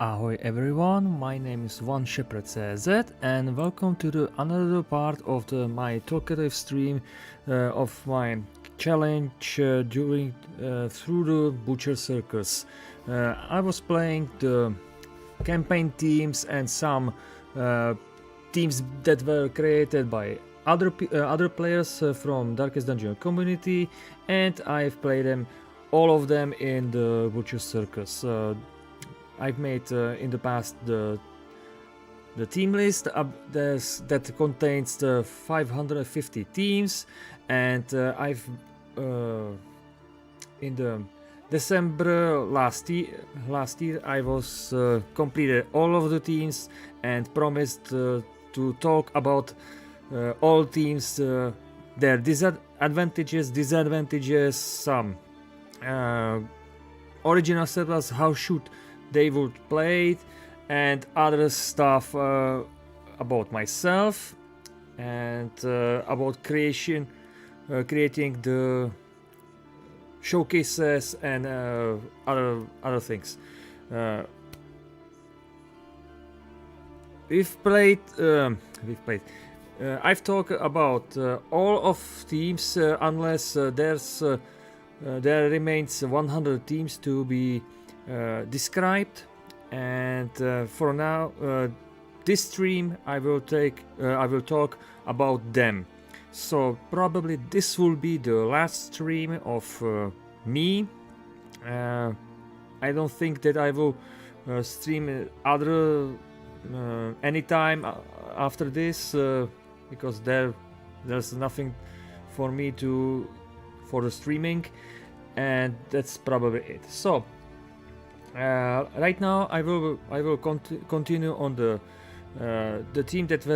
Ahoy everyone, my name is 1ShepardCZ and welcome to another part of my talkative stream of my challenge through the Butcher Circus. I was playing the campaign teams and some teams that were created by other players from Darkest Dungeon community, and I've played them all of them in the Butcher Circus. I've made in the past the team list that contains the 550 teams, and I've in the December last year I was completed all of the teams and promised to talk about all teams, their advantages, disadvantages, some original setups, how should they would play it, and other stuff about myself and about creating the showcases and other things. We've played. I've talked about all of teams unless there remains 100 teams to be described, and for now this stream I will talk about them. So probably this will be the last stream of me. I don't think that I will stream other anytime after this because there's nothing for me for the streaming, and that's probably it. So right now I will continue on the team that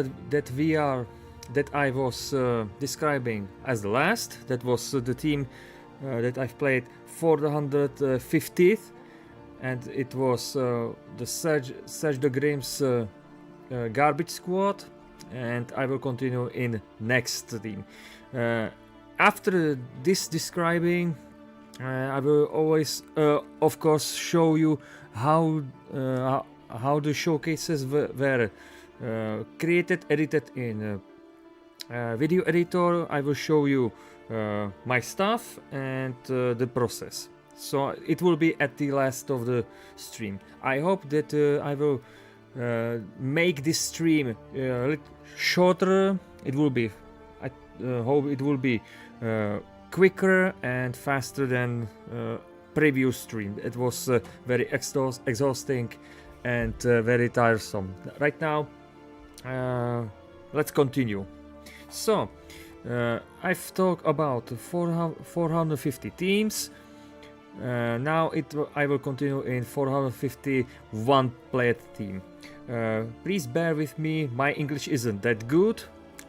I was describing as the last. That was the team that I've played for the 150th, and it was the Serge the Grimm's Garbage Squad, and I will continue in next team. After this describing, I will always, of course, show you how the showcases were created, edited in video editor. I will show you my stuff and the process. So it will be at the last of the stream. I hope that I will make this stream a little shorter. It will be. I hope it will be quicker and faster than previous stream. It was very exhausting and very tiresome. Right now, let's continue. So I've talked about 450 teams. Now I will continue in 451 played team. Please bear with me, my English isn't that good.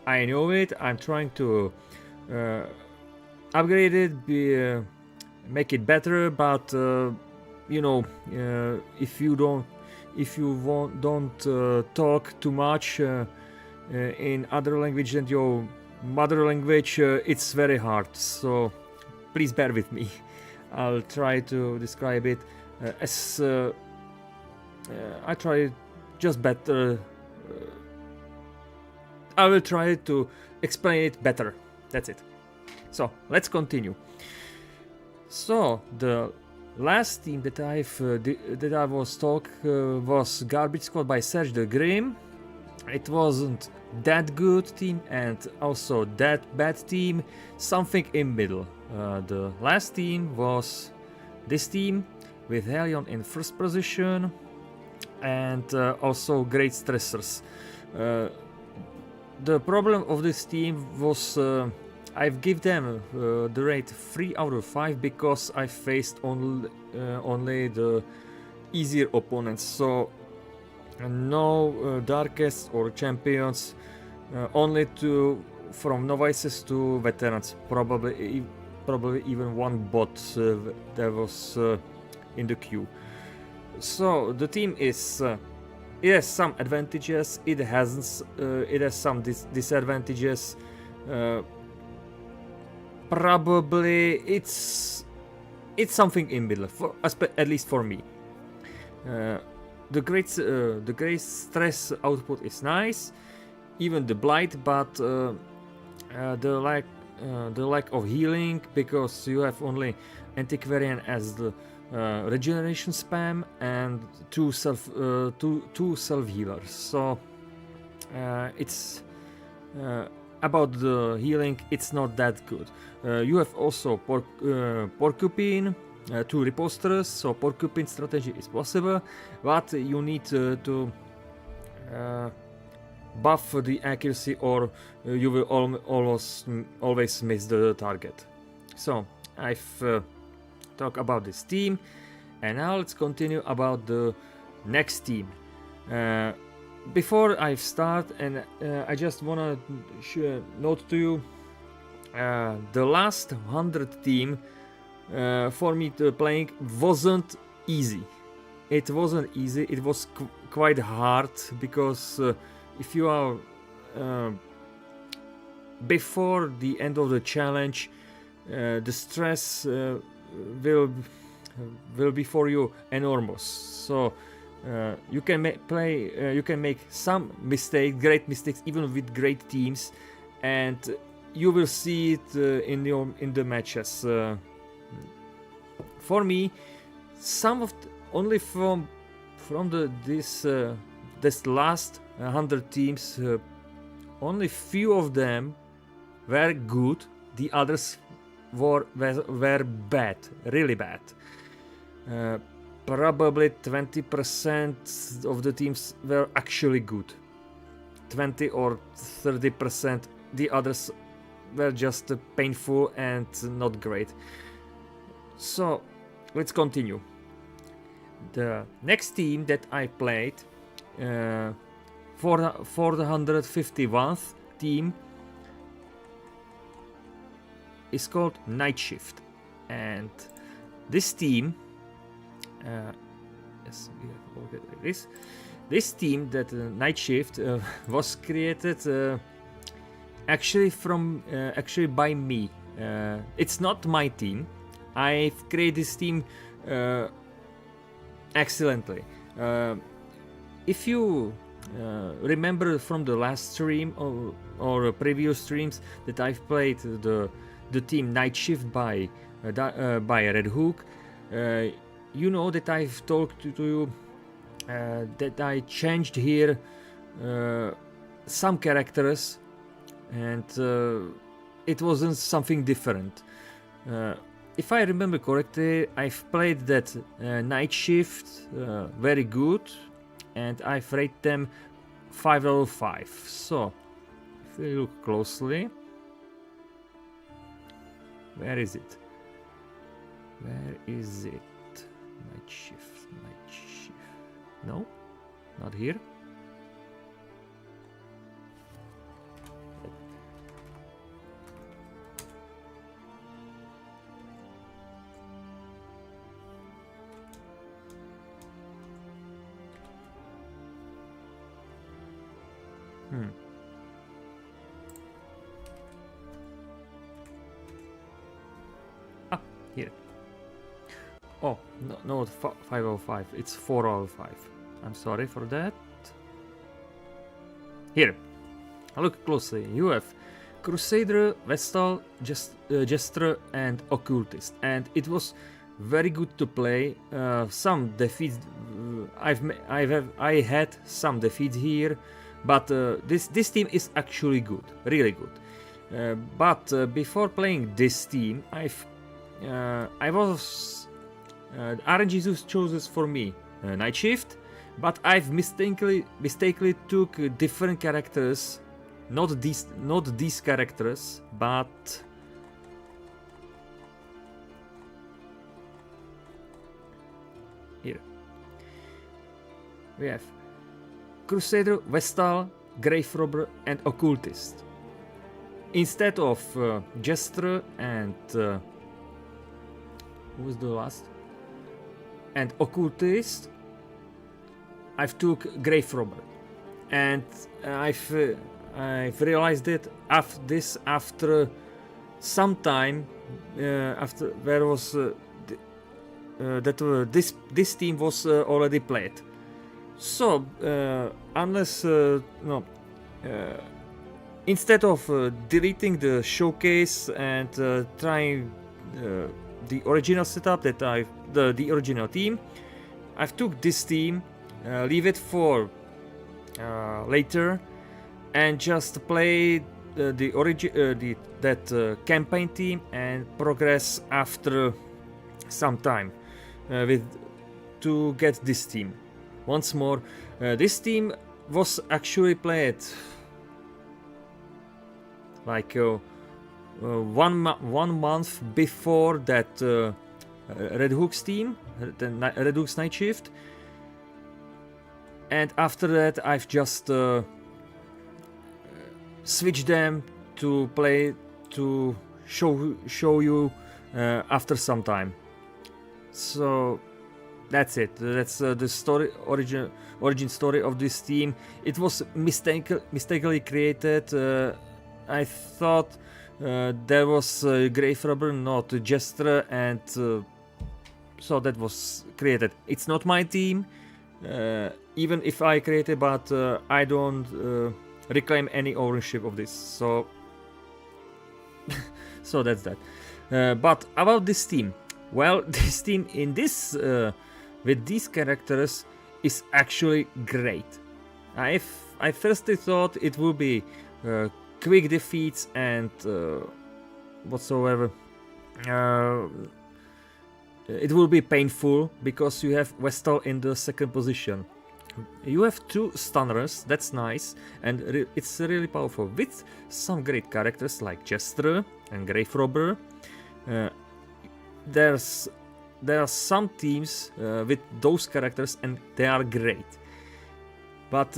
I know it. I'm trying to upgrade it, make it better, but you know, if you don't talk too much in other language than your mother language, it's very hard. So please bear with me. I'll try to describe it as I try just better. I will try to explain it better. That's it. So let's continue. So the last team that I was talk was Garbage Squad by Serge the Grim. It wasn't that good team and also that bad team. Something in middle. The last team was this team with Helion in first position and also great stressors. The problem of this team was I've give them the rate 3 out of 5 because I faced only the easier opponents. So no darkest or champions, only from novices to veterans. Probably even one bot that was in the queue. So the team is it has some advantages. It has some disadvantages. Probably it's something in middle, at least for me. the great stress output is nice, even the blight, but the lack of healing, because you have only antiquarian as the regeneration spam and two self healers. So it's about the healing, it's not that good. You have also porcupine, two riposters, so porcupine strategy is possible, but you need to buff the accuracy, or you will always miss the target. So I've talked about this team, and now let's continue about the next team. Before I start, and I just wanna note to you, the last 100 team for me to playing wasn't easy. It wasn't easy. It was quite hard, because if you are before the end of the challenge, the stress will be for you enormous. So you can make some great mistakes, even with great teams, and you will see it in the matches. For me, some of only from this last 100 teams, only few of them were good. The others were bad, really bad. Probably 20% of the teams were actually good. 20 or 30%, the others were just painful and not great. So let's continue. The next team that I played for the 151st team is called Night Shift, and this team, yes, we have all get like this. This team, that Night Shift, was created actually by me. It's not my team. I've created this team excellently. If you remember from the last stream or previous streams that I've played the team Night Shift by Red Hook, you know that I've talked to you that I changed here some characters, and it wasn't something different. If I remember correctly, I've played that Night Shift very good, and I've rated them 5 out of 5. So, if we look closely, where is it? Where is it? Night Shift, Night Shift. No, not here. Here. Oh, no, 505. It's 405. I'm sorry for that. Here. Look closely. You have Crusader, Vestal, Jester, and Occultist, and it was very good to play. Some defeats. I had some defeats here, but this team is actually good, really good. But before playing this team, RNG chooses for me Night Shift, but I've mistakenly took different characters, not these characters, but here we have Crusader, Vestal, Grave Robber, and Occultist instead of Jester and who was the last? And Occultist. I've took Grave Robber, and I've realized it after some time. After there was this team was already played. So, unless no, instead of deleting the showcase and trying the original setup that the original team, I've took this team, leave it for later, and just play that campaign team and progress after some time to get this team. Once more, this team was actually played like 1 month before that Red Hook's team, the Red Hook's Night Shift, and after that I've just switched them to play to show you after some time. So that's it. That's the story, origin story of this team. It was mistakenly created. I thought there was Grave Robber, not Jester, and so that was created. It's not my team, even if I created, but I don't reclaim any ownership of this. So, so that's that. But about this team, well, this team in this with these characters is actually great. I firstly thought it would be quick defeats and whatsoever. It will be painful because you have Vestal in the second position. You have 2 stunners, that's nice, and it's really powerful. With some great characters like Jester and Grave Robber, there are some teams with those characters and they are great. But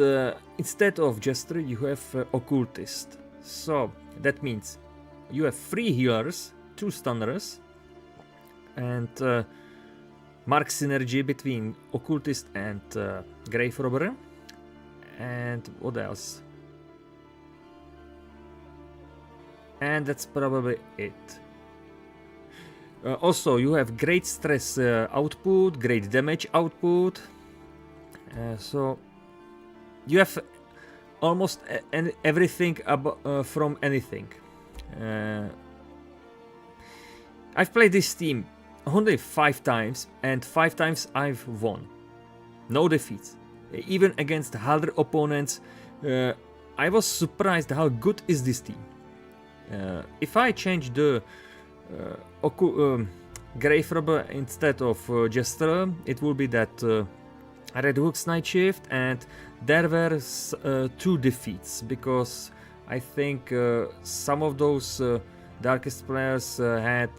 instead of Jester, you have Occultist. So that means you have 3 healers, 2 stunners, and mark synergy between Occultist and Grave Robber. And what else? And that's probably it. Also, you have great stress output, great damage output. So you have almost everything from anything. I've played this team only 5 times, and 5 times I've won. No defeats. Even against harder opponents, I was surprised how good is this team. If I change the Grave Robber instead of Jester, it will be that Red Hook's Night Shift, and there were 2 defeats, because I think some of those Darkest players had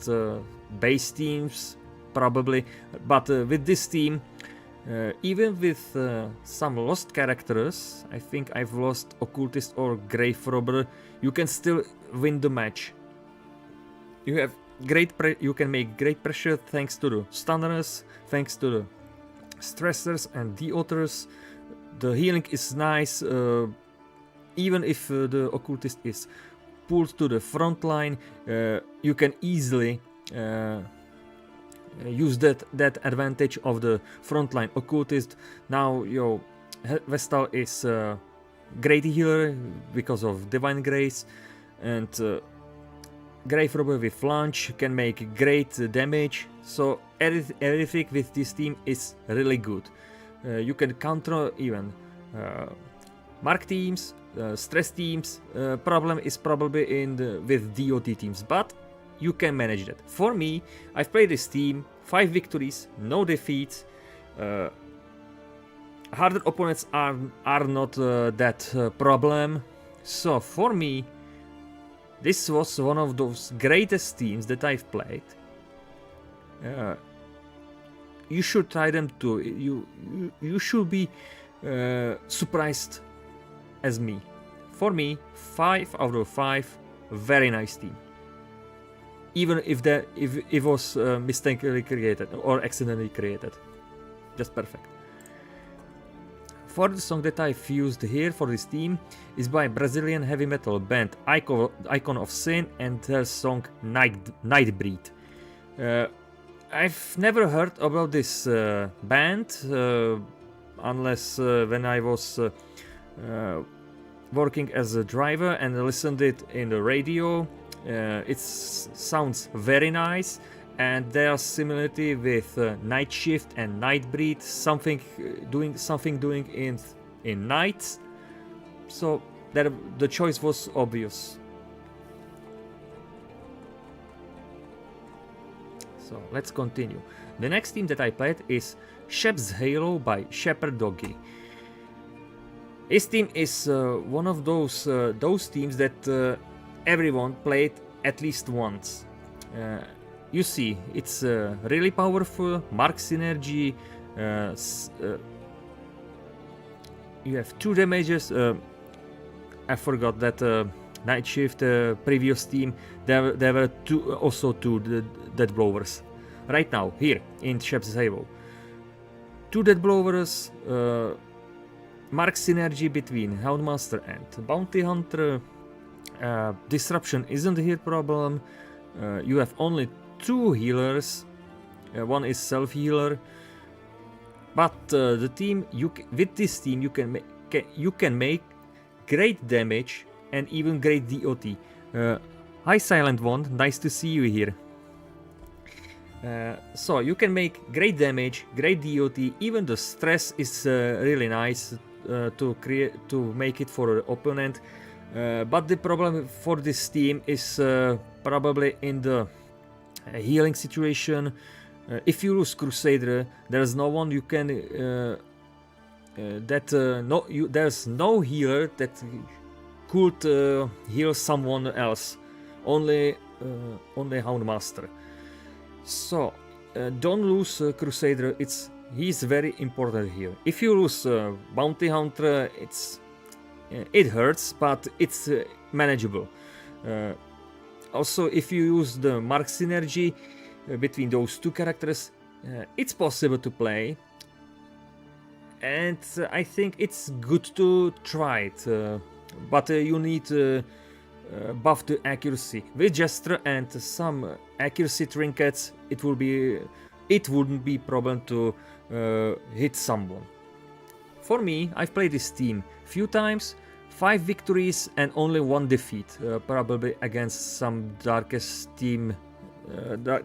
base teams, probably, but with this team, even with some lost characters, I think I've lost Occultist or Grave Robber, you can still win the match. You have you can make great pressure thanks to the stunners, thanks to the stressors and deotters. The healing is nice, even if the Occultist is pulled to the front line, you can easily use that advantage of the frontline Occultist. Now your Vestal is great healer because of Divine Grace, and Grave Robber with Launch can make great damage. So everything with this team is really good. You can counter even mark teams, stress teams. Problem is probably with DOT teams, but you can manage that. For me, I've played this team, 5 victories, no defeats. Harder opponents are not that problem. So for me, this was one of those greatest teams that I've played. You should try them too. You should be surprised as me. For me, 5 out of 5, very nice team. Even if it was mistakenly created or accidentally created, just perfect. For the song that I've used here for this team is by Brazilian heavy metal band Icon of Sin and their song Nightbreed. I've never heard about this band. unless when I was working as a driver and listened it in the radio. It sounds very nice, and there are similarity with Night Shift and Nightbreed, something doing in nights. So that the choice was obvious. So let's continue. The next team that I played is Shep's Halo by ShepardCZ. His team is one of those teams that everyone played at least once. You see, it's really powerful, mark synergy. You have 2 damages. I forgot that Night Shift previous team there were also two dead blowers. Right now here in Shep's Halo, 2 dead blowers, mark synergy between Houndmaster and Bounty Hunter. Disruption isn't here problem. You have only 2 healers. One is self healer, but the team with this team you can make great damage and even great DOT. Hi Silent One, nice to see you here. So you can make great damage, great DOT. Even the stress is really nice to make it for an opponent. But the problem for this team is probably in the healing situation. If you lose Crusader, there's no one you can there's no healer that could heal someone else. Only Houndmaster. So don't lose Crusader. He's very important here. If you lose Bounty Hunter, it hurts, but it's manageable. Also, if you use the mark synergy between those 2 characters, it's possible to play, and I think it's good to try it. But you need buff the accuracy with gesture and some accuracy trinkets. It wouldn't be problem to hit someone. For me, I've played this team few times, 5 victories and only 1 defeat, probably against some darkest team,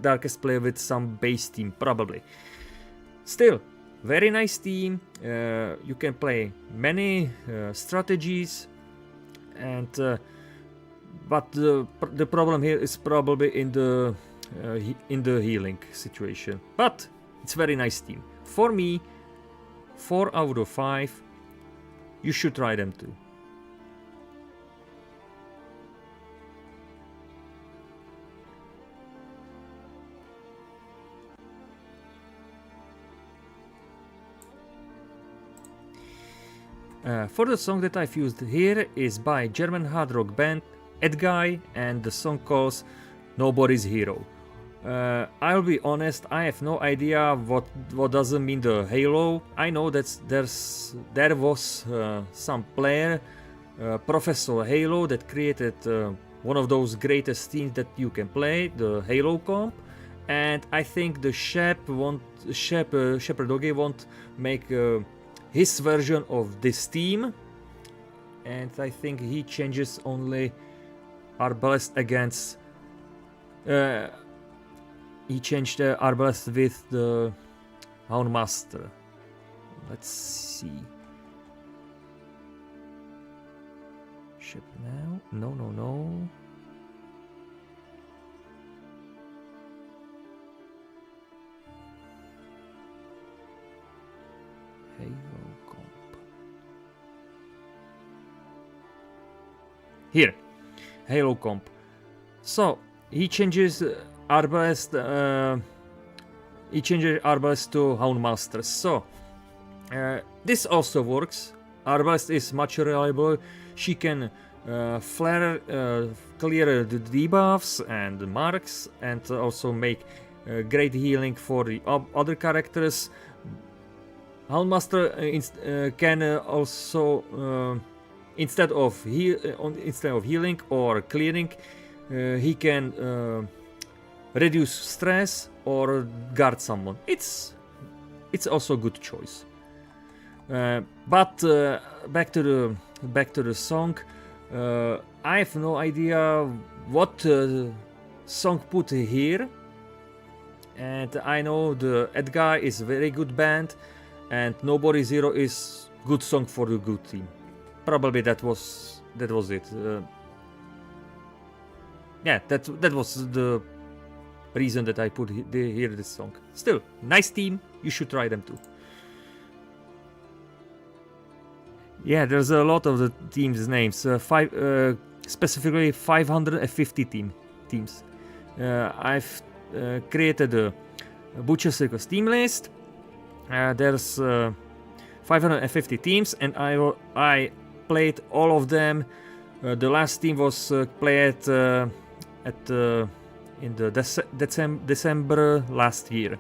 darkest player with some base team, probably. Still, very nice team. You can play many strategies, and but the problem here is probably in the healing situation. But it's very nice team. For me, 4 out of 5. You should try them too. For the song that I've used here is by German hard rock band Edguy, and the song calls Nobody's Hero. I'll be honest, I have no idea what does it mean the Halo. I know that there was some player, Professor Halo, that created one of those greatest teams that you can play, the Halo comp, and I think the ShepardCZ won't make his version of this team, and I think he changes only Arbalest against. He changed the Arbalest with the Houndmaster. Let's see. Ship now? No. Halo comp. Here, Halo comp. So he changes Arbalest. He changes Arbalest to Houndmaster. So this also works. Arbalest is much reliable. She can clear the debuffs and the marks, and also make great healing for the other characters. Houndmaster can also instead of healing or clearing, he can reduce stress or guard someone. It's also a good choice. But back to the song. I have no idea what song put here, and I know the Edgar is very good band, and Nobody Zero is good song for the good team. Probably that was it. Yeah, that was the reason that I put here this song. Still, nice team. You should try them too. Yeah, there's a lot of the teams' names. Specifically 550 teams. I've created a Butcher Circus team list. There's 550 teams, and I played all of them. The last team was played in the December last year.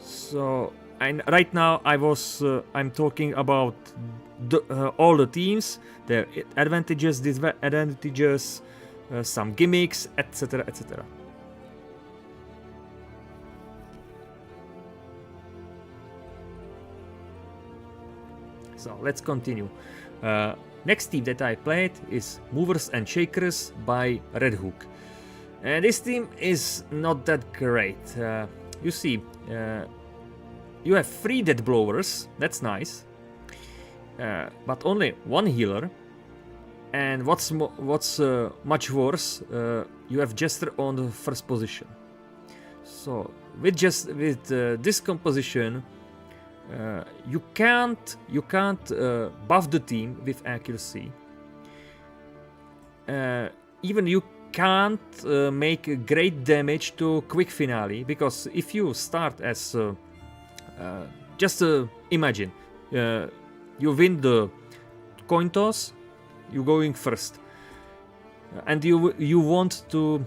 So right now I'm talking about all the teams, their advantages, disadvantages, some gimmicks, etc., etc. So let's continue. Next team that I played is Movers and Shakers by Red Hook. This team is not that great. You see, you have 3 dead blowers, that's nice, but only 1 healer. And what's much worse, you have Jester on the first position. So with this composition, you can't buff the team with accuracy. Even you can't make great damage to quick finale, because if you start as just imagine you win the coin toss, you're going first, and you want to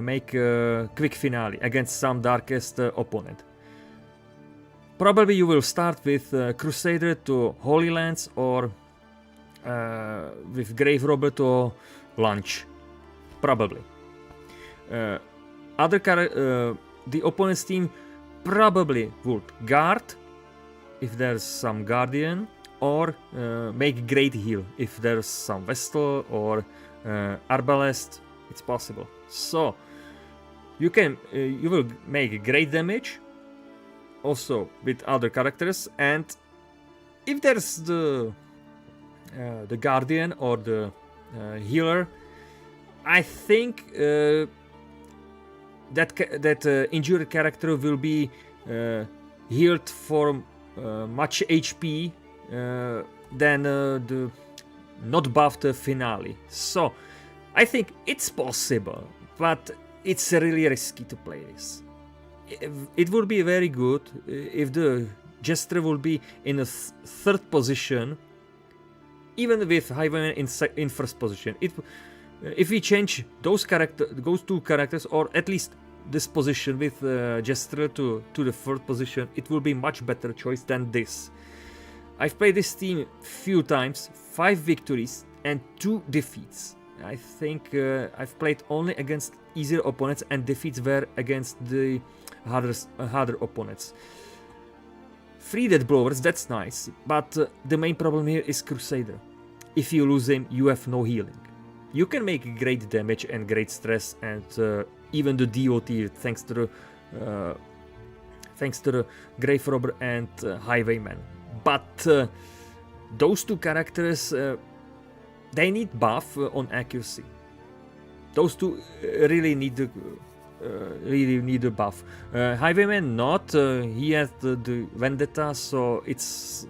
make a quick finale against some darkest opponent. Probably you will start with Crusader to Holy Lance, or with Grave Robber to Launch. Probably. The opponent's team probably would guard if there's some Guardian, or make great heal if there's some Vestal or Arbalest. It's possible. So you will make great damage also with other characters, and if there's the Guardian or the healer, I think that injured character will be healed for much HP than the not buffed finale. So I think it's possible, but it's really risky to play this. It would be very good if the Jester will be in a third position, even with Highwayman in first position. If we change those two characters, or at least this position with Jester to the third position, it will be much better choice than this. I've played this team few times, 5 victories and 2 defeats. I think I've played only against easier opponents, and defeats were against the harder opponents. 3 dead blowers, that's nice, but the main problem here is Crusader. If you lose him, you have no healing. You can make great damage and great stress, and even the DOT thanks to the Grave Robber and Highwayman. But those 2 characters, they need buff on accuracy. Those 2 really need a buff. Highwayman not. He has the Vendetta, so it's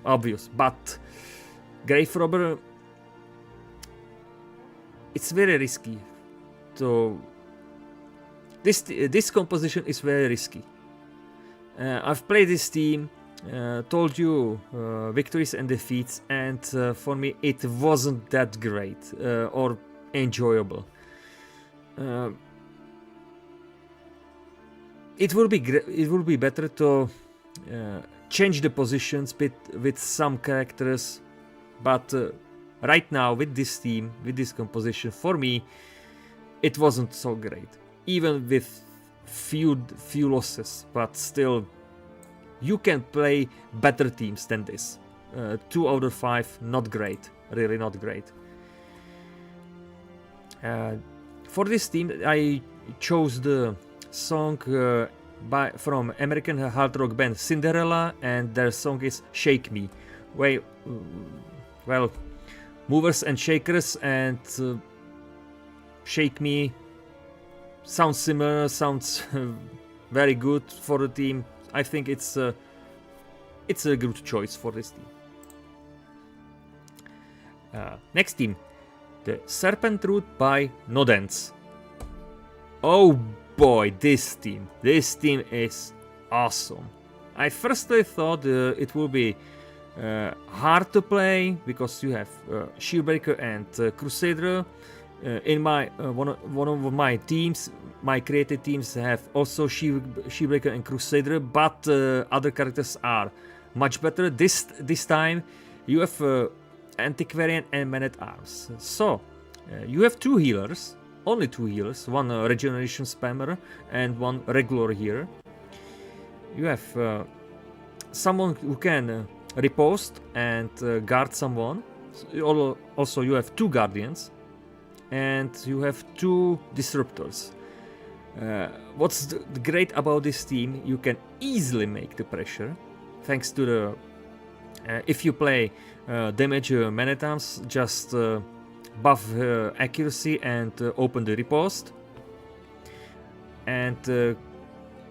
obvious. But Grave Robber, it's very risky. So this composition is very risky. I've played this team, told you victories and defeats, and for me it wasn't that great or enjoyable. It will be better to change the positions with some characters, but right now with this team, with this composition, for me it wasn't so great, even with few losses. But still, you can play better teams than this. 2 out of 5, not great, really not great. For this theme, I chose the song from American hard rock band Cinderella, and their song is "Shake Me." Well, movers and shakers, and "Shake Me" sounds similar, sounds very good for the theme. I think it's a good choice for this theme. Next theme, the Serpent Root by Nodens. Oh boy, this theme is awesome. I firstly thought it would be hard to play because you have Shieldbreaker and Crusader. In my one of my teams, my created teams have also Shieldbreaker and Crusader, but other characters are much better. This time you have Antiquarian and Man-at-Arms. So you have 2 healers, only 2 healers, one regeneration spammer and one regular healer. You have someone who can riposte and guard someone. Also you have 2 guardians, and you have 2 disruptors. What's great about this team, you can easily make the pressure thanks to the if you play damage Man-at-Arms, just buff accuracy and open the riposte, and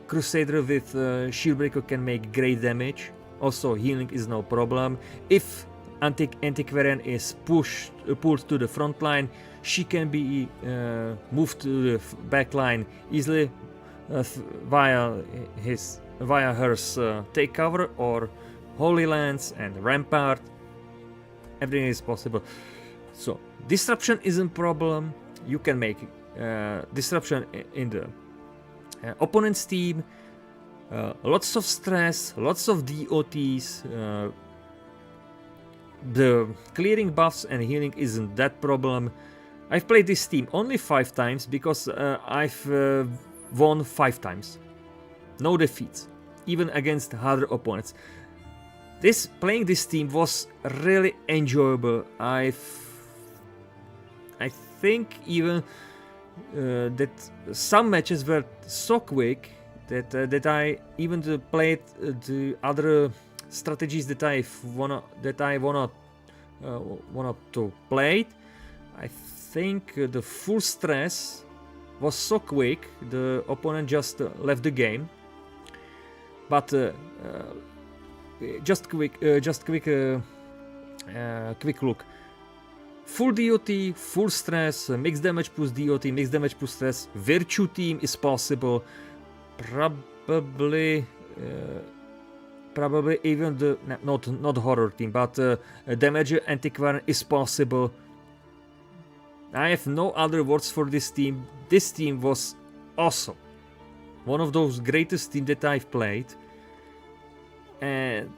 Crusader with Shieldbreaker can make great damage. Also healing is no problem. If Antiquarian is pulled to the front line, she can be moved to the back line easily via her take cover or Holy Lance and Rampart. Everything is possible. So disruption isn't a problem. You can make disruption in the opponent's team. Lots of stress, lots of DOTs. The clearing buffs and healing isn't that problem. I've played this team only 5 times because I've won 5 times. No defeats, even against harder opponents. Playing this team was really enjoyable. I think even that some matches were so quick that I even played the other strategies that I wanna to play. I think the full stress was so quick, the opponent just left the game. But just quick look. Full DOT, full stress, mixed damage plus DOT, mixed damage plus stress. Virtue team is possible. Probably even the not horror team, but damage antiquarian is possible. I have no other words for this team. This team was awesome. One of those greatest teams that I've played. And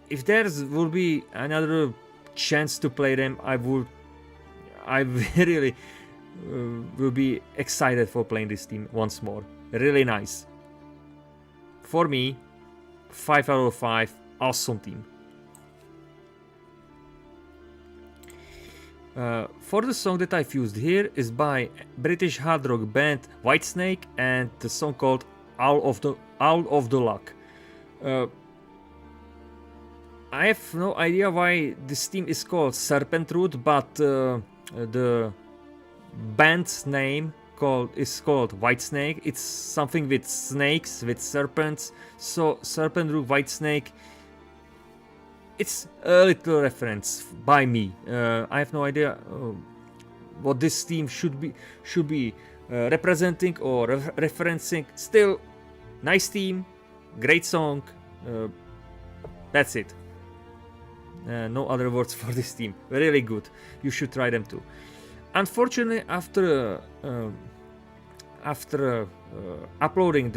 if there will be another chance to play them, I really will be excited for playing this team once more. Really nice. For me, 5 out of 5, awesome team. For the song that I've used here is by British hard rock band Whitesnake, and the song called Owl of the Luck. I have no idea why this team is called Serpent Root, but the band's name is called Whitesnake. It's something with snakes, with serpents. So Serpent Root Whitesnake. It's a little reference by me. I have no idea what this team should be representing or referencing. Still, nice team, great song. That's it. No other words for this team. Really good. You should try them too. Unfortunately, after uploading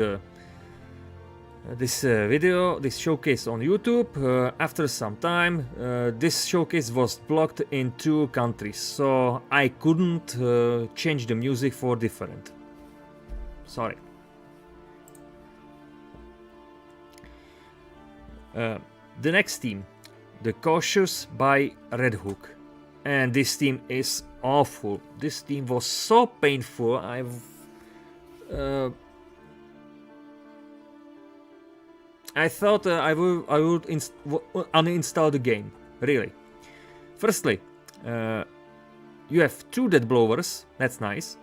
this video, this showcase on YouTube, after some time, this showcase was blocked in 2 countries, so I couldn't change the music for different. Sorry. The next team, the Cautious by Red Hook, and this team is awful. This team was so painful. I thought I would uninstall the game. Really. Firstly, you have 2 dead blowers. That's nice.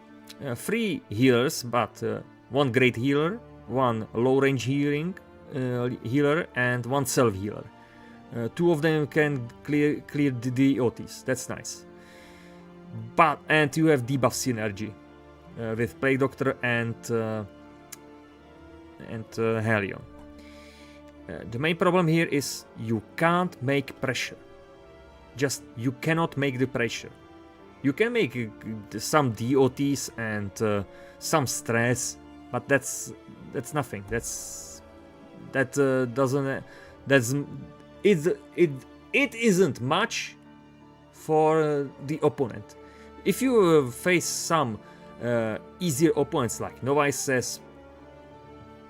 3 healers, but 1 great healer, 1 low range healer, and 1 self healer. 2 of them can clear the DOTs. That's nice. And you have debuff synergy with Plague Doctor and Helion. The main problem here is you can't make pressure. You cannot make the pressure. You can make some DOTs and some stress, but that's nothing. It isn't much for the opponent. If you face some easier opponents like Novices,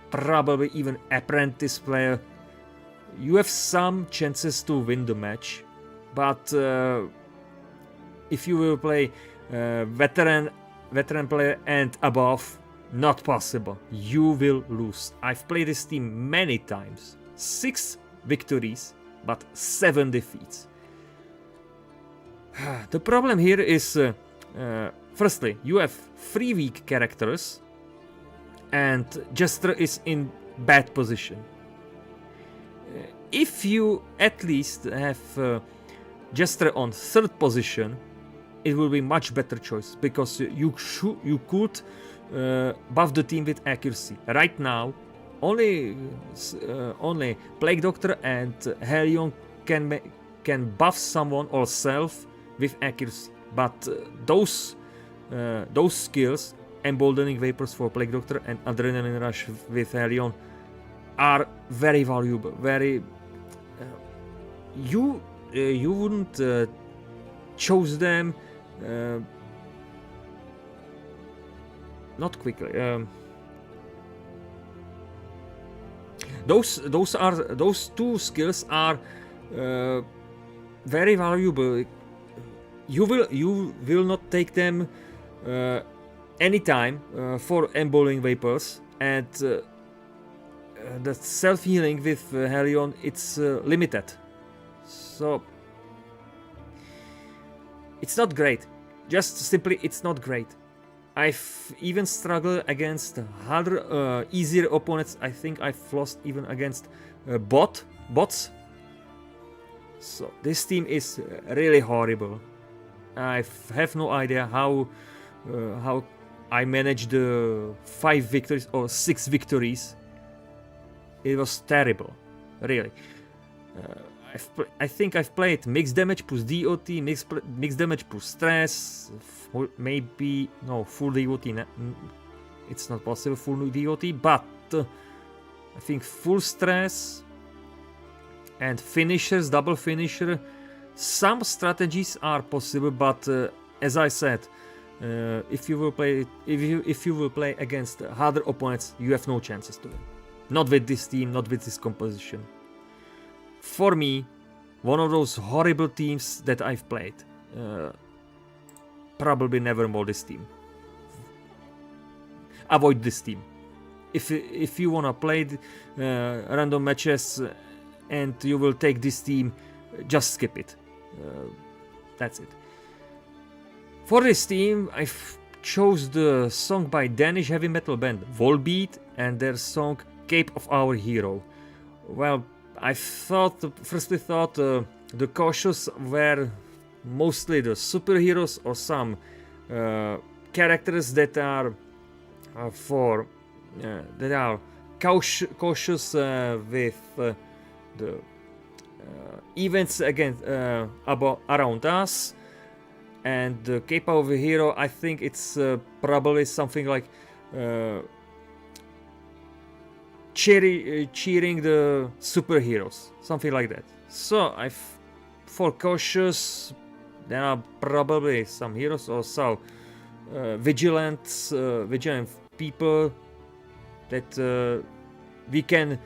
probably even apprentice player, you have some chances to win the match. But if you will play veteran player and above, not possible. You will lose. I've played this team many times. 6 victories, but 7 defeats. The problem here is, firstly, you have 3 weak characters, and Jester is in bad position. If you at least have Jester on 3rd position, it will be much better choice, because you could buff the team with accuracy. Right now, only Plague Doctor and Helion can buff someone or self with accuracy, but those skills, Emboldening Vapors for Plague Doctor and Adrenaline Rush with Helion, are very valuable. Very you wouldn't choose them not quickly. Those 2 skills are very valuable. You will not take them anytime for Emboldening Vapors, and the self-healing with Helion, it's limited. So it's not great. Just simply, it's not great. I've even struggled against harder, easier opponents. I think I've lost even against bots. So this team is really horrible. I have no idea how I managed 5 victories or 6 victories. It was terrible, really. I think I've played mixed damage plus DOT, mixed damage plus stress, maybe no full DOT. It's not possible full DOT, but I think full stress and finishers, double finisher. Some strategies are possible, but as I said, if you will play against harder opponents, you have no chances to win. Not with this team, not with this composition. For me, one of those horrible teams that I've played. Probably never more this team. Avoid this team. If you wanna play random matches and you will take this team, just skip it. That's it. For this team, I chose the song by Danish heavy metal band Volbeat and their song Cape of Our Hero. Well, I firstly thought the Cautious were mostly the superheroes or some characters that are cautious with the events against around us. And the Cape of a Hero, I think it's probably something like cheering the superheroes, something like that. So for Cautious, there are probably some heroes or so vigilant people that we can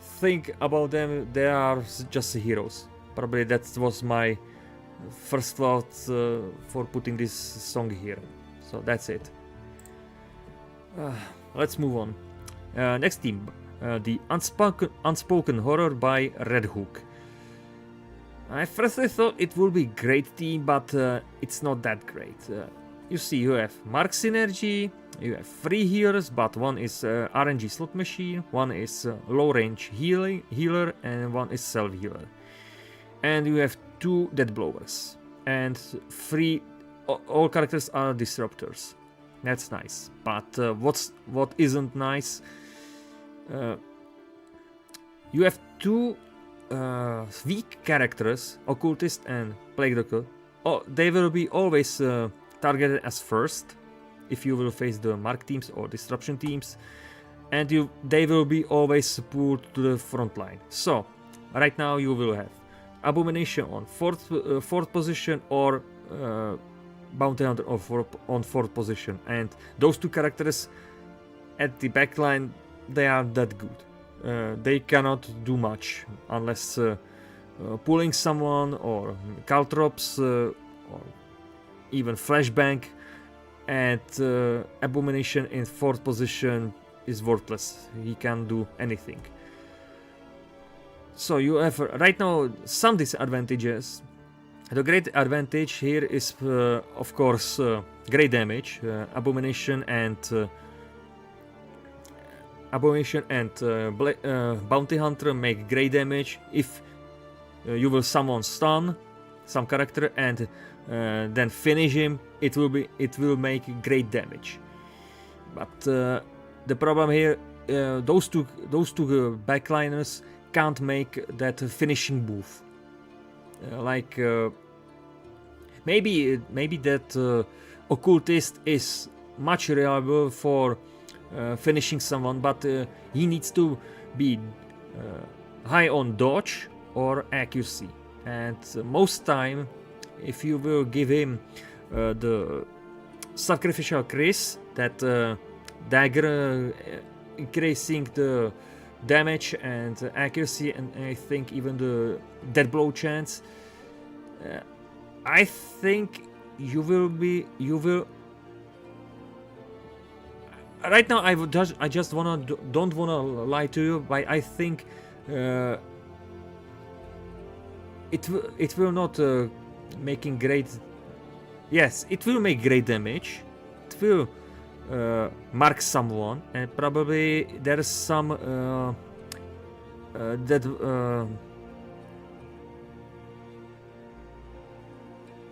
think about them, they are just heroes. Probably that was my first thought for putting this song here. So that's it. Let's move on. Next team, the Unspoken Horror by Red Hook. I firstly thought it would be great team, but it's not that great. You see, you have Mark Synergy, you have 3 healers, but one is RNG slot machine, one is low range healer, and one is self healer. And you have 2 dead blowers, and 3 all characters are disruptors. That's nice, but what isn't nice? You have 2 weak characters, Occultist and Plague Doctor. Oh, they will be always targeted as first if you will face the Mark teams or Disruption teams, and they will be always pulled to the front line. So right now you will have Abomination on 4th position, or Bounty Hunter on 4th position, and those 2 characters at the backline, they are that good. They cannot do much unless pulling someone or Caltrops or even Flashbang, and Abomination in 4th position is worthless. He can't do anything. So you have right now some disadvantages. The great advantage here is of course great damage. Abomination and Bounty Hunter make great damage. If you will summon stun some character and then finish him, it will make great damage. But the problem here, those two backliners can't make that finishing move. Maybe that Occultist is much reliable for finishing someone, but he needs to be high on dodge or accuracy. And most time, if you will give him the Sacrificial Chris, that dagger increasing the damage and accuracy, and I think even the dead blow chance, I think you will right now. I just don't wanna lie to you, but I think it will not making great. Yes, it will make great damage. It will mark someone, and probably there's some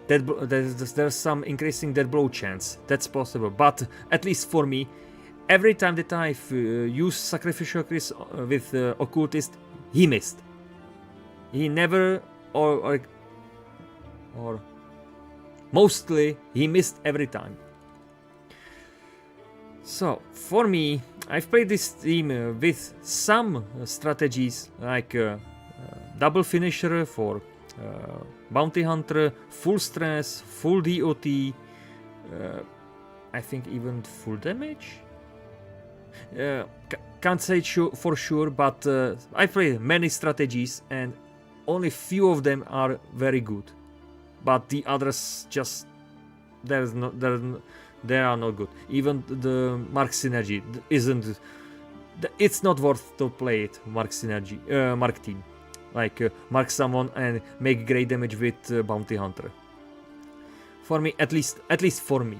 there's some increasing dead blow chance. That's possible, but at least for me, every time that I've used Sacrificial Chris with Occultist, he missed. He never, or mostly he missed every time. So for me, I've played this team with some strategies like double finisher for Bounty Hunter, full stress, full DOT, I think even full damage. Can't say for sure, but I played many strategies and only few of them are very good. But the others just they are not good. Even the Mark Synergy isn't. It's not worth to play it. Mark Synergy, Mark team, like mark someone and make great damage with Bounty Hunter. For me, at least for me.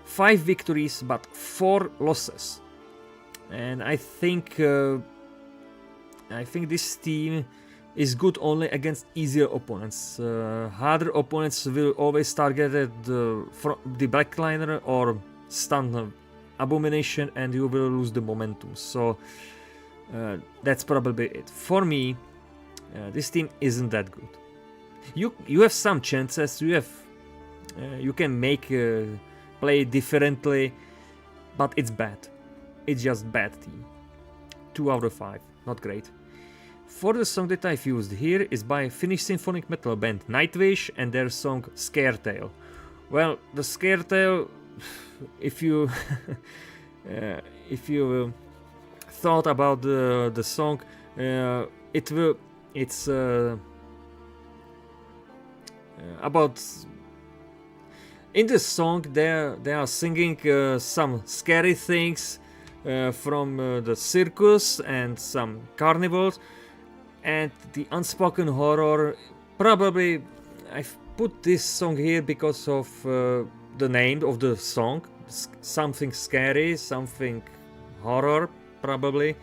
5 victories but 4 losses, and I think this team is good only against easier opponents. Harder opponents will always target the backliner or stun Abomination, and you will lose the momentum. So that's probably it. For me, this team isn't that good. You have some chances. You can make play differently, but it's bad. It's just bad team. 2 out of 5, not great. For the song that I've used here is by Finnish symphonic metal band Nightwish and their song Scaretale. Well, the Scaretale, if you thought about the song. It's about. In this song, they are singing some scary things from the circus and some carnivals, and the unspoken horror. Probably, I've put this song here because of the name of the song. Something scary, something horror, probably.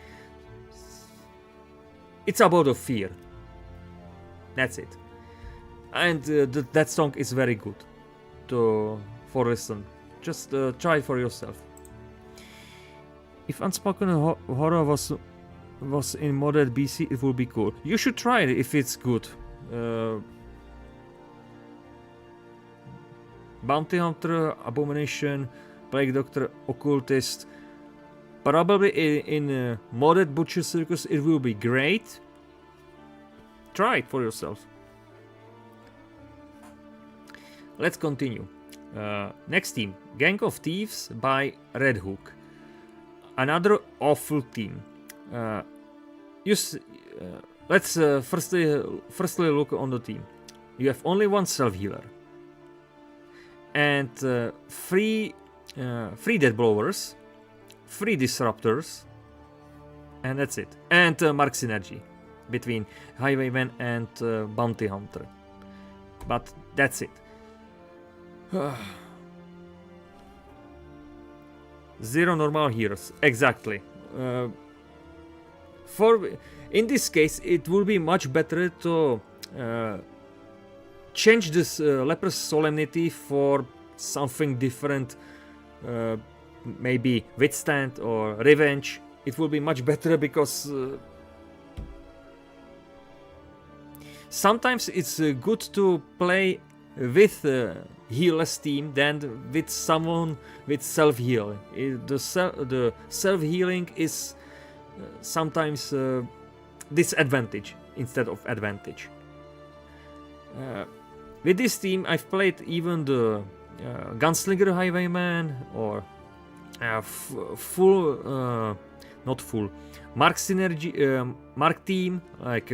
It's about a fear. That's it. And that song is very good for listen. Just try it for yourself. If unspoken horror was in modern BC, it would be cool. You should try it if it's good. Bounty Hunter, Abomination, Plague Doctor, Occultist. Probably in modded Butcher Circus it will be great. Try it for yourself. Let's continue. Next team, Gang of Thieves by Red Hook. Another awful team. Let's firstly look on the team. You have only one self-healer. And 3 Death Blowers, 3 Disruptors, and that's it. And Mark Synergy between Highwayman and Bounty Hunter. But that's it. 0 normal heroes, exactly. In this case, it will be much better to change this Leper's Solemnity for something different, maybe Withstand or Revenge. It will be much better because sometimes it's good to play with healless team than with someone with self-heal. The self-healing is sometimes disadvantage instead of advantage. With this team, I've played even the Gunslinger Highwayman or Mark Synergy, Mark team, like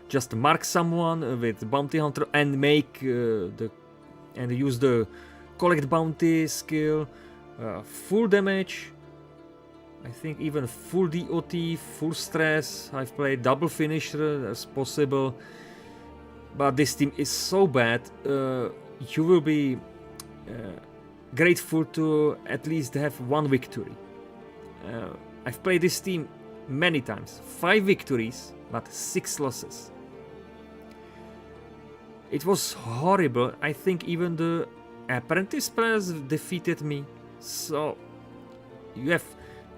just mark someone with Bounty Hunter and make and use the collect bounty skill, full damage. I think even full DOT, full stress. I've played double finisher as possible. But this team is so bad, you will be grateful to at least have 1 victory. I've played this team many times. 5 victories, but 6 losses. It was horrible. I think even the apprentice players defeated me. So you have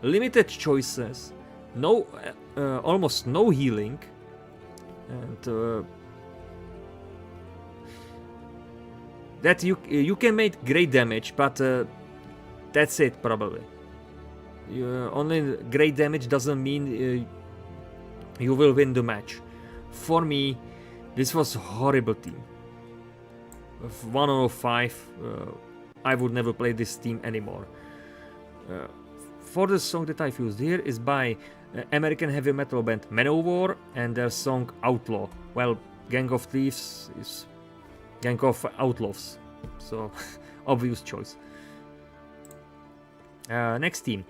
limited choices, almost no healing, and that you can make great damage, but that's it probably. Only great damage doesn't mean you will win the match. For me, this was a horrible team. 105, I would never play this team anymore. For the song that I've used here is by American heavy metal band Manowar and their song Outlaw. Well, Gang of Thieves is Gang of Outlaws, so obvious choice. Next team,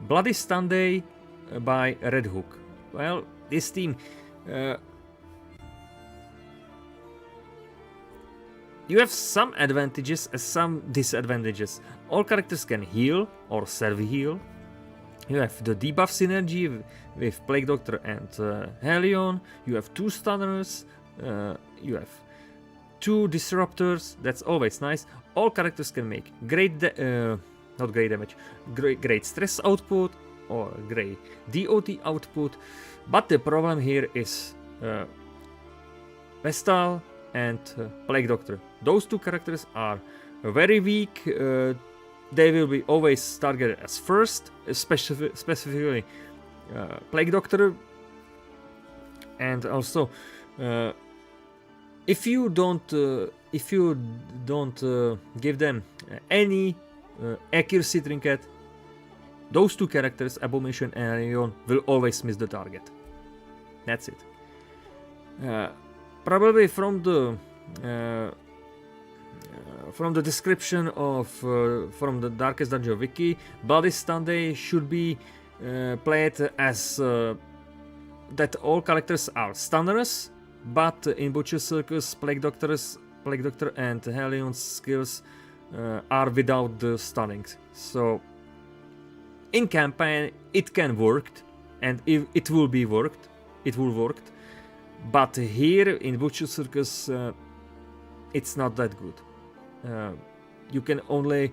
Bloody Sunday by Red Hook. Well, this team, you have some advantages and some disadvantages. All characters can heal or self-heal. You have the debuff synergy with Plague Doctor and Helion. You have 2 stunners. You have 2 disruptors. That's always nice. All characters can make great stress output or great DOT output. But the problem here is Vestal and Plague Doctor. Those 2 characters are very weak. They will be always targeted as first, specifically Plague Doctor. And also, if you don't give them any accuracy trinket, those two characters, Abomination and Leon, will always miss the target. That's it. Probably from the description of from the Darkest Dungeon wiki, Bloody Sunday should be played as that all characters are stunners, but in Butcher Circus, Plague Doctor and Helion's skills are without the stunning. So in campaign it can work, and it will work. But here in Butcher Circus, it's not that good. You can only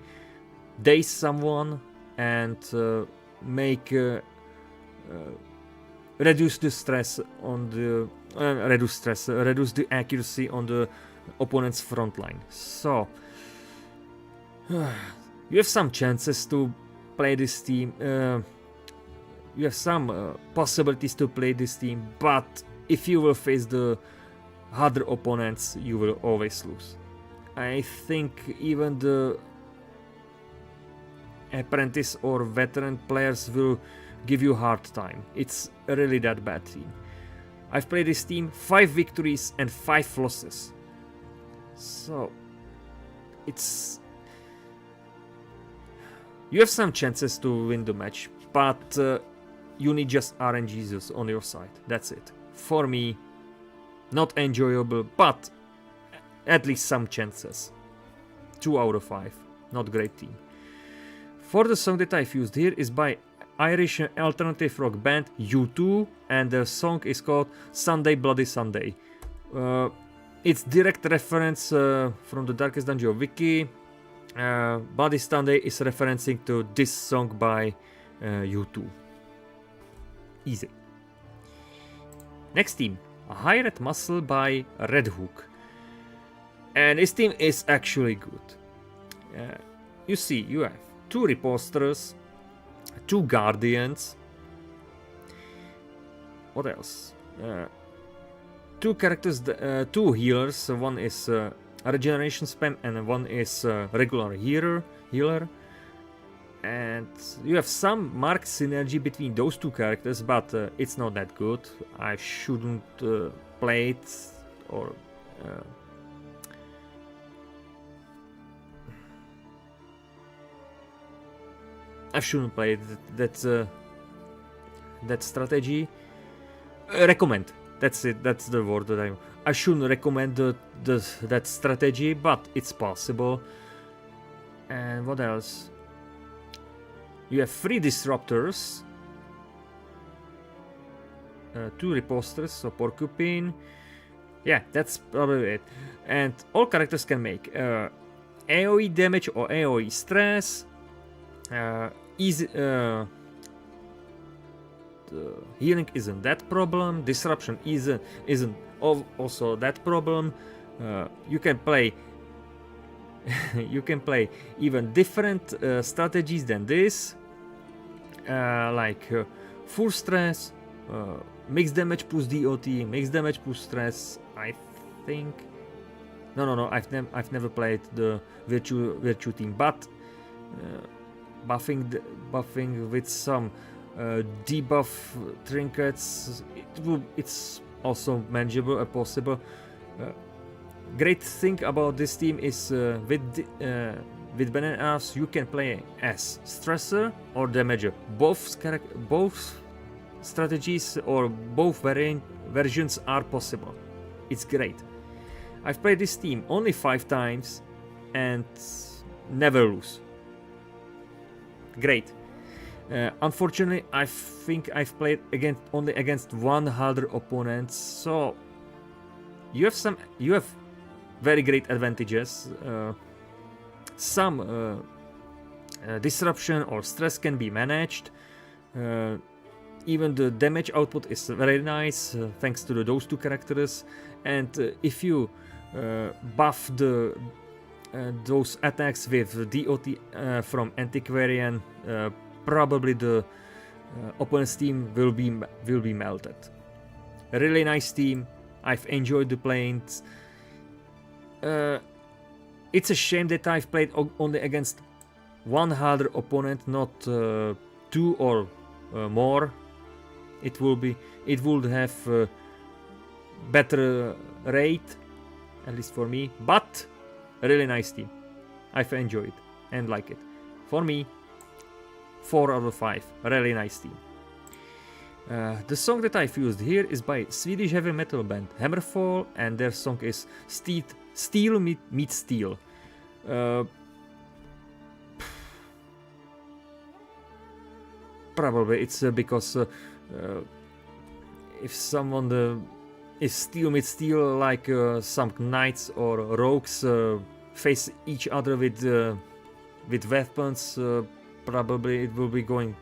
daze someone and reduce the stress on the reduce the accuracy on the opponent's front line. So you have some chances to play this team. You have some possibilities to play this team, but if you will face the harder opponents, you will always lose. I think even the apprentice or veteran players will give you a hard time. It's really that bad team. I've played this team 5 victories and 5 losses. So it's you have some chances to win the match, but you need just RNGs on your side. That's it. For me, not enjoyable, but at least some chances. 2 out of 5. Not great team. For the song that I've used here is by Irish alternative rock band U2, and the song is called Sunday Bloody Sunday. It's direct reference from the Darkest Dungeon wiki. Bloody Sunday is referencing to this song by U2. Easy. Next team, Hired Muscle by Red Hook. And this team is actually good. You see, you have 2 Reposters, 2 Guardians. What else? 2 characters, 2 healers. One is regeneration spam and one is regular healer. And you have some marked synergy between those 2 characters, but it's not that good. I shouldn't play it, or I shouldn't play it. That strategy. Recommend. That's it. That's the word that I shouldn't recommend that strategy, but it's possible. And what else? You have 3 Disruptors, 2 Reposters, so Porcupine. Yeah, that's probably it. And all characters can make AoE damage or AoE stress. Easy. The healing isn't that problem. Disruption isn't also that problem. You can play. You can play even different strategies than this, like full stress, mixed damage plus DOT, mixed damage plus stress. I think. No. I've never played the Virtue team, but buffing with some debuff trinkets, it's also manageable and possible. Great thing about this team is with bananas you can play as stressor or damager. Both strategies or both versions are possible. It's great. I've played this team only 5 times and never lose. Great. Unfortunately, I think I've played only against 1 harder opponent, so you have very great advantages. Some disruption or stress can be managed. Even the damage output is very nice thanks to those 2 characters. And if you buff those attacks with DOT from Antiquarian, probably the opponent's team will be melted. A really nice team. I've enjoyed the playing. It's a shame that I've played only against 1 harder opponent, not 2 2 or more, it would have better rate, at least for me. But a really nice team. I've enjoyed it and like it. For me, 4 out of 5. Really nice team. The song that I've used here is by Swedish heavy metal band Hammerfall, and their song is Steel Meets Steel. Probably it's because if someone if Steel Meets Steel, like some knights or rogues face each other with weapons, probably it will be going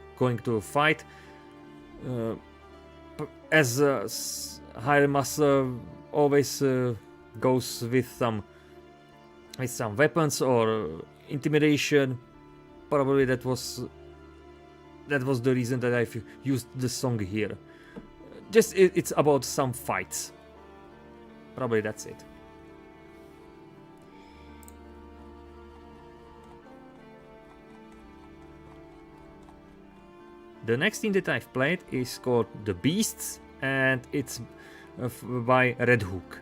to a fight. As Higher Master always goes with some weapons or intimidation, probably that was the reason that I've used the song here. Just it's about some fights. Probably that's it. The next team that I've played is called The Beasts, and it's by Red Hook.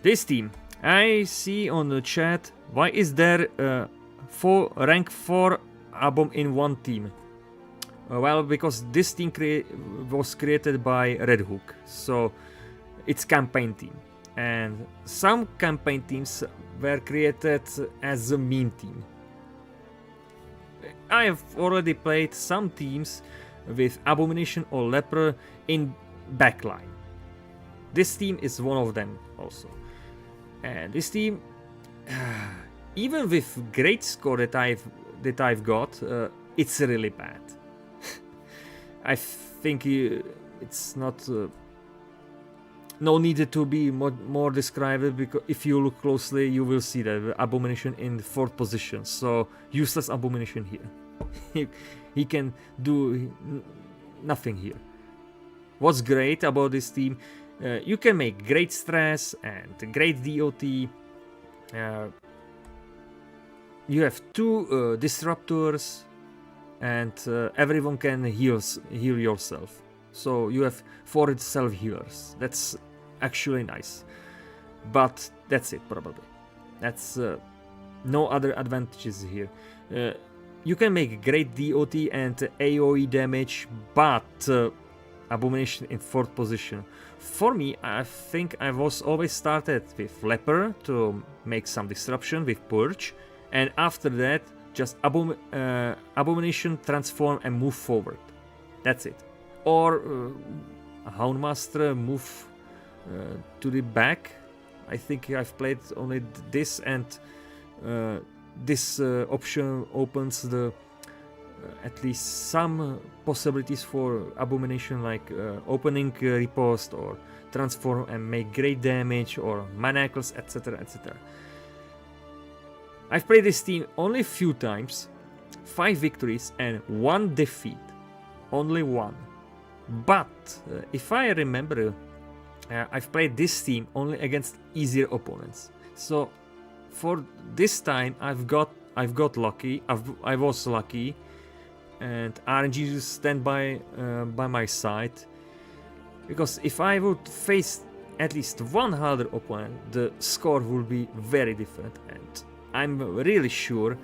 This team, I see on the chat, why is there rank 4 album in one team? Well, because this team was created by Red Hook, so it's campaign team. And some campaign teams were created as a meme team. I have already played some teams with Abomination or Leper in backline. This team is one of them also. And this team, even with great score that I've got, it's really bad. I think it's not no need to be more described, because if you look closely you will see that Abomination in 4th position, so useless Abomination here. he can do nothing here. What's great about this team, you can make great stress and great DOT. You have 2 disruptors, and everyone can heal yourself. So you have 4 self-healers. That's actually nice. But that's it, probably. That's no other advantages here. You can make great DOT and AoE damage, but Abomination in 4th position. For me, I think I was always started with Leper to make some disruption with Purge, and after that just Abomination, transform and move forward. That's it. Or Houndmaster, move to the back. I think I've played only this, and this option opens the at least some possibilities for Abomination, like opening riposte or transform and make great damage, or manacles, etc, etc. I've played this team only a few times, 5 victories and 1 defeat, only 1. But if I remember, I've played this team only against easier opponents. So for this time, I've got lucky. I was lucky, and RNG stand by my side. Because if I would face at least one harder opponent, the score would be very different. And I'm really sure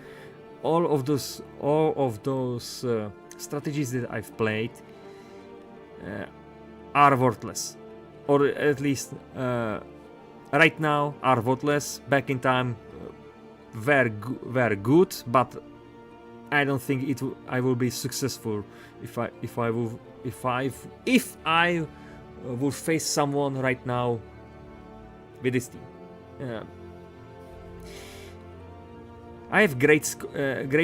all of those strategies that I've played are worthless, or at least right now are worthless. Back in time were good, but I don't think I will be successful if I would face someone right now with this team. I have great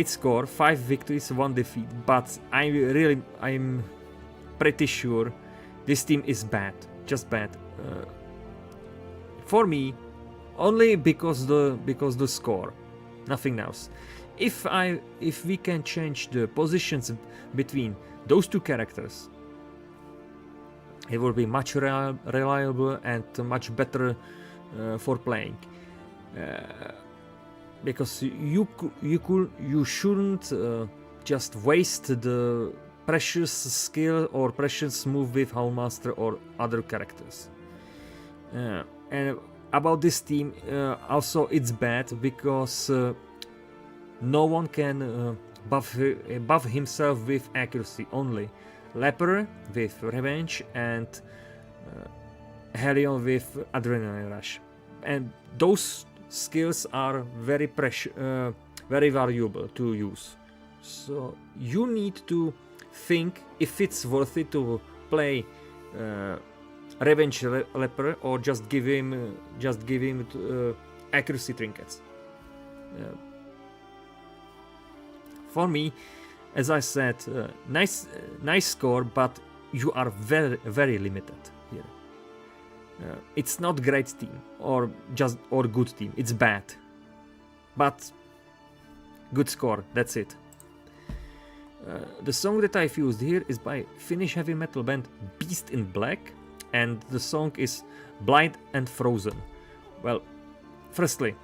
score, 5 victories, 1 defeat, but I'm pretty sure this team is bad, just bad. For me, only because the score, nothing else. If we can change the positions between those 2 characters, it will be much reliable and much better for playing. Because you shouldn't just waste the precious skill or precious move with Houndmaster or other characters. And about this team, also it's bad because no one can buff himself with accuracy only. Leper with Revenge and Helion with Adrenaline Rush. And those skills are very very valuable to use. So you need to think if it's worth it to play Revenge Leper or just give him accuracy trinkets. For me, as I said, nice score, but you are very limited here. It's not great team or good team. It's bad, but good score. That's it. The song that I've used here is by Finnish heavy metal band Beast in Black, and the song is Blind and Frozen. Well, firstly,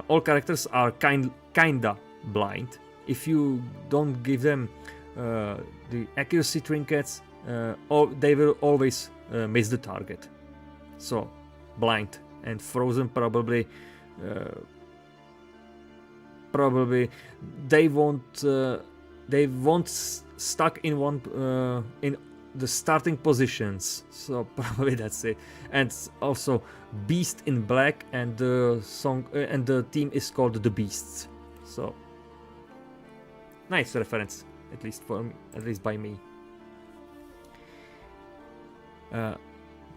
all characters are kinda blind. If you don't give them the accuracy trinkets, they will always miss the target. So, blind and frozen probably they won't stuck in one in the starting positions. So probably that's it. And also Beast in Black, and the song and the team is called The Beasts. So nice reference, at least by me.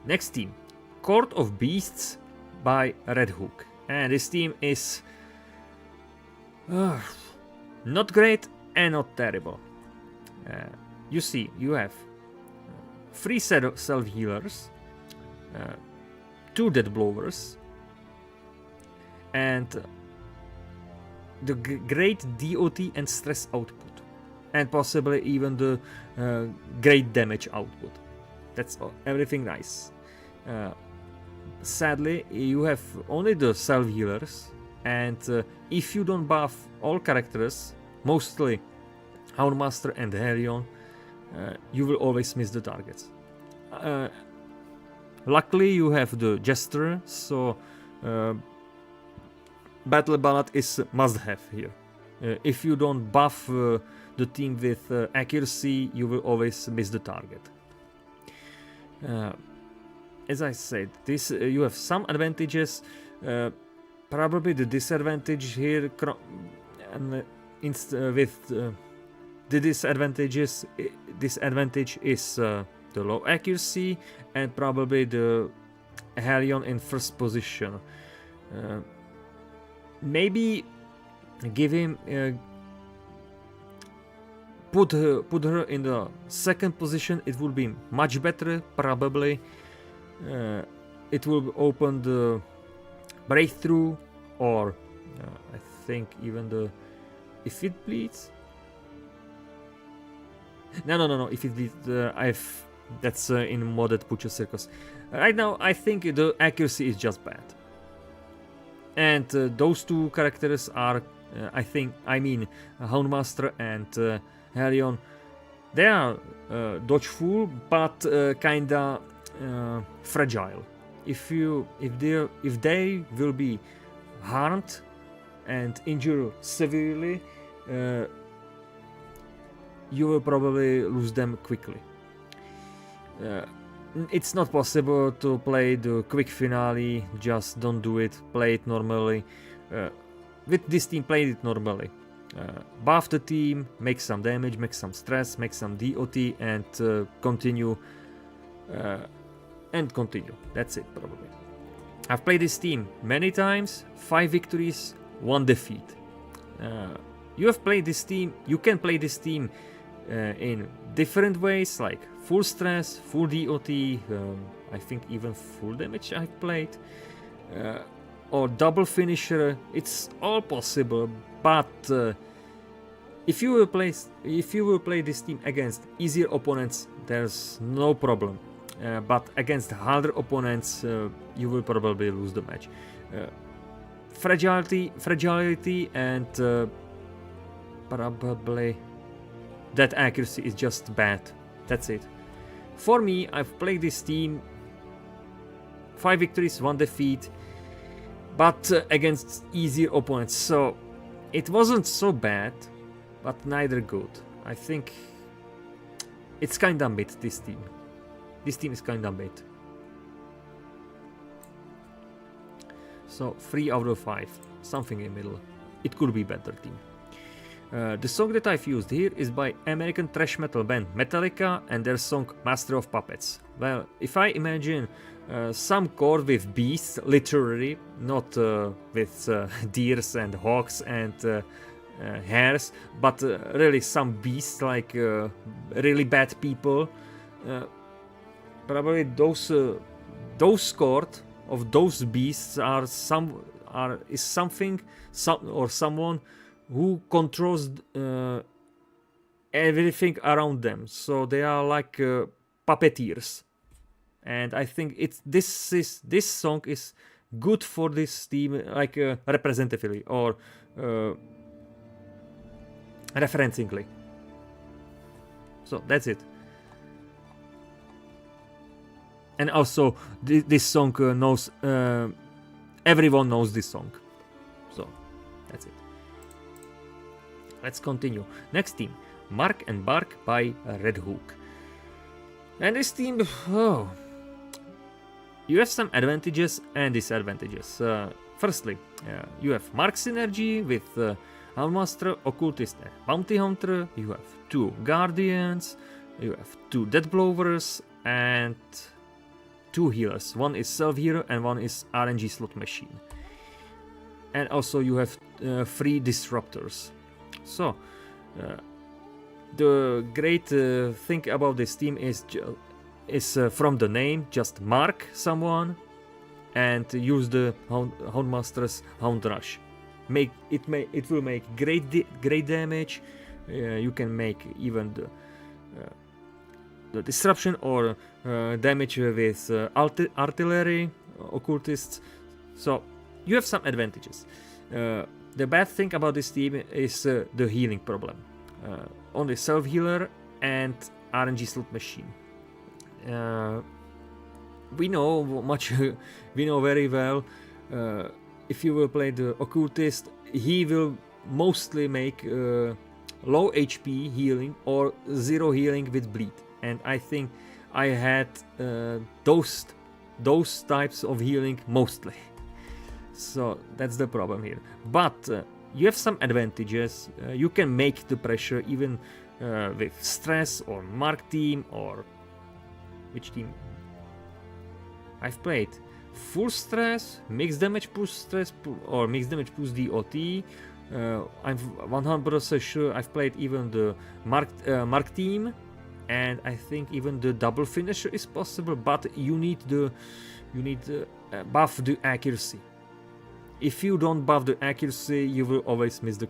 Next team, Court of Beasts by Red Hook, and this team is not great and not terrible. You see, you have 3 self healers, 2 dead blowers, and the great DOT and stress output, and possibly even the great damage output. That's everything nice. Sadly, you have only the self healers, and if you don't buff all characters, mostly Houndmaster and Helion, you will always miss the targets. Luckily, you have the Jester, so Battle Ballad is must-have here. If you don't buff the team with accuracy, you will always miss the target. As I said, this you have some advantages. Probably the disadvantage here with the disadvantage is the low accuracy and probably the Helion in first position. Maybe give him put her in the second position. It will be much better. Probably it will open the breakthrough, or I think even the if it bleeds. No. If it bleeds, that's in modded Pucho Circus. Right now, I think the accuracy is just bad. And those 2 characters are, I mean, Houndmaster and Helion. They are dodgeful, but kinda fragile. If they will be harmed and injured severely, you will probably lose them quickly. It's not possible to play the quick finale. Just don't do it. Play it normally. With this team, play it normally. Buff the team, make some damage, make some stress, make some DOT, and continue. That's it, probably. I've played this team many times. 5 victories, 1 defeat. You have played this team. You can play this team in different ways, like full stress, full DOT, I think even full damage I've played, or double finisher. It's all possible, but if you will play this team against easier opponents, there's no problem. But against harder opponents, you will probably lose the match. Fragility, and probably that accuracy is just bad. That's it. For me, I've played this team 5 victories, 1 defeat, but against easier opponents, so it wasn't so bad, but neither good. I think it's kinda mid, this team. This team is kinda mid. So 3 out of 5, something in the middle. It could be better team. The song that I've used here is by American thrash metal band Metallica and their song Master of Puppets. Well, if I imagine some chord with beasts, literally, not with deers and hawks and hares, but really some beasts, like really bad people. Probably those chord of those beasts is something or someone who controls everything around them. So they are like puppeteers, and I think this song is good for this team, like representatively or referencingly. So that's it. And also this song knows everyone knows this song. So that's it. Let's continue. Next team, Mark and Bark by Red Hook. And this team, you have some advantages and disadvantages. Firstly, you have Mark synergy with Houndmaster, Occultist and Bounty Hunter. You have 2 Guardians, you have 2 Death Blowers and 2 healers. One is Self-Healer and one is RNG Slot Machine. And also you have 3 Disruptors. So, the great thing about this team is from the name, just mark someone and use the Houndmaster's Hound Rush. It will make great damage. You can make even the disruption or damage with artillery, occultists. So you have some advantages. The bad thing about this team is the healing problem. Only self-healer and RNG Slot Machine. We know very well. If you will play the occultist, he will mostly make low HP healing or 0 healing with bleed. And I think I had those types of healing mostly. So that's the problem here. But you have some advantages. You can make the pressure even with stress or mark team or which team? I've played full stress, mixed damage plus stress or mixed damage plus DOT. I'm 100% sure I've played even the mark team, and I think even the double finisher is possible. But you need buff the accuracy. If you don't buff the accuracy, you will always miss the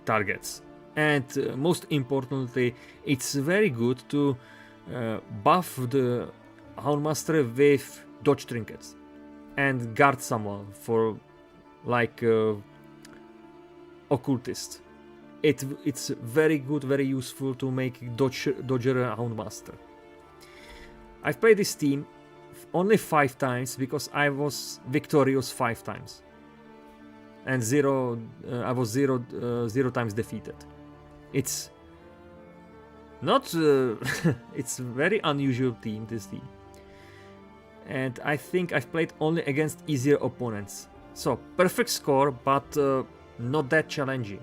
targets. And most importantly, it's very good to buff the Houndmaster with dodge trinkets and guard someone for like occultist. It's very good, very useful to make dodger Houndmaster. I've played this team only 5 times because I was victorious 5 times, and I was zero times defeated. It's not it's very unusual team, this team, and I think I've played only against easier opponents. So perfect score, but not that challenging.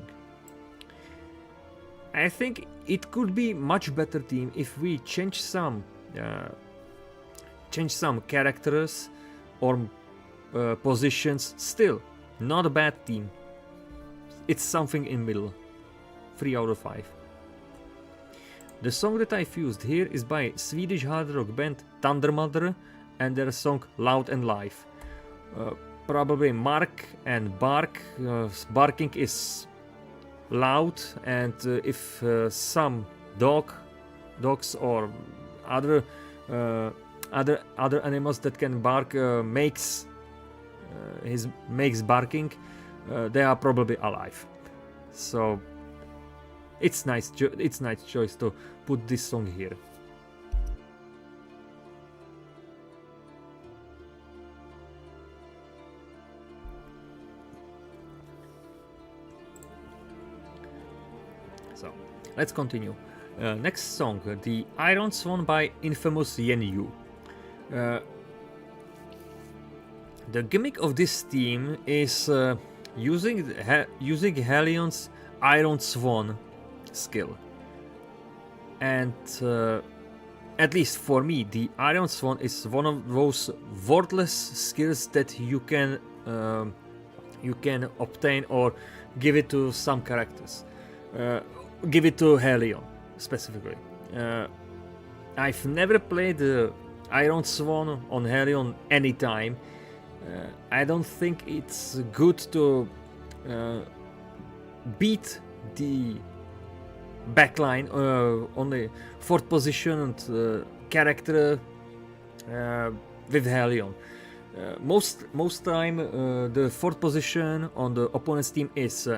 I think it could be much better team if we change some characters or positions. Still not a bad team. It's something in middle. 3 out of 5. The song that I've used here is by Swedish hard rock band Thunder Mother and their song Loud and Live. Probably Mark and Bark. Barking is loud, and if some dogs or other animals that can bark makes barking, they are probably alive. So it's nice. It's nice choice to put this song here. So let's continue. Next song, The Iron Swan by infamous Yen Yu. The gimmick of this theme is using Helion's Iron Swan skill. And at least for me, the Iron Swan is one of those worthless skills that you can obtain or give it to some characters. Give it to Helion specifically. I've never played the Iron Swan on Helion anytime. I don't think it's good to beat the backline on the 4th position character with Helion. Most time the 4th position on the opponent's team is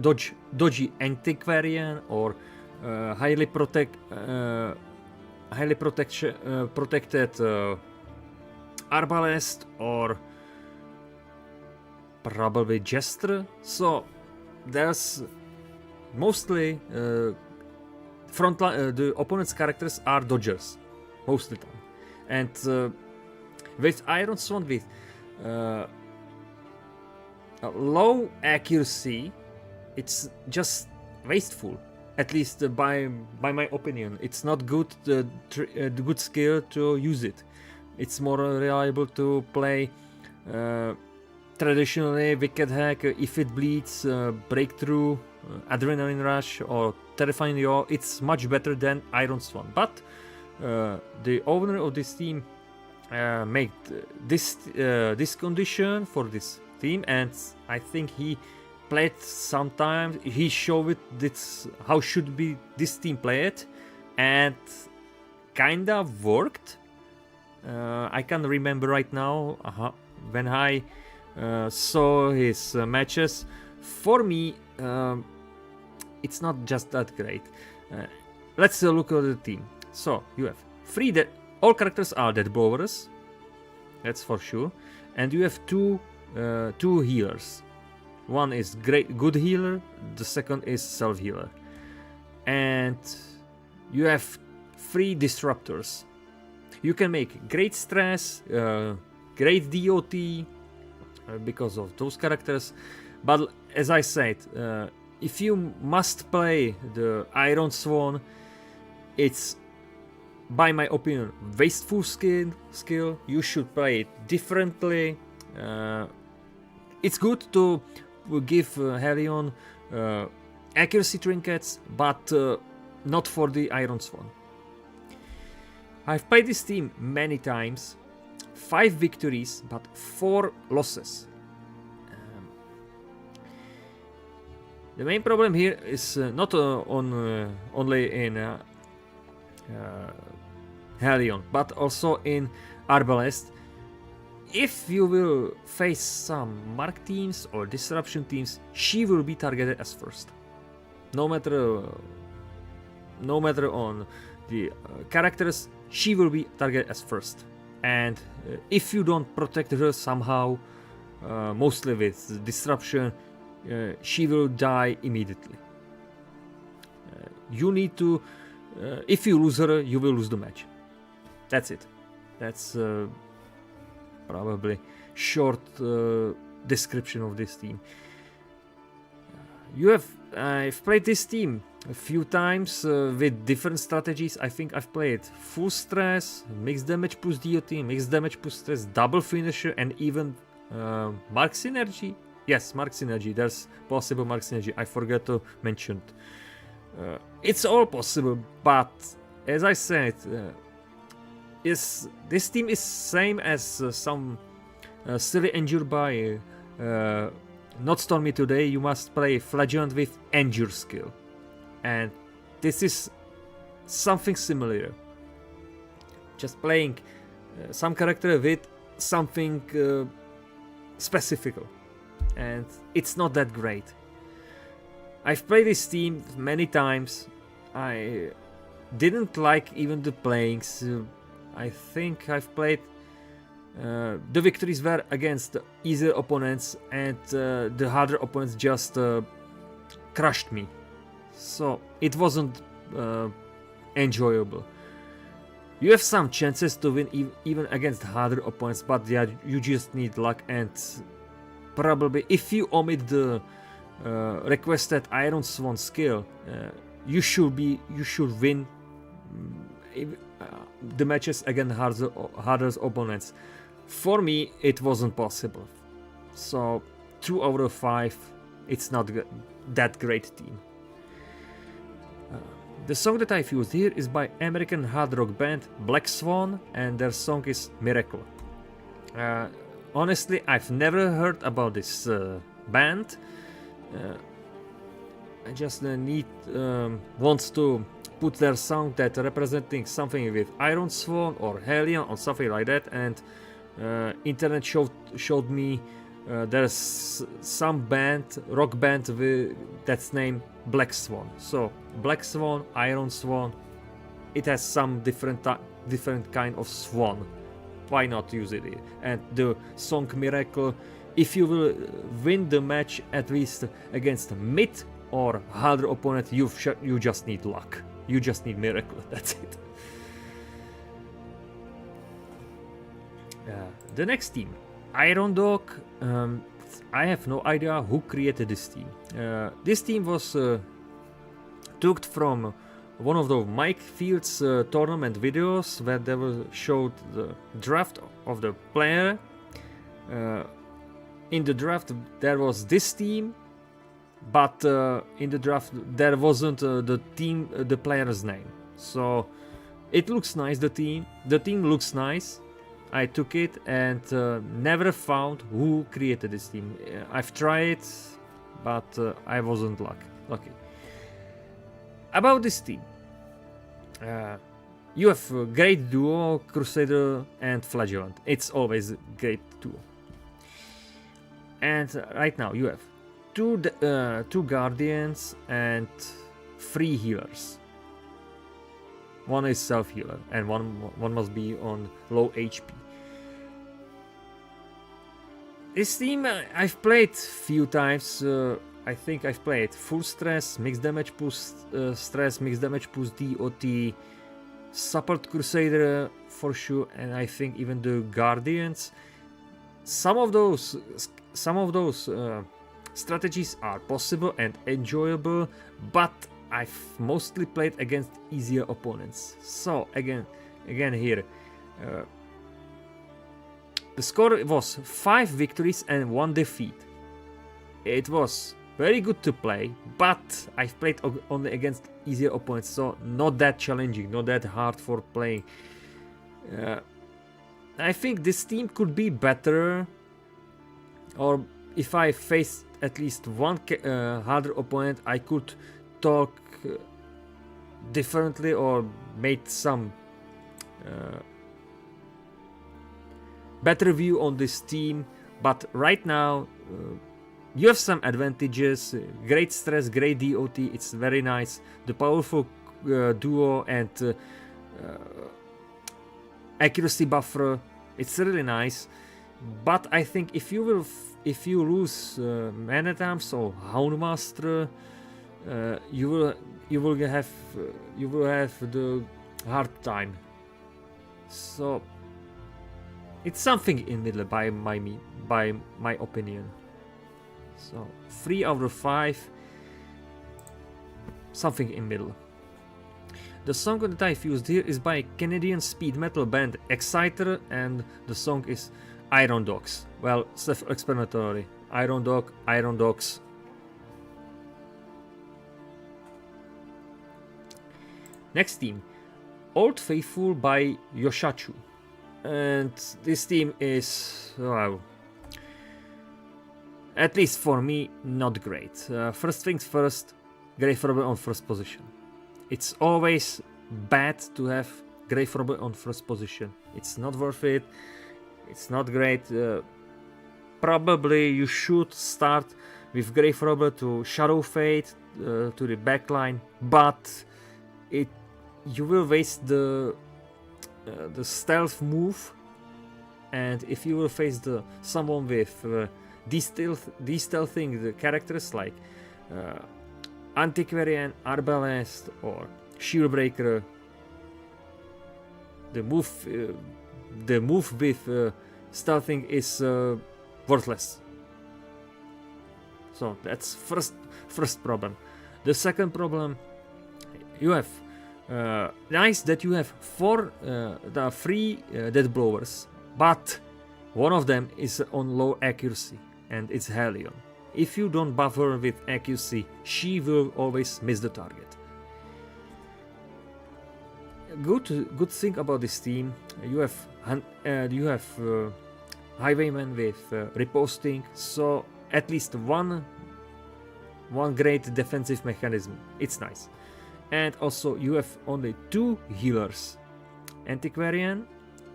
dodgy antiquarian or highly protected arbalest or probably jester. So there's mostly the opponent's characters are dodgers most of the time, and with Iron Swan with low accuracy, it's just wasteful. At least by my opinion, it's not good good skill to use it. It's more reliable to play traditionally Wicked Hack, If It Bleeds, Breakthrough, Adrenaline Rush or Terrifying Yaw. It's much better than Iron Swan. But the owner of this team made this condition for this team, and I think he played sometimes. He showed it this how should be this team play it, and kinda worked. I can't remember right now when I saw his matches. For me, it's not just that great. Let's look at the team. So you have all characters are dead blowers, that's for sure, and you have two healers. One is good healer, the second is self healer, and you have 3 disruptors. You can make great stress, great DOT because of those characters, but as I said, if you must play the Iron Swan, it's, by my opinion, wasteful skill. You should play it differently. It's good to give Helion accuracy trinkets, but not for the Iron Swan. I've played this team many times, 5 victories but 4 losses. The main problem here is not only in Helion, but also in Arbalest. If you will face some Mark teams or Disruption teams, she will be targeted as first. No matter on the characters, she will be targeted as first. And if you don't protect her somehow, mostly with Disruption, she will die immediately. You need to, if you lose her, you will lose the match. That's it. That's probably short description of this team. I've played this team a few times with different strategies. I think I've played full stress, mixed damage plus DOT, mixed damage plus stress, double finisher, and even Mark Synergy. Yes, Mark Synergy. There's possible Mark Synergy. I forgot to mention it. It's all possible, but as I said, this team is same as some silly injured by Not Stormy Today. You must play Flagellant with Endure skill, and this is something similar. Just playing some character with something specific, and it's not that great. I've played this team many times. I didn't like even the playings. I think I've played the victories were against easier opponents, and the harder opponents just crushed me. So it wasn't enjoyable. You have some chances to win even against harder opponents, but yeah, you just need luck, and probably if you omit the requested Iron Swan skill, you should win the matches against harder opponents. For me, it wasn't possible. So 2 out of 5, it's not that great team. The song that I've used here is by American hard rock band Black Swan, and their song is Miracle. Honestly, I've never heard about this band. I just wants to put their song that representing something with Iron Swan or Hellion or something like that, and internet showed me there's some rock band that's named Black Swan. So Black Swan, Iron Swan, it has some different kind of swan. Why not use it? And the song Miracle, if you will win the match at least against mid or harder opponent, you just need luck. You just need Miracle. That's it. The next team, Iron Dog. I have no idea who created this team. This team was took from one of the Mike Fields tournament videos where they showed the draft of the player. In the draft there was this team, but in the draft there wasn't the player's name. So it looks nice. The team looks nice. I took it and never found who created this team. I've tried, but I wasn't lucky. About this team, you have a great duo, Crusader and Flagellant. It's always a great duo. And right now you have two Guardians and 3 healers. One is self-healer and one must be on low HP. This team I've played few times. I think I've played full stress, mixed damage plus stress, mixed damage plus DOT, support Crusader for sure, and I think even the Guardians. Some of those strategies are possible and enjoyable, but I've mostly played against easier opponents. So again here, the score was 5 victories and 1 defeat. It was very good to play, but I've played only against easier opponents, so not that challenging, not that hard for playing. I think this team could be better, or if I faced at least one harder opponent, I could talk differently or made some better view on this team. But right now you have some advantages. Great stress, great DOT, it's very nice. The powerful duo and accuracy buffer, it's really nice. But I think if you lose Man-at-Arms or Houndmaster, you will have the hard time. So it's something in middle by my opinion. So 3 out of 5, something in middle. The song that I've used here is by Canadian speed metal band Exciter, and the song is Iron Dogs. Well, self-explanatory. Iron Dog, Iron Dogs. Next team, Old Faithful by Yoshachu. And this team is, well, at least for me, not great. First things first, Grave Robber on first position. It's always bad to have Grave Robber on first position. It's not worth it. It's not great. Probably you should start with Grave Robber to Shadow Fate to the backline, but you will waste the stealth move, and if you will face someone with de-stealthing the characters like Antiquarian, Arbalest, or Shieldbreaker, the move with stealthing is worthless. So that's first problem. The second problem, you have nice that you have the 3 death blowers, but one of them is on low accuracy, and it's Helion. If you don't buff her with accuracy, she will always miss the target. Good thing about this team, you have Highwayman with riposting, so at least one great defensive mechanism. It's nice. And also you have only 2 healers, Antiquarian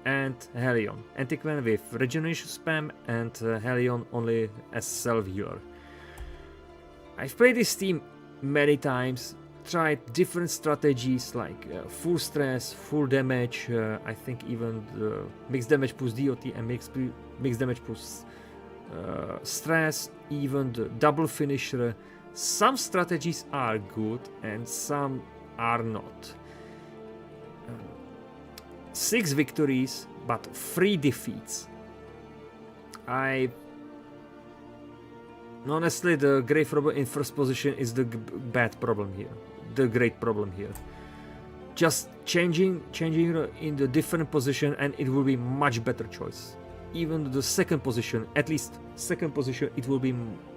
and Helion. Antiquarian with regeneration spam, and Helion only as self-healer. I've played this team many times, tried different strategies like full stress, full damage, I think even the mixed damage plus DOT and mixed damage plus stress, even the double finisher. Some strategies are good and some are not. 6 victories but 3 defeats. Honestly, the Grave Robber in first position is the bad problem here. The great problem here. Just changing her in the different position and it will be much better choice. Even the second position, at least second position, it will be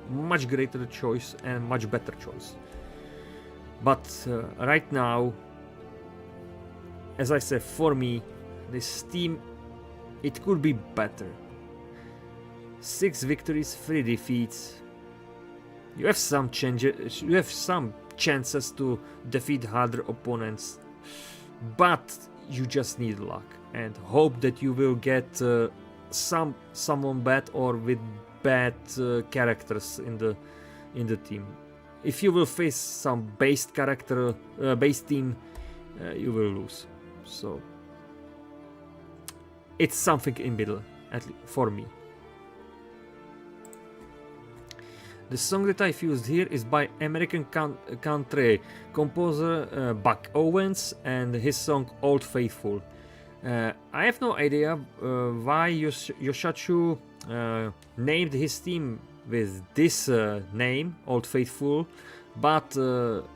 much greater choice and much better choice. But right now, as I said, for me, this team, it could be better. 6 victories, 3 defeats. You have some changes. You have some chances to defeat harder opponents, but you just need luck and hope that you will get someone bad or with bad characters in the team. If you will face some based team, you will lose. So it's something in middle, at least for me. The song that I've used here is by American country composer Buck Owens and his song Old Faithful. I have no idea why Yoshachu named his team with this name, Old Faithful, but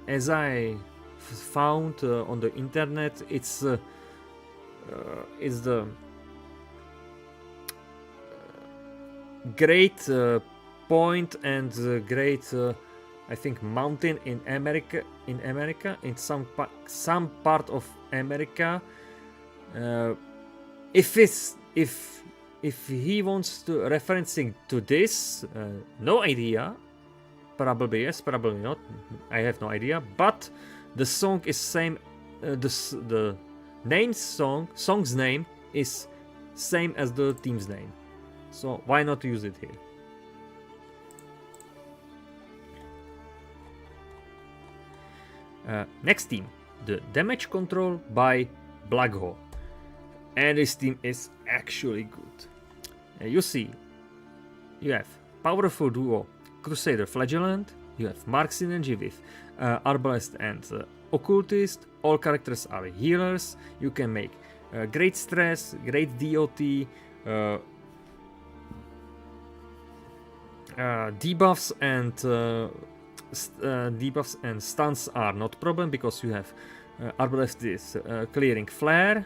as I found on the internet, it's the great point and great I think mountain in America in some part of America. If he wants to referencing to this, no idea. Probably yes, probably not. I have no idea. But the song is same. The song's name is same as the team's name. So why not use it here? Next team, the damage control by Black Hole. And this team is actually good. You see, you have powerful duo Crusader Flagellant, you have Mark Synergy with Arbalest and Occultist. All characters are healers. You can make great stress, great DOT, debuffs and stuns are not problem because you have Arbalest is clearing flare.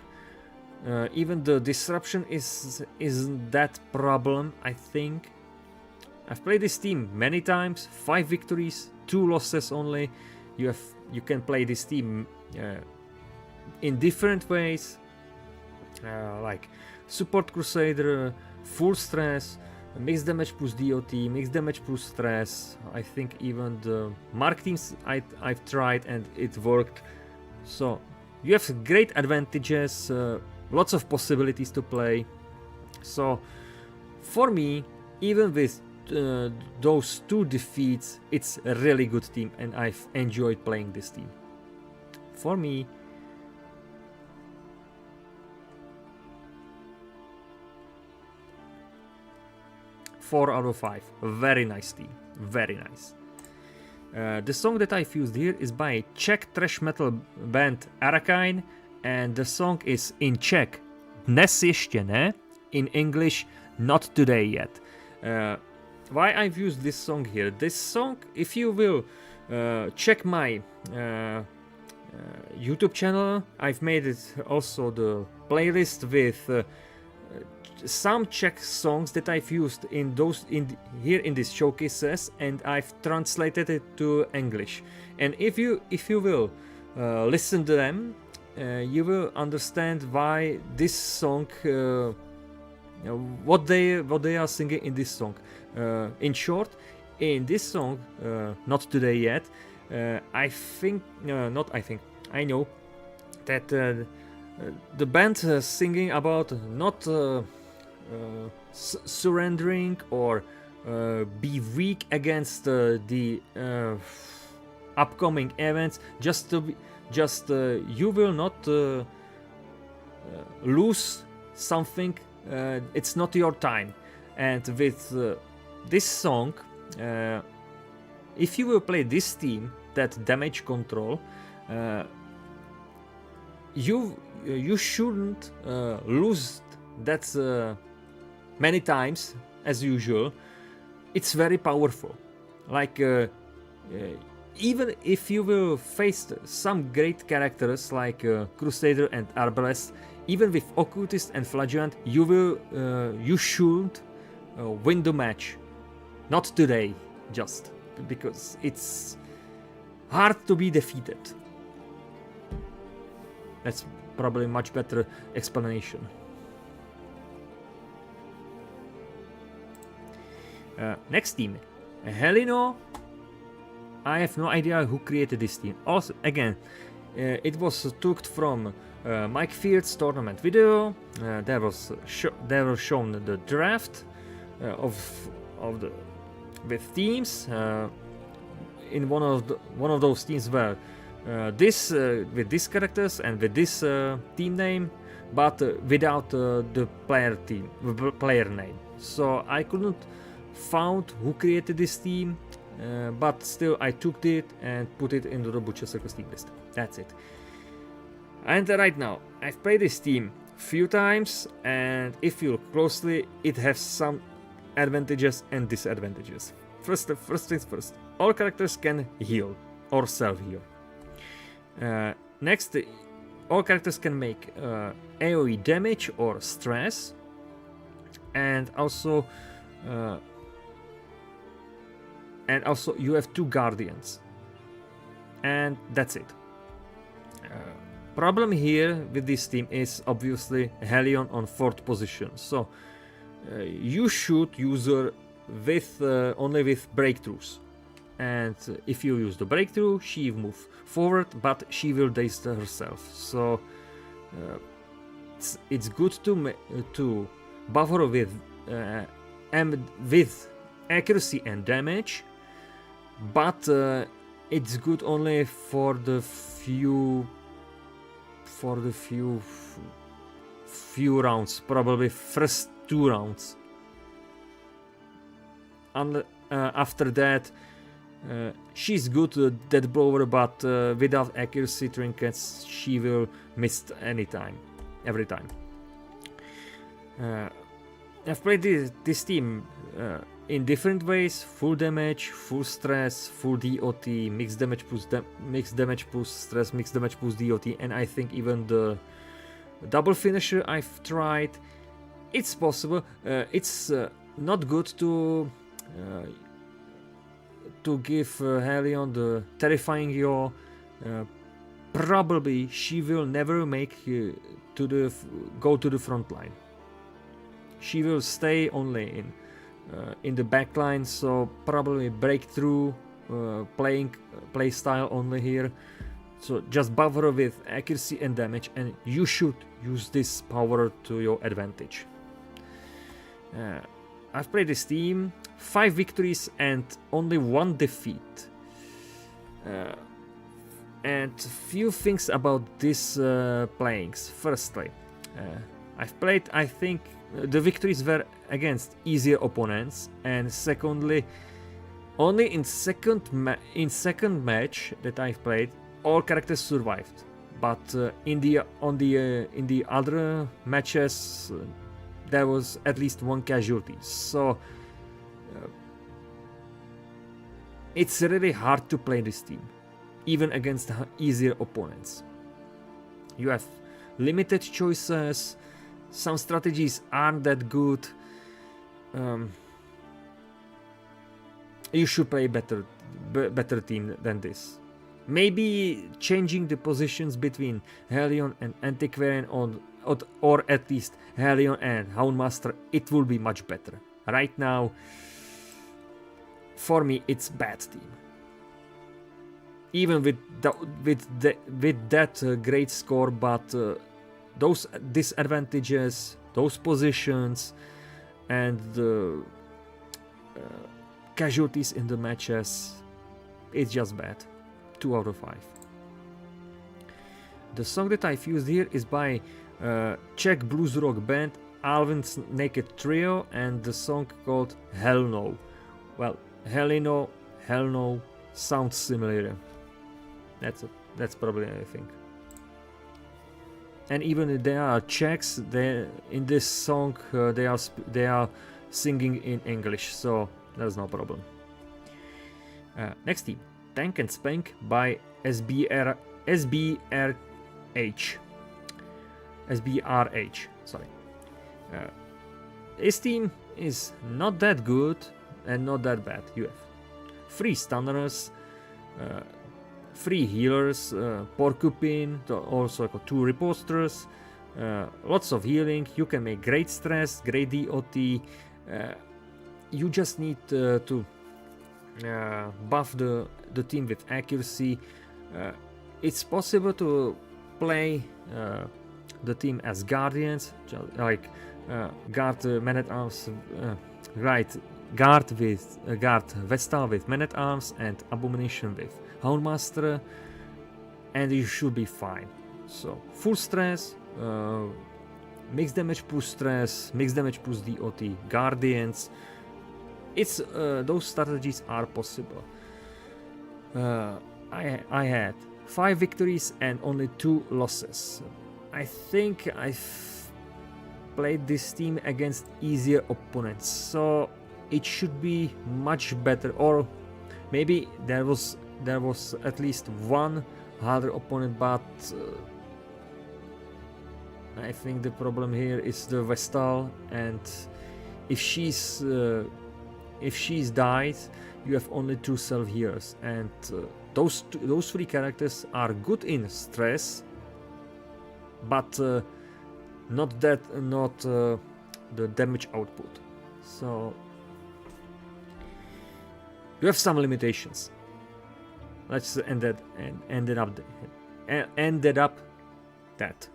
Even the disruption isn't that problem, I think. I've played this team many times, 5 victories, 2 losses only. You can play this team in different ways, like support Crusader, full stress, mixed damage plus DOT, mixed damage plus stress. I think even the Mark teams I've tried and it worked. So you have great advantages, lots of possibilities to play. So for me, even with those two defeats, it's a really good team, and I've enjoyed playing this team. For me, four out of 5. Very nice team. Very nice. The song that I've used here is by Czech thrash metal band Arakine, and the song is in Czech Dnes ještě ne, in English Not Today Yet. Why I've used this song here? This song, if you will check my YouTube channel, I've made it also the playlist with some Czech songs that I've used in here in these showcases, and I've translated it to English. And if you will listen to them, you will understand why this song, what they are singing in this song. In short, in this song, Not Today Yet, I know that the band singing about not surrendering or be weak against the upcoming events. You will not lose something. It's not your time. And with this song, if you will play this team, that damage control, you shouldn't lose that many times as usual. It's very powerful. Like even if you will face some great characters like Crusader and Arbalest, even with Occultist and Flagellant, you should win the match. Not today, just because it's hard to be defeated. That's probably a much better explanation. Next team, Helino. I have no idea who created this team. Also, again, it was took from Mike Field's tournament video. There was shown the draft with teams. In one of those teams were this with these characters and with this team name, but without the player name. So I couldn't found who created this team, but still I took it and put it into the Butcher Circus team list. That's it. And right now I've played this team few times, and if you look closely, it has some advantages and disadvantages. First things first, all characters can heal or self-heal. Next, all characters can make AoE damage or stress, and also you have 2 guardians, and that's it. Problem here with this team is obviously Helion on 4th position, so you shoot user with only with breakthroughs, and if you use the breakthrough, she will move forward, but she will daze herself. So it's good to buffer with accuracy and damage, but it's good only for the few rounds, probably first 2 rounds. And after that, she's good death blower, but without accuracy trinkets, she will miss every time. I've played this team in different ways: full damage, full stress, full DOT, mixed damage plus stress, mixed damage plus DOT, and I think even the double finisher I've tried. It's possible. It's not good to give Helion the terrifying yaw. Probably she will never make go to the front line. She will stay only in the back line, so probably breakthrough play style only here. So just buffer with accuracy and damage, and you should use this power to your advantage. I've played this team, 5 victories and only 1 defeat. And few things about this playings. Firstly, I've played, I think, the victories were against easier opponents, and secondly, only in second match that I've played, all characters survived. But in the other matches, there was at least 1 casualty. So it's really hard to play this team, even against easier opponents. You have limited choices. Some strategies aren't that good. You should play better team than this. Maybe changing the positions between Hellion and Antiquarian, or at least Hellion and Houndmaster, it will be much better. Right now, for me, it's bad team. Even with that great score, but those disadvantages, those positions, and the casualties in the matches, it's just bad. 2 out of 5. The song that I've used here is by Czech blues rock band Alvin's Naked Trio, and the song called Hell No. Well, Hell No sounds similar. That's probably, I think. And even they are Czechs, in this song they are singing in English, so there's no problem. Next team, Tank and Spank by SBRH. Sorry. This team is not that good and not that bad. You have 3 stunners, 3 healers, Porcupine, also 2 riposters, lots of healing. You can make great stress, great DOT. You just need to buff the team with accuracy. It's possible to play the team as guardians, like guard man-at-arms, right? Guard Vestal with man-at-arms and Abomination with Houndmaster, and you should be fine. So full stress, mixed damage plus stress, mixed damage plus DOT, guardians. It's those strategies are possible. I had 5 victories and only 2 losses. I think I've played this team against easier opponents, so it should be much better. Or maybe there was at least 1 harder opponent, but I think the problem here is the Vestal, and if she's died, you have only 2 self healers, and those 3 characters are good in stress, but not the damage output. So you have some limitations. Let's end up that.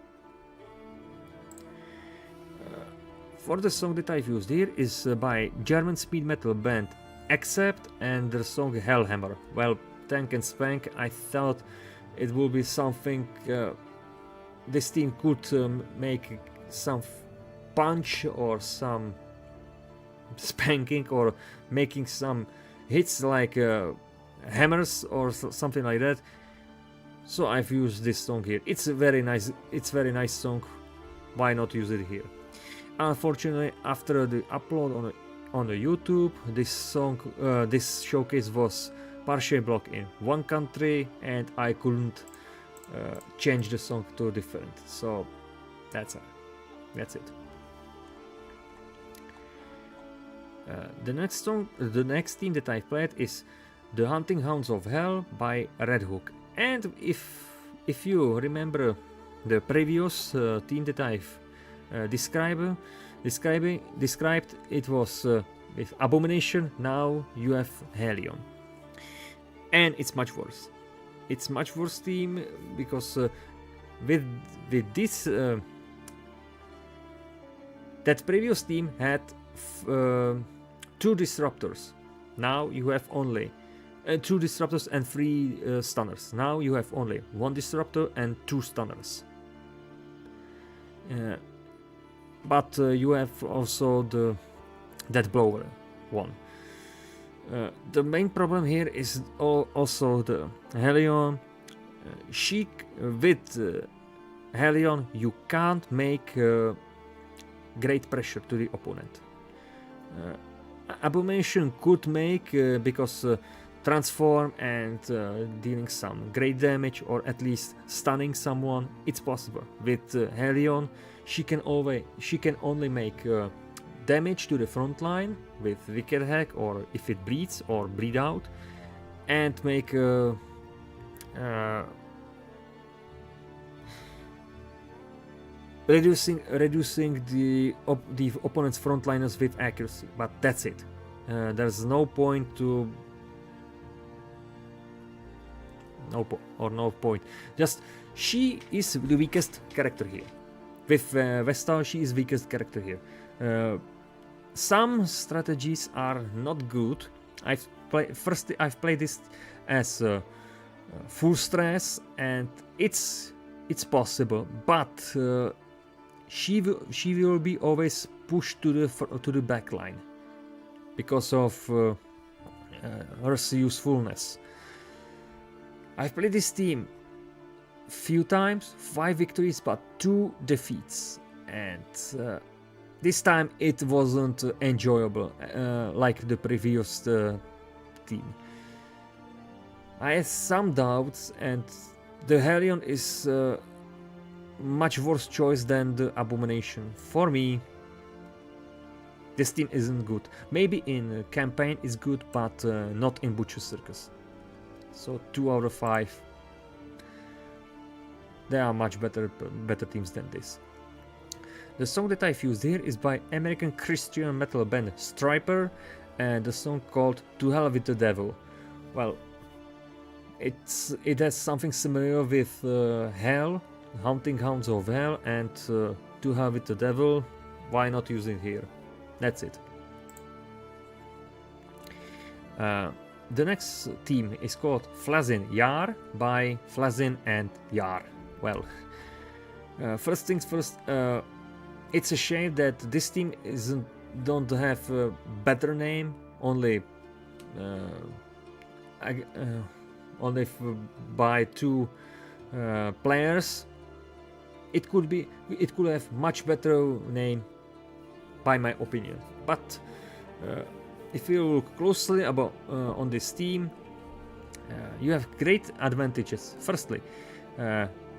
For the song that I've used here is by German speed metal band Accept, and the song Hellhammer. Well, Tank and Spank, I thought it would be something this team could make some punch or some spanking or making some hits like hammers or something like that. So I've used this song here. It's a very nice song. Why not use it here? Unfortunately, after the upload on the YouTube, this song, this showcase was partially blocked in 1 country, and I couldn't change the song to different. So that's it. The next team that I played is The Hunting Hounds of Hell by Red Hook. And if you remember the previous team that I've described, it was with Abomination. Now you have Hellion, and it's much worse. It's much worse team because with this that previous team had 2 disruptors. Now you have only 2 disruptors and 3 stunners. Now you have only 1 disruptor and 2 stunners. But you have also the death blower one. The main problem here is also the Helion. With Helion you can't make great pressure to the opponent. Abomination could make because transform and dealing some great damage or at least stunning someone, it's possible. With Helion she can only make damage to the front line with Wicked Hack, or if it bleeds or bleed out, and make reducing the opponent's frontliners with accuracy, but that's it. There's no point to no point. Just she is the weakest character here. With Vestal, she is weakest character here. Some strategies are not good. I've played this as full stress, and it's possible, but she will be always pushed to the back line because of her usefulness. I've played this team few times, 5 victories but 2 defeats, and this time it wasn't enjoyable like the previous team. I had some doubts, and the Helion is much worse choice than the Abomination. For me, this team isn't good. Maybe in campaign is good, but not in Butcher Circus. So 2 out of 5. There are much better teams than this. The song that I've used here is by American Christian metal band Striper, and the song called To Hell with the Devil. Well, it has something similar with Hell, Hunting Hounds of Hell, and To Hell with the Devil. Why not use it here? That's it. The next team is called Flazin Yar by Flazin and Yar. Well, first things first, it's a shame that this team don't have a better name, only by 2 players. It could have much better name, by my opinion. But if you look closely on this team, you have great advantages. Firstly,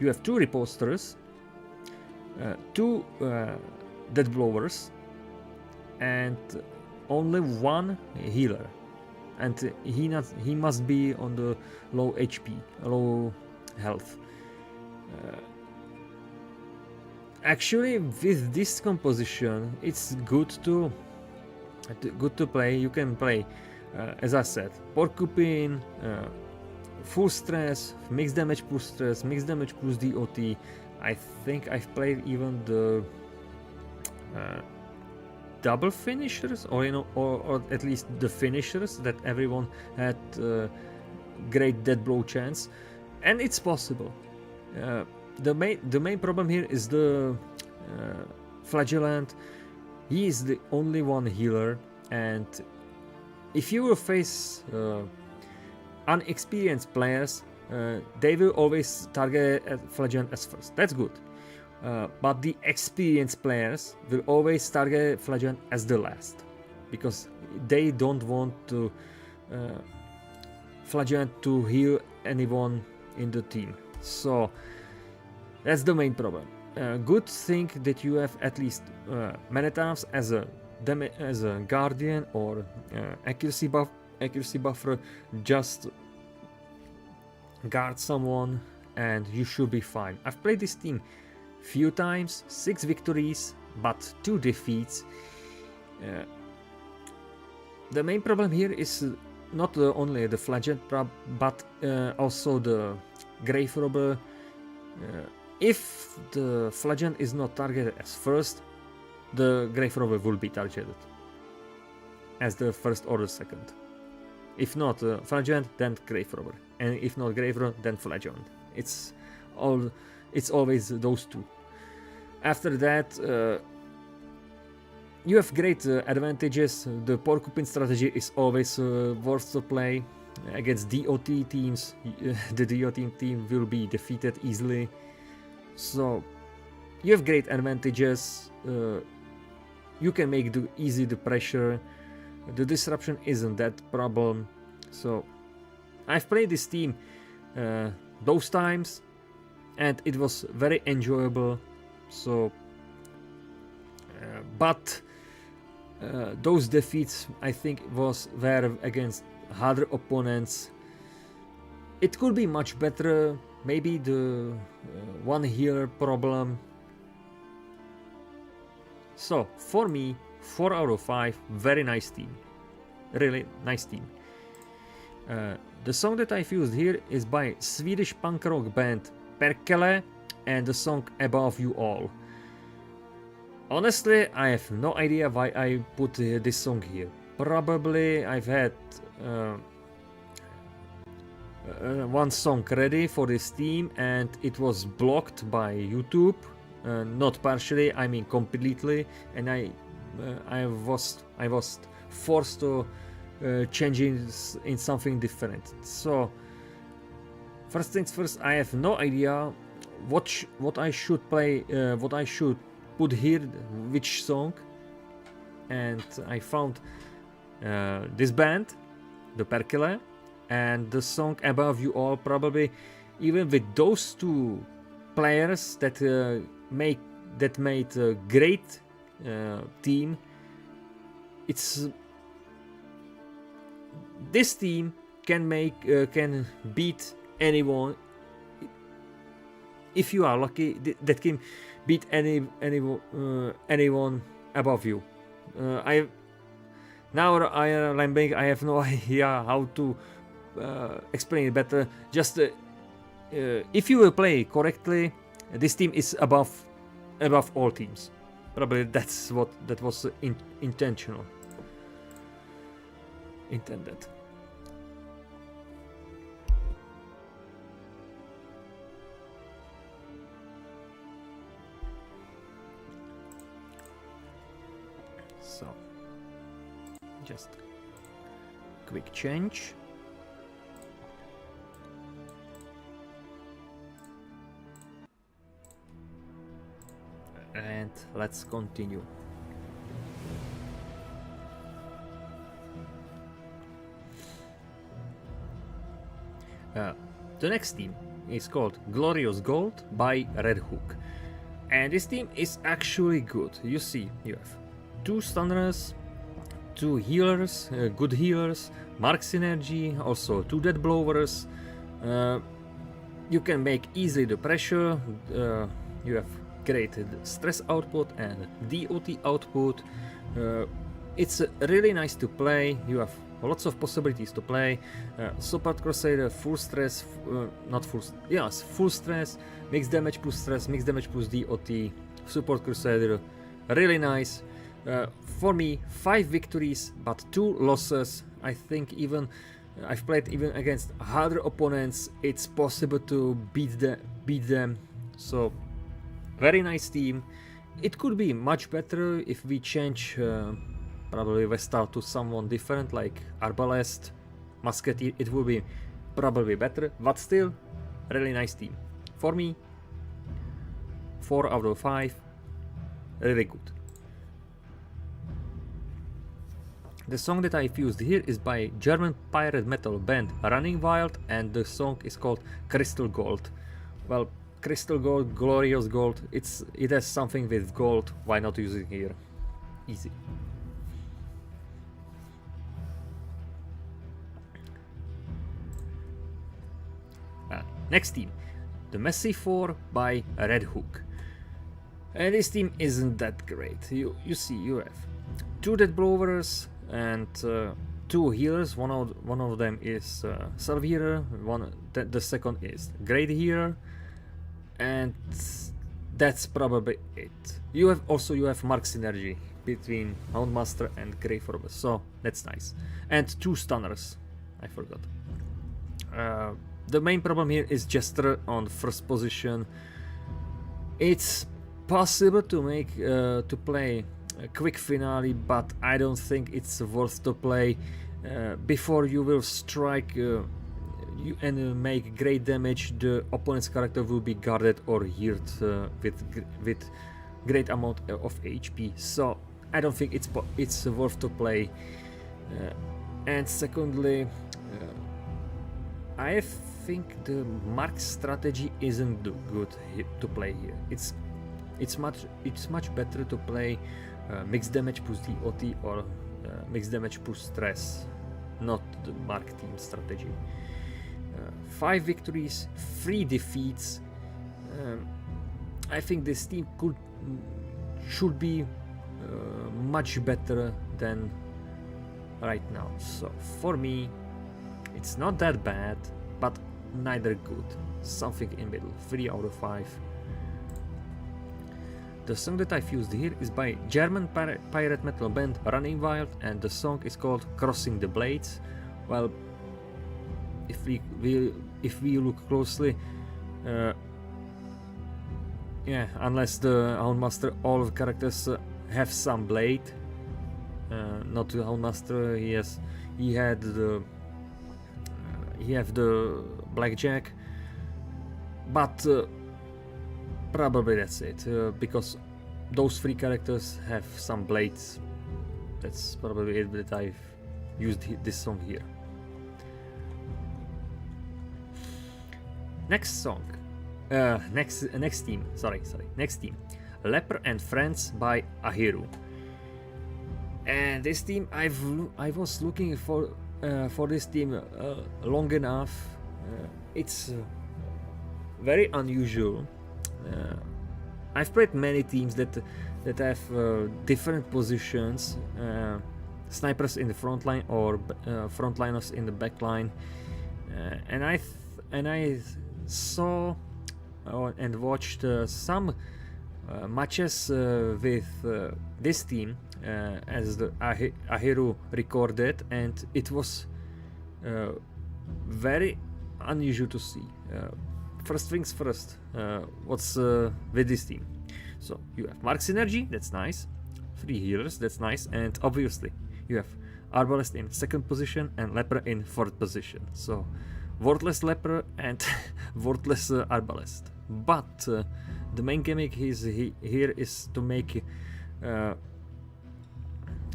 you have 2 reposters, 2 death blowers, and only 1 healer, and he must be on the low HP, low health. Actually, with this composition, it's good to play. You can play, as I said, Porcupine, full stress, mixed damage plus stress, mixed damage plus DOT. I think I've played even the double finishers, or at least the finishers that everyone had great death blow chance, and it's possible. The main problem here is the Flagellant. He is the only one healer, and if you will face unexperienced players, they will always target Flagellant as first. That's good. But the experienced players will always target Flagellant as the last, because they don't want to Flagellant to heal anyone in the team. So that's the main problem. Good thing that you have at least Manetavs as a guardian or accuracy buffer. Just guard someone and you should be fine. I've played this team few times, 6 victories but 2 defeats. The main problem here is not only the Flagellant but also the Grave Robber. If the Flagellant is not targeted as first, the Grave Robber will be targeted. as the first or the second. If not Flagellant, then Grave Robber, and if not Grave Robber, then Flagellant. It's always those two. After that, you have great advantages. The Porcupine strategy is always worth to play against DOT teams. The DOT team will be defeated easily. So you have great advantages. You can make the pressure. The disruption isn't that problem. So I've played this team those times, and it was very enjoyable. So, but those defeats, I think, were against harder opponents. It could be much better. Maybe the one healer problem. So for me, 4 out of 5. Very nice team. Really nice team. The song that I've used here is by Swedish punk rock band Perkele, and the song Above You All. Honestly, I have no idea why I put this song here. Probably I've had one song ready for this team and it was blocked by YouTube. Not partially, I mean completely, and I was forced to change it in something different. So first things first, I have no idea what I should play, what I should put here, which song, and I found this band, the Perkele, and the song Above You All. Probably even with those two players that made a great team. It's this team can beat anyone if you are lucky. That can beat anyone above you. I have no idea how to explain it better. Just if you will play correctly, this team is above all teams. Probably that was intended. So just quick change. And let's continue. The next team is called Glorious Gold by Red Hook, and this team is actually good. You see, you have 2 stunners, 2 healers, good healers, Mark Synergy, also 2 dead blowers. You can make easily the pressure. You have great stress output and DOT output. It's really nice to play. You have lots of possibilities to play. Support Crusader, full stress, full stress, mixed damage plus stress, mixed damage plus DOT. Support Crusader, really nice. For me, 5 victories but 2 losses. I think even I've played even against harder opponents. It's possible to beat them. So very nice team. It could be much better if we change probably Vestal to someone different like Arbalest, Musketeer. It will be probably better, but still really nice team. For me, 4 out of 5, really good. The song that I've used here is by German pirate metal band Running Wild, and the song is called Crystal Gold. Well, Crystal Gold, Glorious Gold, it has something with gold, why not use it here? Easy. Next team, the Messy 4 by Red Hook. And this team isn't that great. You see, you have 2 dead blowers and 2 healers. One of them is Self Healer, the second is Great Healer, and that's probably it. You have Mark synergy between Houndmaster and Grey Forbes, so that's nice. And 2 stunners, I forgot. The main problem here is Jester on first position. It's possible to make to play a quick finale, but I don't think it's worth to play before you will strike and make great damage. The opponent's character will be guarded or healed with great amount of HP, so I don't think it's worth to play. And secondly, I think the Mark strategy isn't good to play here. It's much better to play mixed damage plus DOT or mixed damage plus stress, not the Mark team strategy. 5 victories, 3 defeats. I think this team should be much better than right now. So for me, it's not that bad, but neither good. Something in middle. 3 out of 5. The song that I've used here is by German pirate metal band Running Wild, and the song is called Crossing the Blades. Well, if we look closely, yeah, unless the Houndmaster, all of the characters have some blade. Not the Houndmaster. He had the blackjack, but probably that's it, because those 3 characters have some blades. That's probably it that I've used this song here. Next song, next team. Next team, Leper and Friends by Ahiru. And this team, I was looking for this team long enough. It's very unusual. I've played many teams that have different positions, snipers in the front line or frontliners in the back line, and I saw and watched some matches with this team as the Ahiru recorded, and it was very unusual to see. First things first, what's with this team? So you have Mark synergy, that's nice. 3 healers, that's nice, and obviously you have Arbalest in 2nd position and Leper in 4th position. So worthless Leper and worthless Arbalest. But the main gimmick here is to make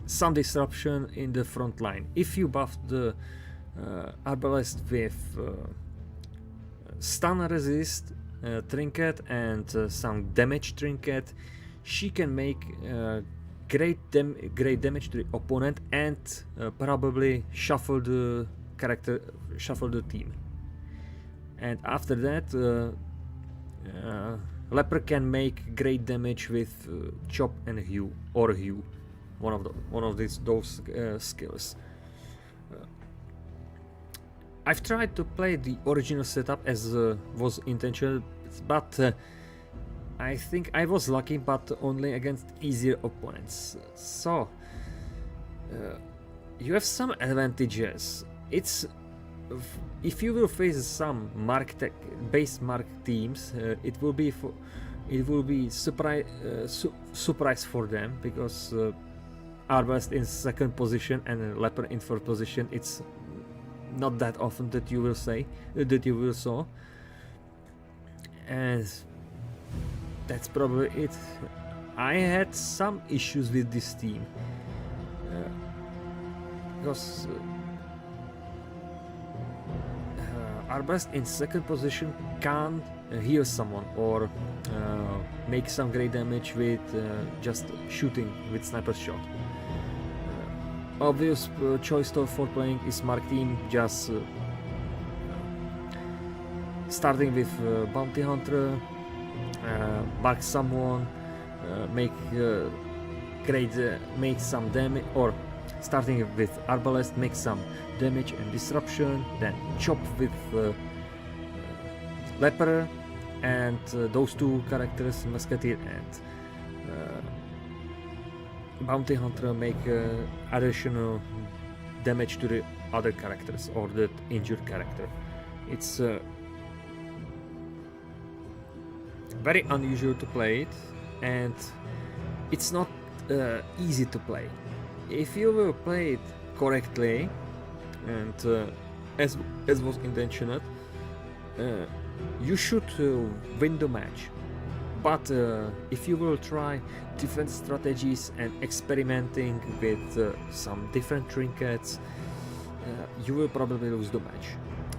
some disruption in the front line. If you buff the Arbalest with stun resist trinket and some damage trinket, she can make great damage to the opponent and probably shuffle the team. And after that, Leper can make great damage with chop and hew, one of those skills. I've tried to play the original setup as was intentional, but I think I was lucky, but only against easier opponents. So you have some advantages. If you will face some base mark teams, it will be surprise for them, because Arbalest in 2nd position and Leper in 4th position. It's not that often that you will saw, and that's probably it. I had some issues with this team because Arbalest in 2nd position can't heal someone or make some great damage with just shooting with sniper shot. Obvious choice for playing is Mark team, just starting with Bounty Hunter, mark someone, make some damage, or starting with Arbalest, make some damage and disruption, then chop with Leper, and those two characters, Musketeer and Bounty Hunter, make additional damage to the other characters or the injured character. It's very unusual to play it, and it's not easy to play. If you will play it correctly and as was intentioned, you should win the match. But if you will try different strategies and experimenting with some different trinkets, you will probably lose the match.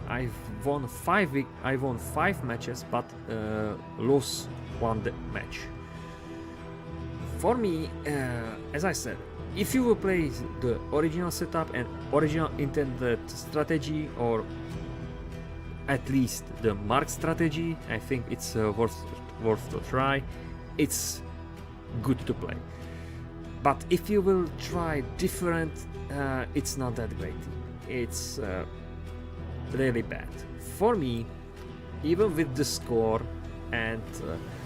I won 5 matches, but lost 1 match. For me, as I said, if you will play the original setup and original intended strategy, or at least the mark strategy, I think it's worth to try. It's good to play. But if you will try different, it's not that great. It's really bad. For me, even with the score and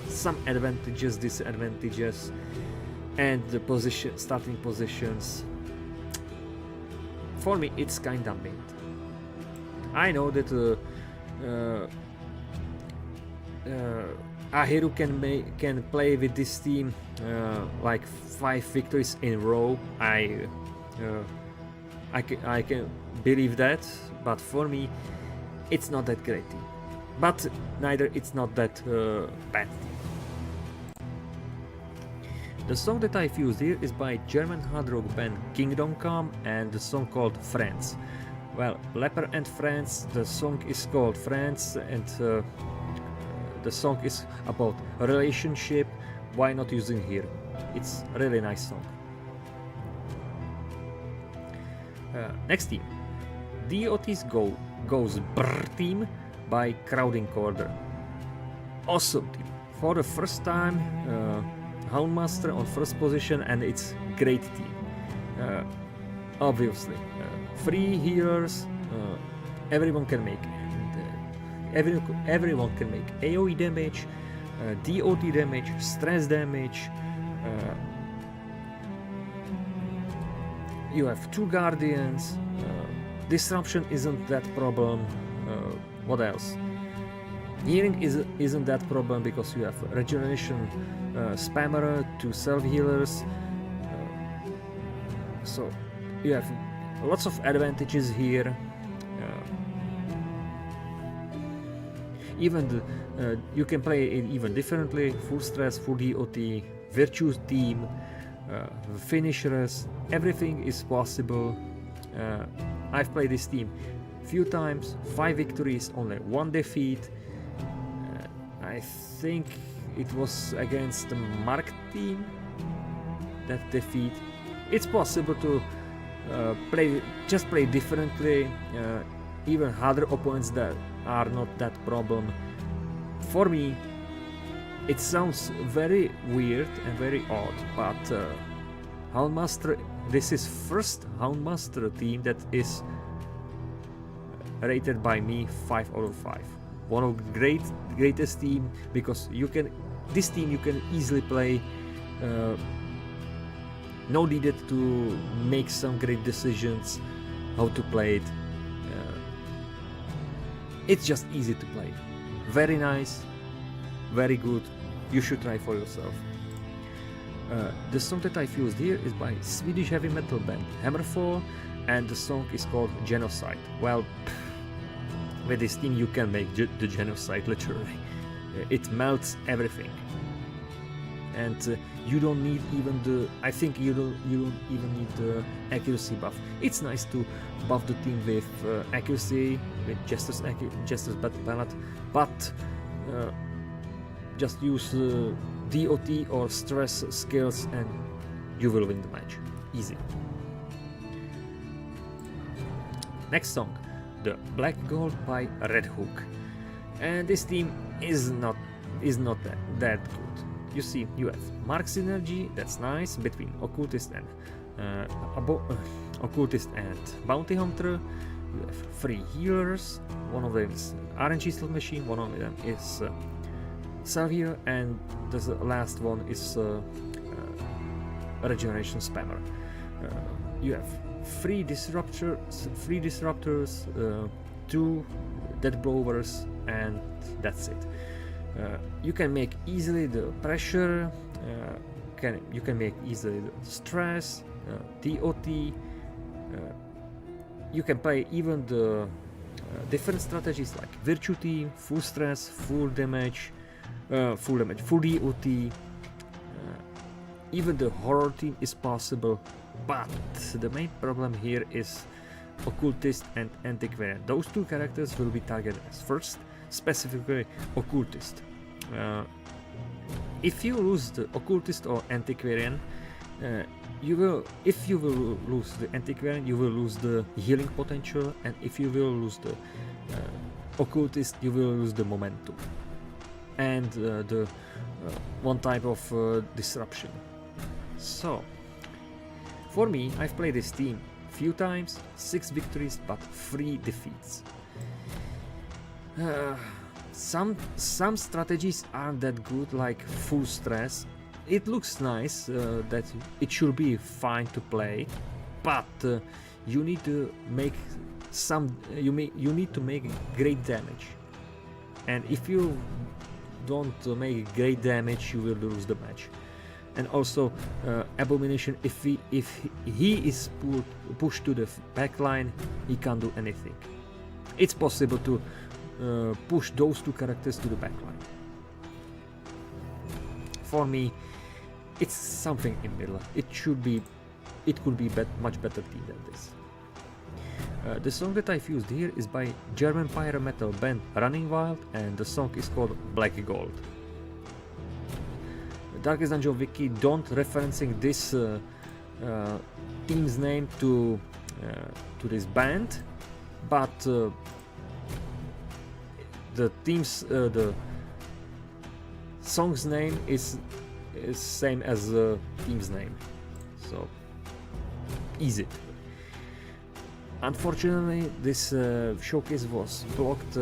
some advantages, disadvantages, and the starting positions, for me it's kinda mid. I know that Ahiru can play with this team like 5 victories in a row. I can believe that, but for me it's not that great team. But neither it's not that bad team. The song that I've used here is by German hard rock band Kingdom Come, and the song called Friends. Well, Leper and Friends, the song is called Friends, and the song is about a relationship. Why not using here? It's a really nice song. Next team, DOT's Goes Brr team by Crowding Order. Awesome team. For the first time, Houndmaster on first position, and it's great team. Obviously, 3 healers, everyone can make, everyone can make AoE damage, DOT damage, stress damage. You have 2 guardians. Disruption isn't that problem. What else? Healing isn't that problem because you have regeneration spammer, 2 self-healers, so you have lots of advantages here. Even you can play it even differently: full stress, full DOT, virtuous team, finishers. Everything is possible. I've played this team few times, 5 victories, only 1 defeat. I think it was against the Mark team, that defeat. It's possible to play differently, even harder opponents that are not that problem. For me, it sounds very weird and very odd, but Houndmaster, this is first Houndmaster team that is rated by me 5 out of 5. One of the greatest team, because this team you can easily play. No needed to make some great decisions how to play it. It's just easy to play. Very nice, very good. You should try for yourself. The song that I've used here is by Swedish heavy metal band Hammerfall, and the song is called Genocide. Well, with this team you can make the genocide, literally. It melts everything, and you don't need even the. I think you don't even need the accuracy buff. It's nice to buff the team with accuracy, with Jester's ballad, but just use DOT or stress skills and you will win the match. Easy. Next song, The Black Gold by Red Hook, and this team is not that good. You see, you have Mark synergy, that's nice, between Occultist and Bounty Hunter. You have 3 healers. One of them is RNG slot machine. One of them is self-heal, and the last one is regeneration spammer. You have 3 disruptors, 2 death blowers, and that's it. You can make easily the pressure, you can make easily the stress, DOT. You can play even the different strategies like virtue team, full stress, full damage, full DOT. Even the horror team is possible, but the main problem here is occultist and antiquarian. Those 2 characters will be targeted as first, specifically occultist. If you lose the occultist or antiquarian, if you will lose the antiquarian, you will lose the healing potential, and if you will lose the occultist, you will lose the momentum and the one type of disruption. So for me, I've played this team few times, 6 victories but 3 defeats. Some strategies aren't that good, like full stress. It looks nice, that it should be fine to play, but you need to make you need to make great damage, and if you don't make great damage, you will lose the match. And also Abomination, if he is pushed to the backline, he can't do anything. It's possible to push those 2 characters to the backline. For me, it's something in middle. It could be much better team than this. The song that I've used here is by German pyro metal band Running Wild, and the song is called Black Gold. Darkest Dungeon Wiki don't referencing this team's name to this band, but the song's name is same as the team's name, so easy. Unfortunately, this showcase was blocked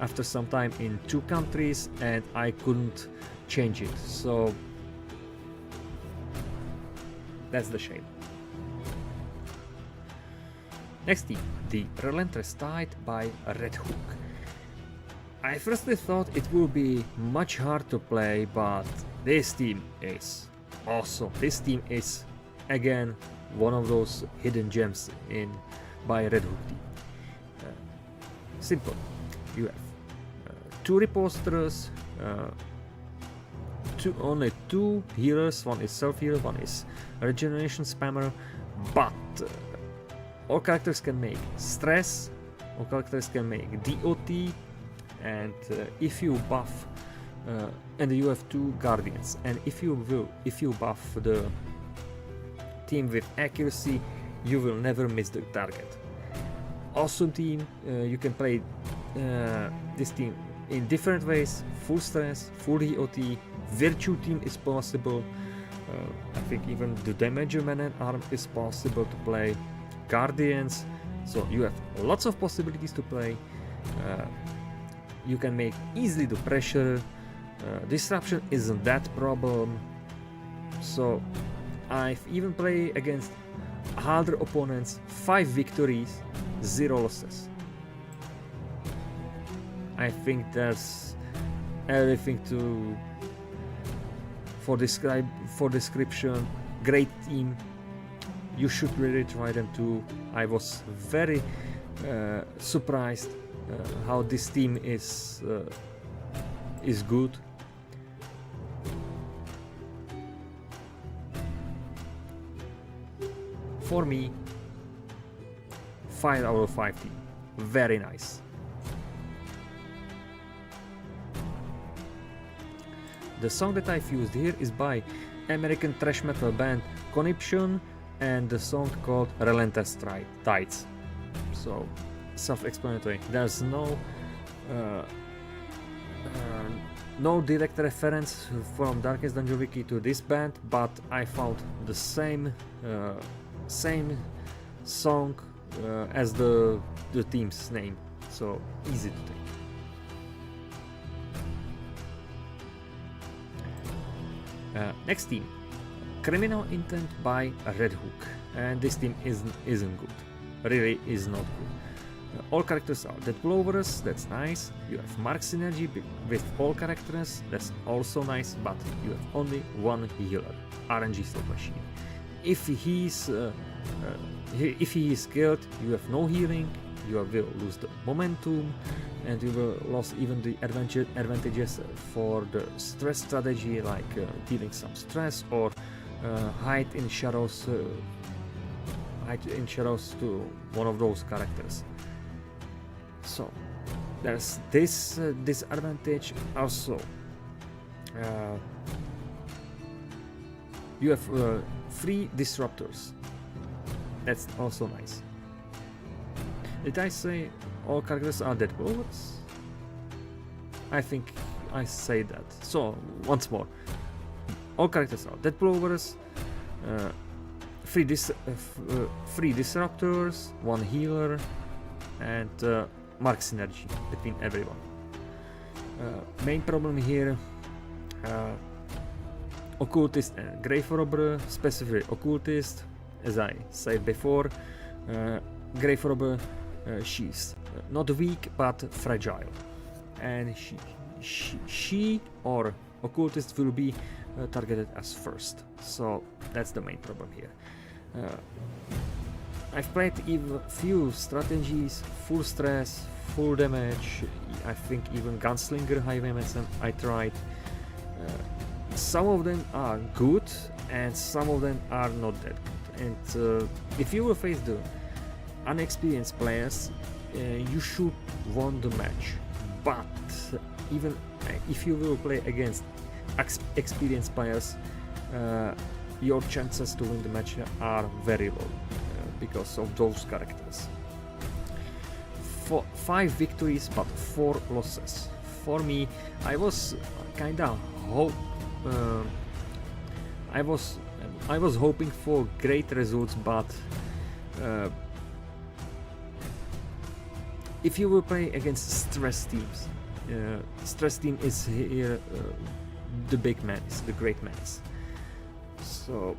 after some time in 2 countries, and I couldn't change it, so that's the shame. Next team, the Relentless Tide by Red Hook. I firstly thought it would be much hard to play, but this team is awesome. This team is again one of those hidden gems by Red Hook team. Simple. You have 2 reposters, only 2 healers. One is self-heal, one is regeneration spammer, but all characters can make stress, all characters can make DOT, and if you buff, and you have 2 guardians, and if you buff the team with accuracy, you will never miss the target. Awesome team. You can play this team in different ways: full stress, full DOT, virtue team is possible. I think even the Damager Man and Arm is possible to play. Guardians, so you have lots of possibilities to play. You can make easily the pressure. Disruption isn't that problem. So I've even played against harder opponents, 5 victories, 0 losses. I think there's everything for description. Great team. You should really try them too. I was very surprised how this team is good. For me, 5 out of 5 team. Very nice. The song that I've used here is by American thrash metal band Conniption, and the song called Relentless Tides. So self-explanatory. There's no direct reference from Darkest Dungeon Wiki to this band, but I found the same song as the team's name, so easy to take. Next team, Criminal Intent by Red Hook, and this team isn't good, really is not good. All characters are Dead Blowers, that's nice. You have Mark Synergy with all characters, that's also nice, but you have only one healer, RNG Slot Machine. If he is killed, you have no healing, you will lose the momentum, and you will lose even the advantages for the stress strategy, like dealing some stress or hide in shadows to one of those characters. So there's this disadvantage. Also, you have 3 disruptors. That's also nice. Did I say all characters are Dead Blowers? I think I say that. So once more, all characters are Dead Blowers, 3 disruptors, 1 healer, and Mark Synergy between everyone. Main problem here, Occultist and Grave Robber, specifically Occultist, as I said before. Grave Robber, she's not weak but fragile, and she or Occultist will be targeted as first, so that's the main problem here. I've played even few strategies, full stress, full damage, I think even Gunslinger high MSM I tried. Some of them are good and some of them are not that good, and if you will face the unexperienced players, you should win the match, but even if you will play against experienced players, your chances to win the match are very low because of those characters. 5 victories but 4 losses. For me, I was kinda I was hoping for great results, but if you will play against stress teams, stress team is here the big menace, the great menace. So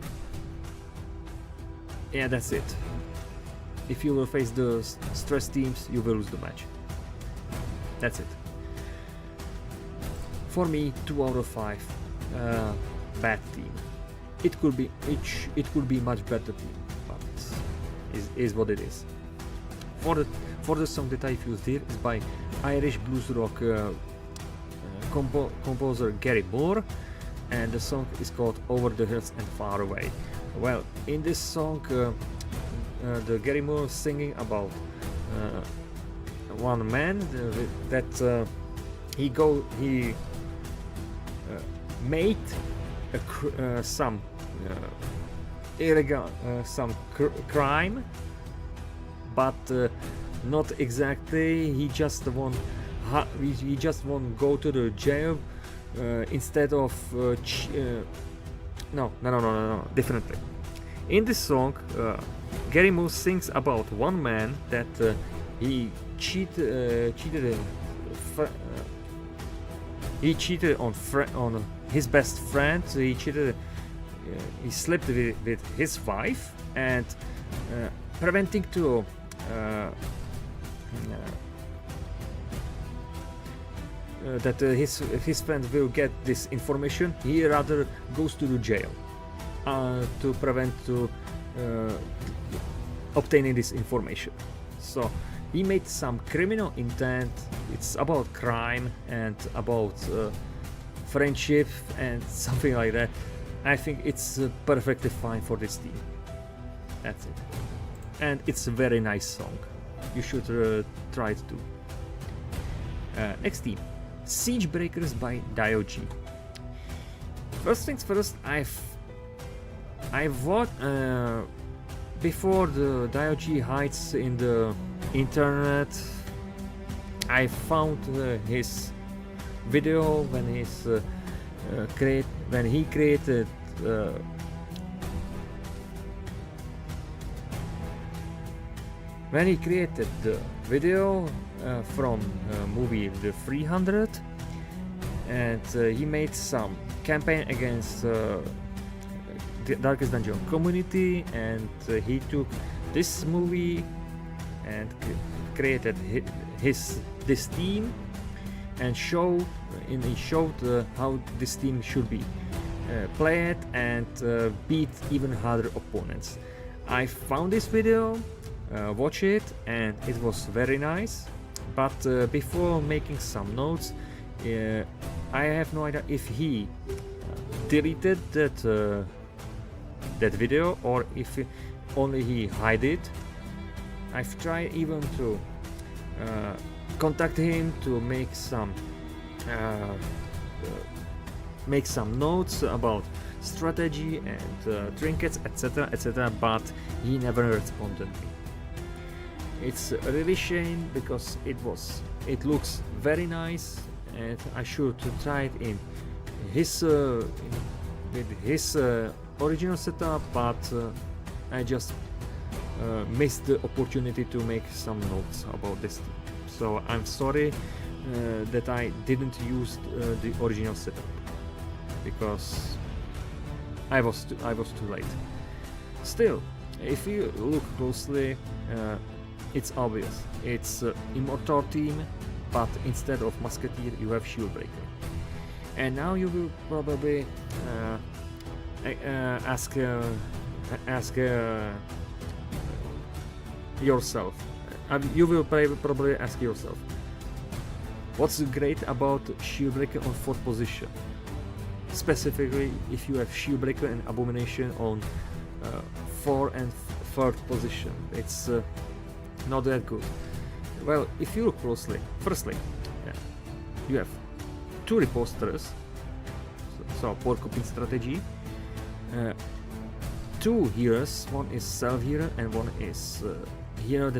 yeah, that's it. If you will face the stress teams, you will lose the match. That's it. For me, 2 out of 5. Bad team. It could be much better team, but is what it is. For the song that I've used here is by Irish blues rock composer Gary Moore, and the song is called Over the Hills and Far Away. Well, in this song, the Gary Moore is singing about one man that he made some illegal crime, but not exactly. He just won't go to the jail instead of no, differently. In this song, Gary Moore sings about one man that he cheated on his best friend. He cheated. He slept with his wife, and preventing to that his friend will get this information, he rather goes to the jail to prevent to obtaining this information. So he made some criminal intent. It's about crime and about friendship and something like that. I think it's perfectly fine for this team. That's it. And it's a very nice song. You should try it too. Next team, Siege Breakers by Dio-G. First things first, I've watched before the Dio-G hides in the internet. I found his video when he created the video from movie The 300, and he made some campaign against the Darkest Dungeon community, and he took this movie and created this team and showed how this team should be played and beat even harder opponents. I found this video, watch it, and it was very nice, but before making some notes, I have no idea if he deleted that video or if only he hid it. I've tried even to contact him to make some notes about strategy and trinkets, etc., but he never responded me. It's a really shame because it looks very nice, and I should try it in his with his original setup, but I just missed the opportunity to make some notes about this team. So I'm sorry that I didn't use the original setup because I was too late. Still, if you look closely, it's obvious. It's Immortal team, but instead of Musketeer you have Shieldbreaker. And now you will probably ask yourself. You will probably ask yourself, what's great about Shieldbreaker on 4th position? Specifically, if you have Shieldbreaker and Abomination on 4th and 3rd position, it's not that good. Well, if you look closely, firstly, you have 2 Riposters, so Porcupine strategy, 2 healers, one is self healer and one is healer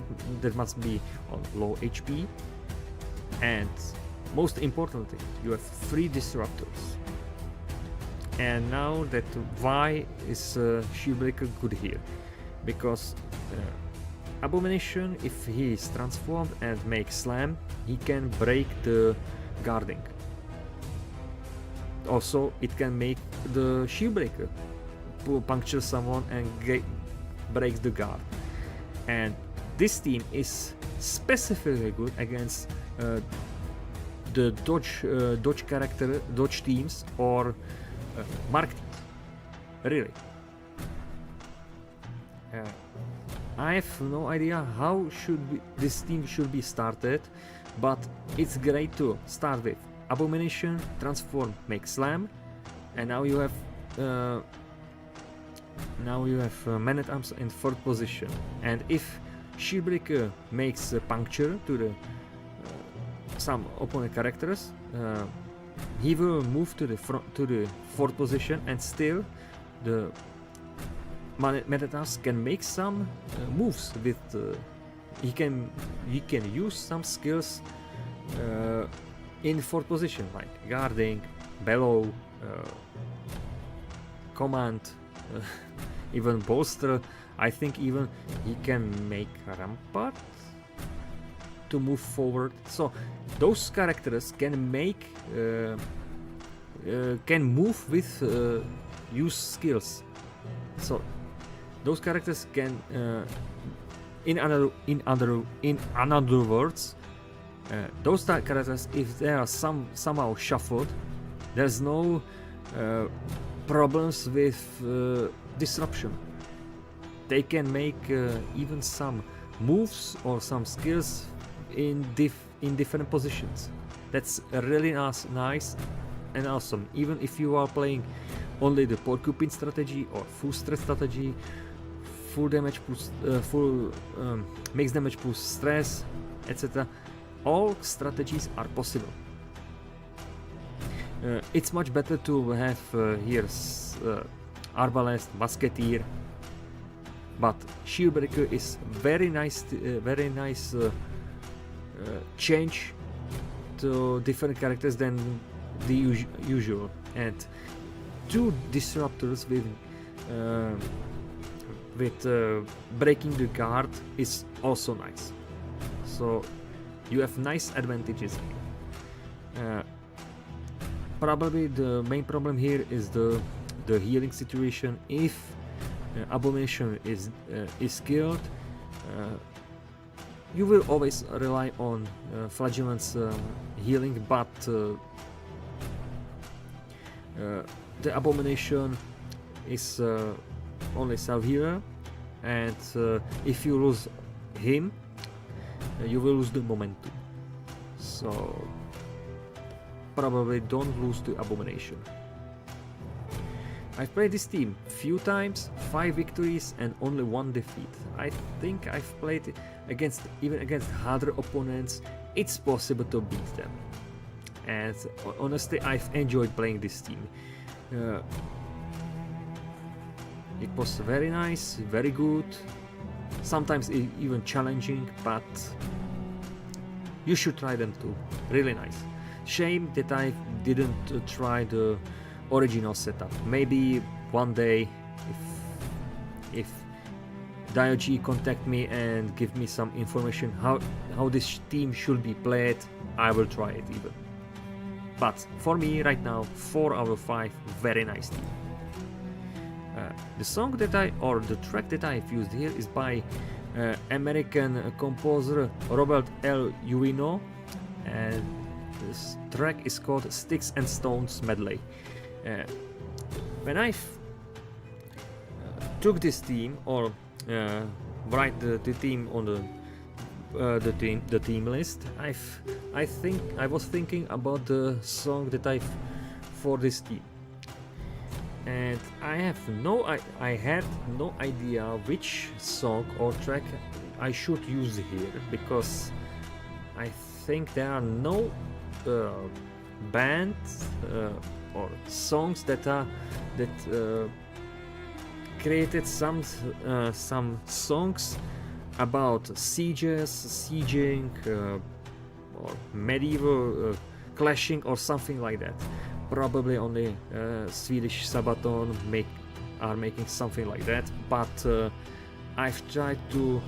that must be on low HP, and most importantly, you have 3 disruptors. And now that why is Shieldbreaker good here? Because Abomination, if he is transformed and makes slam, he can break the guarding. Also, it can make the Shieldbreaker puncture someone and breaks the guard. And this team is specifically good against the dodge teams or mark teams. Really. I have no idea how this team should be started, but it's great to start with Abomination, transform, make slam, and now you have Man-at-Arms in 3rd position. And if Shieldbreaker makes a puncture to the some opponent characters, he will move to the 4th position, and still the Man-at-Arms can make some moves with he can use some skills in 4th position, like guarding, bellow, command, even bolster. I think even he can make rampart to move forward. So those characters can make can move with use skills. So those characters can in other words, those characters, if they are somehow shuffled, there's no problems with disruption. They can make even some moves or some skills in different positions. That's really nice and awesome. Even if you are playing only the Porcupine strategy or full stress strategy, full damage plus mixed damage plus stress, etc. All strategies are possible. It's much better to have here Arbalest, Musketeer, but Shieldbreaker is very nice change to different characters than the usual, and 2 disruptors with breaking the guard is also nice. So you have nice advantages here. probably the main problem here is the healing situation. If Abomination is killed, you will always rely on Flagellant's healing, but the Abomination is only self-healer, and if you lose him, you will lose the momentum. So probably don't lose to Abomination. I've played this team few times, 5 victories and only 1 defeat. I think I've played it even against harder opponents. It's possible to beat them, and honestly I've enjoyed playing this team. It was very nice, very good, sometimes even challenging, but you should try them too. Really nice. Shame that I didn't try the original setup. Maybe one day, if Diogi contact me and give me some information how this team should be played, I will try it even. But for me right now, 4 out of 5, very nice team. The song that the track that I've used here is by American composer Robert L. Uino, and this track is called Sticks and Stones Medley. When I took this theme, or write the theme on the theme list, I was thinking about the song that for this theme, and I had no idea which song or track I should use here, because I think there are no bands or songs that created some songs about sieging, or medieval clashing or something like that. Probably only Swedish Sabaton are making something like that, but I've tried to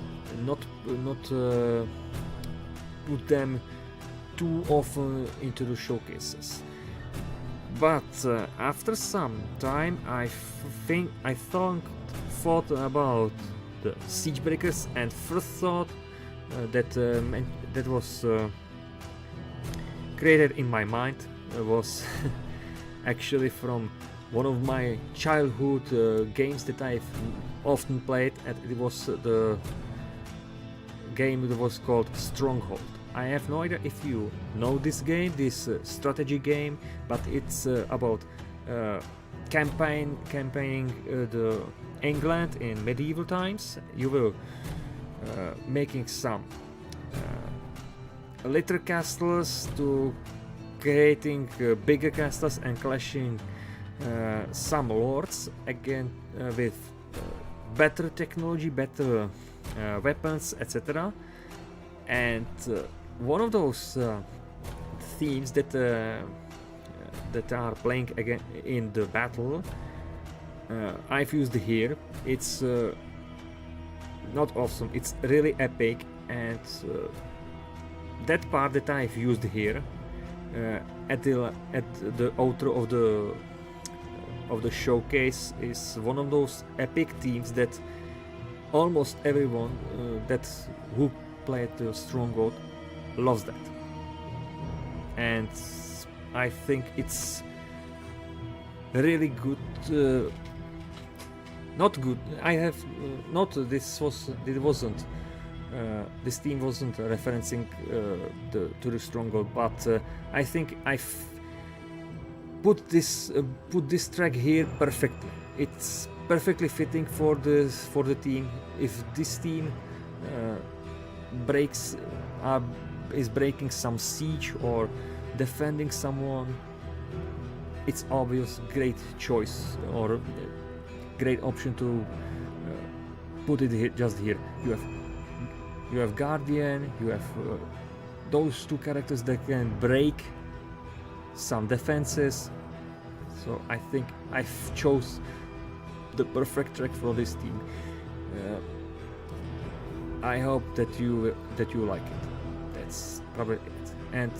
not put them too often into the showcases. But after some time, I thought about the Siegebreakers, and first thought that was created in my mind was actually from one of my childhood games that I've often played, and it was the game that was called Stronghold. I have no idea if you know this game, this strategy game, but it's about campaigning the England in medieval times. You will making some little castles to creating bigger castles and clashing some lords again with better technology, better weapons, etc. And one of those themes that are playing again in the battle, I've used here. It's not awesome, it's really epic, and that part that I've used here at the outro of the showcase is one of those epic themes that almost everyone who played the Stronghold loves that, and I think it's really good. Not good. I have not. This theme wasn't referencing to the Stronghold, but I think I've put this track here perfectly. It's perfectly fitting for the team. If this team is breaking some siege or defending someone, it's obvious great choice or great option to put it here, just here. You have Guardian, you have those two characters that can break some defenses, so I think I've chose the perfect track for this team. I hope that you like it. That's probably it. And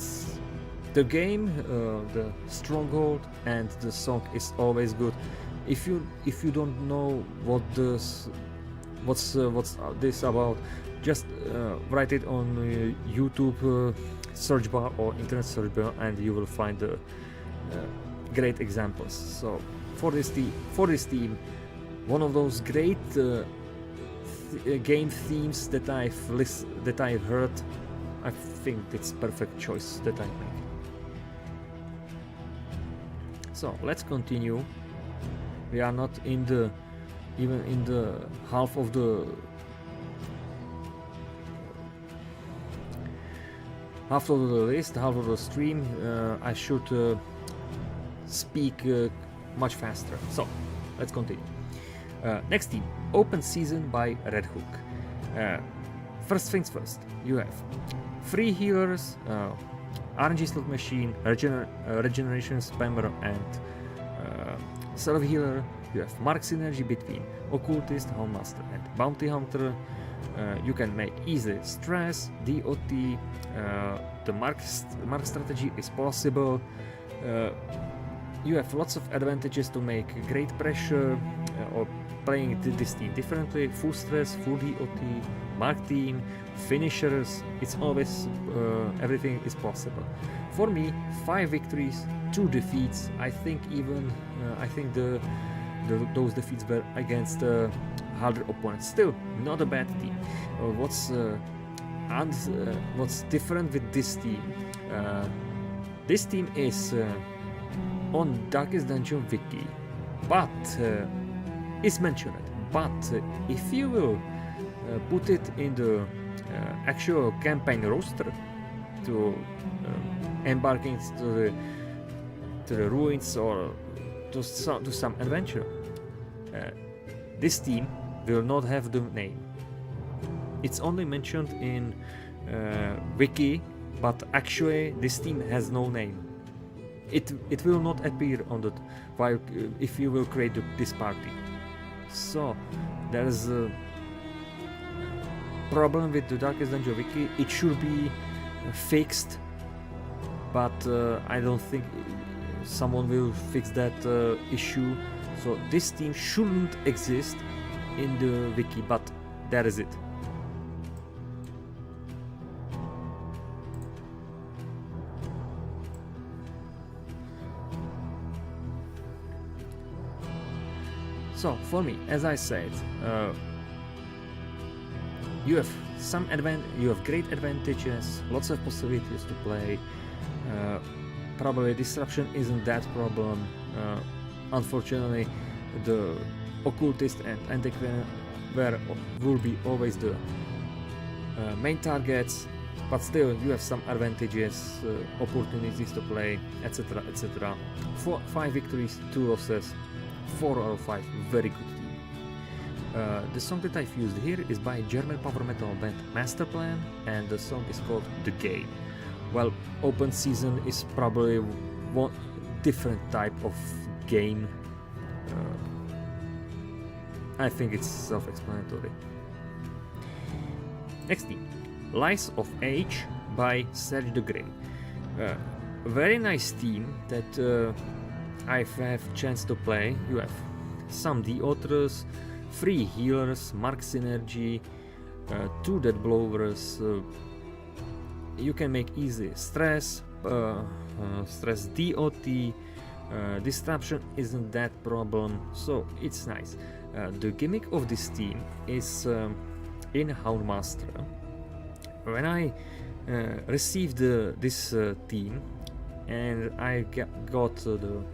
the game, the stronghold, and the song is always good. If you don't know what's this about, just write it on YouTube search bar or internet search bar, and you will find great examples. So for this team, one of those great game themes that I've heard, I think it's perfect choice that I make. So let's continue. We are not even in the half of the list, half of the stream. I should speak much faster. So let's continue. Next team, Open Season by Red Hook. First things first, you have 3 healers, RNG slot machine, regeneration spammer, and self healer. You have Mark synergy between Occultist, Houndmaster, and Bounty Hunter. You can make easy stress, DOT. The Mark strategy is possible. You have lots of advantages to make great pressure or playing this team differently. Full stress, full DOT, Mark team, finishers. It's always everything is possible. For me, 5 victories, 2 defeats. I think those defeats were against harder opponents. Still, not a bad team. What's different with this team? This team is on Darkest Dungeon wiki, but it's mentioned. But if you will put it in the actual campaign roster to embarking to the ruins or to some adventure, this team will not have the name. It's only mentioned in wiki, but actually this team has no name. It will not appear on the while if you will create this party. So there's a problem with the Darkest Dungeon wiki. It should be fixed, but I don't think someone will fix that issue. So this team shouldn't exist in the wiki, but that is it. So for me, as I said, you have great advantages, lots of possibilities to play. Probably disruption isn't that problem. Unfortunately, the Occultist and Antiquarian will be always the main targets, but still you have some advantages, opportunities to play, etc. etc. 5 victories, 2 losses, 4 out of 5, very good team. The song that I've used here is by German power metal band Masterplan, and the song is called The Game. Well, Open Season is probably one different type of game. I think it's self-explanatory. Next team, Lies of Age by Serge de Grey. Very nice team that I have chance to play. You have some D-Authors, 3 healers, Mark synergy, 2 dead blowers. You can make easy stress, stress DOT, disruption isn't that problem, so it's nice. The gimmick of this team is in Houndmaster. When I received this team and I got the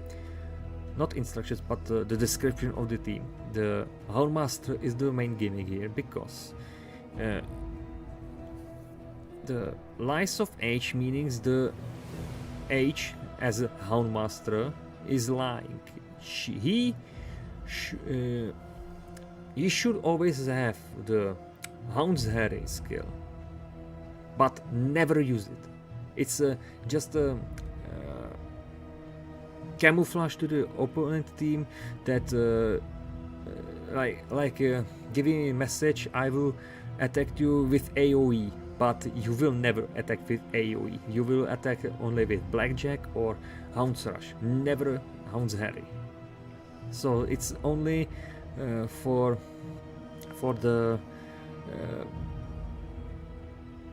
not instructions but the description of the team, the Houndmaster is the main gimmick here, because the Lies of Age means the Age as a Houndmaster is lying. He should always have the Hound's Harry skill, but never use it. It's just a camouflage to the opponent team that giving a message, I will attack you with AoE, but you will never attack with AoE. You will attack only with Blackjack or Hound's Rush, never Hound's Harry. So it's only for the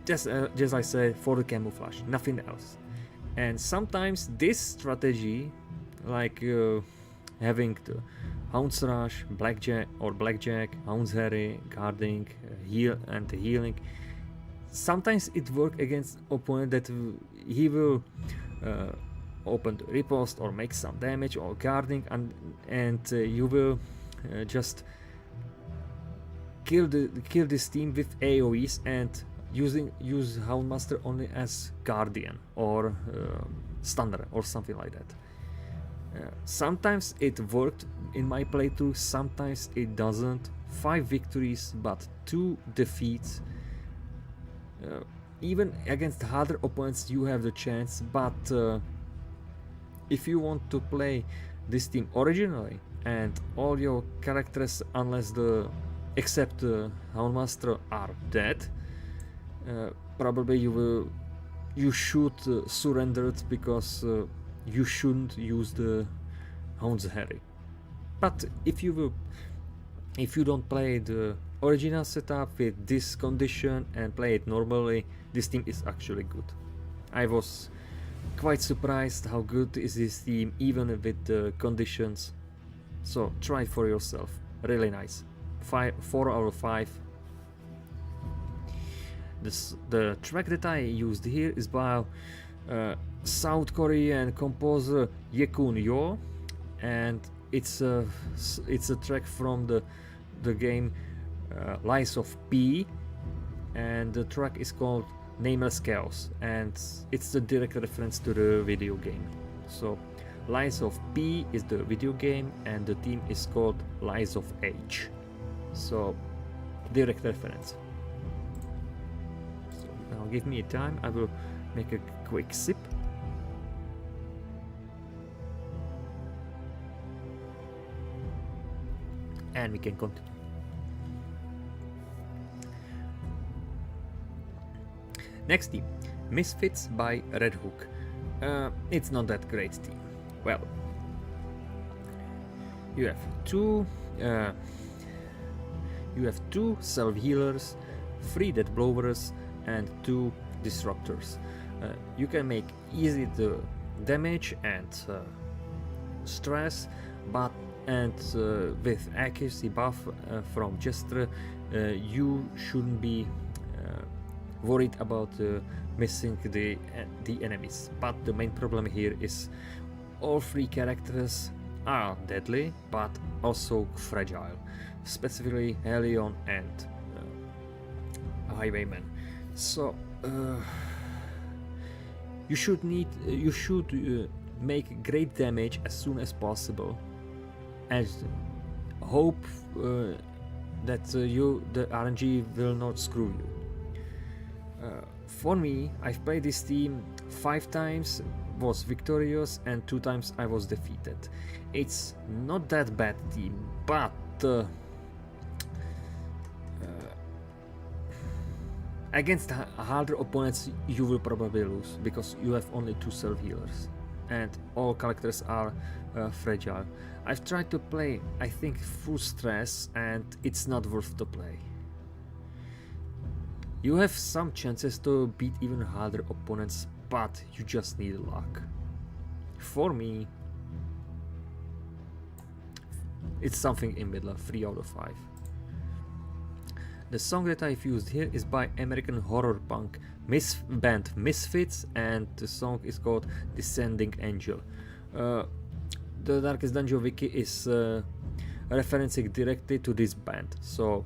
just I said, for the camouflage, nothing else. And sometimes this strategy, like having the Hound's Rush, Blackjack, Hound's Harry, guarding, healing, sometimes it works against opponent that he will open the riposte or make some damage or guarding, and you will just kill this team with AoEs and use Houndmaster only as guardian or stunner or something like that. Sometimes it worked in my playthrough, sometimes it doesn't. 5 victories but 2 defeats. Even against harder opponents you have the chance, but if you want to play this team originally and all your characters, except Houndmaster, are dead, probably you should surrender it, because you shouldn't use the Hound's Harry. But if you don't play the original setup with this condition and play it normally, this team is actually good. I was quite surprised how good is this team even with the conditions. So try it for yourself. Really nice. 4 out of 5. The track that I used here is by South Korean composer Yekun Yo, and it's a track from the game Lies of P, and the track is called Nameless Chaos, and it's the direct reference to the video game. So Lies of P is the video game and the team is called Lies of H. So direct reference. So now give me a time, I will make a quick sip. And we can continue. Next team, Misfits by Red Hook. It's not that great team. Well, you have two self-healers, 3 death blowers, and 2 disruptors. You can make easy the damage and stress, but with accuracy buff from Jester, you shouldn't be worried about missing the enemies. But the main problem here is all 3 characters are deadly but also fragile, specifically Helion and Highwayman. So you should make great damage as soon as possible and hope that the RNG will not screw you. For me, I've played this team 5 times, was victorious, and 2 times I was defeated. It's not that bad team, but against harder opponents you will probably lose, because you have only 2 self-healers and all characters are fragile. I've tried to play, I think, full stress, and it's not worth the play. You have some chances to beat even harder opponents, but you just need luck. For me, it's something in middle, 3 out of 5. The song that I've used here is by American horror punk band Misfits, and the song is called Descending Angel. The Darkest Dungeon wiki is referencing directly to this band, so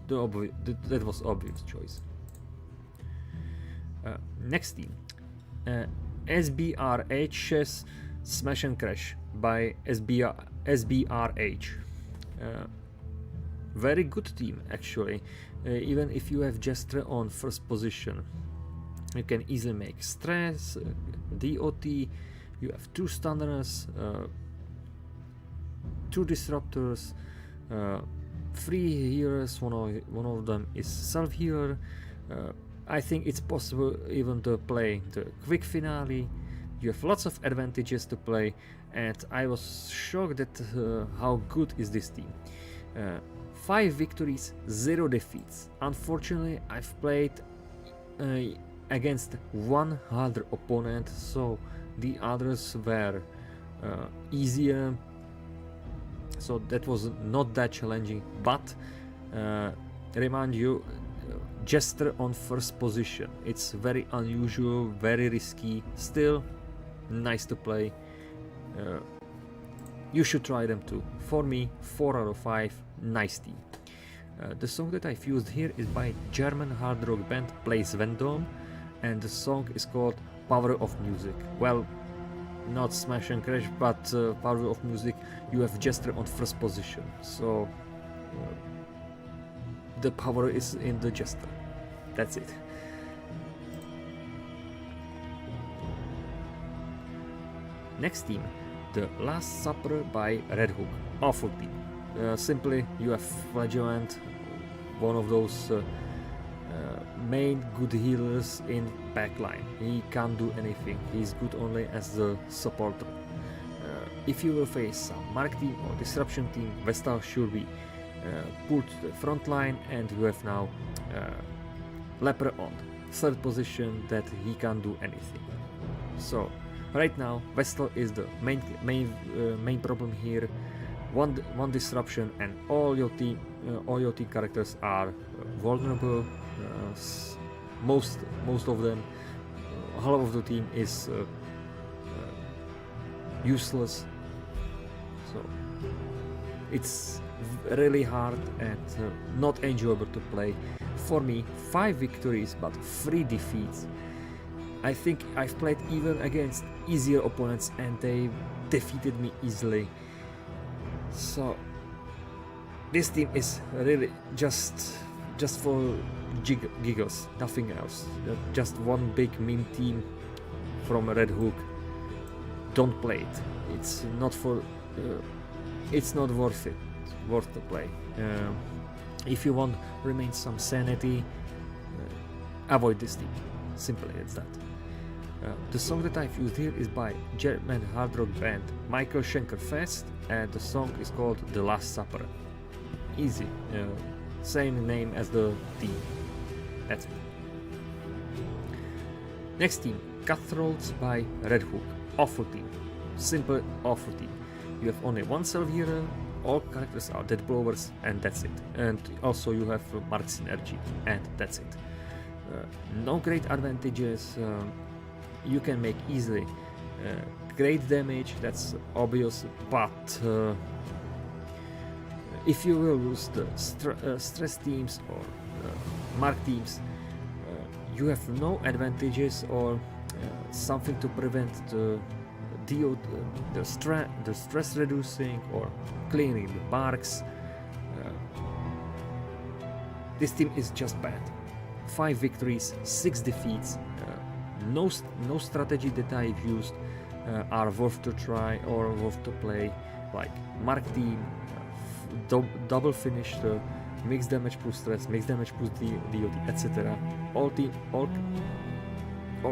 that was obvious choice. Next team, SBRH's Smash and Crash by SBRH. Very good team actually. Even if you have Jester on first position, you can easily make stress, DOT. You have 2 stunners, 2 disruptors, 3 healers. One of them is self-healer, I think it's possible even to play the quick finale. You have lots of advantages to play, and I was shocked at how good is this team. 5 victories, 0 defeats. Unfortunately, I've played against one harder opponent, so the others were easier, so that was not that challenging. But remind you, Jester on first position, it's very unusual, very risky, still nice to play. You should try them too. For me, 4 out of 5, nice team. The song that I've used here is by German hard rock band Plays Vendome, and the song is called Power of Music. Well, not Smash and Crash, but Power of Music. You have Jester on first position, so the power is in the Jester. That's it. Next team, The Last Supper by Red Hook. Awful team. Simply, you have Flagellant, one of those main good healers in backline. He can't do anything. He's good only as the supporter. If you will face some Mark team or Disruption team, Vestal should be put to the front line, and you have now Leper on third position that he can't do anything. So right now Vestal is the main problem here. One disruption and all your team characters are vulnerable. Most of them, half of the team is useless. So it's really hard and not enjoyable to play. For me, 5 victories but 3 defeats. I think I've played even against easier opponents and they defeated me easily. So this team is really just for giggles, nothing else. Just one big meme team from Red Hook. Don't play it. It's not for. It's not worth to play. If you want to remain some sanity, avoid this team. Simply as that. The song that I've used here is by German hard rock band Michael Schenker Fest, and the song is called The Last Supper. Easy, same name as the team. That's it. Next team, Cutthroats by Red Hook. Awful team. Simple, awful team. You have only one self healer, all characters are dead blowers, and that's it. And also you have Mark Synergy, and that's it. No great advantages. You can make easily great damage, that's obvious, but if you will use the stress teams or mark teams, you have no advantages or something to prevent the stress reducing or clearing the marks. This team is just bad. 5 victories, 6 defeats. No strategy that I've used are worth to try or worth to play. Like Mark team, double finish, mixed damage plus stress, mixed damage plus DOT, etc. All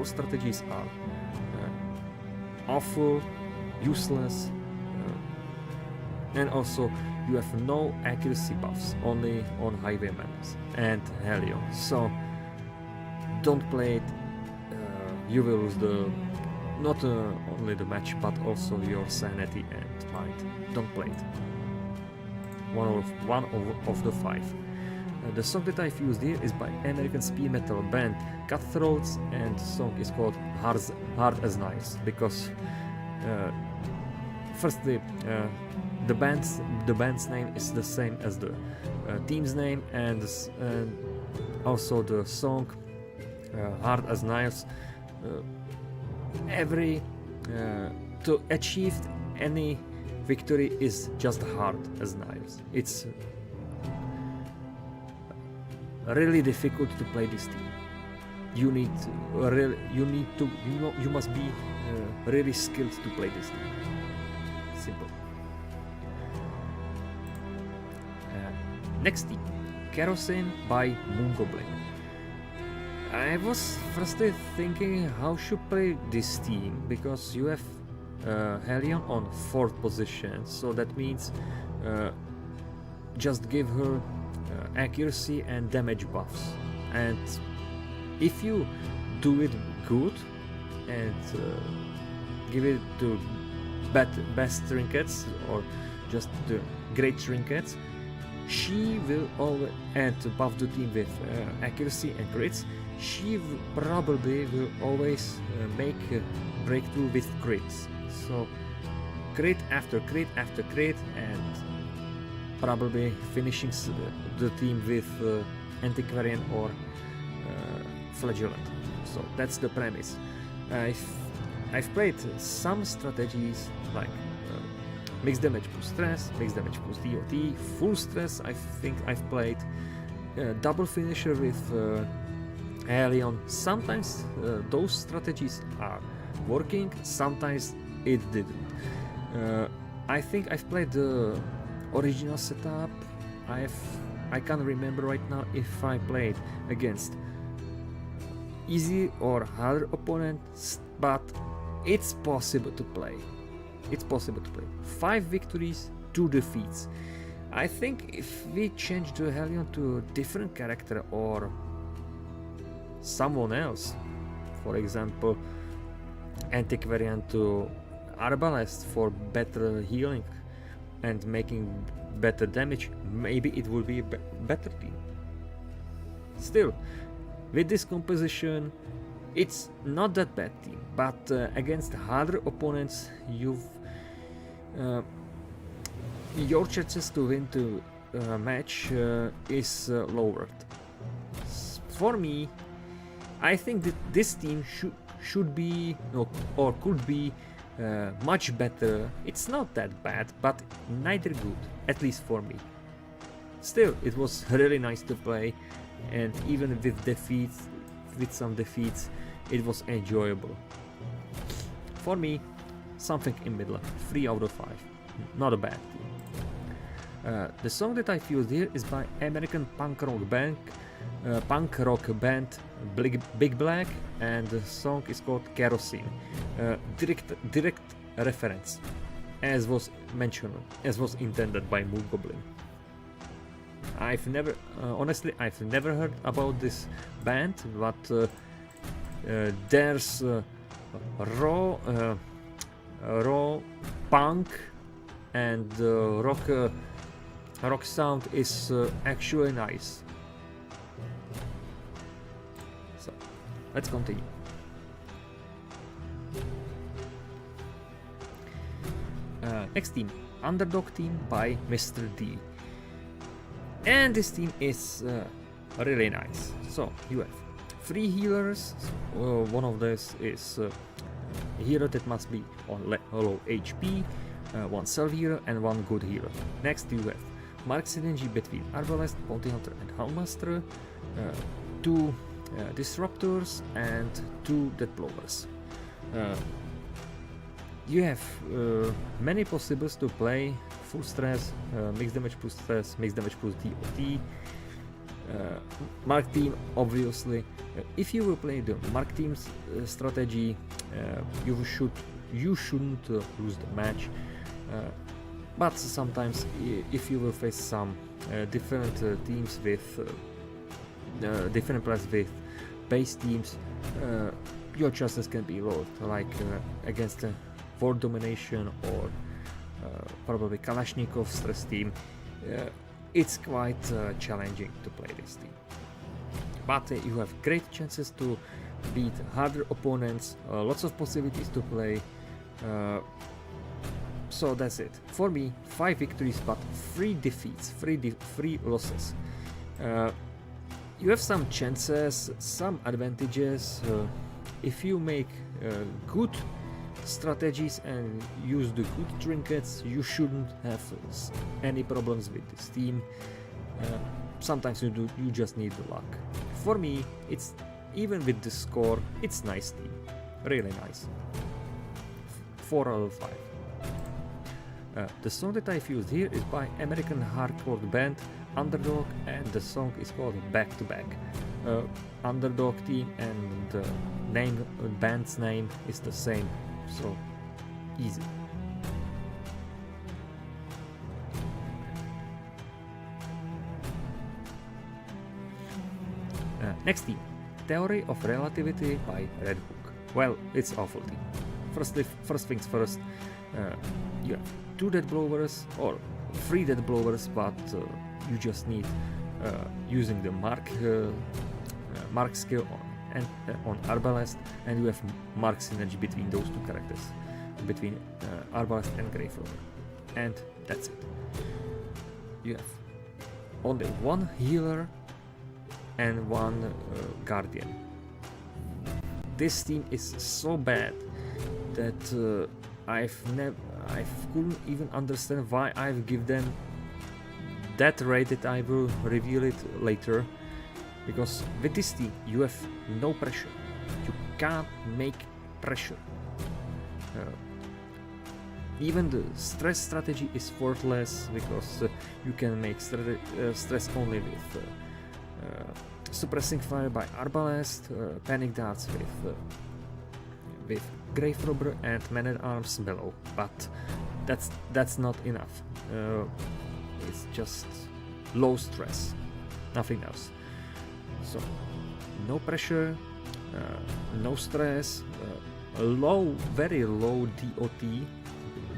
strategies are awful, useless, and also you have no accuracy buffs, only on highway maps and Helion. So don't play it. You will lose not only the match but also your sanity and mind. Don't play it. One of the 5. The song that I've used here is by American speed metal band Cutthroats, and the song is called Hard as Knives, because firstly the band's name is the same as the team's name, and also the song Hard as Knives. To achieve any victory is just hard as knives. It's really difficult to play this team. You must be really skilled to play this team. Simple. Next team, Kerosene by Moon Goblin. I was firstly thinking how should play this team, because you have Helion on 4th position, so that means just give her accuracy and damage buffs, and if you do it good and give it to best trinkets or just the great trinkets, she will always, and buff the team with accuracy and crits, she probably will always make a breakthrough with crits. So crit after crit after crit, and probably finishing the team with Antiquarian or Flagellant. So that's the premise. I've played some strategies like mixed damage plus stress, mixed damage plus DOT, full stress. I think I've played double finisher with Helion. Sometimes those strategies are working, sometimes it didn't. I think I've played the original setup. I can't remember right now if I played against easy or harder opponents, but it's possible to play. It's possible to play. 5 victories, 2 defeats. I think if we change the Helion to a different character or someone else, for example Antiquarian to Arbalest for better healing and making better damage, maybe it will be a better team. Still, with this composition, it's not that bad team, but against harder opponents, your chances to win the match is lowered. For me, I think that this team should be or could be much better. It's not that bad, but neither good, at least for me. Still, it was really nice to play, and even with some defeats, it was enjoyable. For me, something in middle, 3 out of 5, not a bad team. The song that I've used here is by American punk rock band Big Black, and the song is called Kerosene. Direct reference, as was mentioned, as was intended by Moon Goblin. Honestly, I've never heard about this band, but there's raw punk and rock sound is actually nice. So let's continue. Next team, Underdog team by Mr. D. And this team is really nice. So you have 3 healers. One of those is a hero that must be on low HP, 1 self hero and 1 good hero. Next you have mark synergy between Arbalest, Bounty Hunter and Houndmaster, 2 disruptors and 2 death blowers. You have many possibles to play: full stress, mixed damage plus stress, mixed damage plus DOT, mark team obviously. If you will play the mark team's strategy, you shouldn't lose the match, but sometimes if you will face some different teams with different players with base teams, your chances can be low, like against World Domination or probably Kalashnikov stress team. It's quite challenging to play this team, but you have great chances to beat harder opponents, lots of possibilities to play, so that's it. For me, 5 victories but 3 defeats, 3 losses. You have some chances, some advantages. If you make good strategies and use the good trinkets, you shouldn't have any problems with this team. Sometimes you just need the luck. For me, it's even with the score, it's nice team, really nice. 4 out of 5. The song that I've used here is by American hardcore band Underdog, and the song is called Back to Back. underdog team, and the band's name is the same, so easy. Next team, Theory of Relativity by Red Hook. Well, it's awful team. First things first, you have 2 dead blowers or 3 dead blowers, but you just need using the mark skill on Arbalest, and you have mark synergy between those 2 characters, between Arbalest and Grave Robber, and that's it. You have only 1 healer and 1 guardian. This team is so bad that I couldn't even understand why I've given them that rate that I will reveal it later, because with this team you have no pressure. You can't make pressure. Even the stress strategy is worthless, because you can make stress only with suppressing fire by Arbalest, panic darts with Grave Robber and Man-at-Arms below, but that's not enough. It's just low stress, nothing else. So no pressure, no stress, very low DOT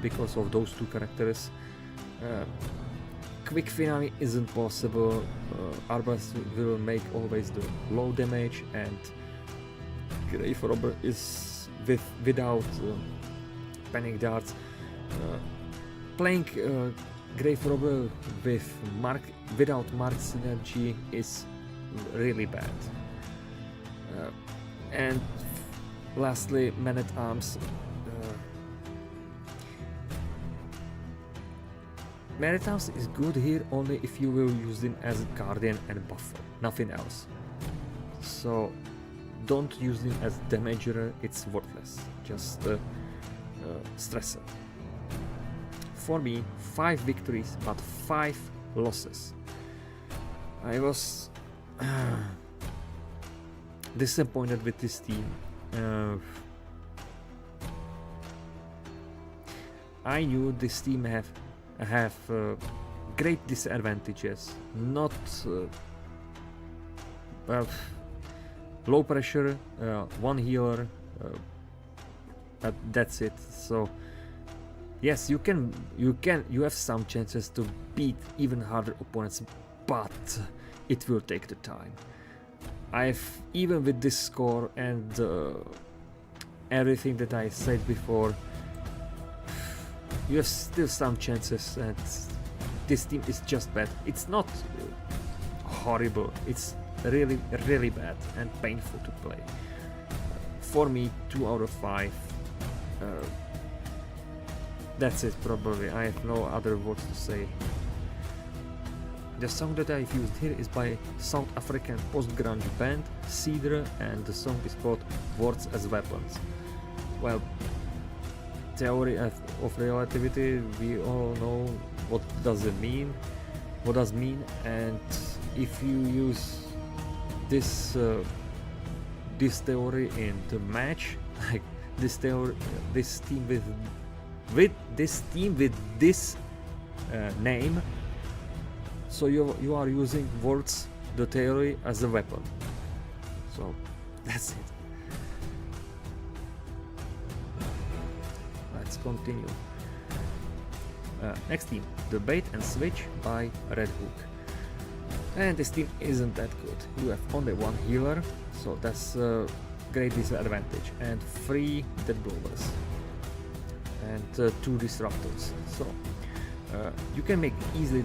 because of those 2 characters. Quick finale isn't possible. Arbalest will make always the low damage, and Grave Robber is without panic darts. Playing Grave Robber without mark synergy is really bad. And lastly, Man-at-Arms. Man-at-Arms is good here only if you will use him as guardian and buffer, nothing else. So don't use him as damager, it's worthless, just stressor. For me, 5 victories but 5 losses. I was disappointed with this team. I knew this team have great disadvantages, not well, low pressure, 1 healer, that's it. So yes, you have some chances to beat even harder opponents, but it will take the time. Even with this score and everything that I said before, you have still some chances, and this team is just bad. It's not horrible, it's really, really bad and painful to play. For me, 2 out of 5. That's it, probably. I have no other words to say. The song that I've used here is by South African post-grunge band Cedar, and the song is called Words as Weapons. Well, theory of relativity, we all know what does it mean, and if you use this theory in the match, like this team with this name, so you are using words, the theory, as a weapon. So that's it. Let's continue. Next team, the Bait and Switch by Red Hook. And this team isn't that good. You have only 1 healer, so that's a great disadvantage, and 3 dead blowers and 2 disruptors. So you can make easily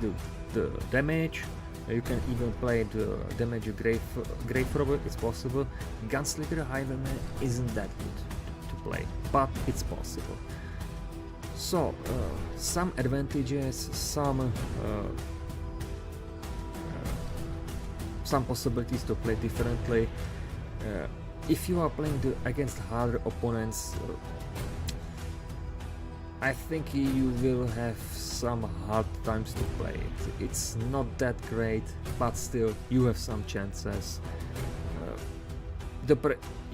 the damage. You can even play the damage Grave Robber, it's possible. Gunslinger Highwayman isn't that good to play, but it's possible. So some advantages, some possibilities to play differently. If you are playing against harder opponents, I think you will have some hard times to play it. It's not that great, but still you have some chances.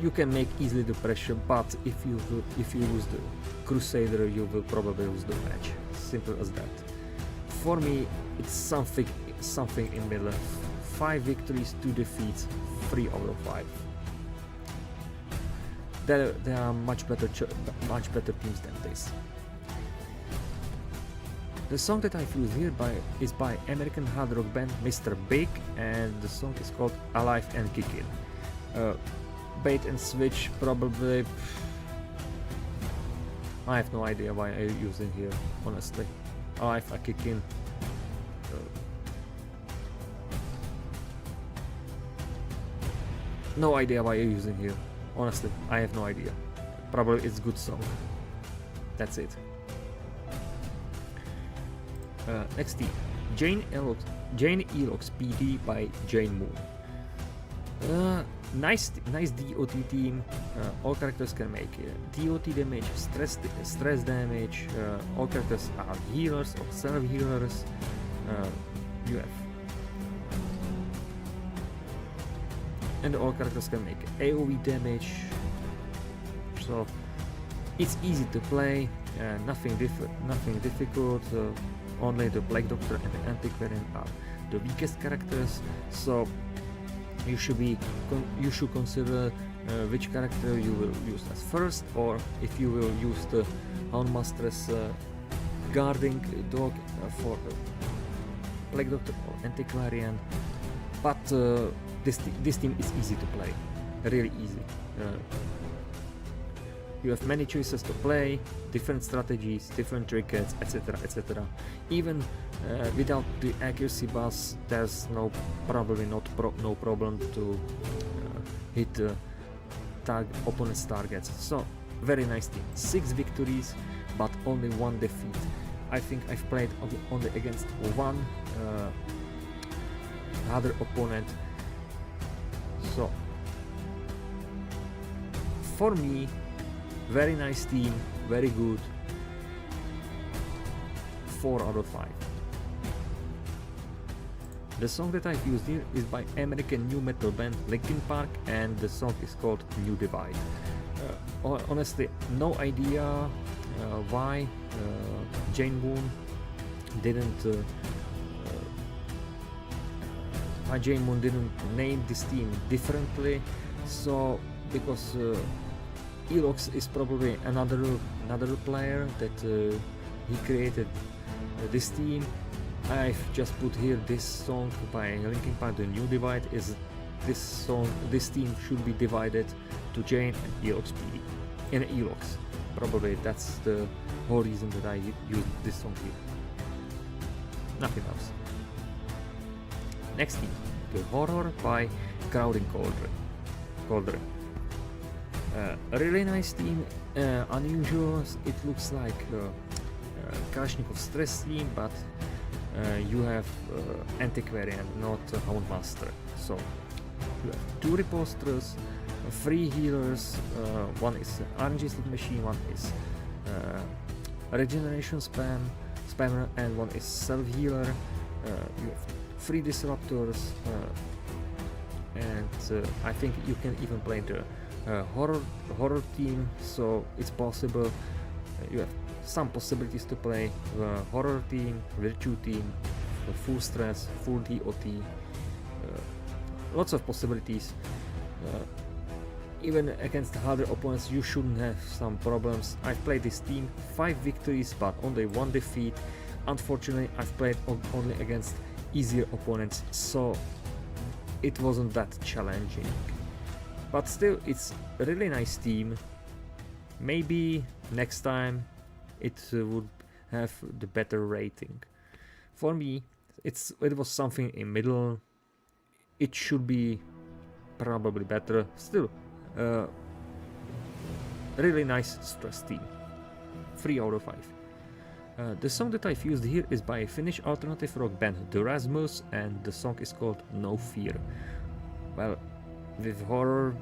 You can make easily the pressure, but if you use the Crusader, you will probably lose the match. Simple as that. For me, it's something in middle. 5 victories, 2 defeats, 3 out of 5. There are much better teams than this. The song that I've used here is by American hard rock band Mr. Big, and the song is called Alive and Kickin'. Bait and switch, probably. I have no idea why I use it here, honestly. Alive and Kickin'. No idea why I'm using here. Honestly, I have no idea. Probably it's good song. That's it. Next team, Jane Elox PD by Jane Moon. Nice DOT team. All characters can make DOT damage, stress damage. All characters are healers or self-healers. You have, and all characters can make AoE damage. So it's easy to play. Nothing difficult. Only the Black Doctor and the Antiquarian are the weakest characters, so you should consider which character you will use as first, or if you will use the Houndmaster's guarding dog for the Black Doctor or Antiquarian. But this team is easy to play, really easy. You have many choices to play, different strategies, different trinkets, etc, etc. Even without the accuracy bus, there's no problem to hit opponent's targets. So very nice team. 6 victories, but only 1 defeat. I think I've played only against one other opponent. So for me, very nice team, very good. 4 out of 5. The song that I've used here is by American new metal band Linkin Park, and the song is called New Divide. Honestly, no idea why Jane Moon didn't name this team differently. So because Elox is probably another player that he created this team. I've just put here this song by Linkin Park, The New Divide. Is this team should be divided to Jane and Elox PD. In Elox. Probably that's the whole reason that I used this song here. Nothing else. Next team, The Horror by Crowding Cauldron. A really nice team, unusual. It looks like Kalashnikov stress team, but you have Antiquarian, not Houndmaster. So you have 2 reposters, 3 healers. One is RNG slot machine, one is regeneration spammer, and one is self healer. You have 3 disruptors, and I think you can even play the horror team, so it's possible. You have some possibilities to play horror team, virtue team, full stress, full DOT, lots of possibilities. Even against harder opponents you shouldn't have some problems. I've played this team, 5 victories but only 1 defeat. Unfortunately, I've played only against easier opponents, so it wasn't that challenging. But still, it's a really nice team. Maybe next time it would have the better rating. For me, it was something in middle. It should be probably better. Still, really nice stress team. 3 out of 5. The song that I've used here is by Finnish alternative rock band Durasmus, and the song is called No Fear. Well, with horror,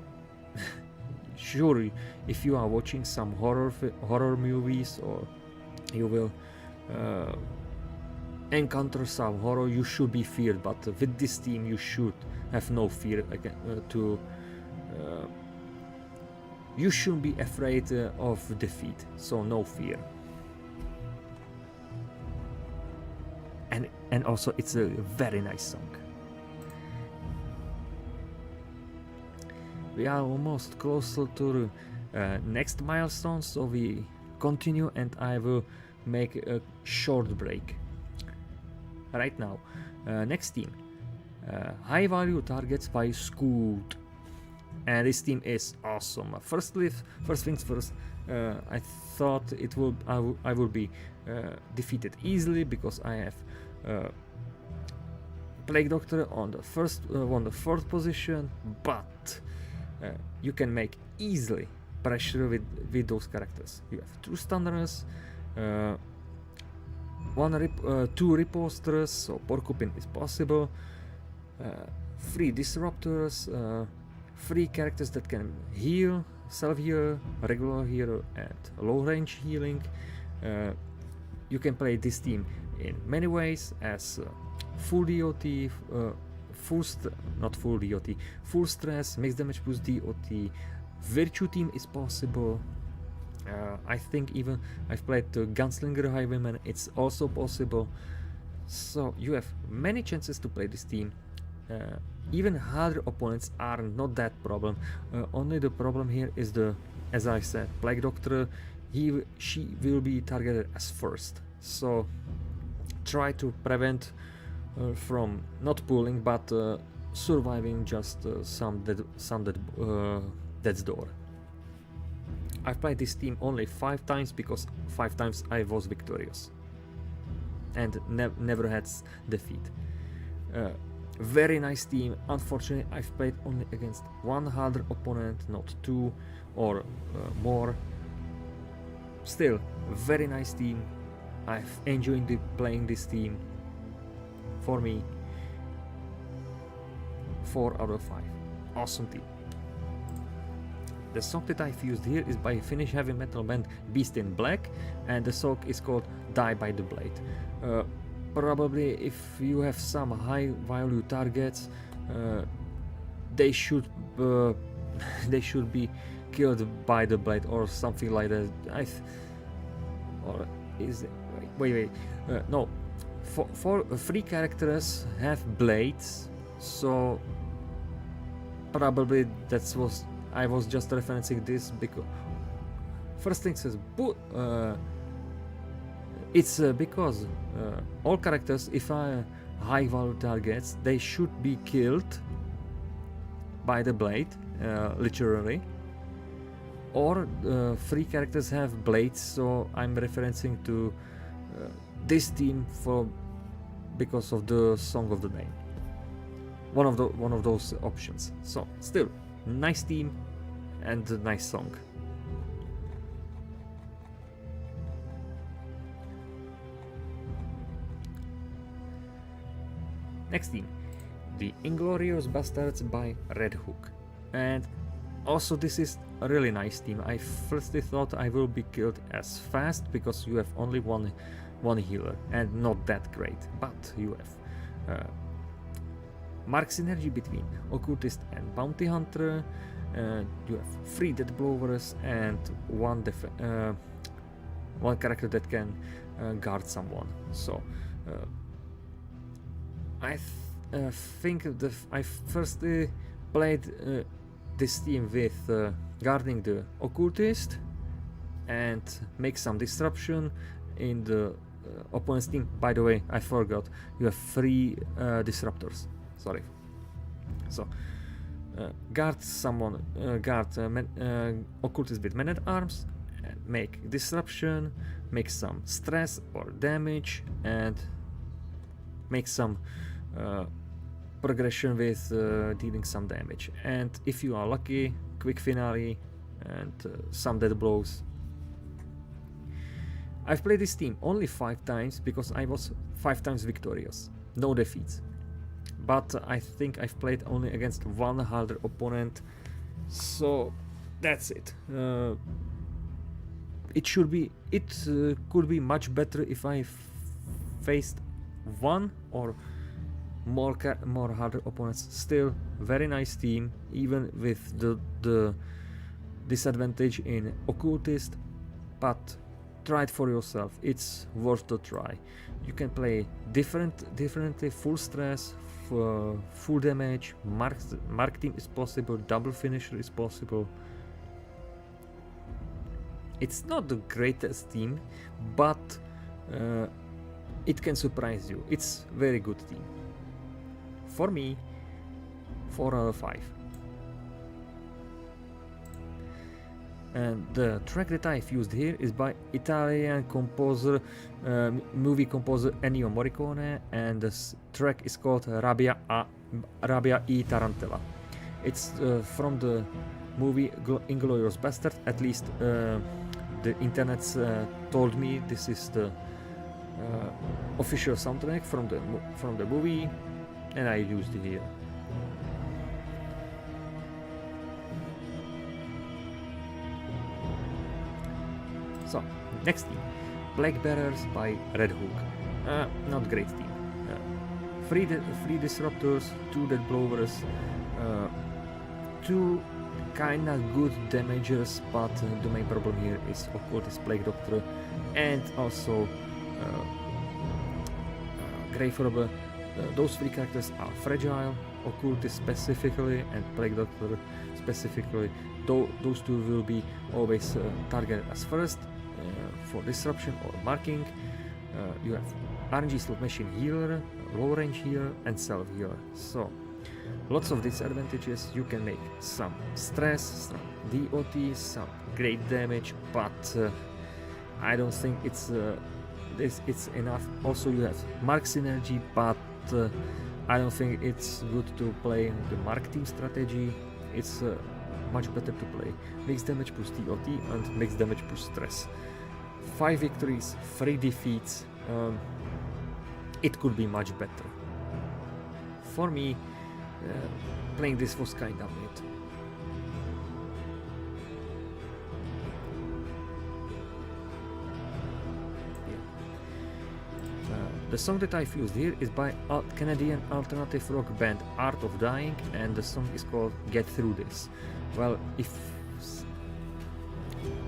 sure, if you are watching some horror movies or you will encounter some horror. You should be feared, but with this team you should have no fear again. You shouldn't be afraid of defeat, so no fear. And also it's a very nice song. We are almost closer to the next milestone, so we continue and I will make a short break. Right now, next team, high value targets by Scoot, and this team is awesome. First things first, I thought I will be defeated easily because I have Plague Doctor on the fourth position, but you can make easily pressure with those characters. You have 2 stunners, 2 reposters, so Porcupine is possible, 3 disruptors, 3 characters that can heal, self-heal, regular heal, and low-range healing. You can play this team in many ways as full DOT, full stress, max damage plus DOT. Virtue team is possible. I think even I've played the Gunslinger Highwayman, it's also possible. So you have many chances to play this team. Even harder opponents are not that problem. Only the problem here is as I said, Plague Doctor. She will be targeted as first. So try to prevent from not pulling, but surviving just some death's door. I've played this team only 5 times because 5 times I was victorious and never had defeat. Very nice team. Unfortunately, I've played only against 1 harder opponent, not 2 or more. Still, very nice team. I've enjoyed playing this team. For me, 4 out of 5. Awesome team. The song that I've used here is by Finnish heavy metal band Beast in Black, and the song is called Die by the Blade. Probably if you have some high value targets, they should be killed by the blade or something like that. Or is it, wait, no. For 3 characters have blades, so probably I was just referencing this because first thing says it's because all characters, if are high value targets, they should be killed by the blade, literally. Or 3 characters have blades, so I'm referencing to this team because of the song of the name. One of those options. So still nice team and a nice song. Next team, the Inglorious Bastards by Red Hook, and also this is a really nice team. I firstly thought I will be killed as fast because you have only one healer and not that great, but you have mark synergy between Occultist and Bounty Hunter. You have 3 Death Blowers and one character that can guard someone. So I think I first played this team with guarding the Occultist and make some disruption in the opponent's team. By the way, I forgot, you have 3 disruptors. Sorry. So guard someone, Occultist with Man-at-Arms, make disruption, make some stress or damage, and make some progression with dealing some damage. And if you are lucky, quick finale and some death blows. I've played this team only 5 times because I was 5 times victorious, no defeats. But I think I've played only against 1 harder opponent, so that's it. it should be, could be much better if I faced one or more harder opponents. Still, very nice team, even with the disadvantage in occultist, but try it for yourself. It's worth to try. You can play differently, full stress, full damage, mark team is possible, double finisher is possible. It's not the greatest team, but it can surprise you. It's very good team. For me, 4 out of 5. And the track that I've used here is by Italian composer, movie composer Ennio Morricone, and this track is called Rabbia e Tarantella. It's from the movie Inglourious Bastard. At least the internets told me this is the official soundtrack from the movie, and I used it here. So, next team, Black Bearers by Red Hook. Not great team. 3 disruptors, 2 dead blowers, 2 kinda good damagers, but the main problem here is Occultist, Plague Doctor, and also Grave Robber. Those 3 characters are fragile, Occultist specifically and Plague Doctor specifically. Those 2 will be always targeted as first for disruption or marking. You have RNG slot machine healer, low range healer, and self healer. So lots of disadvantages. You can make some stress, some DOT, some great damage, but I don't think it's enough. Also, you have mark synergy, but I don't think it's good to play the mark team strategy. It's much better to play mixed damage plus DOT and mixed damage plus stress. 5 victories, 3 defeats. It could be much better. For me, playing this was kinda weird. The song that I've used here is by Canadian alternative rock band Art of Dying, and the song is called Get Through This. Well, if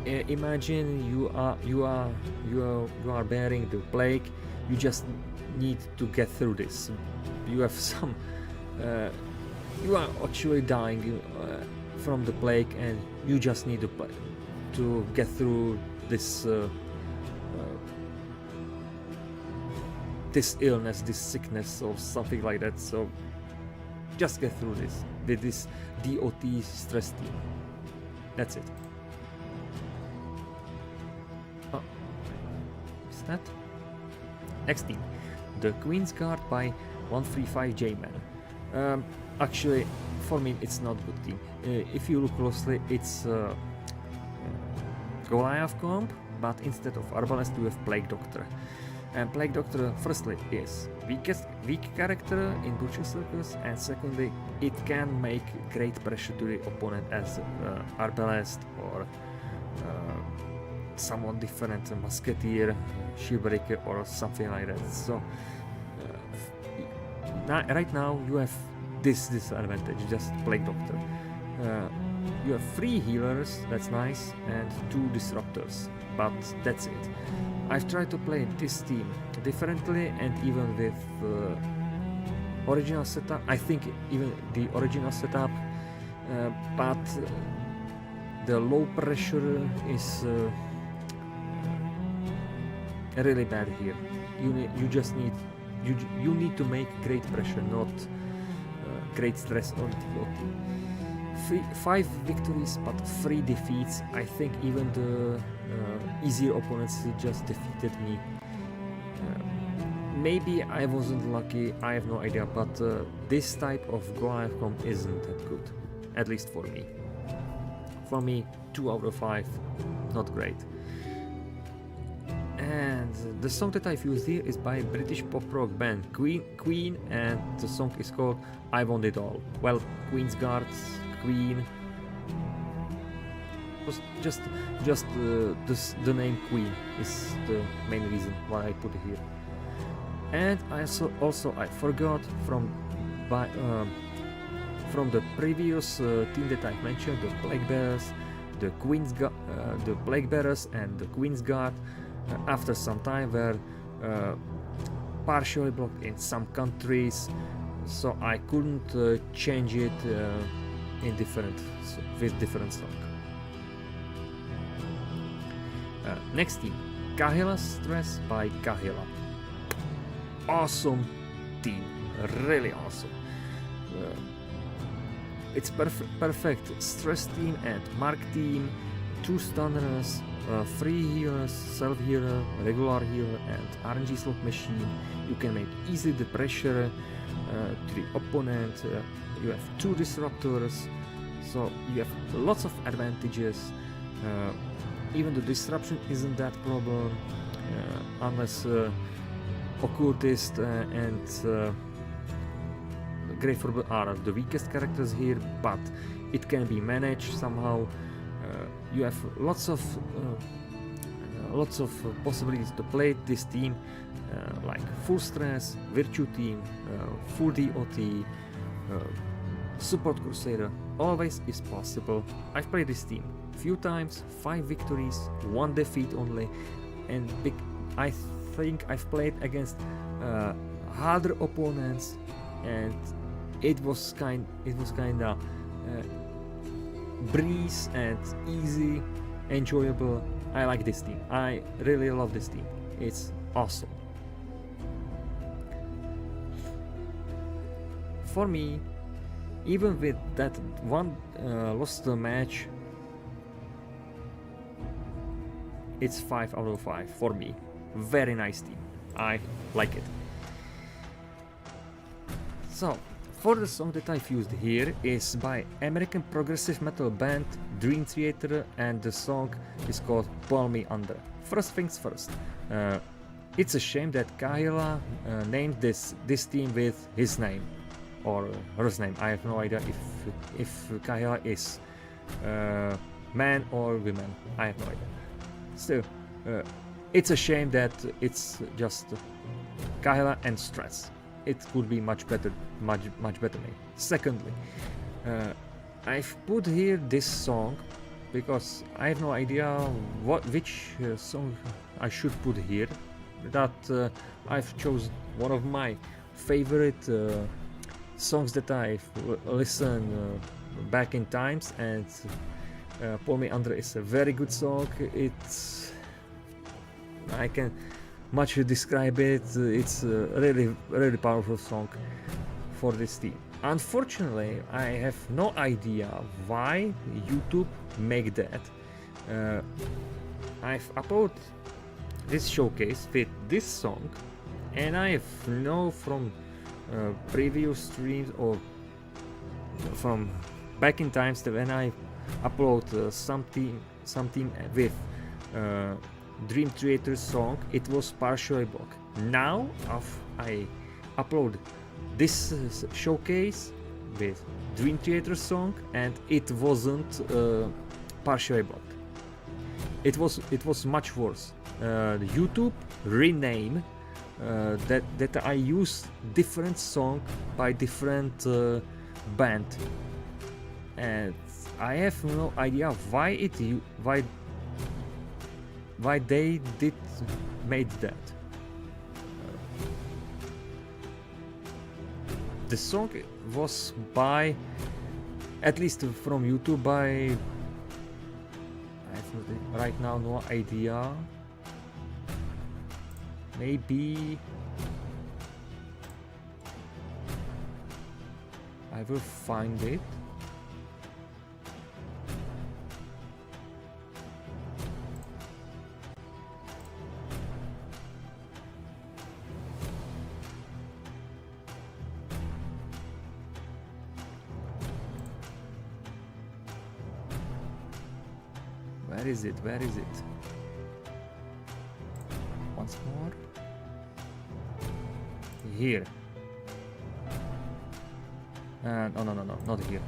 imagine you are bearing the plague, you just need to get through this. You have some you are actually dying from the plague, and you just need to get through this this illness, this sickness, or something like that. So just get through this with this DOT stress team. That's it. Oh, is that? Next team, the Queen's Guard by 135J-Man. Actually, for me, it's not good team. If you look closely, it's Goliath comp, but instead of Arbalest, you have Plague Doctor. And Plague Doctor, firstly, is weak character in Butcher Circus, and secondly, it can make great pressure to the opponent as Arbalest or someone different, Musketeer, Shieldbreaker, or something like that. So right now you have this disadvantage, just Plague Doctor. You have 3 healers, that's nice, and 2 disruptors, but that's it. I've tried to play this team differently, and even with original setup, I think even the original setup, but the low pressure is really bad here. You need to make great pressure, not great stress or DOT. 5 victories but 3 defeats. I think even the easier opponents just defeated me. Maybe I wasn't lucky, I have no idea, but this type of Goliath comp isn't that good, at least for me. For me, 2 out of 5, not great. And the song that I've used here is by British pop rock band Queen, and the song is called I Want It All. Well, Queen's Guard, Queen, was just the name Queen is the main reason why I put it here. And I also I forgot from the previous team that I mentioned, the Plague Bearers, the Plague Bearers and the Queen's Guard, after some time were partially blocked in some countries, so I couldn't change it with different stock. Next team, Kahila Stress by Kahila. Awesome team, really awesome. It's perfect stress team and mark team, 2 stunners, 3 healers, self-healer, regular healer and RNG slot machine. You can make easy the pressure to the opponent. You have 2 disruptors, so you have lots of advantages. Even the disruption isn't that problem, unless Occultist and Grey Forbidden are the weakest characters here, but it can be managed somehow. You have lots of possibilities to play this team, like full stress, virtue team, full DOT, support crusader. Always is possible. I've played this team few times, 5 victories, 1 defeat only, and I think I've played against harder opponents, and it was kinda breeze and easy, enjoyable. I like this team. I really love this team. It's awesome. For me, even with that one lost match, it's 5 out of 5 for me. Very nice team. I like it. So, for the song that I've used here is by American progressive metal band Dream Theater, and the song is called Pull Me Under. First things first, it's a shame that Kahila named this team with his name or her name. I have no idea if Kahila is man or woman. I have no idea. Still, it's a shame that it's just Kahila and Stress. It could be much better name. Secondly, I've put here this song because I have no idea which song I should put here. That I've chosen one of my favorite songs that I've listened back in times, and Pull Me Under is a very good song. I can much describe it. It's a really powerful song for this team. Unfortunately, I have no idea why YouTube make that. I've uploaded this showcase with this song, and I have know from previous streams or from back in times that when I upload some team with Dream Theater's song, it was partially blocked. Now I upload this showcase with Dream Theater's song, and it wasn't partially blocked. It was much worse. YouTube rename that I use different song by different band, and I have no idea why they did made that. The song was by, at least from YouTube, by, I have right now no idea. Maybe I will find it. Where is it? Once more. Here. No, not here.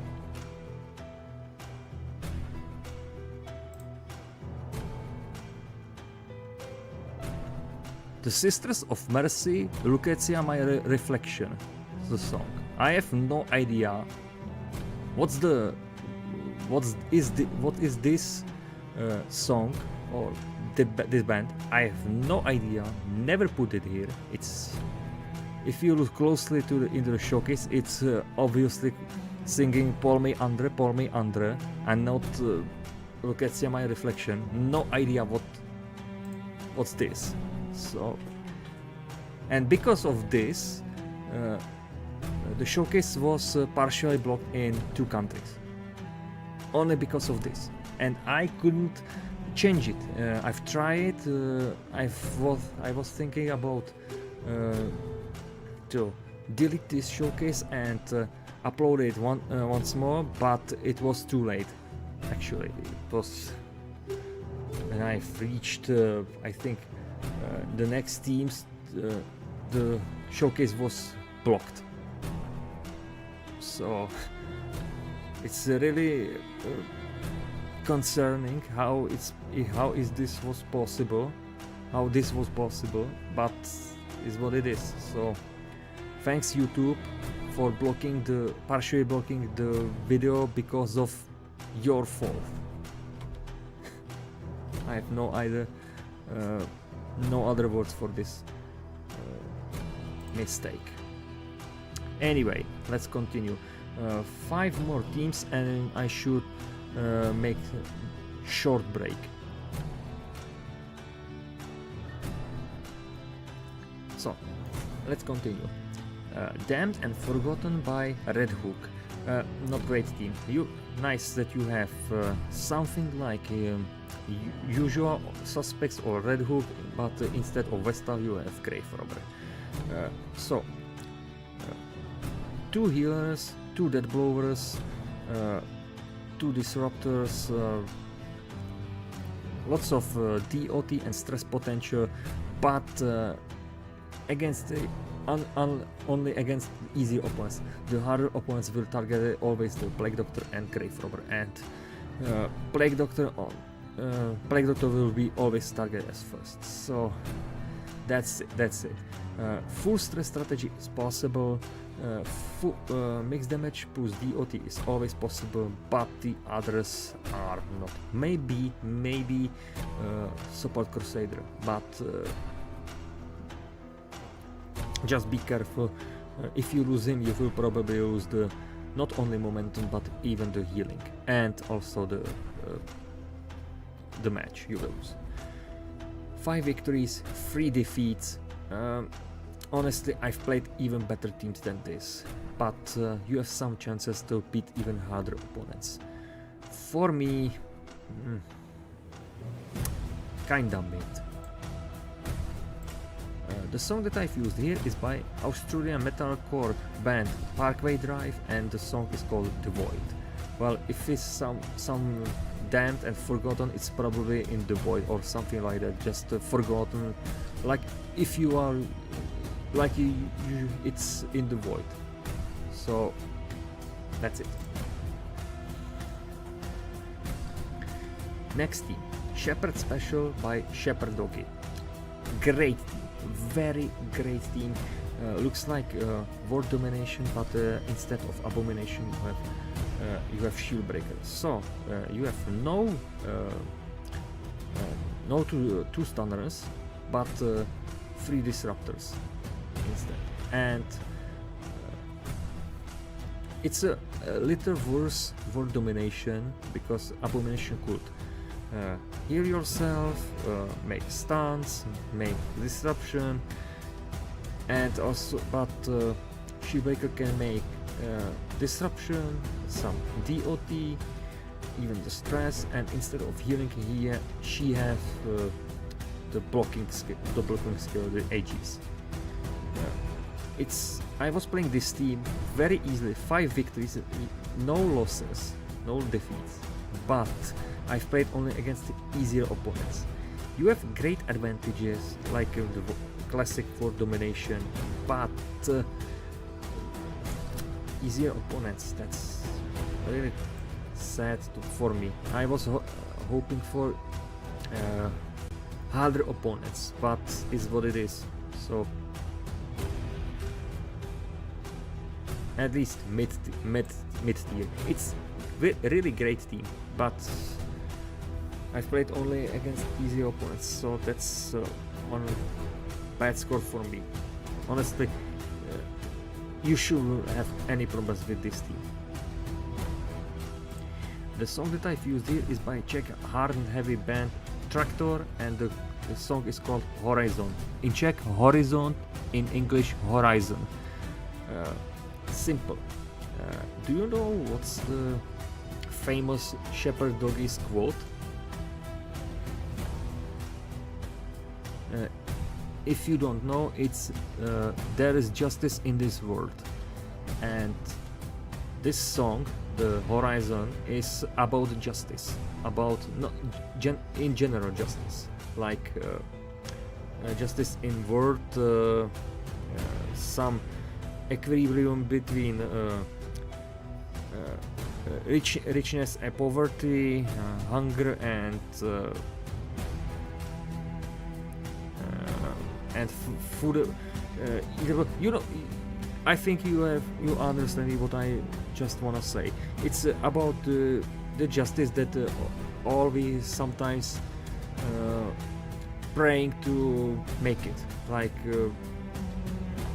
The Sisters of Mercy, Lucrezia My Reflection, the song. I have no idea what is this song or this band. I have no idea, never put it here. It's, if you look closely into the showcase, it's obviously singing Pull Me Under, and not Lucrezia My Reflection. No idea what's this. So, and because of this, the showcase was partially blocked in 2 countries. Only because of this, and I couldn't change it. I've tried. I was thinking about to delete this showcase and upload it once more, but it was too late. Actually, it was when I've reached I think the next teams. The showcase was blocked. So it's really concerning how this was possible, but is what it is. So thanks YouTube for partially blocking the video because of your fault. I have no other words for this mistake. Anyway, let's continue. 5 more teams and I should make a short break. So, let's continue. Damned and Forgotten by Red Hook. Not great team. Nice that you have something like Usual Suspects or Red Hook, but instead of Vestal you have Grave Robber. 2 healers, 2 dead blowers, 2 disruptors, lots of DOT and stress potential, but against only against easy opponents. The harder opponents will target always the Plague Doctor and Grave Robber, and Plague Doctor will be always targeted as first. So that's it. Full stress strategy is possible. Mixed damage plus DOT is always possible, but the others are not. Maybe Support Crusader, but just be careful. If you lose him, you will probably lose not only momentum but even the healing, and also the match you lose. 5 victories, 3 defeats. Honestly, I've played even better teams than this, but you have some chances to beat even harder opponents. For me, kinda mid. The song that I've used here is by Australian metalcore band Parkway Drive, and the song is called The Void. Well, if it's some Damned and Forgotten, it's probably in The Void or something like that, just forgotten, like if you are like it's in The Void. So that's it. Next team, Shepherd Special by ShepardCZ. Great team, very great team. Looks like World Domination, but instead of Abomination you have Shieldbreaker. So you have no two stunners, but 3 disruptors instead, and it's a little worse for Domination, because Abomination could heal yourself, make stuns, make disruption, and also, but Shieldbreaker can make disruption, some DOT, even the stress, and instead of healing here, she has the blocking skill, the AGs. I was playing this team very easily, 5 victories, no losses, no defeats, but I've played only against easier opponents. You have great advantages, like the classic for Domination, but easier opponents, that's really sad for me. I was hoping for harder opponents, but is what it is. So at least mid tier. It's really great team, but I've played only against easy opponents, so that's one bad score for me. Honestly, you shouldn't have any problems with this team. The song that I've used here is by Czech hard and heavy band Traktor, and the song is called Horizon. In Czech, Horizon, in English, Horizon. Simple. Do you know what's the famous Shepherd Doggies quote? If you don't know, it's there is justice in this world, and this song, the Horizon, is about justice, about in general justice, like justice in world, some equilibrium between richness and poverty, hunger and food. You know, I think you understand what I just wanna say. It's about the justice that all we sometimes praying to make it. Like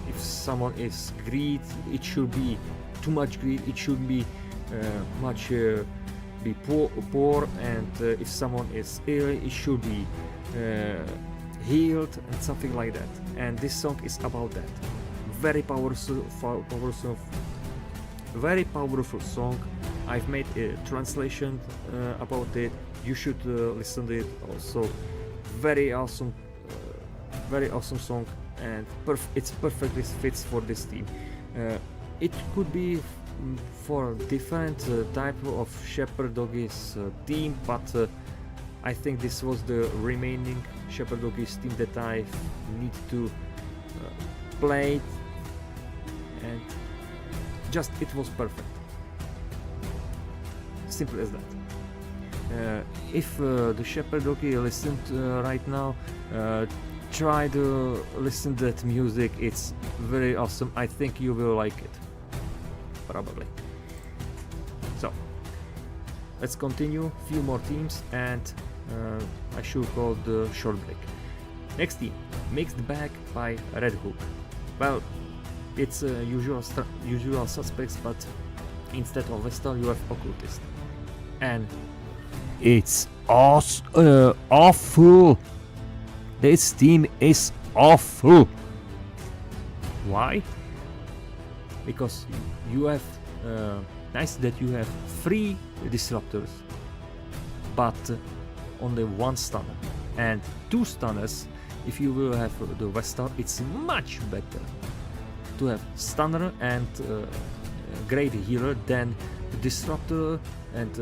if someone is greed, it should be too much greed. It should be much be poor, and if someone is ill, it should be healed and something like that. And this song is about that. Very powerful song. I've made a translation about it. You should listen to it also. Very awesome song, and it's perfectly fits for this team. It could be for different type of Shepherd Doggies team, but I think this was the remaining Shepherd Doggies team that I need to play, and just it was perfect. Simple as that. If the Shepherd Doggie listened right now, try to listen to that music. It's very awesome. I think you will like it, probably. So let's continue. Few more teams, and I should call the short break. Next team, Mixed Bag by Red Hook. Well, it's usual suspects, but instead of Vestal you have Occultist, and it's awful. This team is awful. Why? Because you have nice that you have 3 disruptors, but only 1 stunner, and 2 stunners. If you will have the Vestal, it's much better to have stunner and great healer than the disruptor and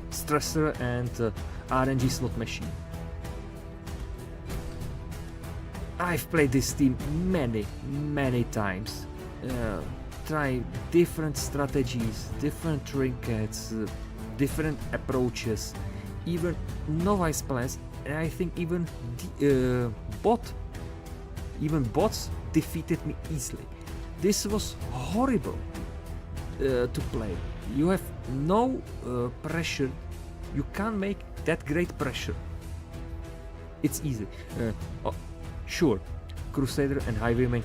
stressor and RNG slot machine. I've played this team many times. Try different strategies, different trinkets, different approaches, even novice players, and I think even bots defeated me easily. This was horrible to play. You have no pressure. You can't make that great pressure. It's easy. Sure, Crusader and Highwayman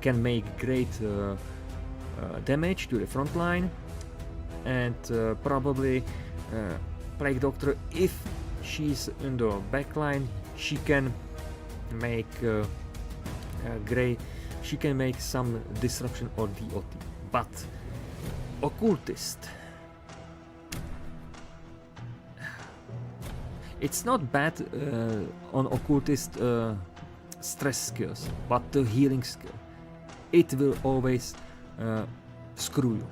can make great damage to the front line, and probably Plague Doctor, if she's in the back line, she can make she can make some disruption or DOT. But Occultist, it's not bad on Occultist stress skills, but the healing skill, it will always screw you.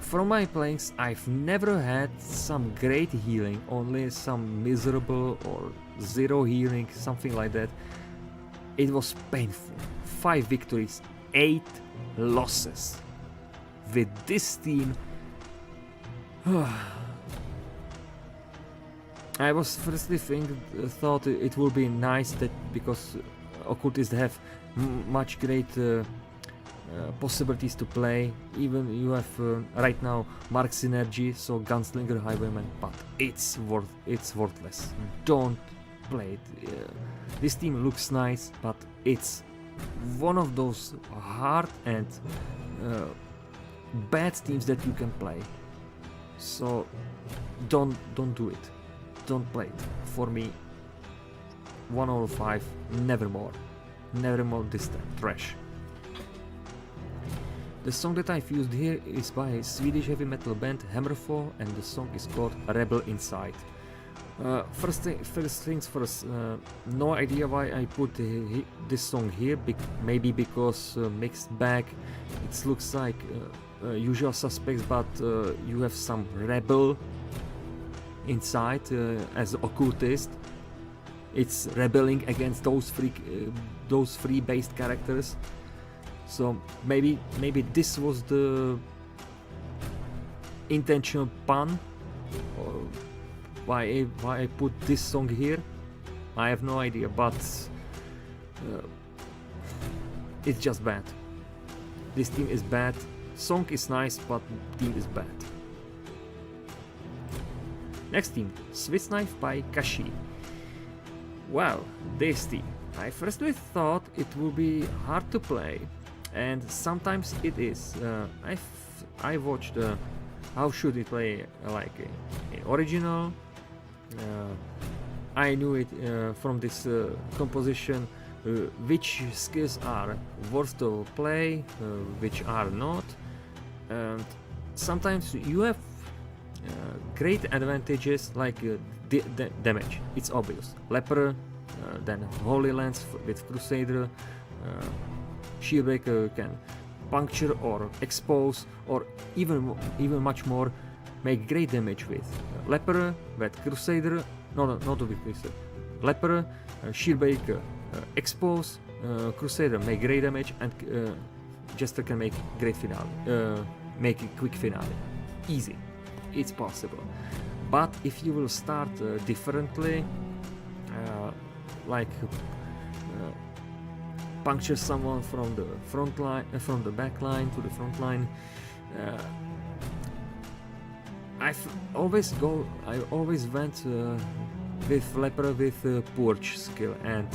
From my playings, I've never had some great healing, only some miserable or 0 healing, something like that. It was painful. 5 victories, 8 losses. With this team, I was firstly thought it would be nice that because occultists have much great possibilities to play. Even you have right now Mark Synergy, so Gunslinger Highwayman, but it's worthless. Don't play it. This team looks nice, but it's one of those hard and bad teams that you can play. So don't do it. Don't play it. For me, 1 out of 5, never more. Never more this time. Trash. The song that I've used here is by a Swedish heavy metal band Hammerfall, and the song is called Rebel Inside. First things first, no idea why I put this song here, maybe because mixed bag, it looks like Usual Suspects, but you have some rebel inside as occultist. It's rebelling against those free based characters. So maybe this was the intentional pun, or why I put this song here. I have no idea, but it's just bad. This team is bad. Song is nice, but team is bad. Next team, Swiss Knife by Kashi. Well, this team, I firstly thought it would be hard to play, and sometimes it is. I watched how should it play like a original. I knew it from this composition which skills are worth to play, which are not, and sometimes you have great advantages like damage. It's obvious. Leper, then Holy Lance with Crusader, Shieldbreaker can puncture or expose, or even much more, make great damage with Leper, with Crusader, not with Crusader. Leper, Shieldbreaker, expose, Crusader make great damage, and Jester can make great finale, make a quick finale. Easy, it's possible. But if you will start differently, like puncture someone from the front line, from the back line to the front line, I always went with Leper with Purge skill, and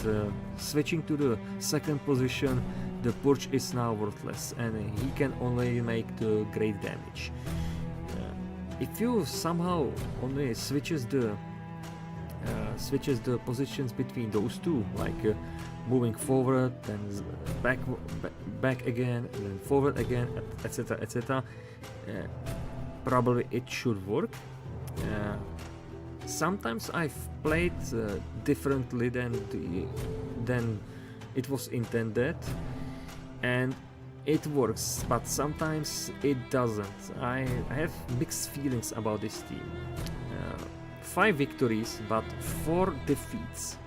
switching to the second position, the Purge is now worthless, and he can only make the great damage. If you somehow only switches the positions between those two, like moving forward, then back again, and then forward again, etc., probably it should work. Sometimes I've played differently than it was intended, and it works, but sometimes it doesn't. I have mixed feelings about this team. 5 victories, but 4 defeats.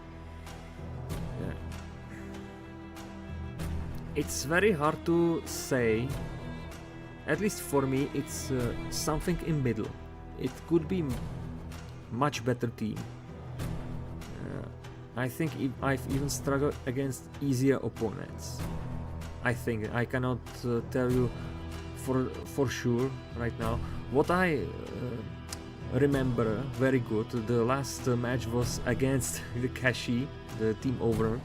It's very hard to say. At least for me, it's something in middle. It could be much better team. I think I've even struggled against easier opponents. I think I cannot tell you for sure right now. What I remember very good, the last match was against the Kashi, the team over,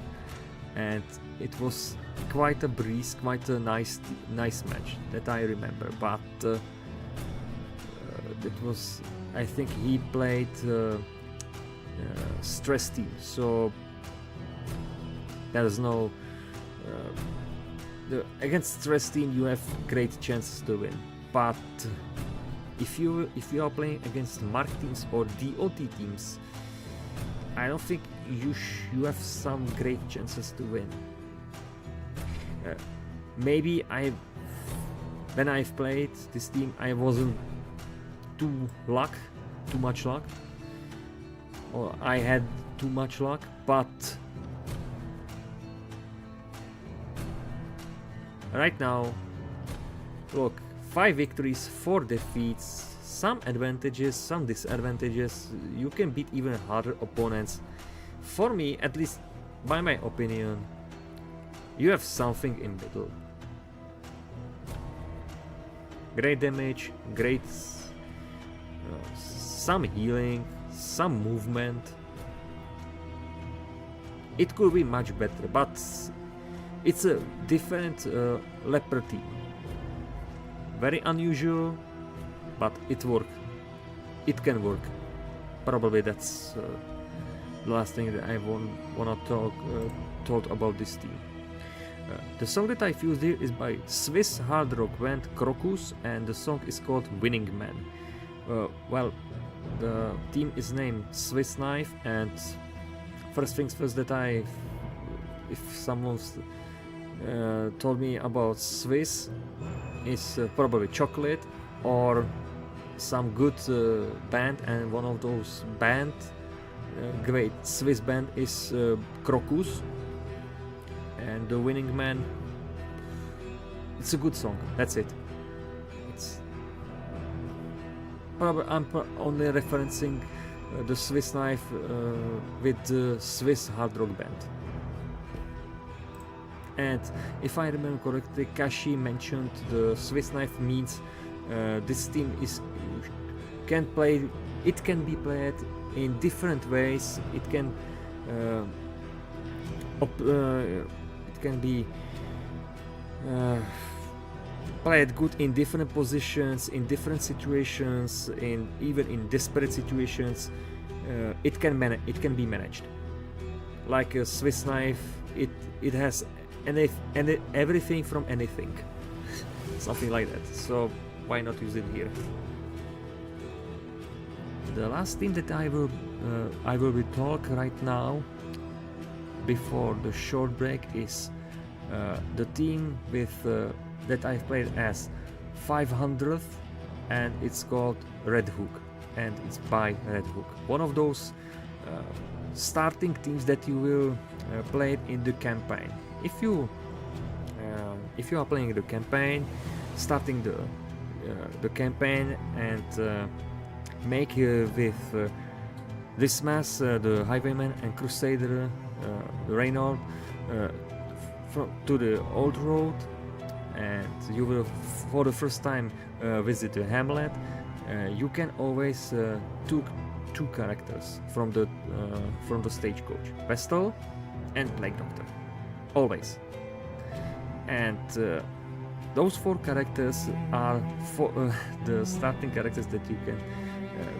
and it was quite a breeze, quite a nice match that I remember. But it was, I think he played stress team, so there's no against stress team you have great chances to win. But if you are playing against mark teams or DOT teams, I don't think you have some great chances to win. Maybe when I've played this team, I wasn't too much luck, or I had too much luck, but right now, look, 5 victories, 4 defeats, some advantages, some disadvantages. You can beat even harder opponents. For me, at least by my opinion, you have something in middle. Great damage, great some healing, some movement. It could be much better, but it's a different leper team. Very unusual, but it works. It can work. Probably that's the last thing that I wanna talk about this team. The song that I've used here is by Swiss hard rock band Crocus, and the song is called Winning Man. Well, the team is named Swiss Knife, and first things first, that if someone's told me about Swiss, is probably chocolate or some good band, and one of those band, great Swiss band, is Crocus, and the Winning Man. It's a good song. That's it. It's probably I'm only referencing the Swiss Knife with the Swiss hard rock band. And if I remember correctly, Kashi mentioned the Swiss Knife means this team can be played in different ways. It can be played good in different positions, in different situations, even in desperate situations. It can be managed. Like a Swiss Knife, it has everything from anything, something like that. So why not use it here? The last team that I will be talk right now before the short break is the team with that I've played as 500th, and it's called Red Hook, and it's by Red Hook. One of those starting teams that you will play in the campaign. If you are playing the campaign, starting the campaign, and make with this mass the Highwayman and Crusader, the Reynard, to the old road, and you will for the first time visit the hamlet. You can always took two characters from the stagecoach: Vestal and Plague Doctor, always. And those four characters are the starting characters that you can.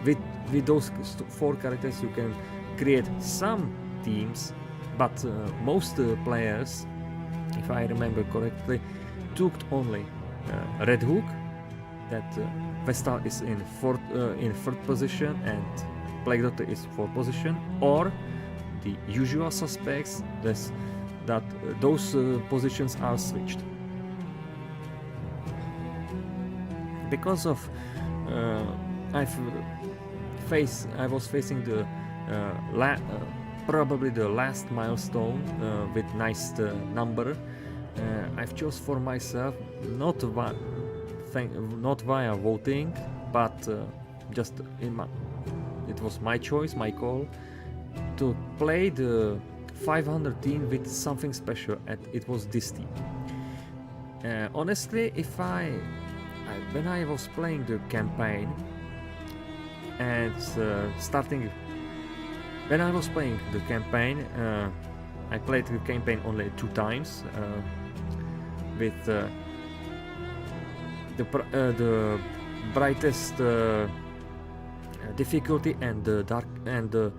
With those four characters, you can create some teams, but most players, if I remember correctly, took only Red Hook. That Vestal is in third position and Plague Doctor is fourth position, or the usual suspects. That those positions are switched. Because of I was facing the probably the last milestone with nice number. I've chose for myself not via voting, but just it was my choice, my call, to play the 500 team with something special, and it was this team. Honestly, when I was playing the campaign and when I was playing the campaign, I played the campaign only 2 times with the brightest difficulty and the dark and the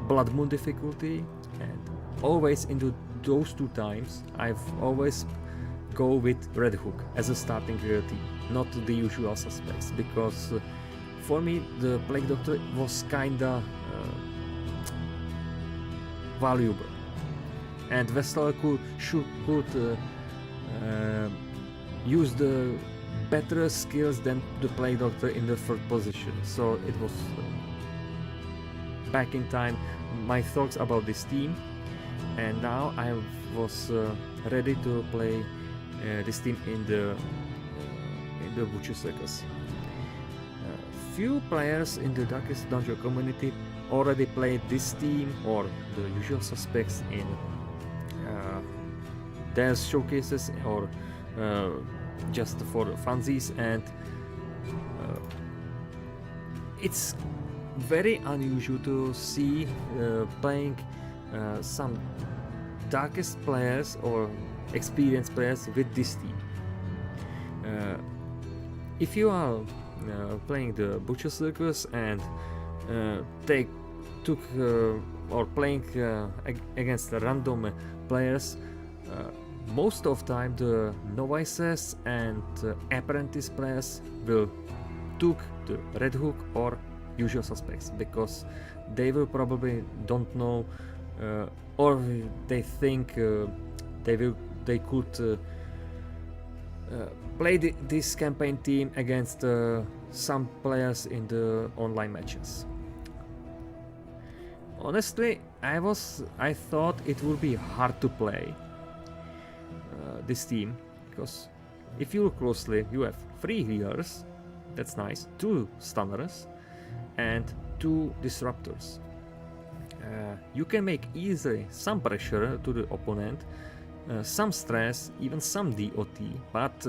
Blood Moon difficulty, and always into those 2 times I've always go with Red Hook as a starting team, not the usual suspects, because for me the Plague Doctor was kinda valuable, and Vestal could use the better skills than the Plague Doctor in the third position. So it was back in time my thoughts about this team, and now I was ready to play this team in the Butcher Circus. few players in the Darkest Dungeon community already played this team or the usual suspects in their showcases or just for funsies, and it's very unusual to see playing some Darkest players or experienced players with this team. If you are playing the Butcher Circus and took or playing against the random players, most of time the novices and apprentice players will took the Red Hook or usual suspects, because they will probably don't know or they think they could play this campaign team against some players in the online matches. Honestly, I thought it would be hard to play this team, because if you look closely, you have 3 healers, that's nice, 2 stunners, and 2 disruptors. You can make easily some pressure to the opponent, some stress, even some DOT, but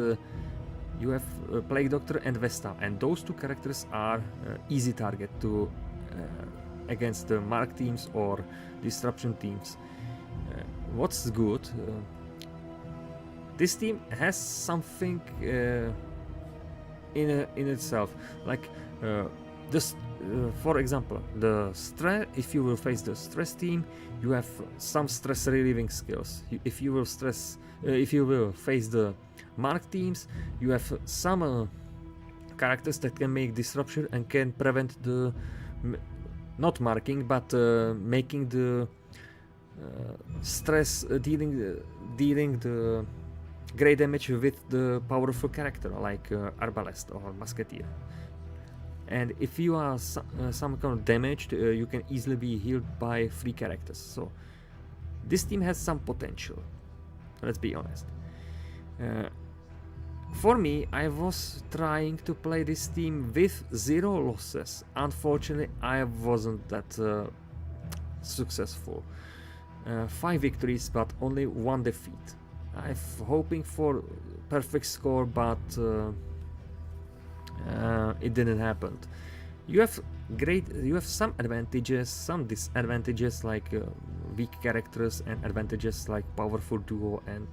you have Plague Doctor and Vesta, and those 2 characters are easy target to against the Mark teams or Disruption teams. What's good, this team has something in itself, like this. For example, the stress. If you will face the stress team, you have some stress relieving skills. If you will face the Mark teams, you have some characters that can make disruption and can prevent the not marking, but making the stress, dealing the great damage with the powerful character like Arbalest or Musketeer. And if you are some kind of damaged, you can easily be healed by 3 characters. So this team has some potential, let's be honest. For me, I was trying to play this team with 0 losses. Unfortunately, I wasn't that successful. 5 victories, but only 1 defeat. I'm hoping for perfect score, but it didn't happen. You have some advantages, some disadvantages, like weak characters, and advantages like powerful duo and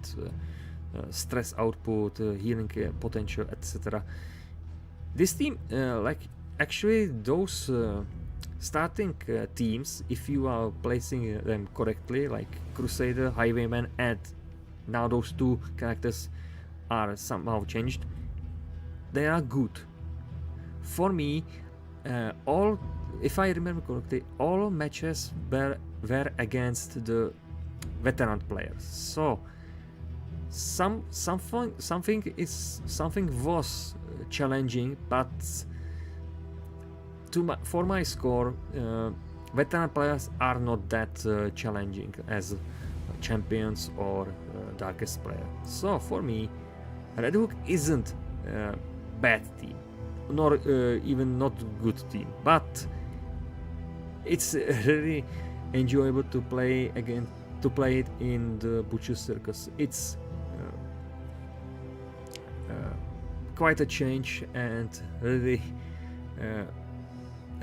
stress output, healing potential, etc. This team, like actually those starting teams, if you are placing them correctly, like Crusader, Highwayman, and now those 2 characters are somehow changed, they are good. For me, if I remember correctly, all matches were against the veteran players. So something was challenging, but for my score, veteran players are not that challenging as champions or Darkest player. So for me, Red Hook isn't a bad team, nor even not good team, but it's really enjoyable to play it in the Butcher Circus. It's quite a change and really a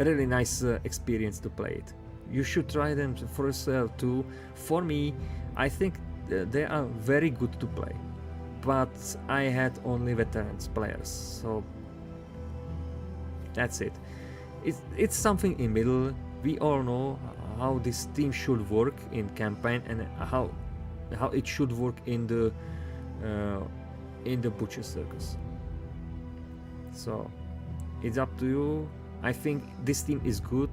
really nice experience to play it. You should try them for yourself too. For me, I think they are very good to play, but I had only veterans players, so that's it. It's something in middle. We all know how this team should work in campaign and how it should work in the Butcher Circus. So it's up to you. I think this team is good,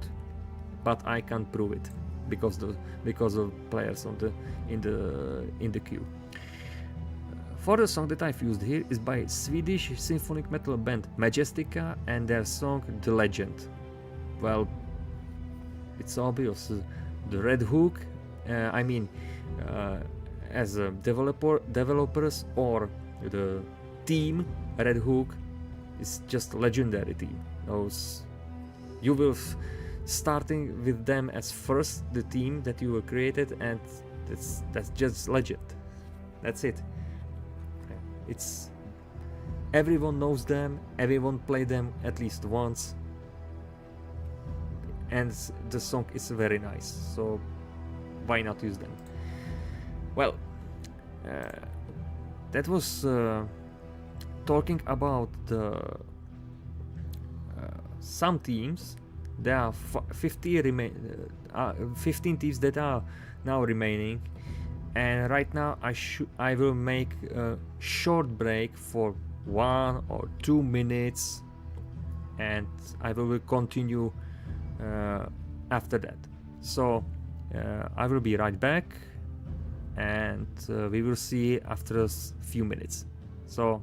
but I can't prove it because of players in the queue. For the song that I've used here is by Swedish symphonic metal band Majestica and their song The Legend. Well, it's obvious. The Red Hook, as a developers or the team Red Hook is just a legendary team. those you will starting with them as first the team that you were created, and that's just legend. That's it. It's everyone knows them, everyone played them at least once, and the song is very nice, so why not use them? Well, that was talking about the some teams. There are 15 teams that are now remaining, and right now I will make a short break for 1 or 2 minutes, and I will continue after that. So I will be right back, and we will see after a few minutes. So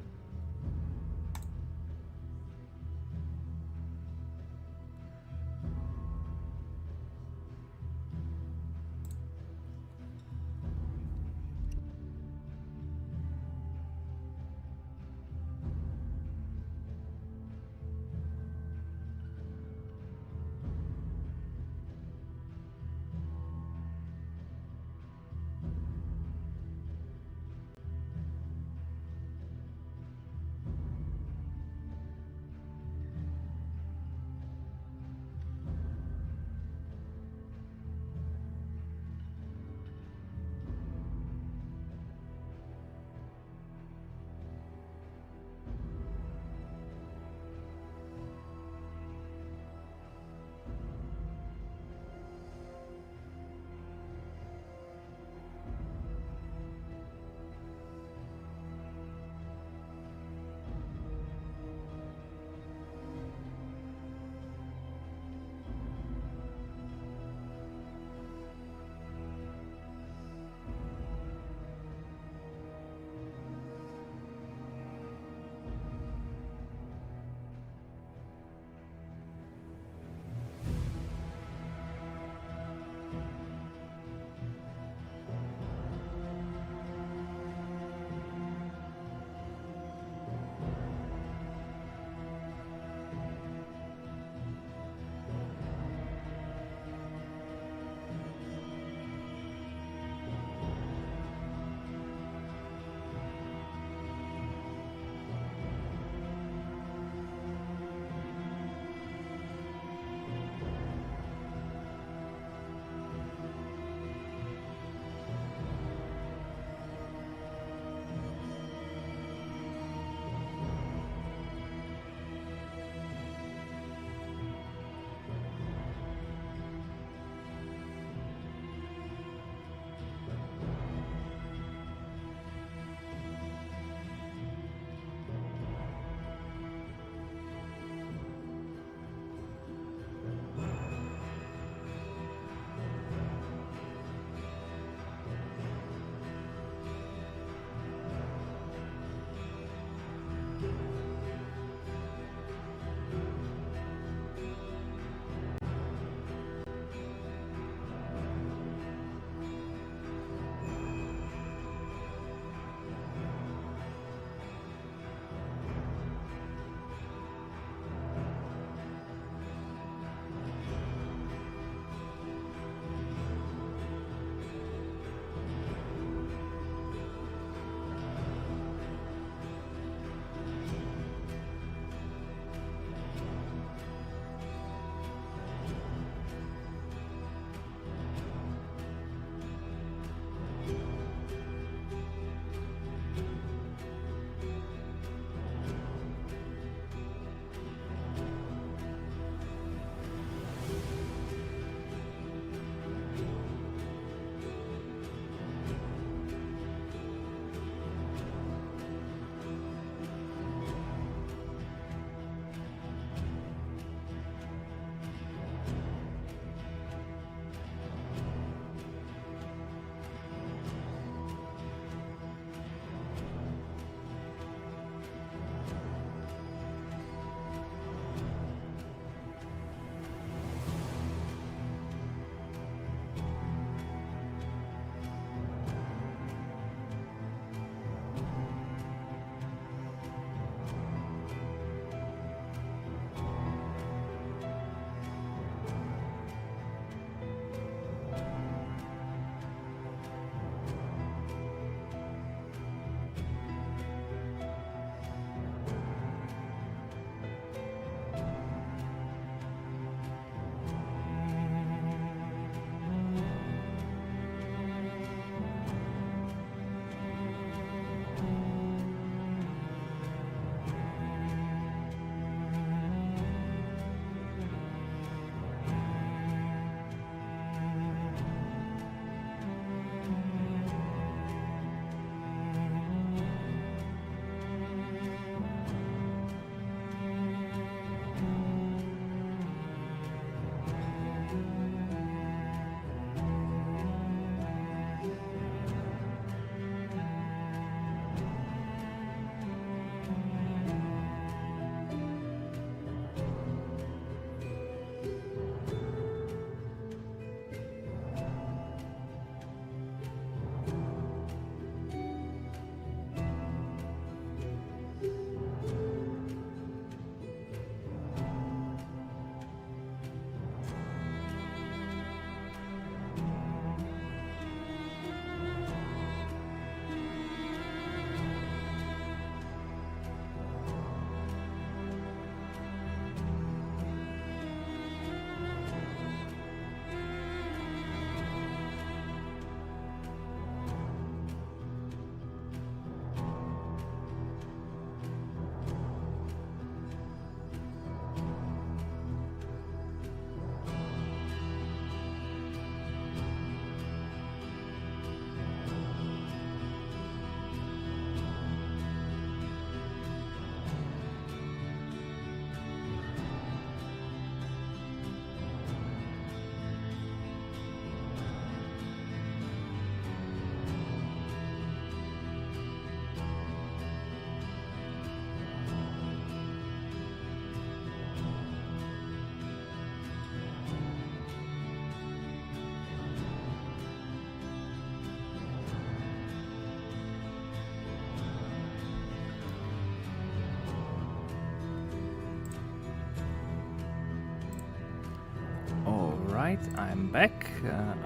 Alright, I'm back.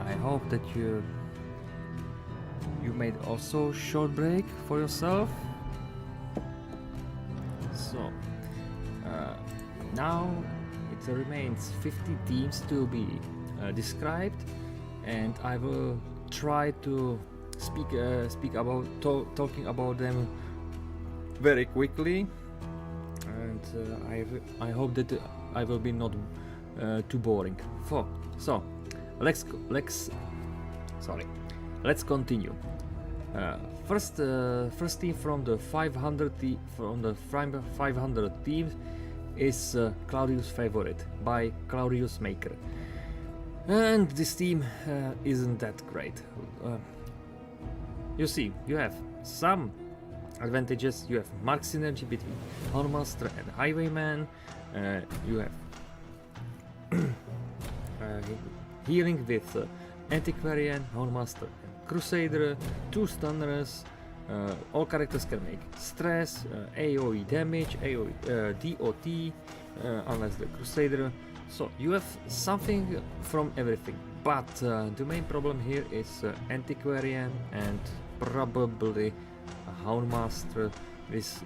I hope that you made also short break for yourself. So now it remains 50 teams to be described, and I will try to talking about them very quickly, and I hope that I will be not too boring. So let's continue. First team from the 500 teams is Claudius' favorite by Claudius Maker, and this team isn't that great. You see, you have some advantages. You have mark synergy between Houndmaster and Highwayman. You have healing with Antiquarian, Houndmaster, and Crusader, 2 stunners. All characters can make stress, AoE damage, AoE DOT, unless the Crusader. So you have something from everything. But the main problem here is Antiquarian and probably a Houndmaster with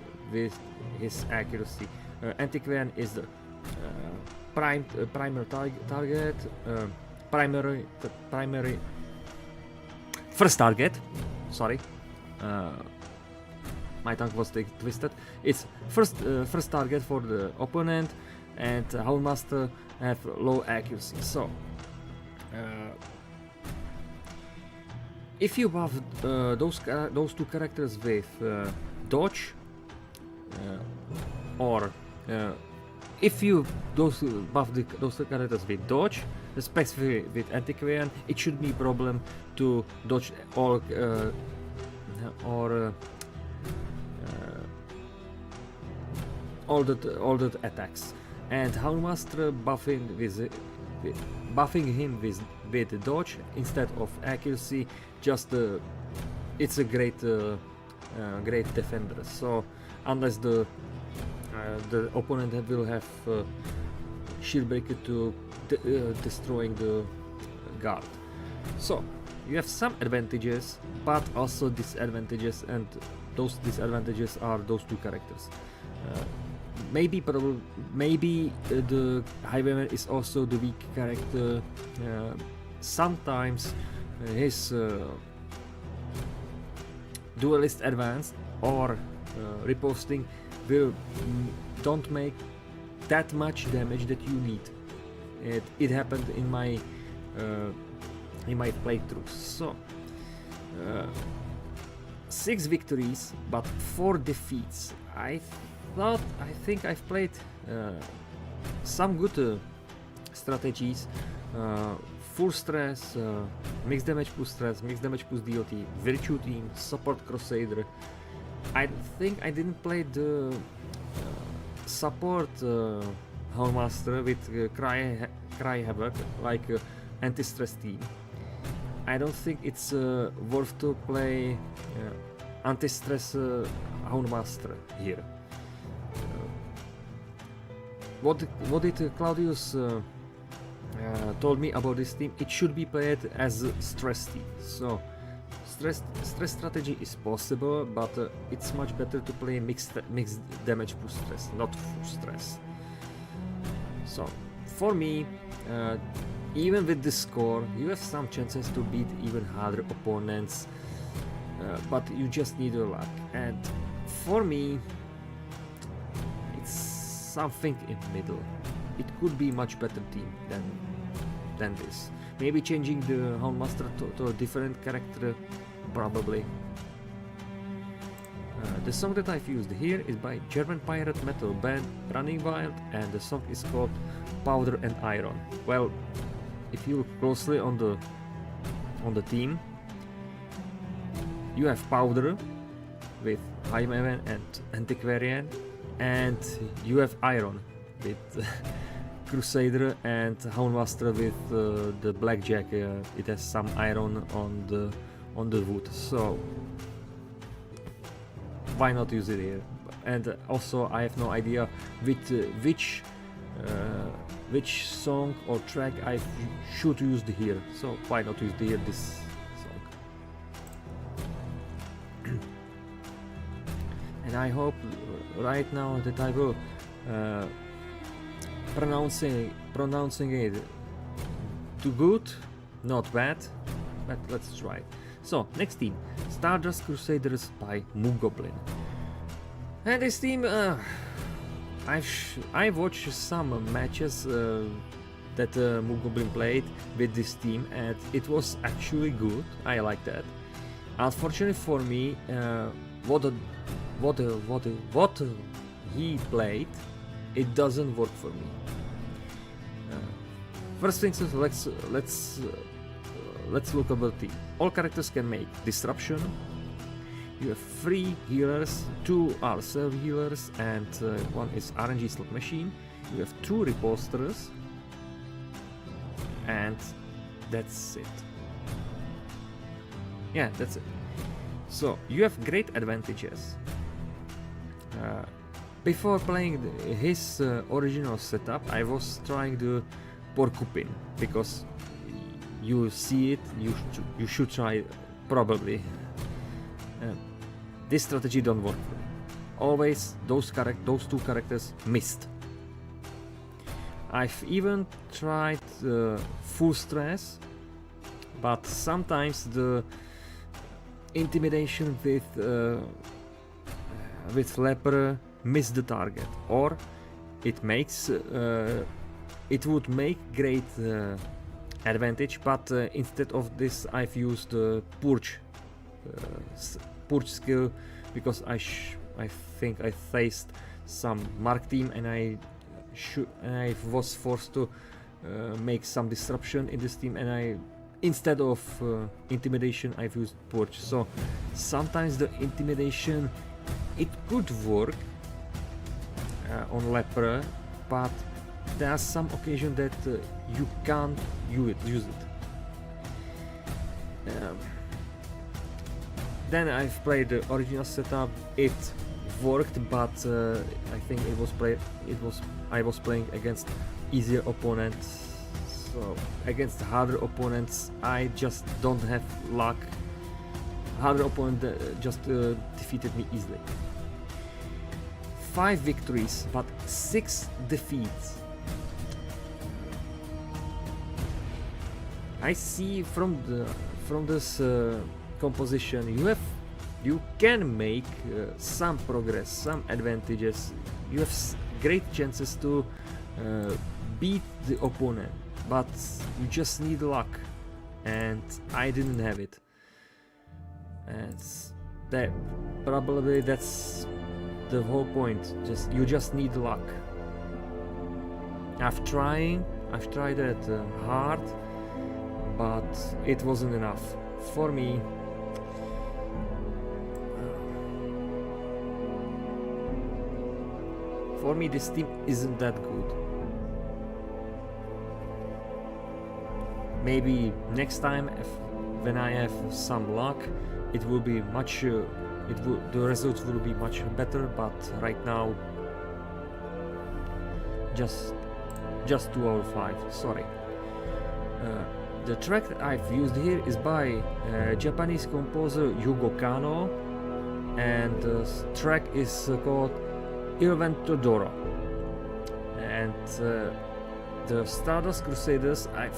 his accuracy. Antiquarian is the primary target, first target. Sorry, my tongue was twisted. It's first target for the opponent, and Houndmaster have low accuracy. So if you buff those two characters with dodge, or if you buff those characters with dodge, especially with Antiquarian, it should be a problem to dodge all the attacks. And Houndmaster buffing him with dodge instead of accuracy, just it's a great defender. So unless the opponent will have shield breaker to destroying the guard. So you have some advantages, but also disadvantages, and those disadvantages are those two characters. Maybe the Highwayman is also the weak character. Sometimes his duelist advanced or riposting will don't make that much damage that you need. It happened in my playthroughs. So 6 victories but 4 defeats. I think I've played some good strategies. Full stress, mixed damage plus stress, mixed damage plus DOT, virtue team, support Crusader. I think I didn't play the support Houndmaster with Cry Havoc like anti-stress team. I don't think it's worth to play anti-stress Houndmaster here. What did Claudius told me about this team? It should be played as a stress team. So stress strategy is possible, but it's much better to play mixed damage plus stress, not full stress. So for me, even with this score, you have some chances to beat even harder opponents, but you just need your luck. And for me, it's something in middle. It could be much better team than this. Maybe changing the Houndmaster to a different character, probably. The song that I've used here is by German pirate metal band Running Wild, and the song is called Powder and Iron. Well, if you look closely on the team, you have Powder with Highwayman and Antiquarian, and you have Iron with Crusader and Houndmaster with the Blackjack. It has some iron on the wood, so why not use it here? And also I have no idea which which song or track I should use here. So why not use here this song? And I hope right now that I will pronouncing it too good, not bad, but let's try. So next team, Stardust Crusaders by Mugoblin. And this team, I watched some matches that Mugoblin played with this team, and it was actually good. I like that. Unfortunately for me, what he played, it doesn't work for me. First things first, let's look about the team. All characters can make disruption. You have 3 healers, 2 are serve healers, and 1 is RNG slot machine. You have 2 reposters, and that's it. Yeah, that's it. So you have great advantages. Before playing his original setup, I was trying the Porcupine because you see it. You should try it, probably. This strategy don't work for me. Always those 2 characters missed. I've even tried full stress, but sometimes the intimidation with leper miss the target, or it makes it would make great advantage, but instead of this I've used purge skill because I think I faced some mark team and I was forced to make some disruption in this team, and instead of intimidation I've used purge. So sometimes the intimidation, it could work on leper, but there are some occasions that you can't use it. Then I've played the original setup. It worked, but I think I was playing against easier opponents. So against harder opponents, I just don't have luck. Harder opponent just defeated me easily. 5 victories, but 6 defeats. I see from this composition you can make some progress, some advantages. You have great chances to beat the opponent, but you just need luck, and I didn't have it. And that's the whole point. You just need luck. I've tried it hard, but it wasn't enough for me. For me, this team isn't that good. Maybe next time, when I have some luck, it will be much. The results will be much better. But right now, just 2 out of 5. Sorry. The track that I've used here is by Japanese composer Yugo Kano, and the track is called Il Vento d'Oro. And the Stardust Crusaders, I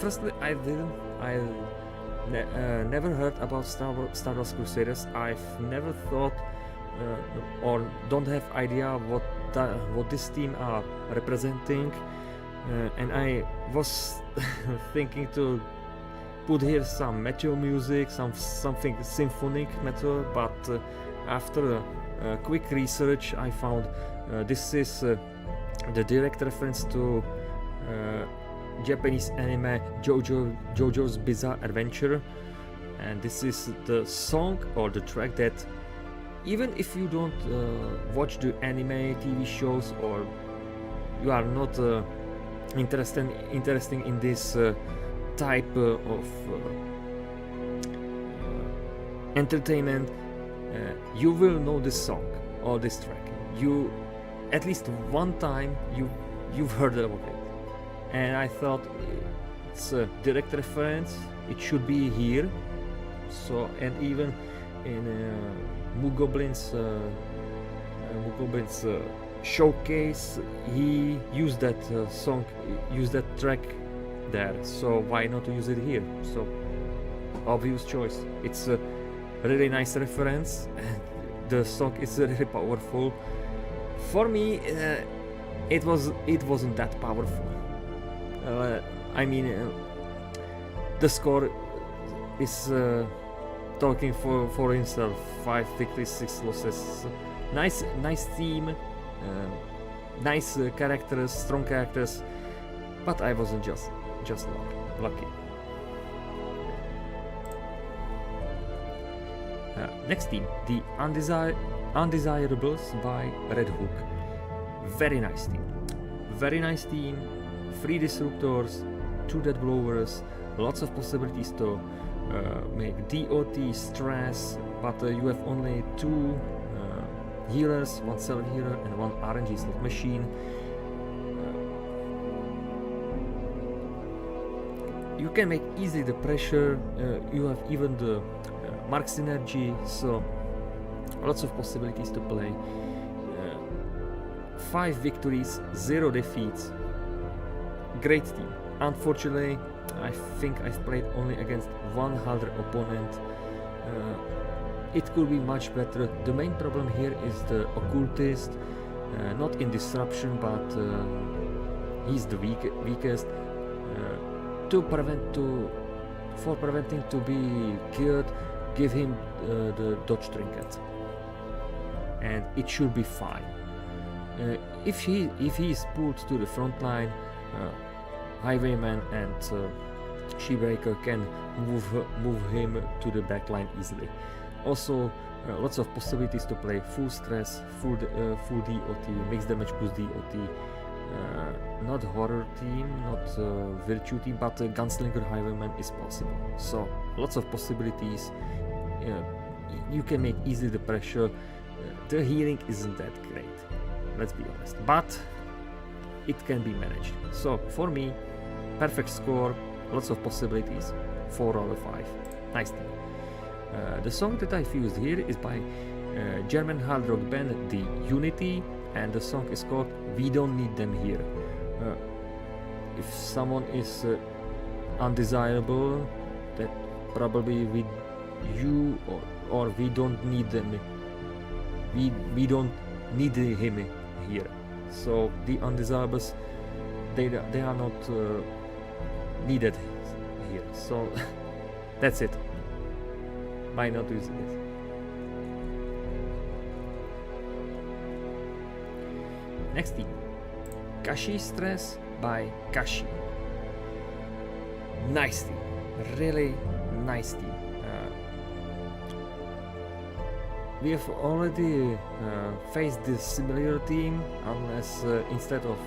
never heard about Stardust Crusaders. I've never thought or don't have idea what this team are representing, and I was thinking to put here some metal music, something symphonic metal, but after quick research I found this is the direct reference to Japanese anime JoJo's Bizarre Adventure, and this is the song or the track that even if you don't watch the anime TV shows, or you are not interested in this type of entertainment, you will know this song or this track. You at least one time you've heard about it. and I thought it's a direct reference. It should be here. So, and even in Mugoblin's showcase, he used that song, used that track there. So why not use it here? So obvious choice. It's a really nice reference. The song is really powerful. For me, it wasn't that powerful. I mean, the score is talking for himself. 5 victories, 6 losses. Nice theme, nice characters, strong characters, but I wasn't just lucky. Next team, the Undesirables by Red Hook. Very nice team. 3 disruptors, 2 dead blowers, lots of possibilities to make DOT, stress, but you have only 2 healers, 1 self healer and 1 RNG slot machine. You can make easily the pressure. You have even the mark synergy, so lots of possibilities to play. 5 victories, 0 defeats. Great team. Unfortunately, I think I've played only against 1 harder opponent. It could be much better. The main problem here is the occultist, not in disruption, but he's the weakest. For preventing to be killed, give him the dodge trinket, and it should be fine. If he is pulled to the front line, Highwayman and Shebreaker can move him to the back line easily. Also, lots of possibilities to play full stress, full DOT, mixed damage plus DOT. Not horror team, not virtue team, but gunslinger highwayman is possible. So lots of possibilities. You can make easily the pressure. The healing isn't that great, let's be honest, but it can be managed. So for me, perfect score, lots of possibilities, 4 out of 5. Nice team. The song that I've used here is by German hard rock band The Unity, and the song is called We Don't Need Them Here. If someone is undesirable, that probably with you or we don't need them. We don't need him here. So the undesirables, they are not needed here. So that's it. Why not use it? Next team, Kashi Stress by Kashi. Nice team, really nice team. We have already faced this similar team, unless instead of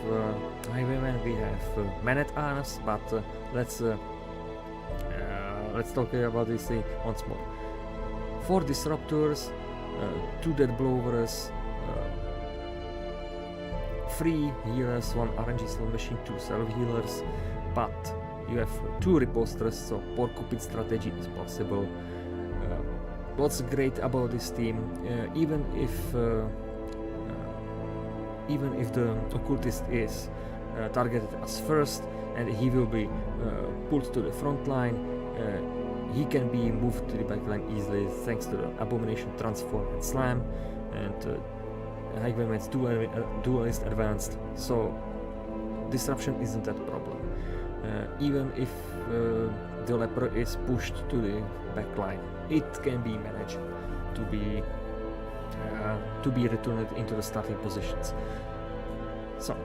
Highwayman we have Man-at-Arms, but let's talk about this thing once more. 4 disruptors, 2 dead blowers, 3 healers, 1 RNG slot machine, 2 self healers, but you have 2 reposters, so porcupine strategy is possible. What's great about this team, even if the occultist is targeted as first and he will be pulled to the front line, he can be moved to the back line easily thanks to the Abomination Transform and Slam, and Highwayman's duelist advanced, so disruption isn't that problem. Even if the leper is pushed to the back line, it can be managed to be returned into the starting positions. So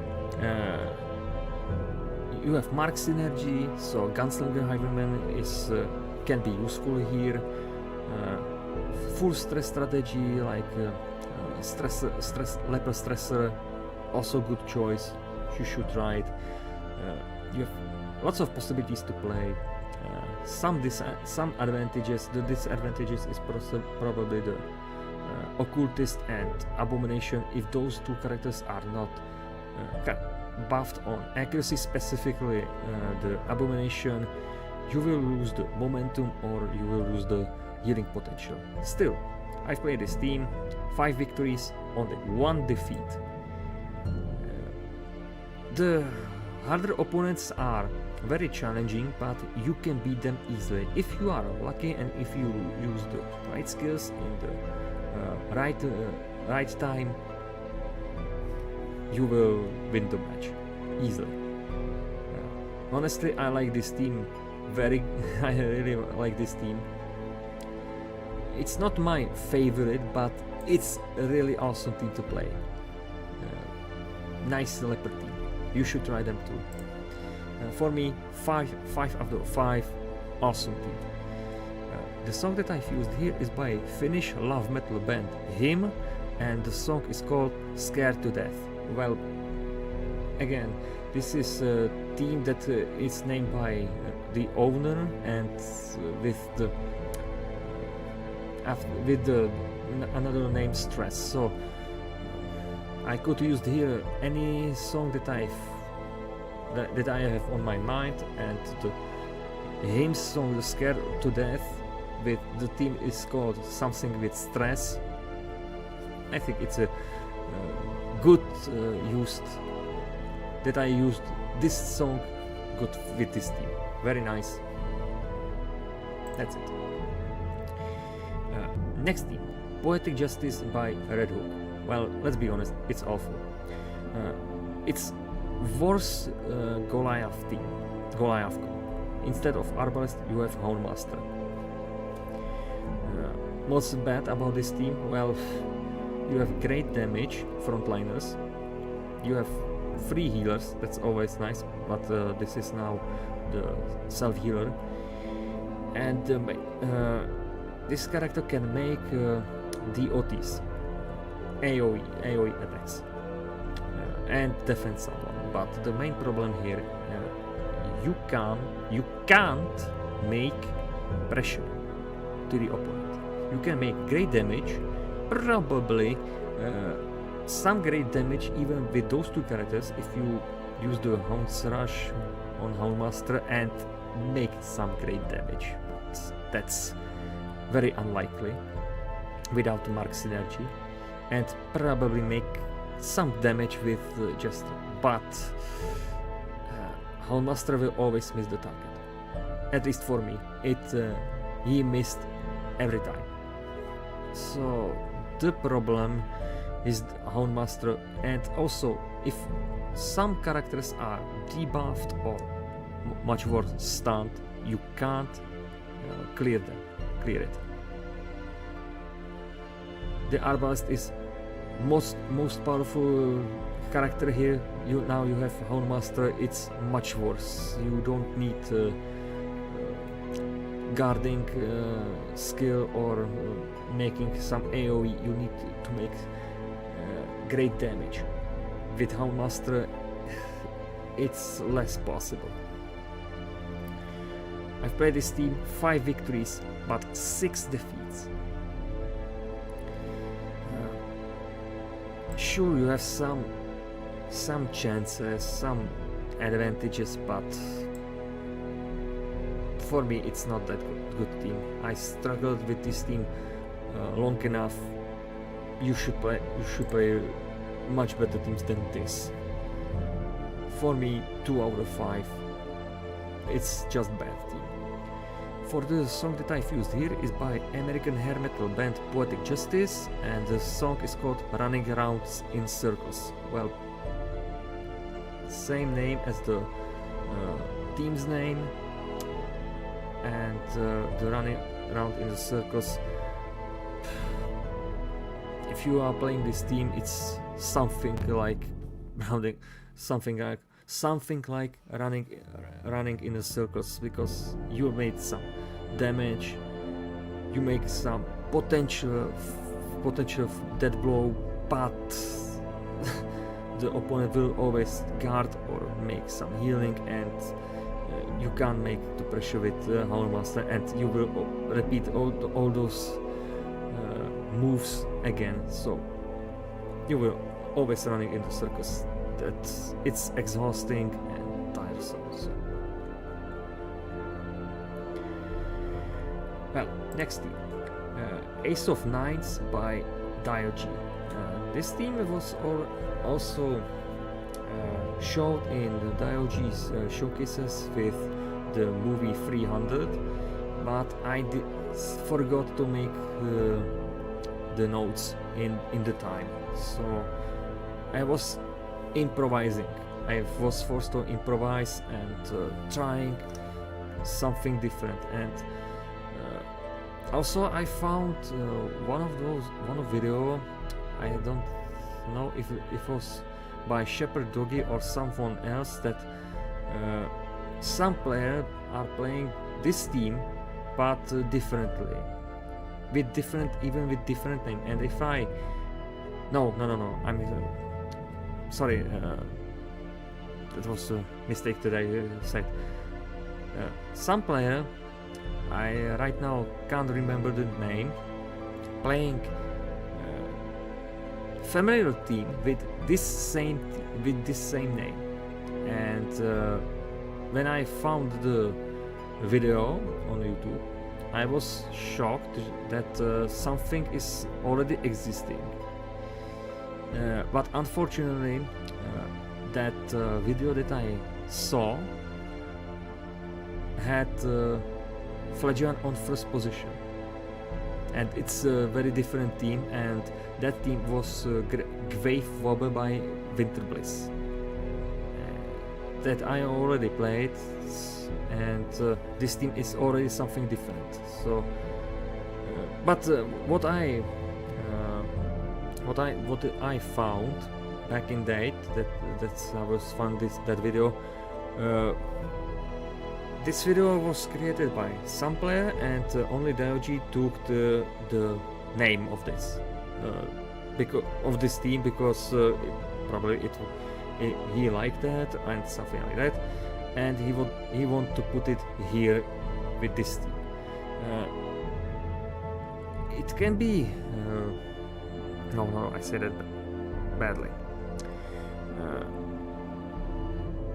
you have mark synergy, so gunslinger highwayman is can be useful here. Full stress strategy like stress leper stressor, also good choice. You should try it. You have lots of possibilities to play. Some advantages. The disadvantages is probably the occultist and abomination. If those 2 characters are not buffed on accuracy, specifically the abomination, you will lose the momentum or you will lose the healing potential. Still, I've played this team, 5 victories, only 1 defeat. The harder opponents are very challenging, but you can beat them easily if you are lucky and if you use the right skills in the right time. You will win the match easily. Honestly, I like this team I really like this team. It's not my favorite, but it's a really awesome team to play. Nice leopard team. You should try them too. For me, 5 out of 5, awesome team. The song that I've used here is by Finnish love metal band VII, and the song is called Scared to Death. Well, again, this is a team that is named by the owner and with another name Stress. So I could use here any song that I have on my mind, and the VIM song, the Scared to Death, with the team is called something with Stress. I think it's a good used that I used this song good with this team. Very nice. That's it. Next team, Poetic Justice by Red Hook. Well, let's be honest, it's awful. It's worse Goliath team. Instead of Arbalest, you have Houndmaster. What's bad about this team? Well, you have great damage frontliners. You have 3 healers, that's always nice, but this is now the self-healer. And this character can make DOTs, AoE attacks, and defend someone. But the main problem here, you can't make pressure to the opponent. You can make great damage, probably some great damage even with those 2 characters if you use the Hound's Rush on Houndmaster and make some great damage. But that's very unlikely without Mark synergy, and probably make some damage with just, but Houndmaster will always miss the target. At least for me, he missed every time. So the problem is Houndmaster, and also if some characters are debuffed or much worse stunned, you can't clear it. The Arbalest is most powerful character here. Now you have Houndmaster, it's much worse. You don't need guarding skill or making some AoE. You need to make great damage. With Houndmaster, it's less possible. I've played this team 5 victories but 6 defeats. Sure, you have some chances, some advantages, but for me it's not that good team. I struggled with this team long enough. You should play much better teams than this. For me, 2 out of 5. It's just bad team. For the song that I've used here is by American hair metal band Poetic Justice, and the song is called Running Around in Circus. Well, same name as the team's name, and the running around in the circus. If you are playing this team, it's something like running in a circus, because you made some damage, you make some potential dead blow, but the opponent will always guard or make some healing, and you can't make the pressure with Houndmaster, and you will repeat all those moves again, so you will always running into circus. that it's exhausting and tiresome. So. Well, next team, Ace of Nines by Diogi. This team was also showed in the Diogi's showcases with the movie 300, but I forgot to make the notes in the time, so I was improvising. I was forced to improvise and trying something different. And also I found one video. I don't know if it was by ShepardCZ or someone else, that some players are playing this team but differently, with different name. And if I no I'm sorry, that was a mistake that I said. Some player, I right now can't remember the name, playing familiar team with this same name. And when I found the video on YouTube, I was shocked that something is already existing. But unfortunately, that video that I saw had Flagellant on first position, and it's a very different team, and that team was Grave Wobber by Winterbliss, that I already played, and this team is already something different. So but what I found back in date, that I was found that video. This video was created by some player, and only Diogi took the name of this team, because probably he liked that and something like that, and he want to put it here with this team. It can be no, I said it badly.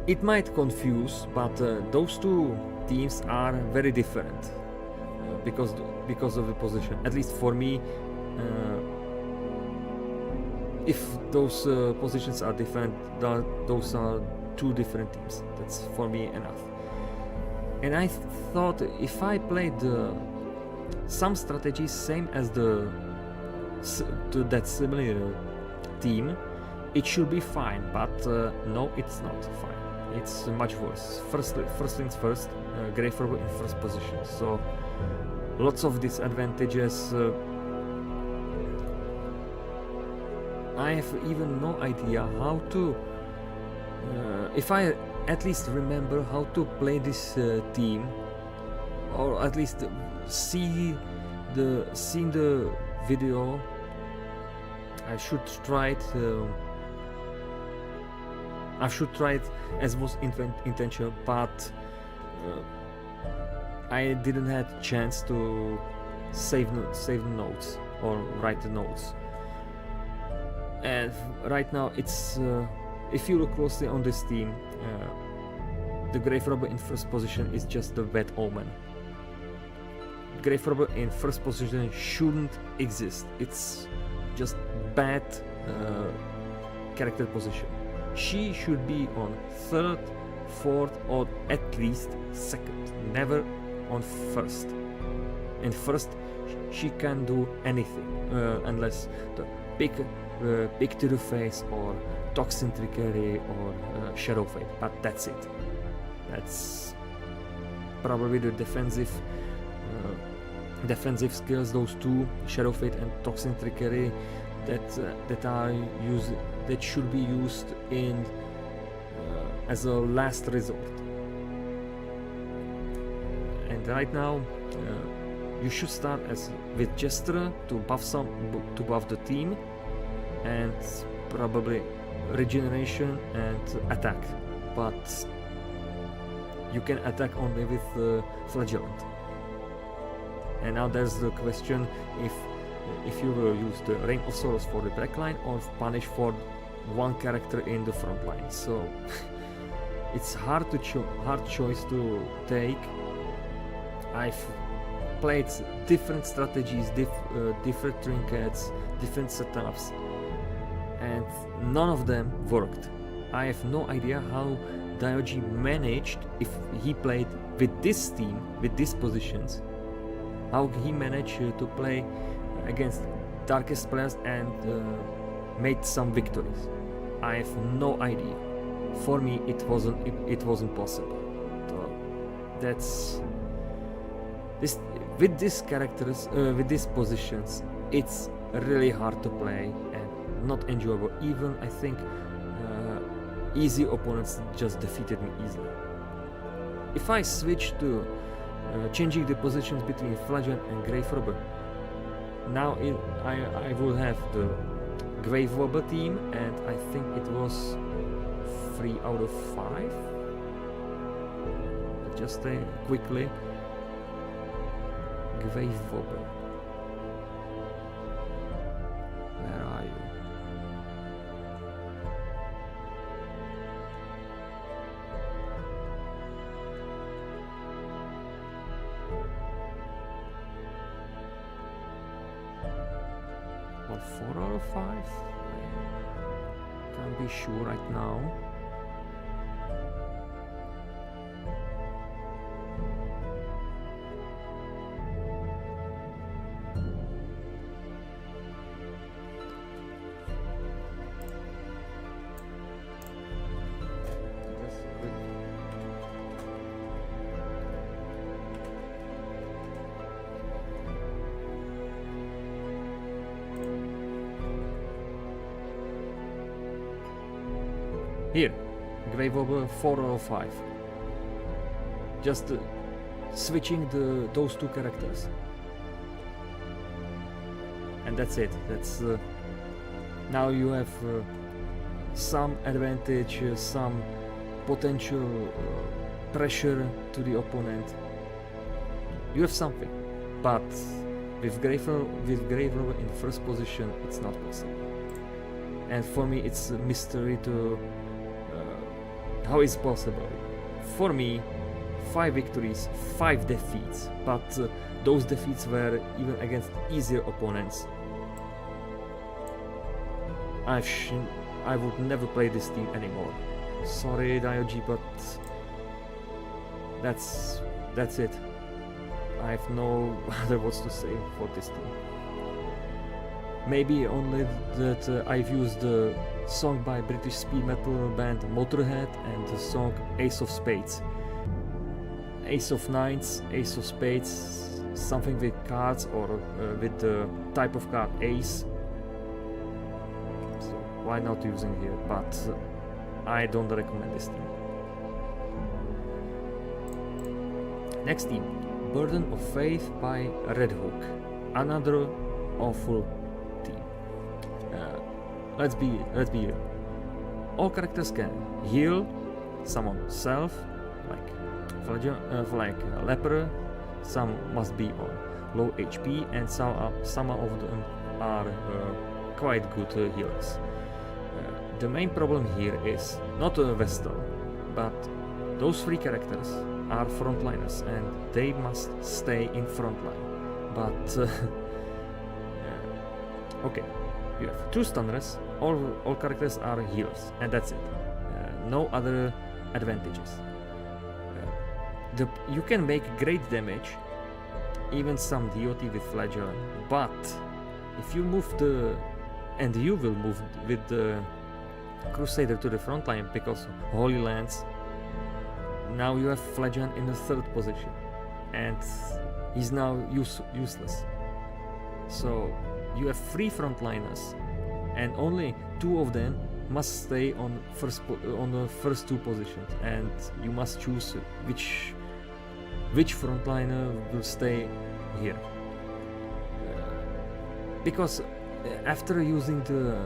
It might confuse, but those two teams are very different because of the position. At least for me, if those positions are different, those are two different teams. That's for me enough. And I thought if I played some strategies same as to that similar team, it should be fine. But no, it's not fine. It's much worse. First things first, Grave Robber in first position. So lots of disadvantages. I have even no idea how to. If I at least remember how to play this team, or at least seeing the video, I should try it. I should try it as most intentional, but I didn't have chance to save the notes or write the notes. And right now it's if you look closely on this team, the Grave Robber in first position is just a bad omen. Grave Robber in first position shouldn't exist. It's just bad character position. She should be on third, fourth, or at least second, never on first. In first, she can do anything unless the pick to the face or toxin trickery or shadow fate, but that's it. That's probably the defensive skills, those two, shadow fate and toxin trickery, that should be used in as a last resort. And right now you should start with Jester to buff the team, and probably regeneration and attack, but you can attack only with Flagellant. And now there's the question if you will use the Reign of Sorrows for the backline or punish for one character in the front line. So it's hard choice to take. I've played different strategies, different trinkets, different setups, and none of them worked. I have no idea how Dioji managed, if he played with this team, with these positions, how he managed to play against darkest players and made some victories. I have no idea. For me, it wasn't possible. So that's this with these characters, with these positions. It's really hard to play and not enjoyable. Even I think easy opponents just defeated me easily. If I switch to changing the positions between Flagellant and Grave Robber, now I will have the Grave Robber team, and I think it was 3 out of 5. Just quickly, Grave Robber. Where are you? Well, 4 out of 5? I can't be sure right now. Here, Grave Robber 4 out of 5. Just switching those two characters, and that's it. That's now you have some advantage, some potential pressure to the opponent. You have something, but with Grave Robber in first position, it's not possible. And for me, it's a mystery to how it's possible. For me, 5 victories, 5 defeats, but those defeats were even against easier opponents. I would never play this team anymore. Sorry, Dioji, but that's it. I have no other words to say for this team. Maybe only that I've used the song by British speed metal band Motorhead and the song Ace of Spades. Ace of Nines, Ace of Spades, something with cards or with the type of card Ace. So why not using here? But I don't recommend this team. Next team, Burden of Faith by Red Hook. Another awful team. Let's be real. All characters can heal, summon self, like leper. Some must be on low HP, and some of them are quite good healers. The main problem here is not a Vestal, but those 3 characters are frontliners and they must stay in frontline. But okay, you have 2 stunners, all characters are healers, and that's it. No other advantages. You can make great damage, even some DOT with Flagellant, but if you move and you will move with the Crusader to the front line because Holy Lance, now you have Flagellant in the 3rd position, and he's now useless. So you have 3 frontliners, and only 2 of them must stay on the first 2 positions, and you must choose which frontliner will stay here. Because after using the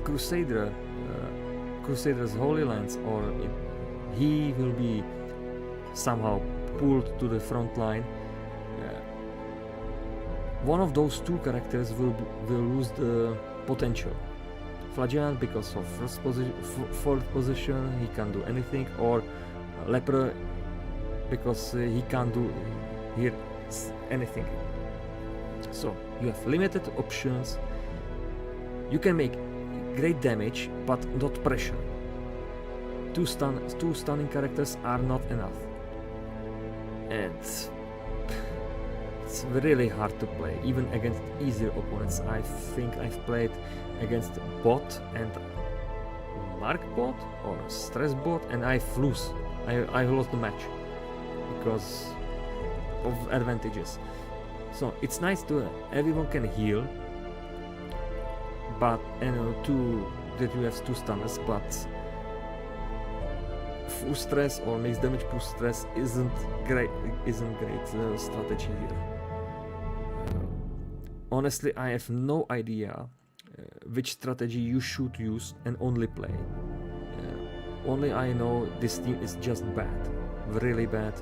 Crusader's Holy Lance, he will be somehow pulled to the front line. One of those 2 characters will lose the potential Flagellant because of fourth position, he can't do anything, or Leper because he can't do here anything. So you have limited options. You can make great damage, but not pressure. Two stunning characters are not enough, and it's really hard to play, even against easier opponents. I think I've played against bot and Mark bot or stress bot, and I've lost the match because of advantages. So it's nice to everyone can heal, but that you have two stunners, but full stress or makes damage plus stress isn't great strategy here. Honestly, I have no idea which strategy you should use and only play. Only I know this team is just bad, really bad.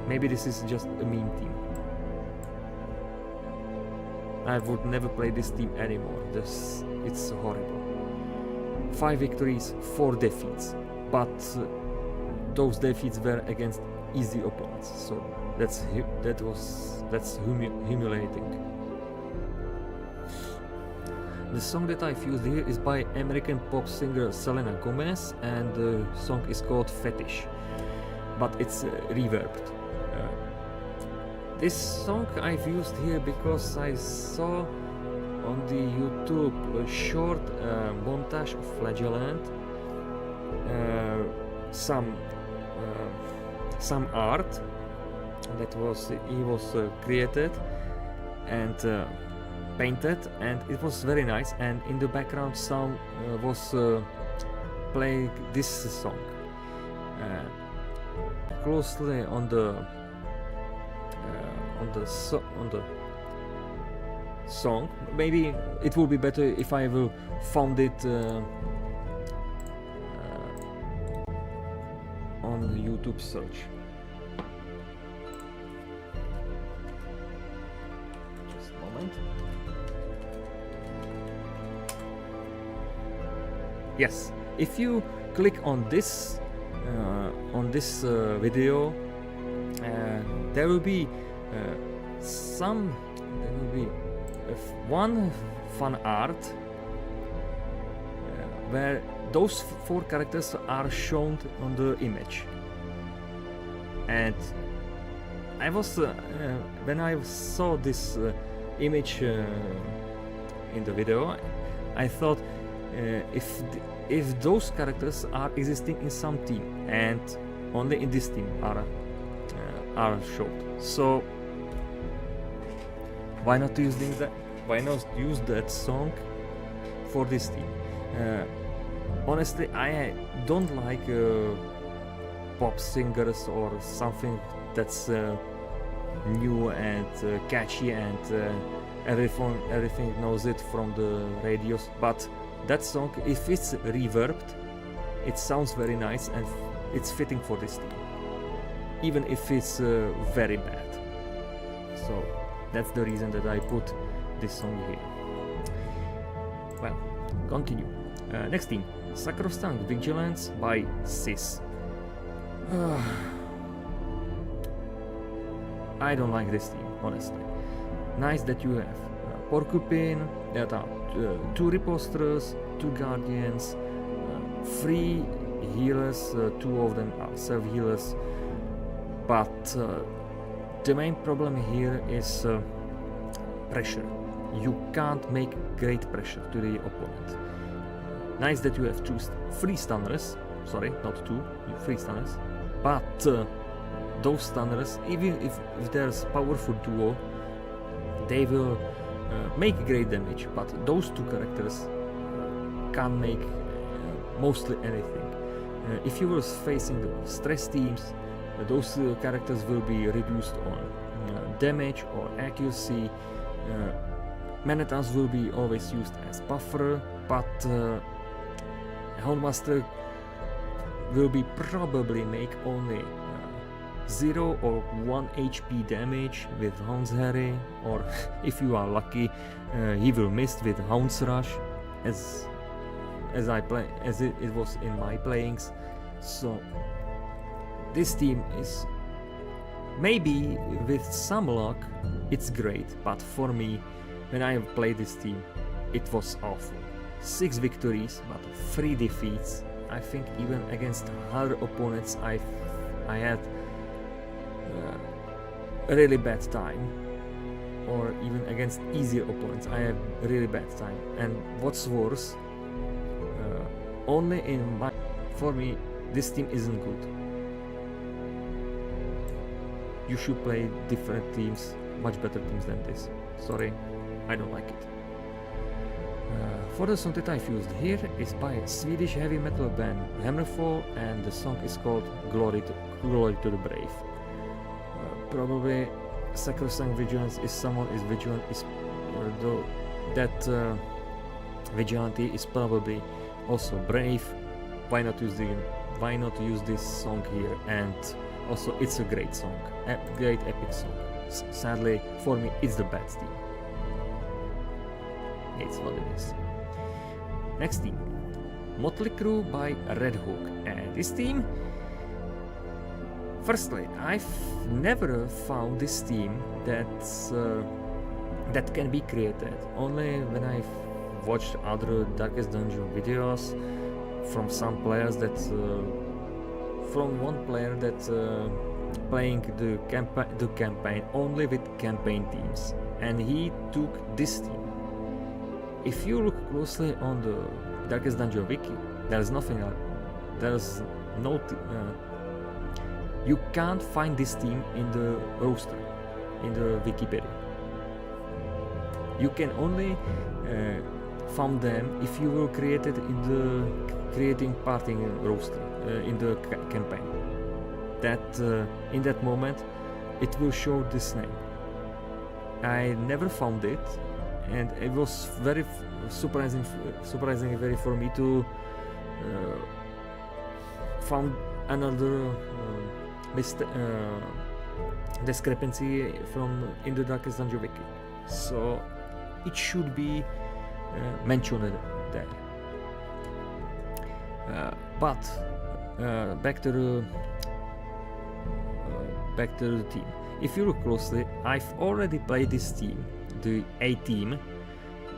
Maybe this is just a mean team. I would never play this team anymore. It's horrible. 5 victories, 4 defeats, but those defeats were against easy opponents. So that's humiliating. The song that I've used here is by American pop singer Selena Gomez, and the song is called Fetish, but it's reverbed. This song I've used here because I saw on the YouTube a short montage of Flagellant, some art that he was created and painted, and it was very nice, and in the background sound was playing this song. Closely on the song, maybe it will be better if I will found it on the YouTube search. Just a moment. Yes, if you click on this video, there will be one fun art where those 4 characters are shown on the image, and I was when I saw this image in the video, I thought if those characters are existing in some team and only in this team are shown, so why not use that? Why not use that song for this team? Honestly, I don't like pop singers or something that's new and catchy, and everything knows it from the radios. But that song, if it's reverbed, it sounds very nice and it's fitting for this team, even if it's very bad. So that's the reason that I put this song here. Well, continue. Next team, Sacrosanct Vigilance by Sis. I don't like this team, honestly. Nice that you have Porcupine, that are 2 Riposters, 2 Guardians, 3 healers, 2 of them are self-healers, but the main problem here is pressure. You can't make great pressure to the opponent. Nice that you have 3 stunners, sorry, not 2, 3 stunners, but those stunners, even if there's powerful duo, they will make great damage, but those 2 characters can't make mostly anything. If you were facing stress teams, those characters will be reduced on damage or accuracy. Manatans will be always used as buffer, but Houndmaster will be probably make only 0 or 1 HP damage with Hound's Harry, or if you are lucky, he will miss with Hound's Rush, as it was in my playings. So this team is, maybe with some luck, it's great, but for me, when I have played this team, it was awful. 6 victories, but 3 defeats. I think even against harder opponents, I had a really bad time, or even against easier opponents, I have a really bad time. And what's worse, only in my, for me, this team isn't good. You should play different teams, much better teams than this. Sorry, I don't like it. For the song that I've used here is by a Swedish heavy metal band Hammerfall, and the song is called Glory to the Brave. Probably Sacrosanct Vigilance, if someone is vigilant, is that vigilante is probably also brave. Why not use this song here? And also, it's a great song, a great epic song. Sadly, for me, it's the bad team. It's what it is. Next team, Motley Crue by Red Hook, and this team. Firstly, I've never found this team that can be created. Only when I've watched other Darkest Dungeon videos from some players that, from one player that playing the campaign only with campaign teams, and he took this team. If you look closely on the Darkest Dungeon wiki, there's nothing else. There's no you can't find this team in the roster, in the Wikipedia. You can only found them if you will create it in the creating party roster, in the campaign. That in that moment it will show this name. I never found it, and it was very surprising very for me to found another discrepancy from in the Darkest Dungeon wiki. So it should be mentioned there. But back to the team. If you look closely, I've already played this team, the A team,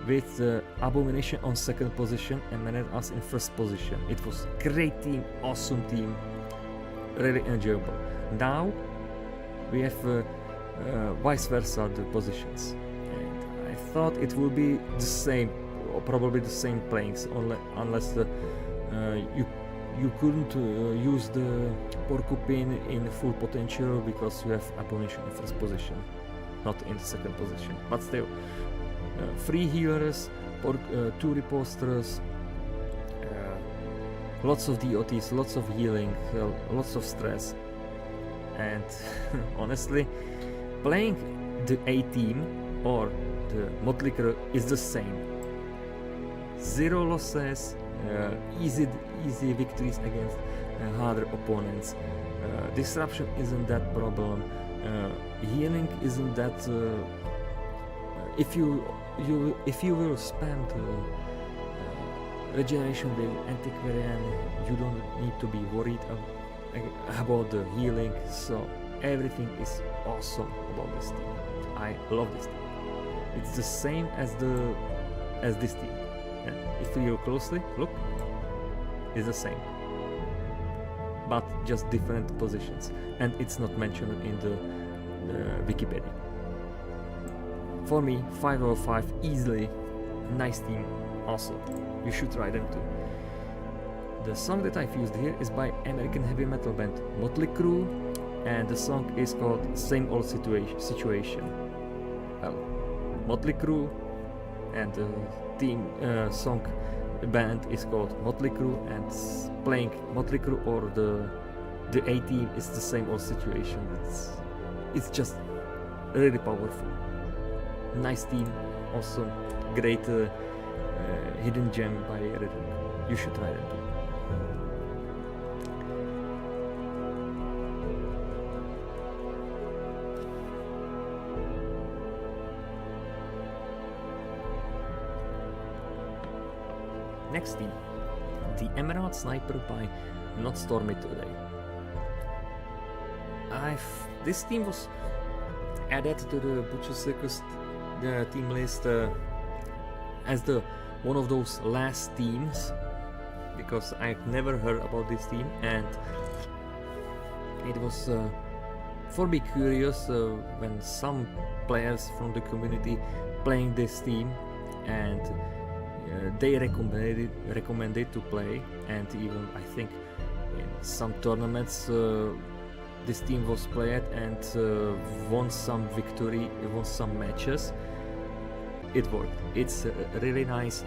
with Abomination on second position and Man-at-Arms in first position. It was great team, awesome team, really enjoyable. Now we have vice versa the positions, and I thought it would be the same, or probably the same playings, unless you couldn't use the Porcupine in full potential because you have Abomination in first position, not in the second position. But still, 3 healers, 2 reposters, lots of DOTs, lots of healing, lots of stress, and honestly, playing the A team or the Motley Crue is the same. 0 losses, easy victories against harder opponents. Disruption isn't that problem. Healing isn't that. If you will spam regeneration with Antiquarian, you don't need to be worried about the healing. So everything is awesome about this team. I love this team. It's the same as this team. And if you look closely, look, it's the same, but just different positions, and it's not mentioned in the Wikipedia. For me, 5 out of 5 easily. Nice team, awesome. You should try them too. The song that I've used here is by American heavy metal band Motley Crue, and the song is called Same Old Situation. Well, Motley Crue, and the team song band is called Motley Crue, and playing Motley Crue or the A team is the same old situation. It's just really powerful. Nice team, awesome, great hidden gem by Red Hook. You should try them too. next team, the Emerald Sniper by Not Stormy today. This team was added to the Butcher Circus team list as one of those last teams, because I've never heard about this team, and it was for me curious when some players from the community playing this team, and they recommended to play, and even I think in some tournaments this team was played and won some victory, won some matches. It worked. It's really nice.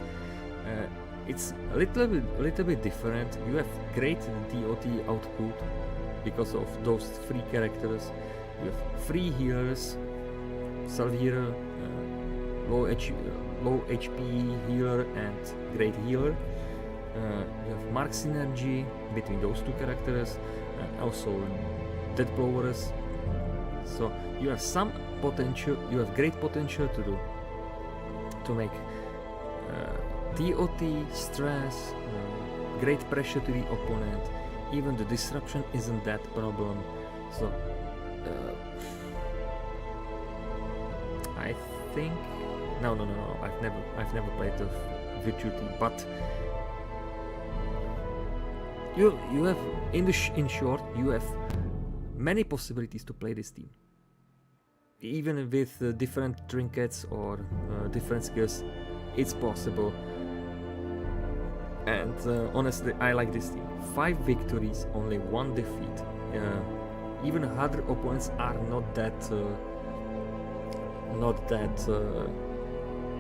It's a little bit different. You have great DOT output because of those 3 characters. You have 3 healers, self healer, low HP healer, and great healer. You have mark synergy between those 2 characters, also dead blowers. So you have some potential. You have great potential to make DOT, stress, great pressure to the opponent. Even the disruption isn't that problem. So I think no. I've never played the virtue team, but you have in short you have many possibilities to play this team. Even with different trinkets or different skills, it's possible. And honestly, I like this team. 5 victories, only 1 defeat. Even harder opponents are not that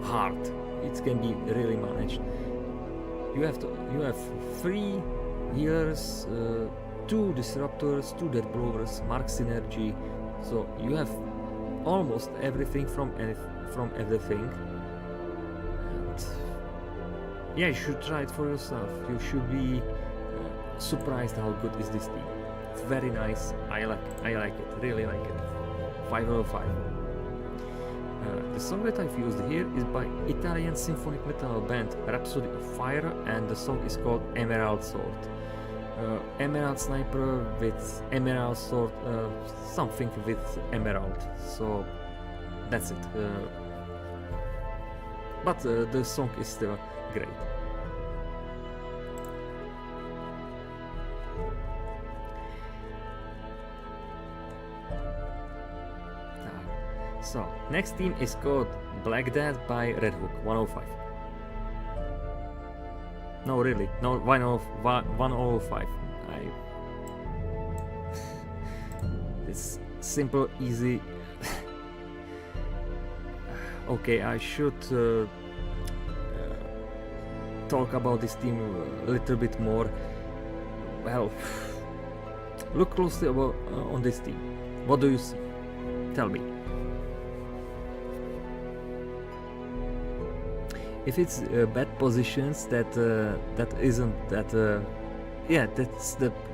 hard. It can be really managed. You have 3 healers, 2 disruptors, 2 dead blowers, mark synergy. So you have almost everything from everything. And yeah, you should try it for yourself. You should be surprised how good is this team. It's very nice. I like it. Really like it. 5 out of 5. The song that I've used here is by Italian symphonic metal band Rhapsody of Fire, and the song is called Emerald Sword. Emerald Sniper with Emerald Sword, something with Emerald. So that's it. But the song is still great. So next team is called Black Death by Red Hook 105. No, really, no, 105. It's simple, easy. Okay, I should talk about this team a little bit more. Well, look closely on this team. What do you see? Tell me. If it's bad positions, that isn't that. Yeah,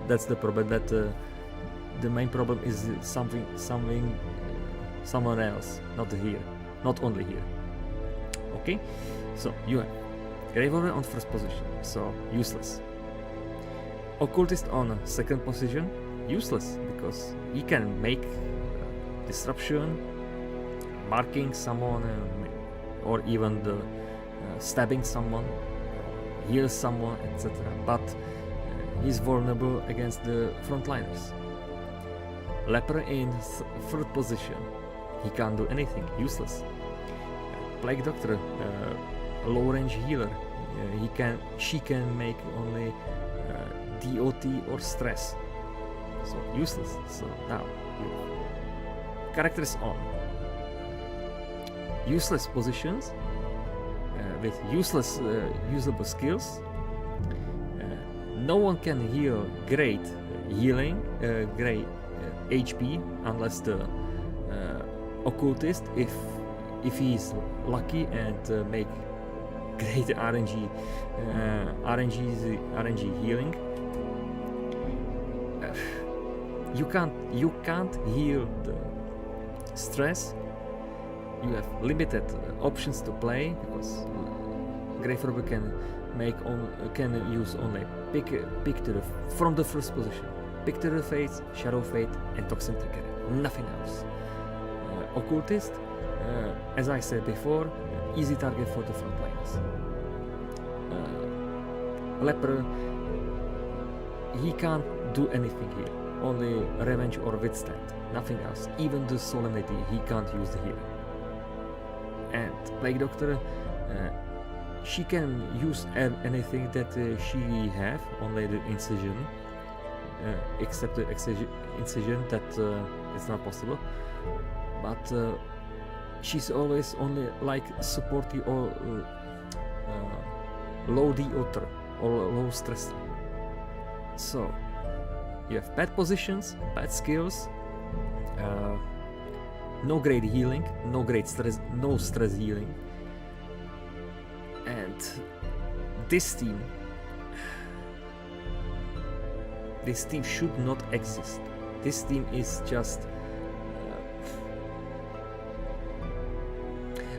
that's the problem. That the main problem is someone else, not here, not only here. Okay, so you have Graveholder on first position, so useless. Occultist on second position, useless, because he can make disruption, marking someone, or even the stabbing someone, heal someone, etc. But he's vulnerable against the frontliners. Leper in third position, he can't do anything, useless. Plague Doctor, low range healer, she can make only DOT or stress, so useless. So now characters on useless positions with useless usable skills. No one can heal great healing, great HP, unless the occultist, if he's lucky and make great RNG healing. You can't heal the stress. You have limited options to play, because Graveholder can can use only pick from the first position. Picture of Fate, Shadow Fate, and Toxin Trigger. Nothing else. Occultist, as I said before, easy target for the frontliners. Leper, he can't do anything here. Only Revenge or Withstand. Nothing else. Even the Solemnity, he can't use the healer. And Plague Doctor, she can use anything that she have, only the Incision. Except the Incision, that it's not possible. But she's always only like supporting or low DOT or low stress. So you have bad positions, bad skills, no great healing, no great stress, no stress healing, and this team should not exist. This team is just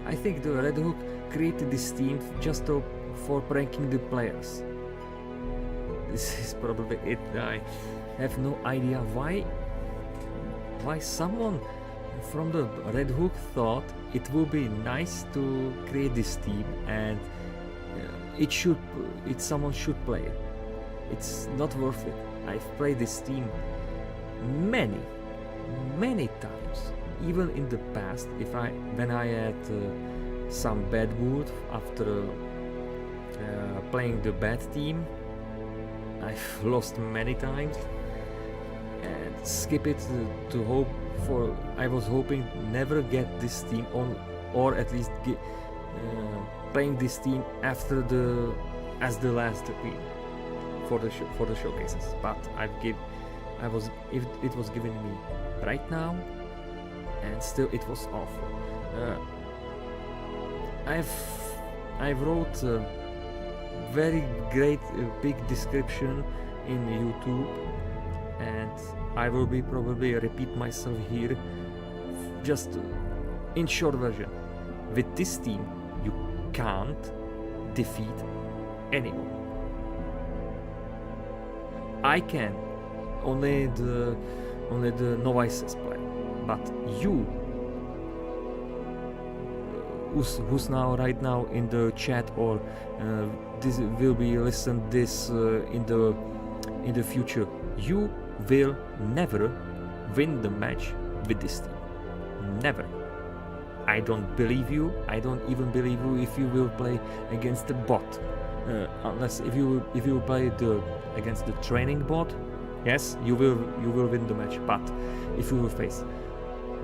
I think the Red Hook created this team just for pranking the players. This is probably it. I have no idea why someone from the Red Hook thought it would be nice to create this team, and someone should play it. It's not worth it. I've played this team many times, even in the past. When I had some bad mood after playing the bad team, I've lost many times and skip it to hope for. I was hoping never get this team on, or at least playing this team after as the last team for the showcases. But it was given me right now, and still it was awful. I wrote a very great big description in YouTube, and I will probably repeat myself here, just in short version. With this team you can't defeat anyone. I can, only the novices play, but you who's now right now in the chat, or this will be listened this in the future, you will never win the match with this team. Never. I don't believe you. I don't even believe you if you will play against the bot. Unless if you will play against the training bot, yes, you will win the match. But if you will face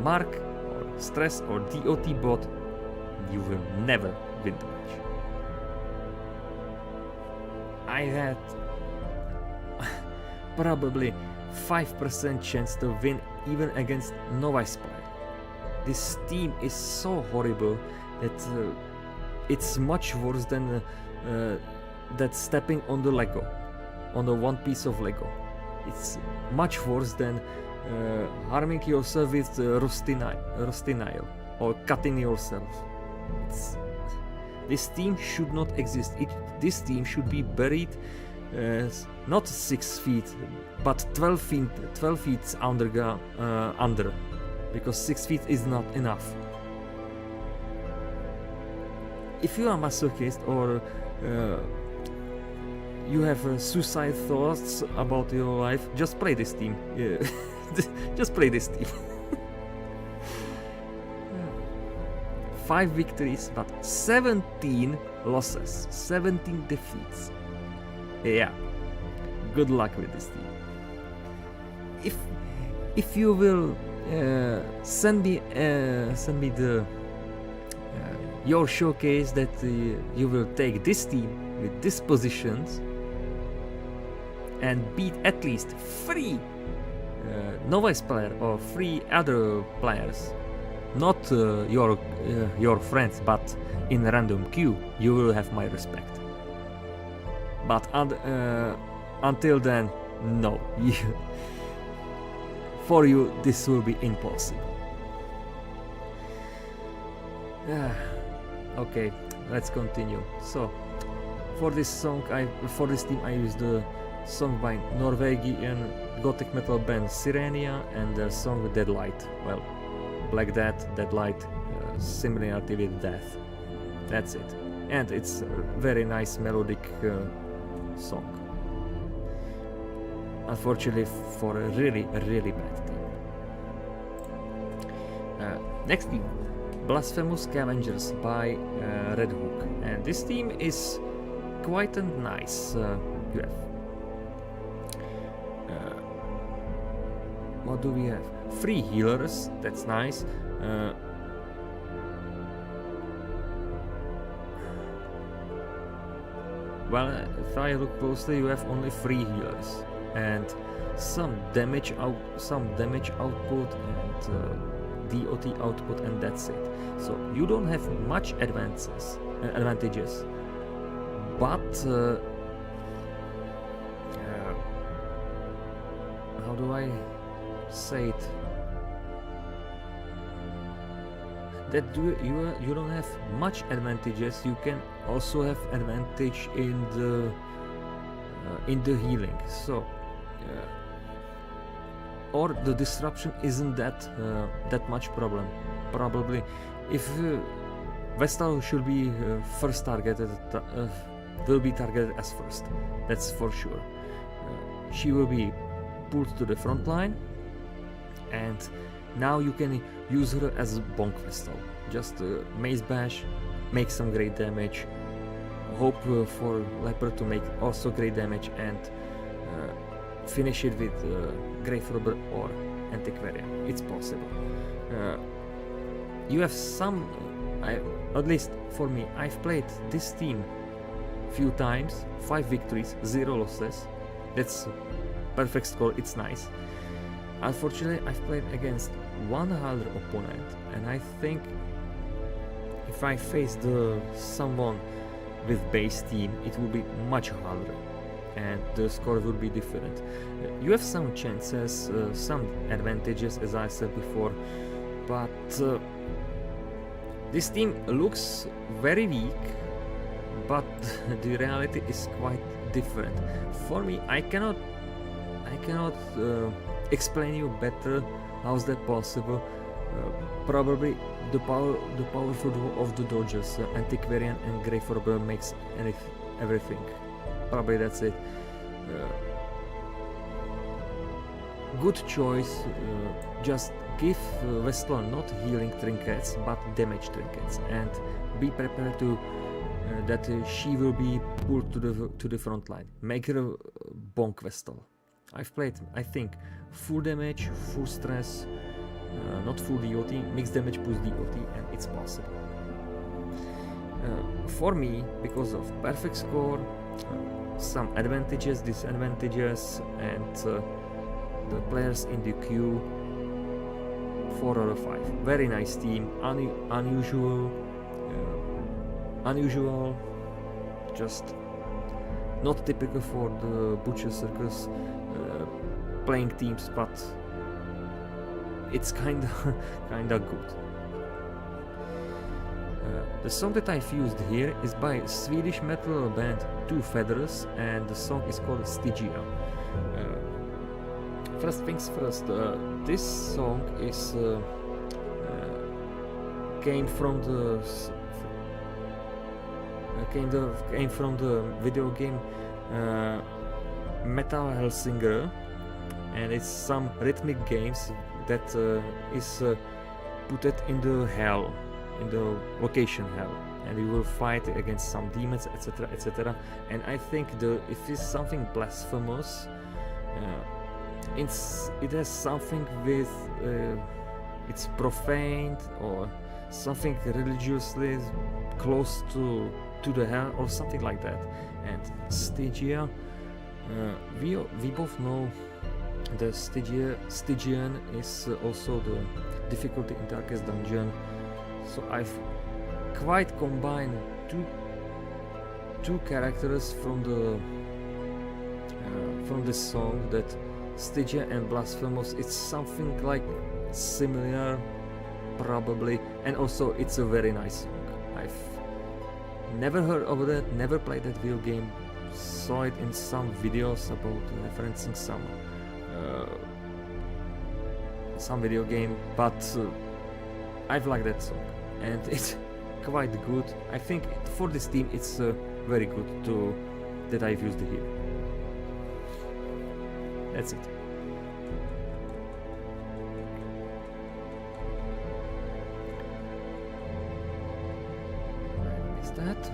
Mark or Stress or DOT bot, you will never win the match. I had probably 5% chance to win even against novice player. This team is so horrible that it's much worse than that stepping on the Lego, on the one piece of Lego. It's much worse than harming yourself with rusty nail or cutting yourself. This team should not exist. This team should be buried not 6 feet, but 12 feet under, because 6 feet is not enough. If you are masochist or you have suicide thoughts about your life, just play this team. Just play this team. 5 victories, but 17 losses, 17 defeats. Yeah, good luck with this team. If you will send me the your showcase that you will take this team with these positions and beat at least 3 novice player or 3 other players, not your friends, but in random queue, you will have my respect. But until then, no. For you, this will be impossible. Okay, let's continue. So, for this song, for this theme, I used the song by Norwegian gothic metal band Sirenia and their song Deadlight. Well, Black Death, Deadlight, similarity with death. That's it. And it's a very nice melodic song. Unfortunately, for a really bad theme. Next theme, Blasphemous Scavengers by Red Hook, and this theme is quite a nice. You have what do we have? 3 healers. That's nice. Well, if I look closely, you have only 3 healers and some damage output and DOT output, and that's it. So you don't have much advantages, but how do I say it? That you don't have much advantages. You can also have advantage in the healing. So. Or the disruption isn't that much problem. Probably, if Vestal should be first targeted, will be targeted as first. That's for sure. She will be pulled to the front line, and now you can use her as a bonk Vestal. Just mace bash, make some great damage. Hope for Leopard to make also great damage and. Finish it with Grave Robber or Antiquarian. It's possible. You have some, at least for me, I've played this team few times, 5 victories, 0 losses. That's perfect score, it's nice. Unfortunately, I've played against one harder opponent, and I think if I faced someone with base team, it will be much harder. And the score will be different. You have some chances, some advantages, as I said before, but this team looks very weak, but the reality is quite different. For me, I cannot explain you better how's that possible. Probably the powerful of the dodges, Antiquarian and Grave Robber makes everything. Probably that's it. Good choice. Just give Vestal not healing trinkets but damage trinkets, and be prepared to that she will be pulled to the front line. Make her a bonk Vestal. I've played, I think, full damage, full stress, not full DOT, mixed damage plus DOT, and it's possible. For me, because of perfect score, some advantages, disadvantages, and the players in the queue, 4 out of 5. Very nice team, unusual, just not typical for the Butcher Circus playing teams, but it's kinda good. The song that I've used here is by Swedish metal band 2 Feathers, and the song is called Stygia. First things first, this song is came from the video game Metal Hellsinger, and it's some rhythmic games that is put it in the hell, in the location hell, and you will fight against some demons, etc, etc. And I think if it's something blasphemous, it has something with it's profaned or something religiously close to the hell or something like that. And Stygia, we both know the Stygian is also the difficulty in Darkest Dungeon, so I've quite combined two characters from this song, that Stygia and Blasphemous. It's something like similar, probably, and also it's a very nice song. I've never heard of that, never played that video game, saw it in some videos about referencing some video game, but I've liked that song and it's quite good. I think for this team it's very good that I've used it here. That's it. That.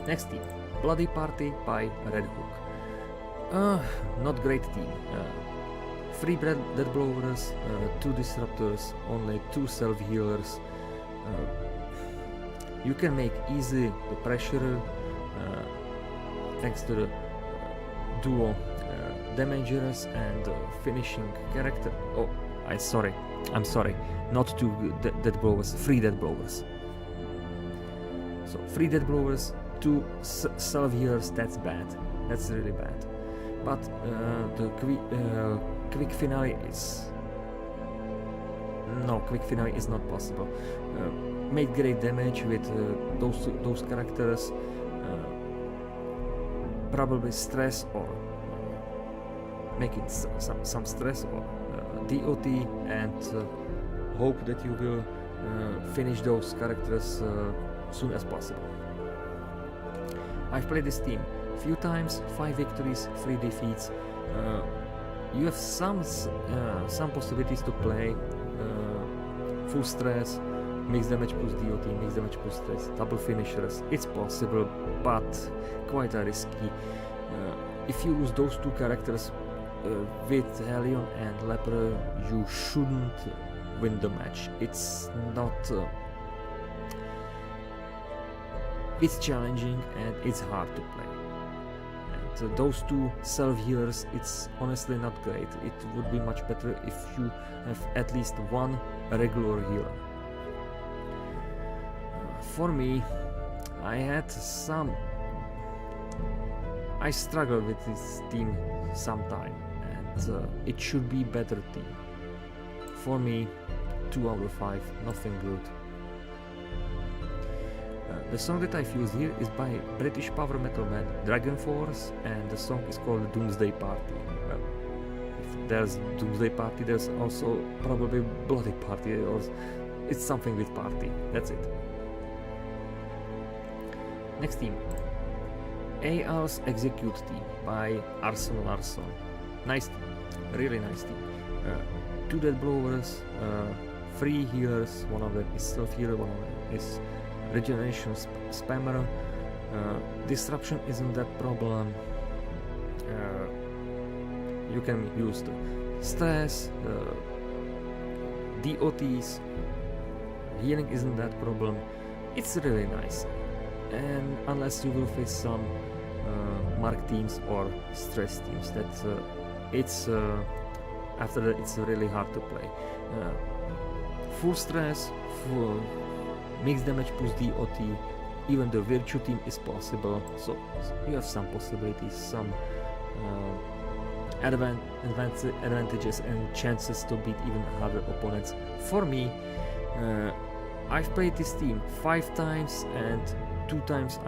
Next team, Bloody Party by Red Hook. Not great team. 3 dead blowers, 2 disruptors, only 2 self healers. You can make easy the pressure thanks to the duo damagers and finishing character. Oh, I'm sorry, not 2 dead blowers, 3 dead blowers. So 3 dead blowers, 2 self healers, that's bad. That's really bad. But the quick finale is... No, quick finale is not possible. Made great damage with those characters. Probably stress or making some stress or DOT, and hope that you will finish those characters soon as possible. I've played this team a few times, 5 victories, 3 defeats. You have some possibilities to play full stress, mixed damage plus DOT, mixed damage plus stress, double finishers. It's possible, but quite risky. If you lose those 2 characters with Hellion and Leper, you shouldn't win the match. It's not... it's challenging and it's hard to play. And those 2 self-healers, it's honestly not great. It would be much better if you have at least 1 regular healer. For me, I struggled with this team sometime, and it should be better team. For me, 2 out of 5, nothing good. The song that I've used here is by British power metal band Dragon Force, and the song is called Doomsday Party. Well, if there's Doomsday Party, there's also probably Bloody Party, or it's something with party. That's it. Next team, AL's Execute team by Arson Larson. Nice team, really nice team. 2 dead blowers, 3 healers, one of them is self healer, one of them is regeneration spammer. Disruption isn't that problem. You can use the stress, DOTs. Healing isn't that problem. It's really nice. And unless you will face some mark teams or stress teams, that it's after that it's really hard to play. Full stress, full mixed damage plus DOT, even the virtue team is possible, so you have some possibilities, some advantages and chances to beat even harder opponents. For me, I've played this team 5 times and 2 times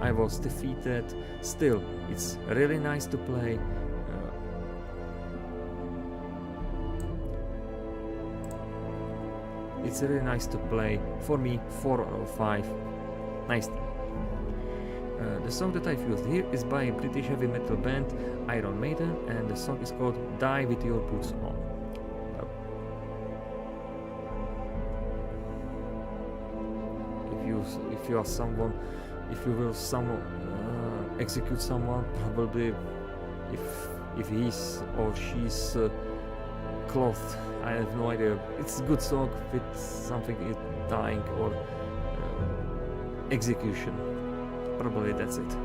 I was defeated. Still, it's really nice to play. It's really nice to play. For me, 4 out of 5. Nice team. The song that I've used here is by a British heavy metal band Iron Maiden, and the song is called Die With Your Boots On. If you are someone, if you will execute someone, probably if he's or she's clothed, I have no idea. It's a good song with something dying or execution. Probably that's it.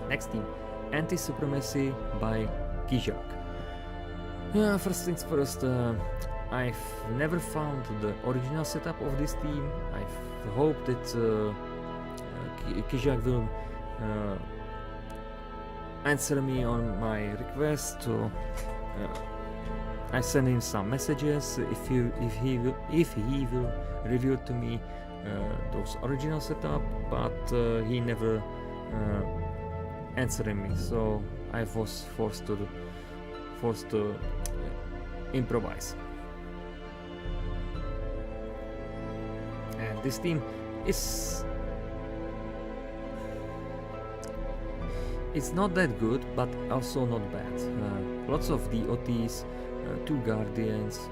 Next team, Anti-Supremacy by Kijak. First things first, I've never found the original setup of this team. I hope that Kijak will answer me on my request to I sent him some messages if he will reveal to me those original setup, but he never answering me, so I was forced to improvise. And this team is it's not that good, but also not bad. Lots of DOTs, 2 guardians,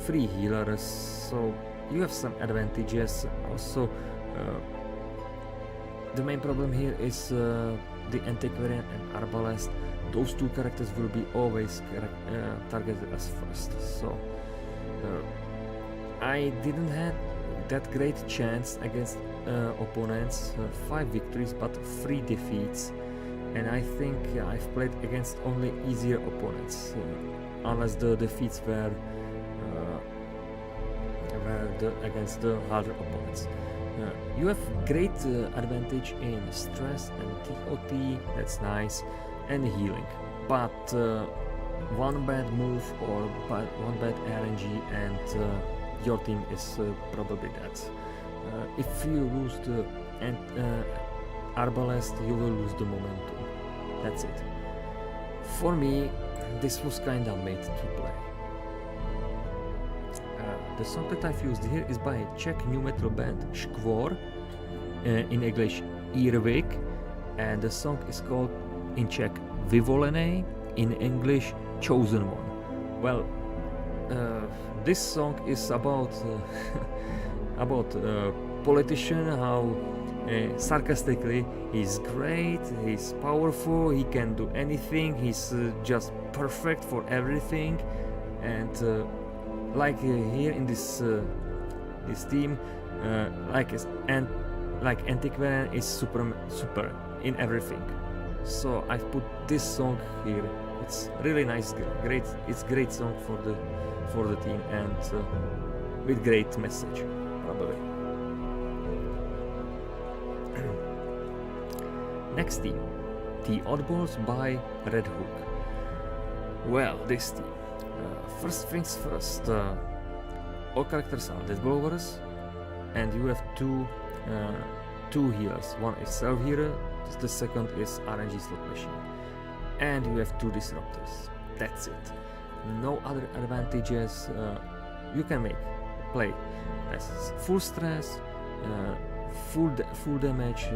3 healers, so you have some advantages. Also, the main problem here is the Antiquarian and Arbalest. Those 2 characters will be always targeted as first, so I didn't have that great chance against opponents. 5 victories but 3 defeats, and I think I've played against only easier opponents, unless the defeats were against the harder opponents. You have great advantage in stress and TOT, that's nice, and healing, but one bad move or one bad RNG and your team is probably dead. If you lose the Arbalest, you will lose the momentum. That's it. For me, this was kinda made to play. The song that I've used here is by a Czech new metal band Škvor, in English Earwig, and the song is called in Czech Vyvolený, in English Chosen One. Well, this song is about about a politician, how sarcastically he's great, he's powerful, he can do anything, he's just perfect for everything, and like here in this team, like Antiquarian is super in everything. So I've put this song here. It's really nice, great. It's great song for the team, and with great message, probably. Next team, the Oddballs by Red Hook. Well, this team. First things first, all characters are death blowers, and you have two healers. One is self healer, the second is RNG slot machine, and you have 2 disruptors. That's it. No other advantages. You can play as full stress, full damage,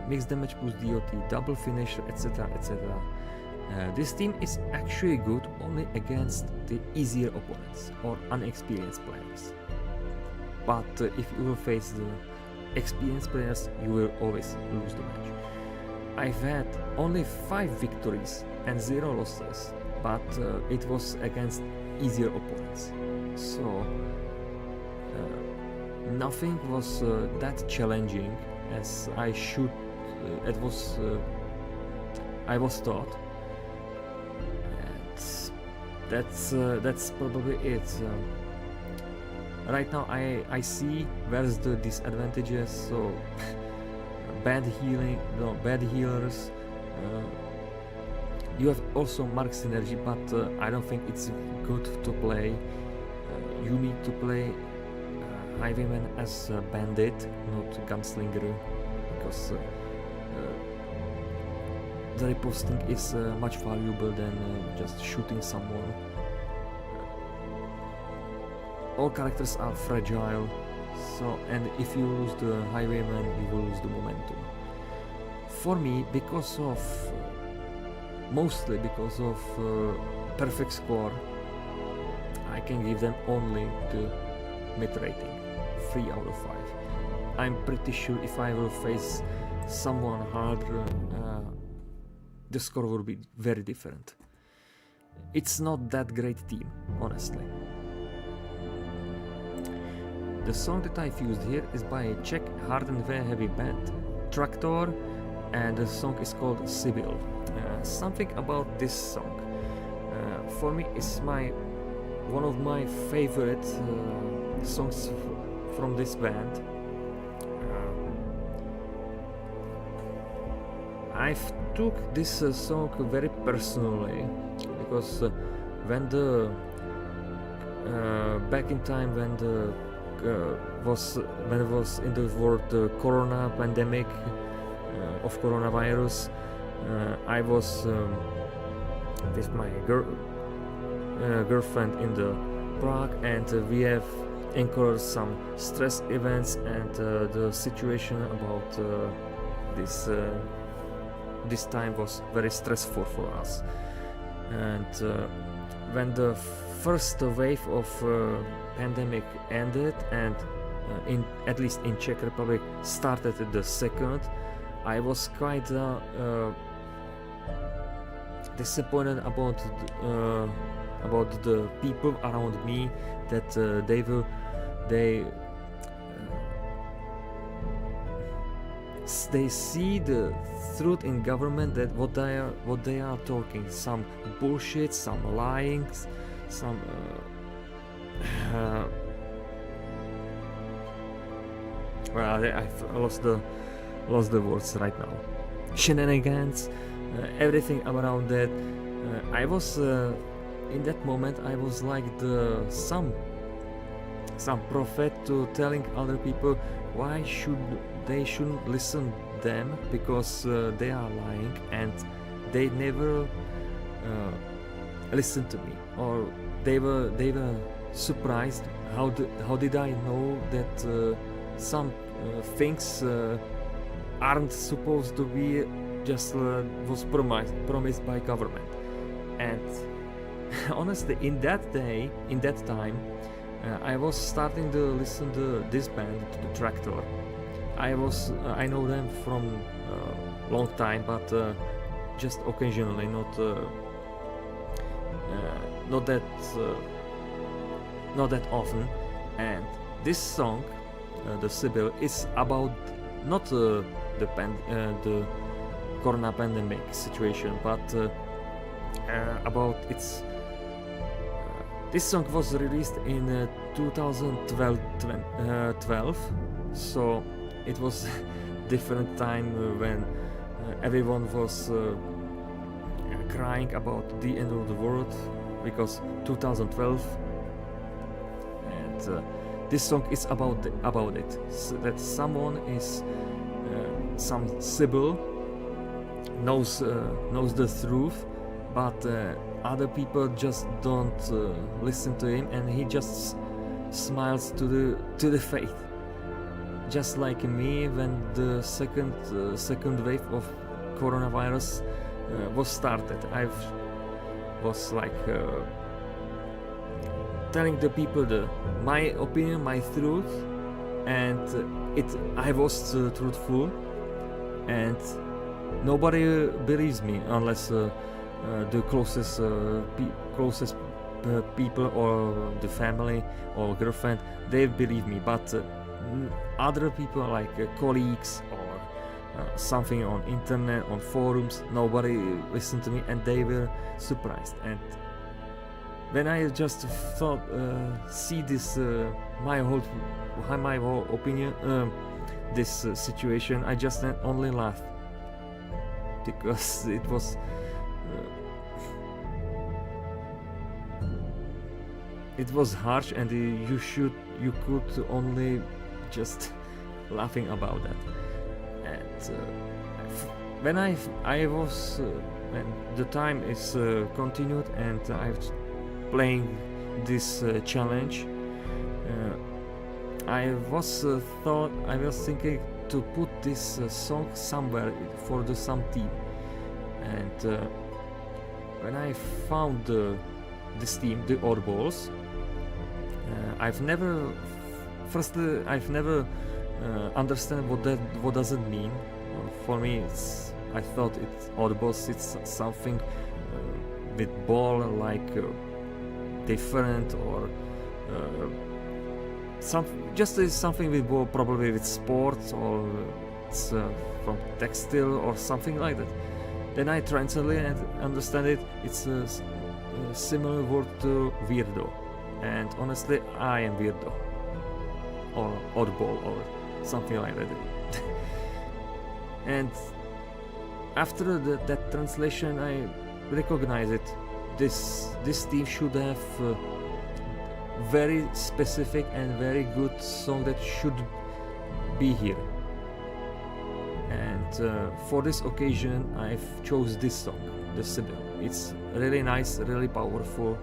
mixed damage plus DOT, double finisher, etc., etc. This team is actually good only against the easier opponents or unexperienced players. But if you will face the experienced players, you will always lose the match. I've had only 5 victories and 0 losses, but it was against easier opponents. So nothing was that challenging as I was taught. That's probably it. Right now I see where's the disadvantages. So bad healers. You have also Mark Synergy, but I don't think it's good to play. You need to play Highwayman as a bandit, not gunslinger, because the riposting is much valuable than just shooting someone. All characters are fragile, so and if you lose the Highwayman, you will lose the momentum. For me, mostly because of perfect score, I can give them only the mid rating, 3 out of 5. I'm pretty sure if I will face someone harder, the score will be very different. It's not that great team, honestly. The song that I've used here is by a Czech hard and very heavy band, Traktor, and the song is called Sibyl. Something about this song, for me, is one of my favorite songs from this band. I've took this song very personally because when the back in time when the when it was in the world the corona pandemic of coronavirus, I was with my girlfriend in the Prague, and we have incurred some stress events, and the situation about this time was very stressful for us. And when the first wave of pandemic ended, and at least in Czech Republic started the second, I was quite disappointed about the people around me, that they see the truth in government, that what they are talking, some bullshit, some lying, some well, I lost the words right now. Shenanigans, everything around that. I was in that moment I was like some prophet to telling other people why they shouldn't listen them, because they are lying, and they never listened to me, or they were surprised how did I know that some things aren't supposed to be just was promised by government. And honestly, in that time, I was starting to listen to this band, to the Tractor. I know them from long time, but just occasionally, not that often. And this song, the Sibyl, is about not the corona pandemic situation, but about its. This song was released in 2012, so it was different time when everyone was crying about the end of the world, because 2012, and this song is about it. So that someone is some Sibyl knows the truth, but other people just don't listen to him, and he just smiles to the faith. Just like me, when the second wave of coronavirus was started, I was like telling the people my opinion, my truth, and I was truthful, and nobody believes me unless the closest people, or the family or girlfriend, they believe me, but other people like colleagues or something on internet, on forums, nobody listened to me, and they were surprised. And when I just thought, see this my whole opinion, this situation, I just only laughed, because it was harsh, and you could only just laughing about that. And when when the time is continued, and I'm playing this challenge, I was thinking to put this song somewhere for some team. And when I found this team, the Oddballs, I've never understand what does it mean. For me, I thought Oddballs, it's something with ball, like different, or something with ball, probably with sports, or it's from textile or something like that. Then I translate and understand it. It's a similar word to weirdo, and honestly, I am weirdo, or oddball, or something like that. And after that translation, I recognize it, this team should have very specific and very good song that should be here. And for this occasion, I've chose this song, the Sibyl. It's really nice, really powerful.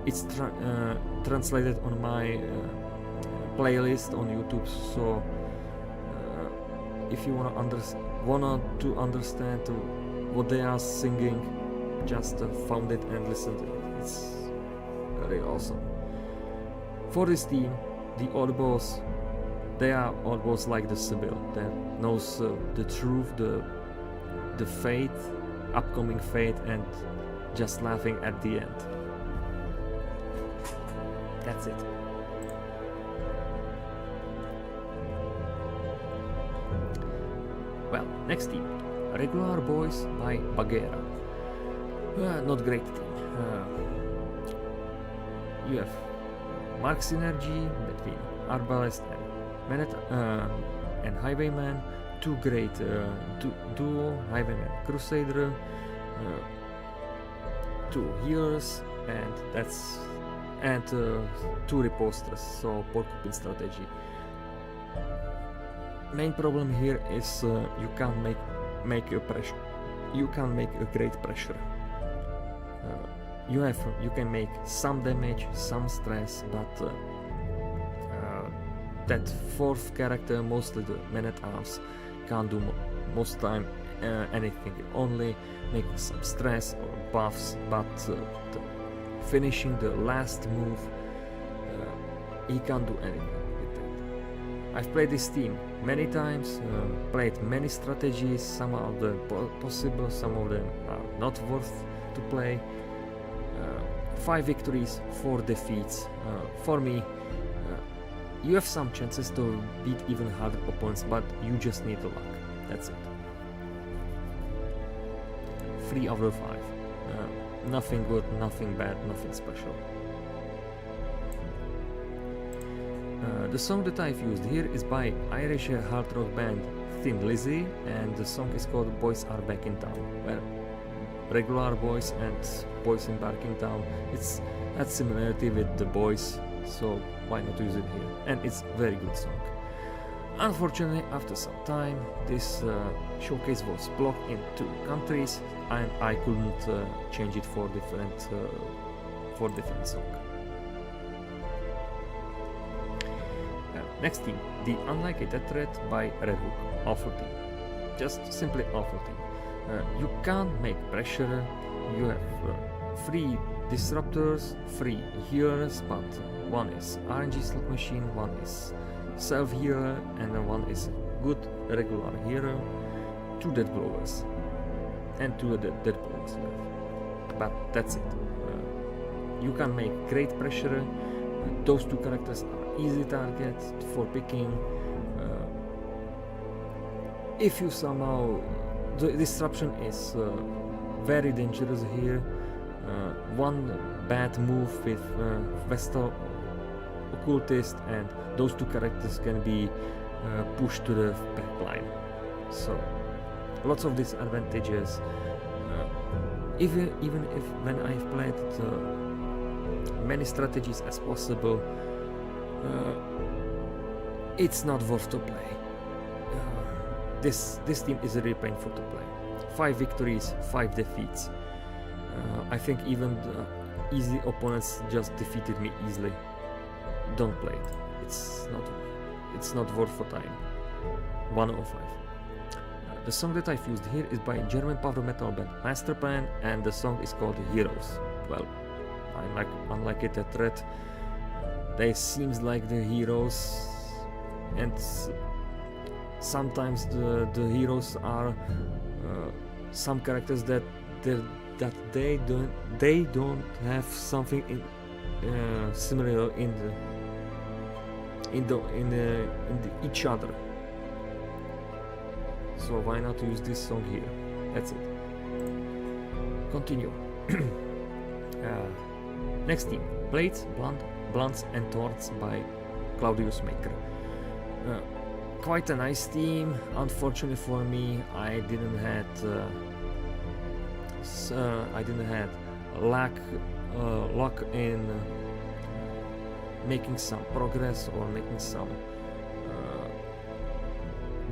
It's translated on my playlist on YouTube. So if you wanna to understand what they are singing, just found it and listen to it. It's very awesome. For this team, the oddballs, they are oddballs like the Sibyl that knows the truth, the fate, upcoming fate, and just laughing at the end. That's it. Well, next team, Regular Boys by Bagheera. Not great team. You have Mark synergy between Arbalest and Highwayman, two great duo, Highwayman Crusader, two healers, and two reposters, so porcupine strategy. Main problem here is you can't make a pressure. You can't make a great pressure. You can make some damage, some stress, but that fourth character, mostly the man-at-arms, can't do most time anything. Only make some stress or buffs, but finishing the last move, he can't do anything with that. I've played this team many times, played many strategies. Some of them possible, some of them are not worth to play. 5 victories, 4 defeats. For me, you have some chances to beat even harder opponents, but you just need the luck. That's it. 3 out of 5. Nothing good, nothing bad, nothing special. The song that I've used here is by Irish hard rock band Thin Lizzy, and the song is called Boys Are Back in Town. Well, regular boys and boys in back in town, it's that similarity with the boys, so why not use it here? And it's very good song. Unfortunately, after some time, this showcase was blocked in 2 countries, and I couldn't change it for different song. Next team, the Unlikely Death Threat by Red Hook. Awful team. Just simply awful team. You can't make pressure. You have 3 disruptors, 3 healers, but one is RNG slot machine, one is self healer, and then one is good regular hero, 2 dead blowers, and 2 dead blowers left. But that's it. You can make great pressure. Those 2 characters are easy targets for picking. If you somehow, the disruption is very dangerous here. One bad move with Vestal Occultist and those 2 characters can be pushed to the back line. So lots of disadvantages. Even if when I've played many strategies as possible, it's not worth to play. This team is really painful to play. 5 victories, 5 defeats. I think even the easy opponents just defeated me easily. Don't play it. It's not worth for time. 1 of 5. The song that I've used here is by German power metal band Masterplan, and the song is called Heroes. Well, Unlikely Death Threat, they seems like the heroes, and sometimes the heroes are some characters that they don't have something similar in each other. So why not use this song here? That's it. Continue. Next team, Blades, Blunts and Thorns by Claudius Maker. Quite a nice team. Unfortunately for me, I didn't have luck in making some progress or making some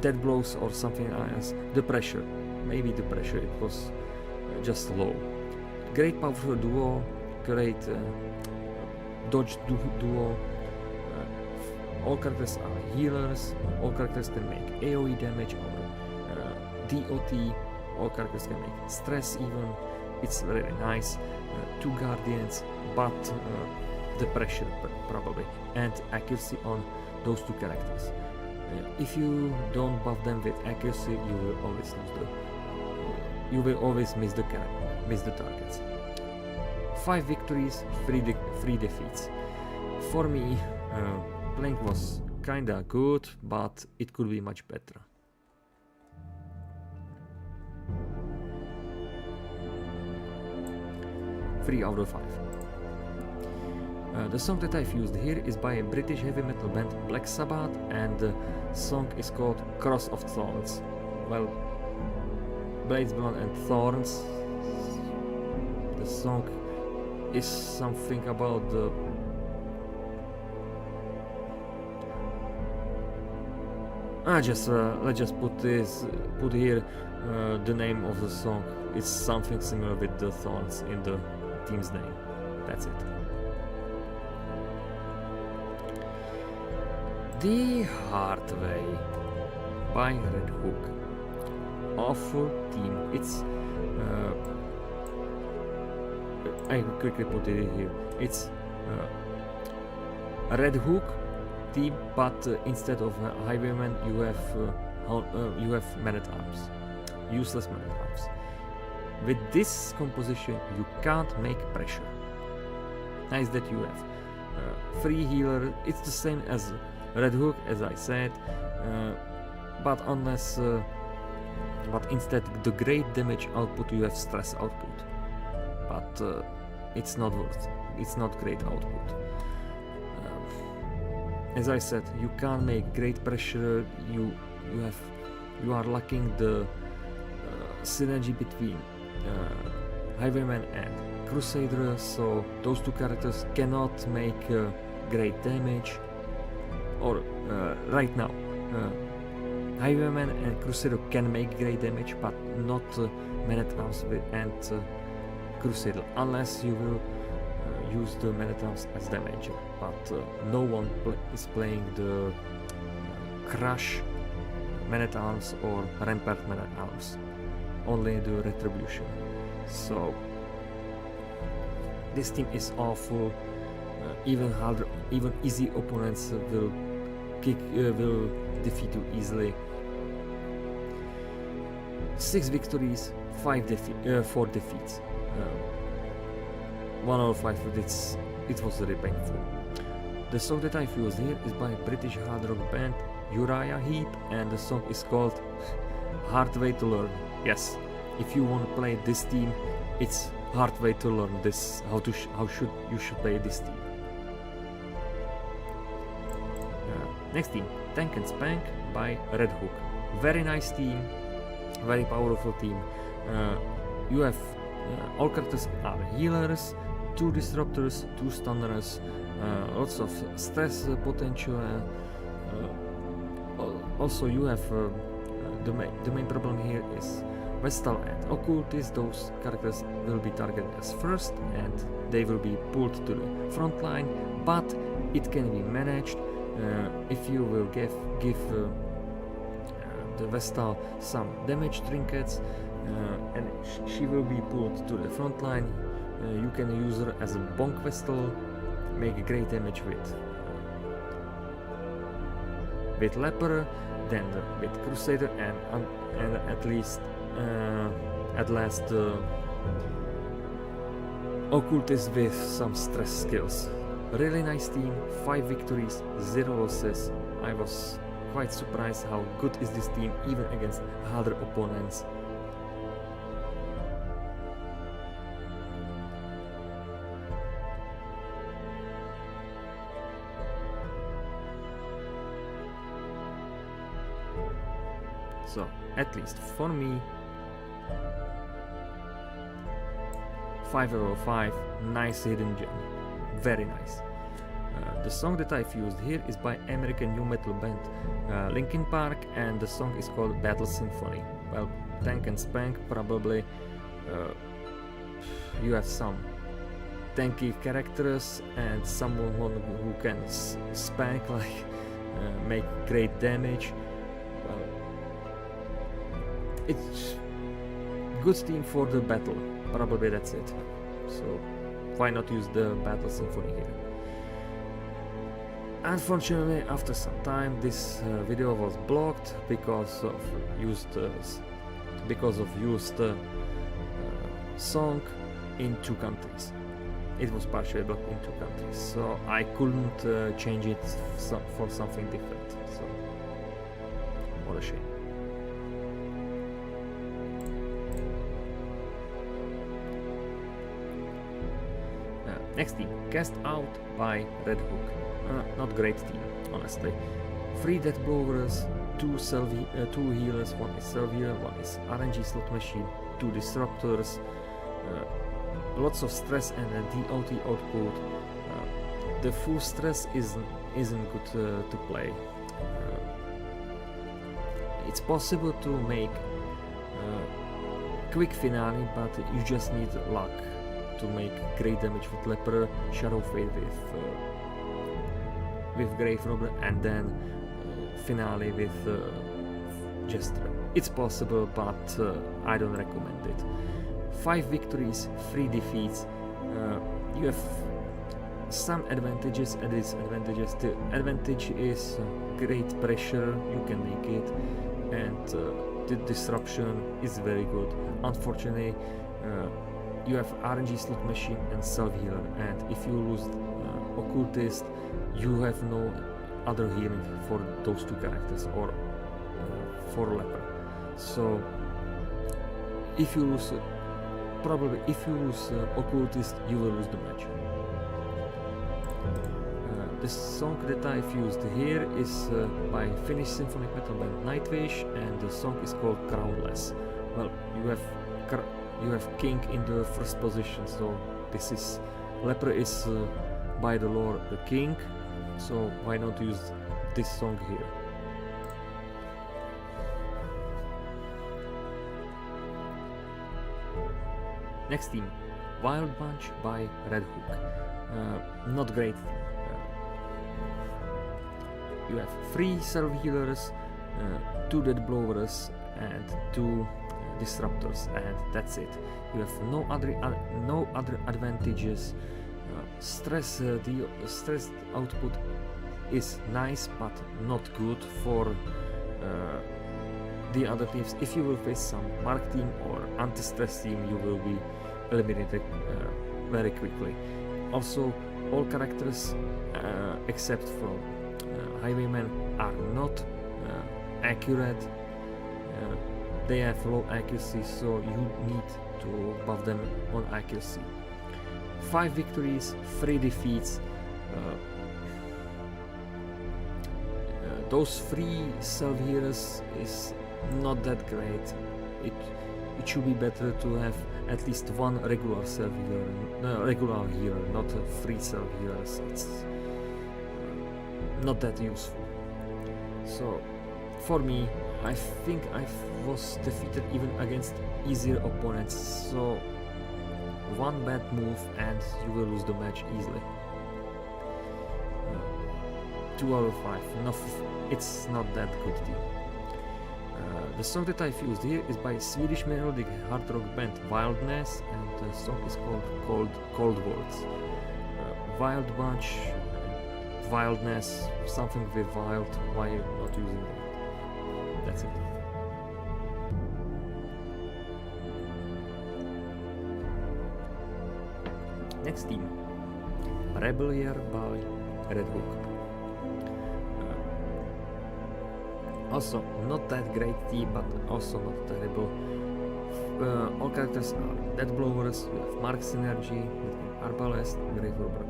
dead blows or something else. The pressure, maybe the pressure, it was just low. Great powerful duo, great dodge duo. All characters are healers, all characters can make AoE damage or DOT, all characters can make stress even. It's very nice. 2 guardians, but the pressure probably, and accuracy on those 2 characters. If you don't buff them with accuracy, you will always lose you will always miss the targets. 5 victories, 3 defeats. For me, playing was kinda good, but it could be much better. Three out of 5. The song that I've used here is by a British heavy metal band Black Sabbath, and the song is called Cross of Thorns. Well, Blades, Blood and Thorns. The song is something about the let's just put here the name of the song. It's something similar with the thorns in the team's name. That's it. The Hard Way by Red Hook. Awful team. It's I quickly put it here. It's a Red Hook team, but instead of highwaymen you have man-at-arms, useless man-at-arms. With this composition you can't make pressure. Nice that you have 3 healer. It's the same as Red Hook, as I said, but unless but instead the great damage output you have stress output, but it's not worth, it's not great output. As I said, you can't make great pressure. You are lacking the synergy between highwayman and crusader, so those 2 characters cannot make great damage. Or right now, highwayman and crusader can make great damage, but not man-at-arms and crusader, unless you will use the man-at-arms as damager. But no one is playing the crush man-at-arms or rampart man-at-arms, only the retribution. So this team is awful. Even harder, even easy opponents will defeat you easily. 6 victories, 4 defeats. 1 out of 5. It was very painful. The song that I've used here is by British hard rock band Uriah Heep, and the song is called Hard Way to Learn. Yes, if you want to play this team, it's hard way to learn this. How should play this team. Next team, Tank and Spank by Red Hook. Very nice team, very powerful team. You have all characters are healers, 2 disruptors, 2 stunners, lots of stress potential. Also, you have the main problem here is Vestal and Occultist. Those characters will be targeted as first, and they will be pulled to the front line. But it can be managed. If you will give the Vestal some damage trinkets, and she will be pulled to the front line, you can use her as a bonk Vestal, make great damage with Leper, then with Crusader, and at last Occultist with some stress skills. Really nice team, 5 victories, 0 losses. I was quite surprised how good is this team even against harder opponents. So, at least for me, 5/5, nice hidden gem, very nice. The song that I've used here is by American new metal band Linkin Park, and the song is called Battle Symphony. Well, tank and spank, probably you have some tanky characters and someone who can spank, like make great damage. Well, it's good theme for the battle, probably that's it. So why not use the Battle Symphony here? Unfortunately, after some time, this video was blocked because of used song in 2 countries. It was partially blocked in 2 countries, so I couldn't change it for something different. So, what a shame. Next team, Cast Out by Red Hook. Not great team, honestly. 3 Death Blowers, 2 healers, 1 is Self Healer, 1 is RNG Slot Machine, 2 Disruptors, lots of stress and a DOT output. The full stress isn't good to play. It's possible to make quick finale, but you just need luck to make great damage with Leper, Shadow Fade with Grave Robber, and then finale with Jester. It's possible, but I don't recommend it. 5 victories, 3 defeats. You have some advantages and disadvantages. The advantage is great pressure, you can make it, and the disruption is very good. Unfortunately, you have RNG Slot Machine and Self Healer, and if you lose Occultist, you have no other healing for those 2 characters, or for Leper. So if you lose Occultist, you will lose the match. The song that I've used here is by Finnish symphonic metal band Nightwish, and the song is called Crownless. Well, you have King in the first position, so this is Leper is by the lore the king, so why not use this song here? Next team, Wild Bunch by Red Hook. Not great team. You have 3 Self Healers, 2 Dead Blowers, and 2 Disruptors, and that's it. You have no other advantages. Stress output is nice, but not good for the other teams. If you will face some Mark team or anti-stress team, you will be eliminated very quickly. Also, all characters except from Highwaymen are not accurate. They have low accuracy, so you need to buff them on accuracy. 5 victories, 3 defeats. Those 3 Self Healers is not that great. It should be better to have at least 1 regular Self Healer, regular healer, not 3 Self Healers. It's not that useful. So for me, I think I was defeated even against easier opponents. So 1 bad move and you will lose the match easily. 2 out of 5. It's not that good team. The song that I've used here is by Swedish melodic hard rock band Wildness, and the song is called Cold Words. Wild Bunch, Wildness, something with wild. Why not using that? That's it. Next team, Rebellier by Red Hook. Also not that great team, but also not terrible. All characters are Death Blowers, you have Mark Synergy, Arbalest, Grave Robber,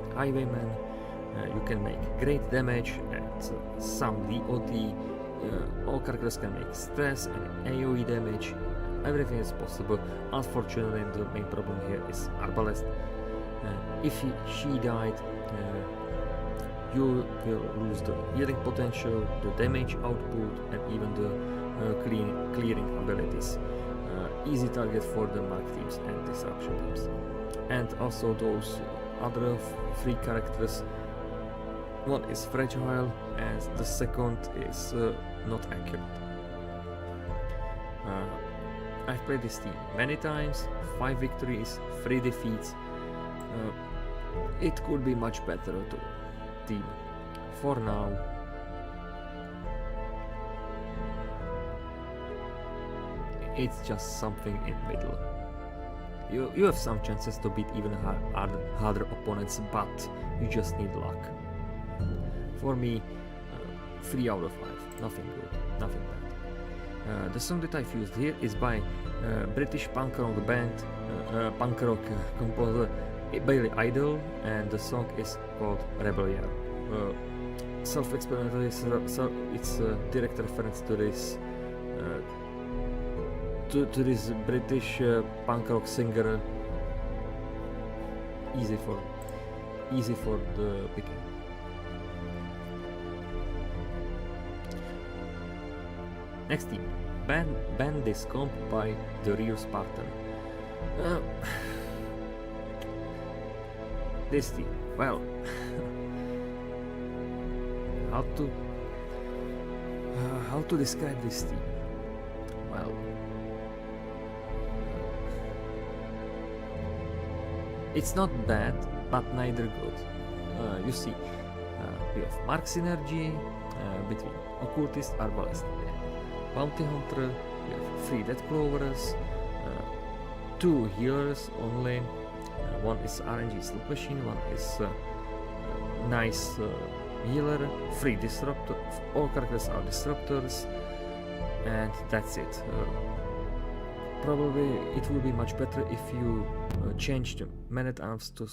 and Highwayman. You can make great damage and some DOT. All characters can make stress and AoE damage. everything is possible. Unfortunately, the main problem here is Arbalest. If she died, you will lose the healing potential, the damage output, and even the clearing abilities. Easy target for the mark teams and disruption teams. And also those other 3 characters. One is fragile and the second is not accurate. I've played this team many times, 5 victories, 3 defeats. It could be much better team. For now, it's just something in middle. You have some chances to beat even harder opponents, but you just need luck. For me, 3 out of 5, nothing good, nothing bad. The song that I've used here is by British punk rock band, punk rock composer Billy Idol, and the song is called Rebellion. Self-explanatory, it's a direct reference to this to this British punk rock singer. Easy for the picking. Next team, Ban this comp by the real Spartan. This team, well, how to describe this team? Well, it's not bad, but neither good. You see, we have Mark synergy between Occultist, Arbalest, and Bounty Hunter. We have 3 Death Clovers, 2 healers only. One is RNG Slot Machine, one is nice healer, 3 disruptor. All characters are disruptors, and that's it. Probably it will be much better if you change the Man-at-Arms to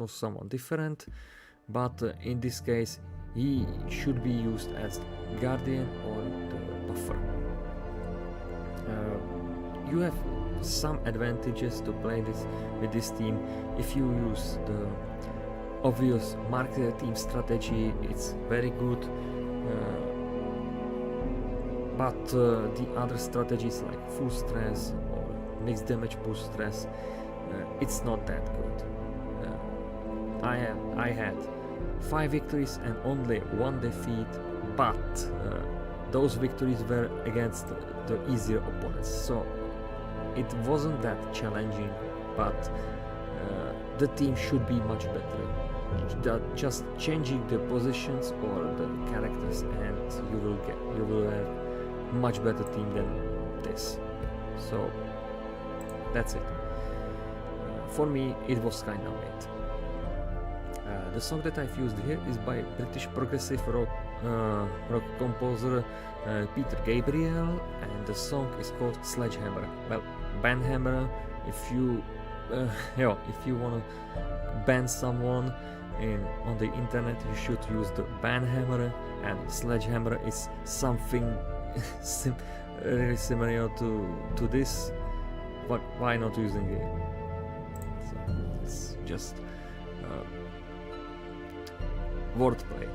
someone different, but in this case he should be used as Guardian or the Buffer. You have some advantages to play with this team. If you use the obvious mark team strategy, it's very good, but the other strategies like full stress or mixed damage boost stress, it's not that good. I had 5 victories and only 1 defeat, but those victories were against the easier opponents, so it wasn't that challenging, but the team should be much better. Just changing the positions or the characters, and you will have much better team than this. So that's it. For me, it was kind of it. The song that I've used here is by British progressive rock composer Peter Gabriel, and the song is called Sledgehammer. Well, Banhammer. If you wanna ban someone on the internet, you should use the Banhammer, and Sledgehammer is something really similar to this. But why not using it? So it's just wordplay.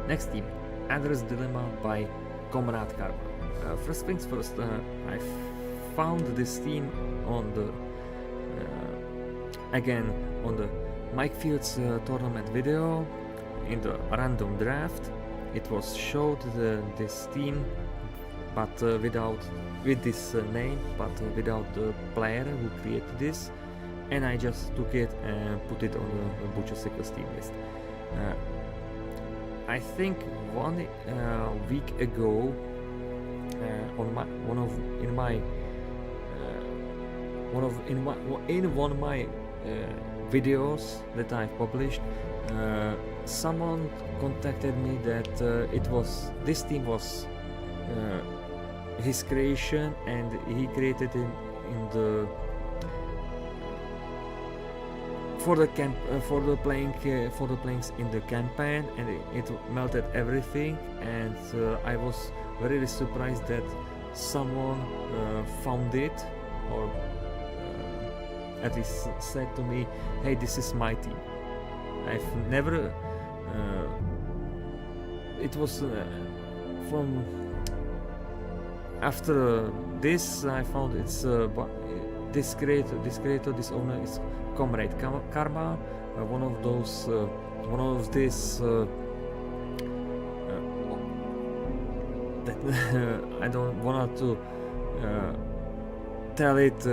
Next team, Adder's Dilemma by Comrade Karma. First things first, I found this team on the again on the Mike Fields tournament video in the random draft. It was showed this team, but with this name, but without the player who created this, and I just took it and put it on the Butcher Circus team list. I think 1 week ago, in one of my videos that I published, someone contacted me that this team was his creation, and he created it for the playings in the campaign, and it melted everything. And I was very surprised that someone found it, or at least said to me, "Hey, this is my team." I've never. It was from after this I found it's this owner is Comrade Karma, one of these that I don't want to tell it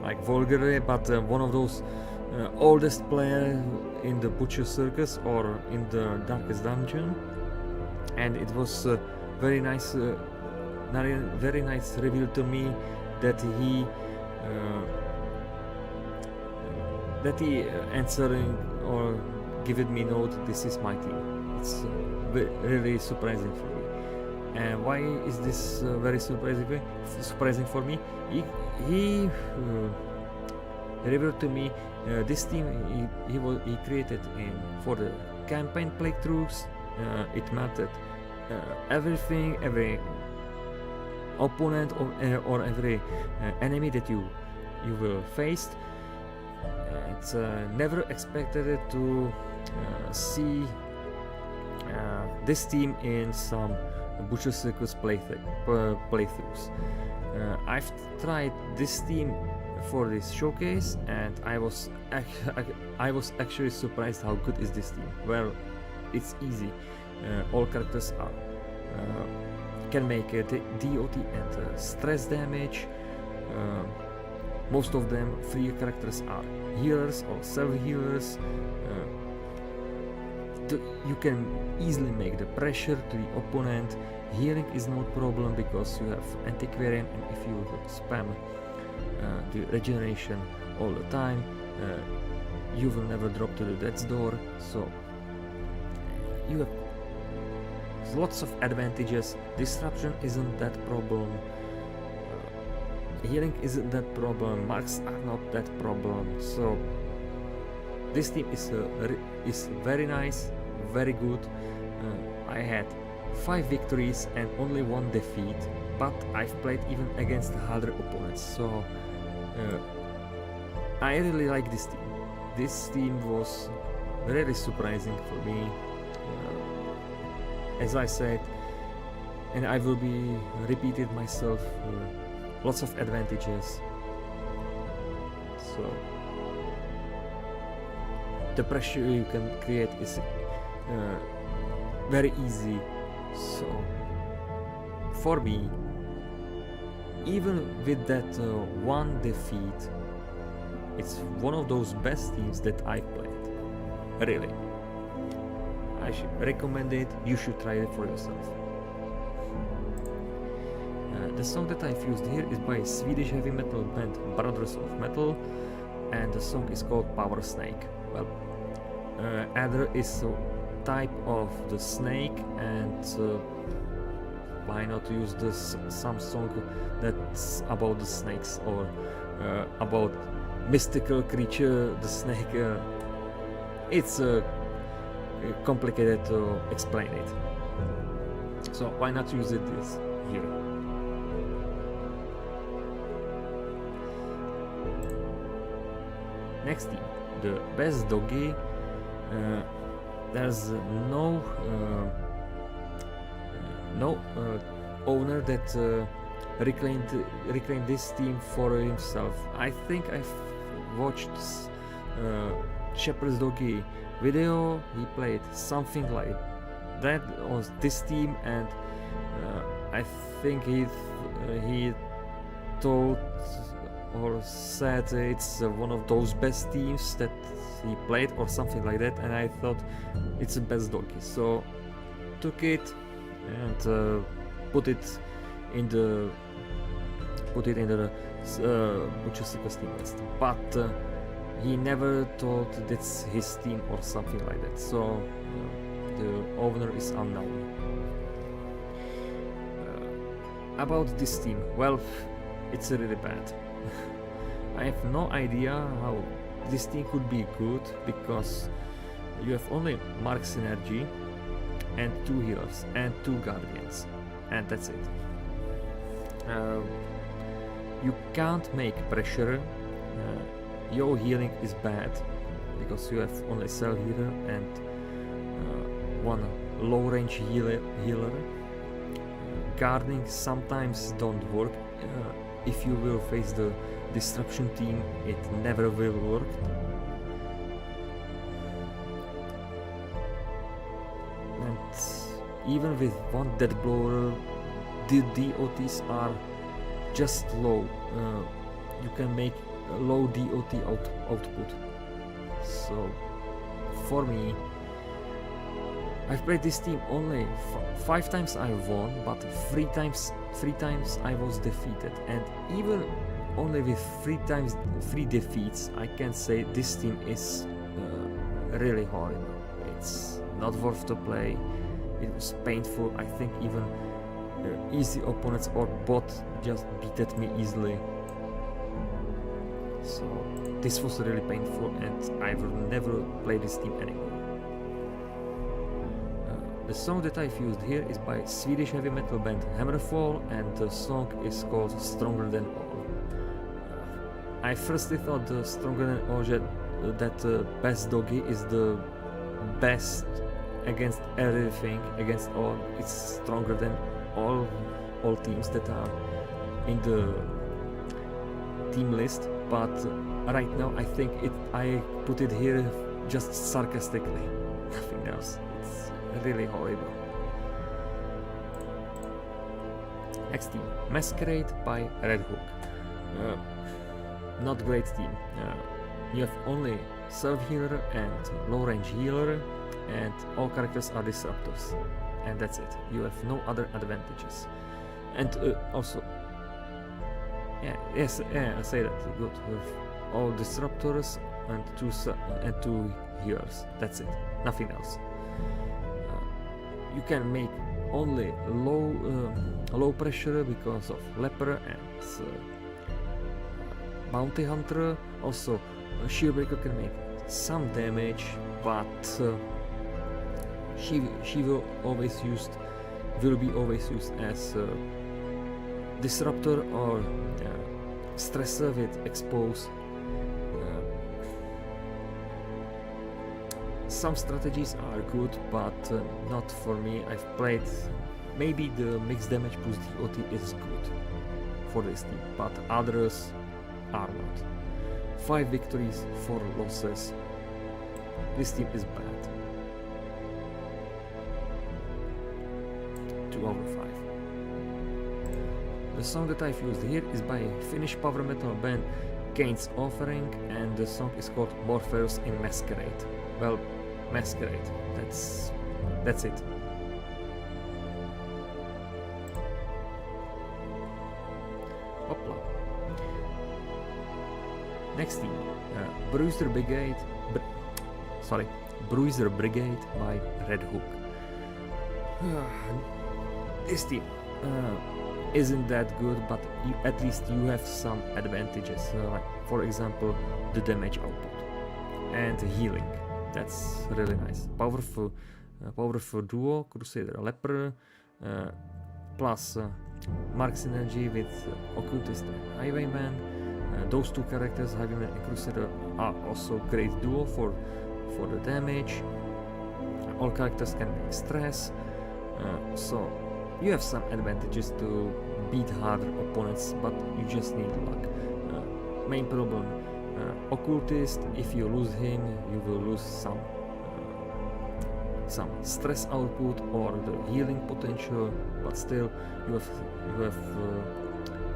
like vulgarly, but one of those oldest player in the Butcher Circus or in the Darkest Dungeon, and it was very nice reveal to me that he answering or giving me note, "This is my team." It's really surprising for me. And why is this very surprising for me? He revealed to me this team he created for the campaign playthroughs. It melted everything, every opponent or every enemy that you will face. It's never expected it to see this team in some Butcher Circus playthroughs. I've tried this team for this showcase, and I was actually surprised how good is this team. Well, it's easy. All characters are can make DOT and stress damage. Most of them free characters are healers or self-healers. You can easily make the pressure to the opponent. Healing is no problem because you have antiquarian, and if you spam the regeneration all the time, you will never drop to the death's door. So you have lots of advantages. Disruption isn't that problem. Healing isn't that problem. Marks are not that problem. So this team is very nice, very good. I had 5 victories and only 1 defeat, but I've played even against harder opponents. So I really like this team. This team was really surprising for me. As I said, and I will be repeated myself, lots of advantages. So the pressure you can create is very easy. So for me, even with that 1 defeat, it's one of those best teams that I've played. Really, I should recommend it. You should try it for yourself. The song that I've used here is by Swedish heavy metal band Brothers of Metal, and the song is called Power Snake. Well, Adder is a type of the snake, and why not use some song that's about the snakes or about mystical creature, the snake. It's complicated to explain it, so why not use it here. Next team, the best doggy. There's no owner that reclaimed this team for himself. I think I've watched Shepherd's Doggy video. He played something like that on this team, and I think he told or said it's one of those best teams that he played or something like that, and I thought it's the best doggy, so took it and put it in the Butcher Circus team list. But he never thought that's his team or something like that, so the owner is unknown. About this team, well, it's really bad. I have no idea how this team could be good because you have only Mark Synergy and 2 healers and 2 guardians, and that's it. You can't make pressure. Your healing is bad because you have only cell healer and 1 low range healer. Guarding sometimes don't work. If you will face the disruption team, it never will work. And even with 1 dead blower, the DOTs are just low. You can make a low DOT output. So for me, I've played this team only 5 times I won, but 3 times I was defeated, and even only with 3 defeats, I can say this team is really horrible. It's not worth to play. It was painful. I think even easy opponents or bot just beated me easily. So this was really painful, and I will never play this team anymore. The song that I've used here is by Swedish heavy metal band Hammerfall, and the song is called Stronger Than All. I firstly thought the Stronger Than All that Best Doggy is the best against everything, against all. It's stronger than all teams that are in the team list, but right now I think I put it here just sarcastically, nothing else. It's really horrible. Next team, Masquerade by Red Hook. Not great team. You have only self healer and low range healer, and all characters are disruptors, and that's it. You have no other advantages. And also, I say that good. With all disruptors and two healers. That's it. Nothing else. You can make only low pressure because of Leper and Bounty Hunter. Also, Shieldbreaker can make some damage, but she will be always used as disruptor or stressor with expose. Some strategies are good, but not for me. I've played, maybe the mixed damage plus DOT is good for this team, but others are not. 5 victories, 4 losses. This team is bad. 2/5. The song that I've used here is by Finnish power metal band Kane's Offering, and the song is called Morpheus in Masquerade. Well, Masquerade. That's it. Hopla. Next team, Bruiser Brigade by Red Hook. This team isn't that good, but at least you have some advantages, like for example the damage output and healing. That's really nice. Powerful duo, Crusader Leper, plus Mark Synergy with Occultist and Highwayman. Those 2 characters, Highwayman and Crusader, are also great duo for the damage. All characters can make stress, so you have some advantages to beat harder opponents, but you just need luck. Main problem, Occultist, if you lose him, you will lose some stress output or the healing potential, but still you have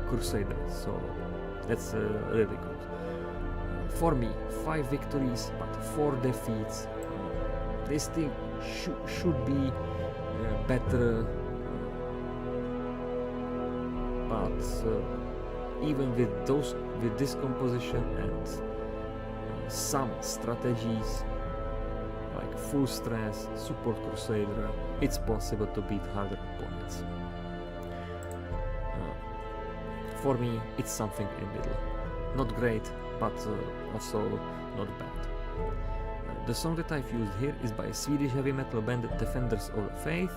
Crusader, so that's really good. For me, 5 victories but 4 defeats. This thing should be better, but even with this composition and some strategies like full stress, support Crusader, it's possible to beat harder opponents. For me, it's something in the middle. Not great, but also not bad. The song that I've used here is by Swedish heavy metal band Defenders of the Faith,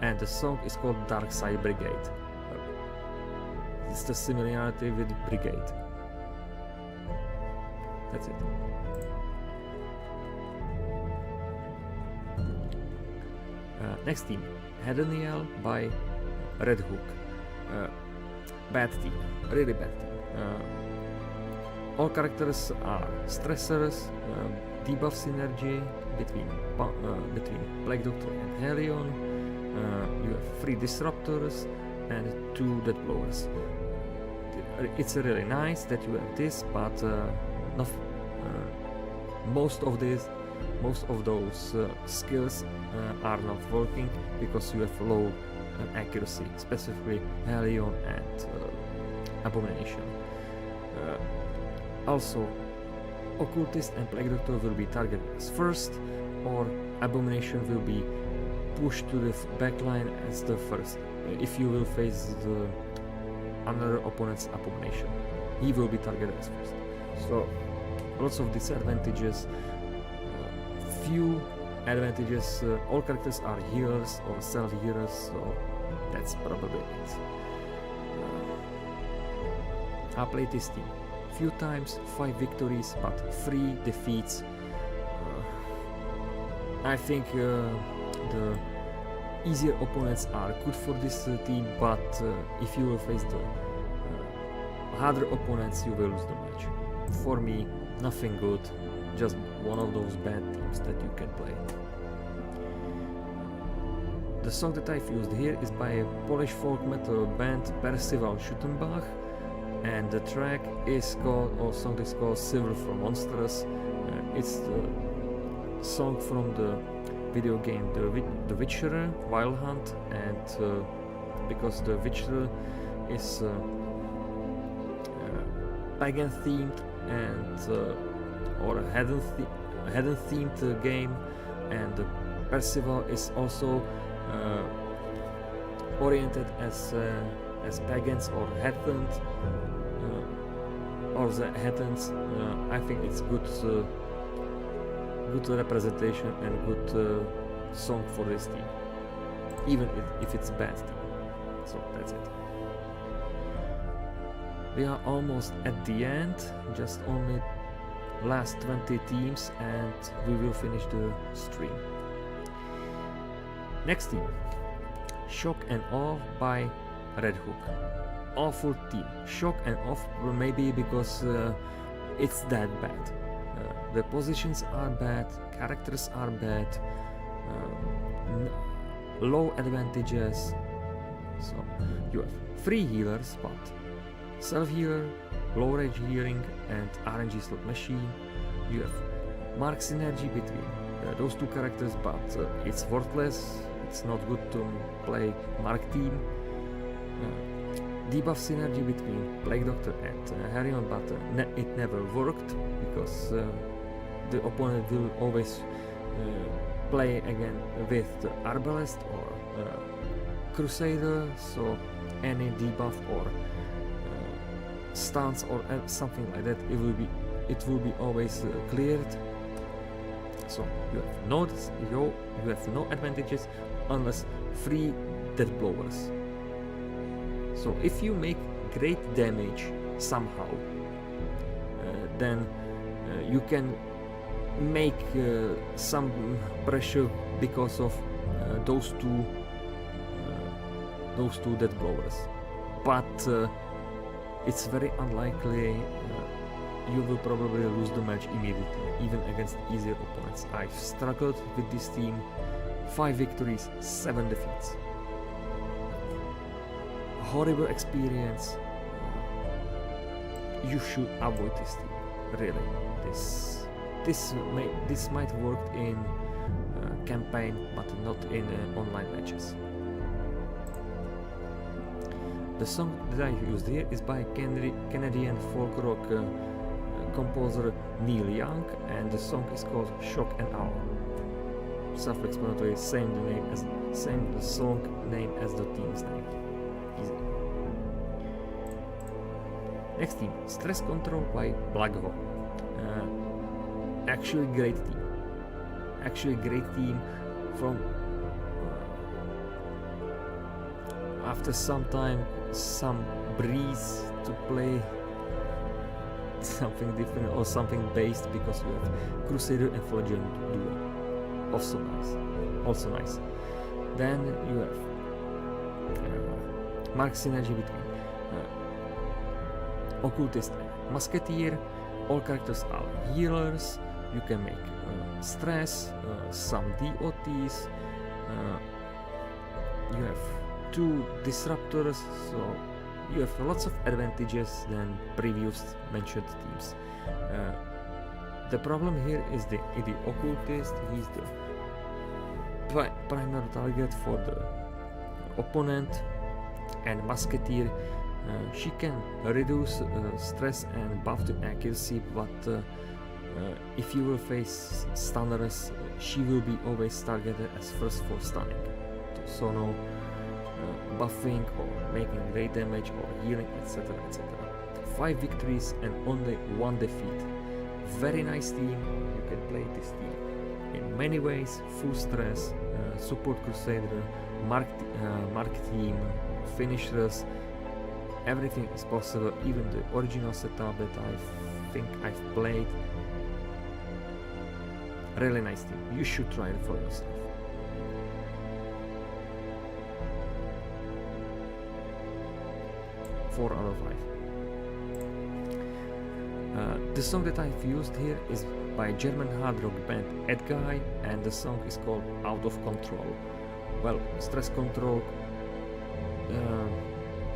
and the song is called Dark Side Brigade. It's the similarity with Brigade. That's it. Next team, Hedoniel by Red Hook. Bad team, really bad team. All characters are stressors, debuff synergy between Plague Doctor and Helion. You have 3 disruptors and 2 death blowers. It's really nice that you have this, but most of those skills are not working because you have low accuracy, specifically Helion and Abomination. Also, Occultist and Plague Doctor will be targeted as first, or Abomination will be pushed to the backline as the first. If you will face another opponent's Abomination, he will be targeted as first. So, lots of disadvantages, few advantages. All characters are healers or self-healers, so that's probably it. I played this team few times, 5 victories but 3 defeats. I think the easier opponents are good for this team, but if you will face the harder opponents, you will lose the match. For me, nothing good, just one of those bad teams that you can play. The song that I've used here is by a Polish folk metal band Percival Schuttenbach, and the track is called, or song is called Silver for Monsters. It's the song from the video game The Witcher Wild Hunt, and because The Witcher is pagan themed and or a heathen themed game, and Percival is also oriented as pagans or heathens, or the heathens. I think it's good representation and good song for this team, even if it's bad team. So that's it. We are almost at the end, just only last 20 teams and we will finish the stream. Next team, Shock and Awe by Red Hook. Awful team. Shock and Awe, maybe because it's that bad. The positions are bad, characters are bad, low advantages. So you have 3 healers, but self-healer, low rage healing and RNG slot machine. You have mark synergy between those 2 characters, but it's worthless. It's not good to play mark team. Debuff synergy between Plague Doctor and Helion, but it never worked because the opponent will always play again with the Arbalest or Crusader, so any debuff or stance or something like that, it will be always cleared. So you have no advantages unless 3 death blowers. So if you make great damage somehow, then you can make some pressure because of those two death blowers, but it's very unlikely. You will probably lose the match immediately, even against easier opponents. I've struggled with this team, 5 victories, 7 defeats. Horrible experience. You should avoid this team, really. This might work in campaign, but not in online matches. The song that I used here is by Canadian folk rock composer Neil Young, and the song is called Shock and Awe. Self-explanatory, same the song name as the team's name. Easy. Next team, Stress Control by Black Hole. actually great team from after some time, some breeze to play something different or something based, because we have Crusader and Phlegon duo, also nice. Then you have mark synergy between Occultist and Musketeer. All characters are healers. You can make stress, some DOTs. You have 2 disruptors, so you have lots of advantages than previous mentioned teams. The problem here is the Occultist. He's the primary target for the opponent, and Musketeer, she can reduce stress and buff to accuracy, but if you will face stunners, she will be always targeted as first for stunning. So no buffing or making great damage or healing, etc. 5 victories and only 1 defeat. Very nice team. You can play this team in many ways: full stress, support Crusader, mark team, finishers. Everything is possible, even the original setup that I think I've played. Really nice team. You should try it for yourself. Four out of 5. The song that I've used here is by German hard rock band Edguy, and the song is called Out of Control. Well, stress control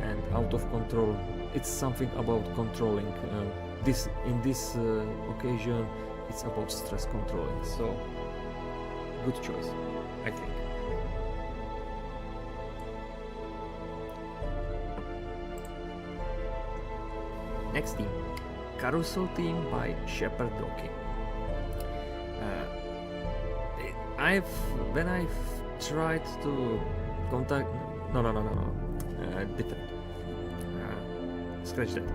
and out of control, it's something about controlling. In this occasion, it's about stress controlling, so good choice, I think. Next team, Carousel team by ShepardCZ. When I've tried to contact, different. Scratch that.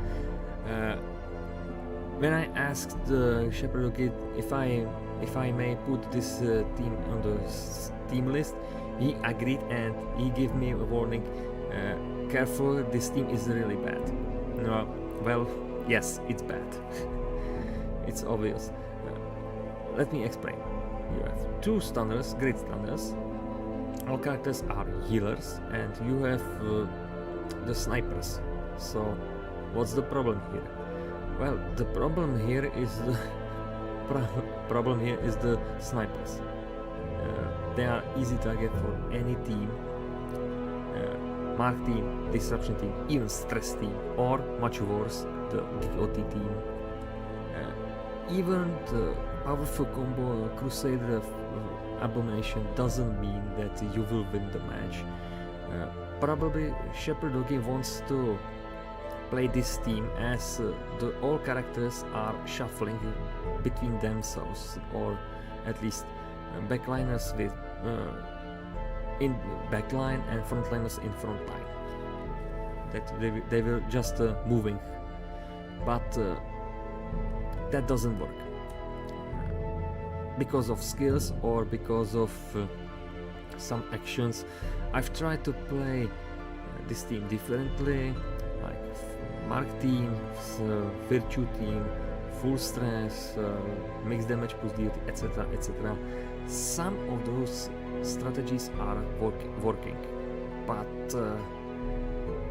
When I asked ShepardCZ if I may put this team on the team list, he agreed and he gave me a warning. Careful, this team is really bad. No, well, yes, it's bad. It's obvious. Let me explain. You have 2 stunners, great stunners. All characters are healers, and you have the snipers. So, what's the problem here? Well, the problem here is the snipers. They are easy target for any team. Mark team, disruption team, even stress team, or much worse, the DOT team. Even the powerful combo Crusader Abomination doesn't mean that you will win the match. Probably ShepardCZ wants to play this team as all characters are shuffling between themselves, or at least backliners with in backline and frontliners in frontline. That they were just moving, but that doesn't work because of skills or because of some actions. I've tried to play this team differently, like Mark team, Virtue team, full stress, mixed damage plus duty, etc. Some of those strategies are working, but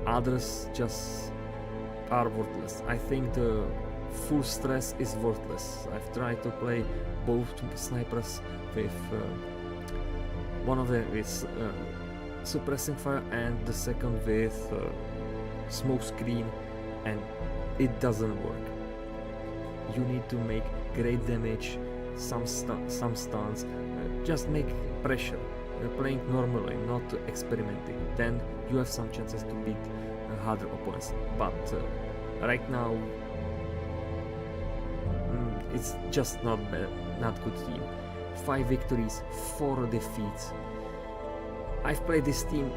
others just are worthless. I think the full stress is worthless. I've tried to play both snipers with one of them is suppressing fire and the second with smoke screen, and it doesn't work. You need to make great damage, some stuns, just make pressure, playing normally, not experimenting. Then you have some chances to beat harder opponents. But right now, it's just not good team. 5 victories, 4 defeats. I've played this team.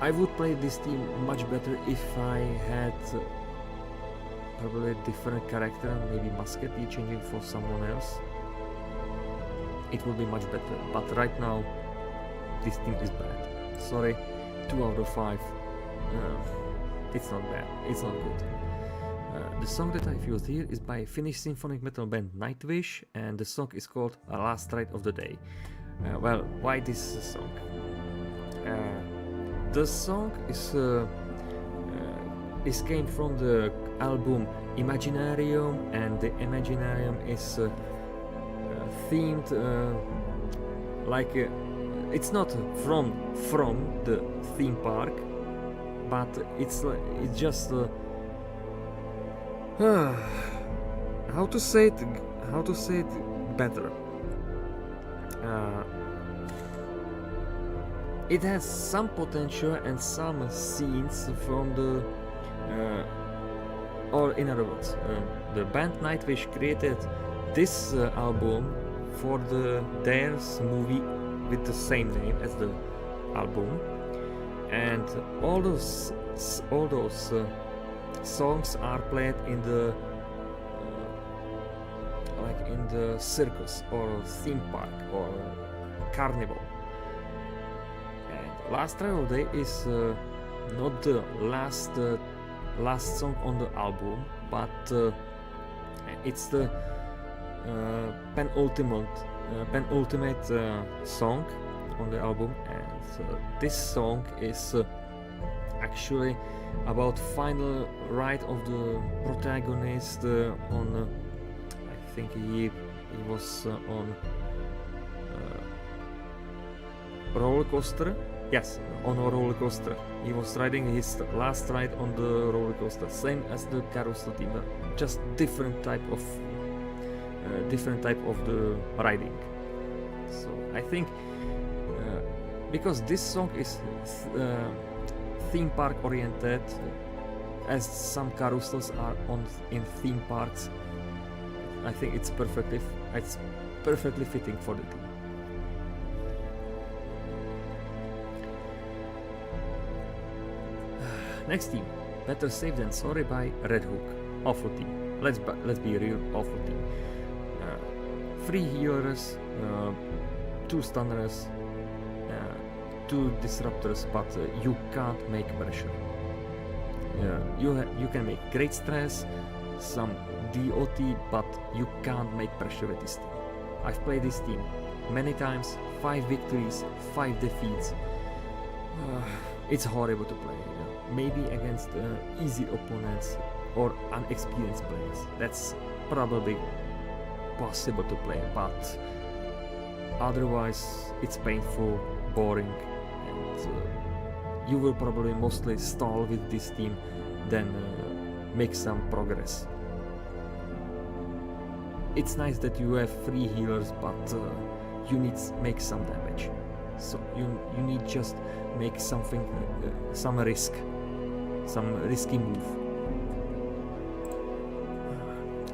I would play this team much better if I had probably a different character, maybe Musketeer changing for someone else. it will be much better. But right now, this team is bad. Sorry, 2 out of 5. It's not bad. It's not good. The song that I've used here is by Finnish symphonic metal band Nightwish, and the song is called Last Ride of the Day. Well, why this song? The song is came from the album Imaginarium, and the Imaginarium is themed like it's not from the theme park, but it's just how to say it better. It has some potential and some scenes from the or in other words, the band Nightwish created this album for their movie with the same name as the album, and all those songs are played in the like in the circus or theme park or carnival. And Last Ride of the Day is not the last song on the album, but it's the penultimate song on the album, and this song is actually about final ride of the protagonist on I think he was on roller coaster. Yes, on a roller coaster. He was riding his last ride on the roller coaster, same as the carousel team, just different type of the riding. So I think because this song is theme park oriented, as some carousels are in theme parks, I think it's perfectly fitting for the team. Next team, Better Safe Than Sorry by Red Hook. Awful team. Let's be real, awful team. 3 healers, 2 stunners, 2 disruptors, but you can't make pressure. You can make great stress, some DOT, but you can't make pressure with this team. I've played this team many times, 5 victories, 5 defeats. It's horrible to play. Maybe against easy opponents or unexperienced players. That's probably possible to play, but otherwise it's painful, boring, and you will probably mostly stall with this team than make some progress. It's nice that you have 3 healers, but you need to make some damage. So you need just make something, some risky move.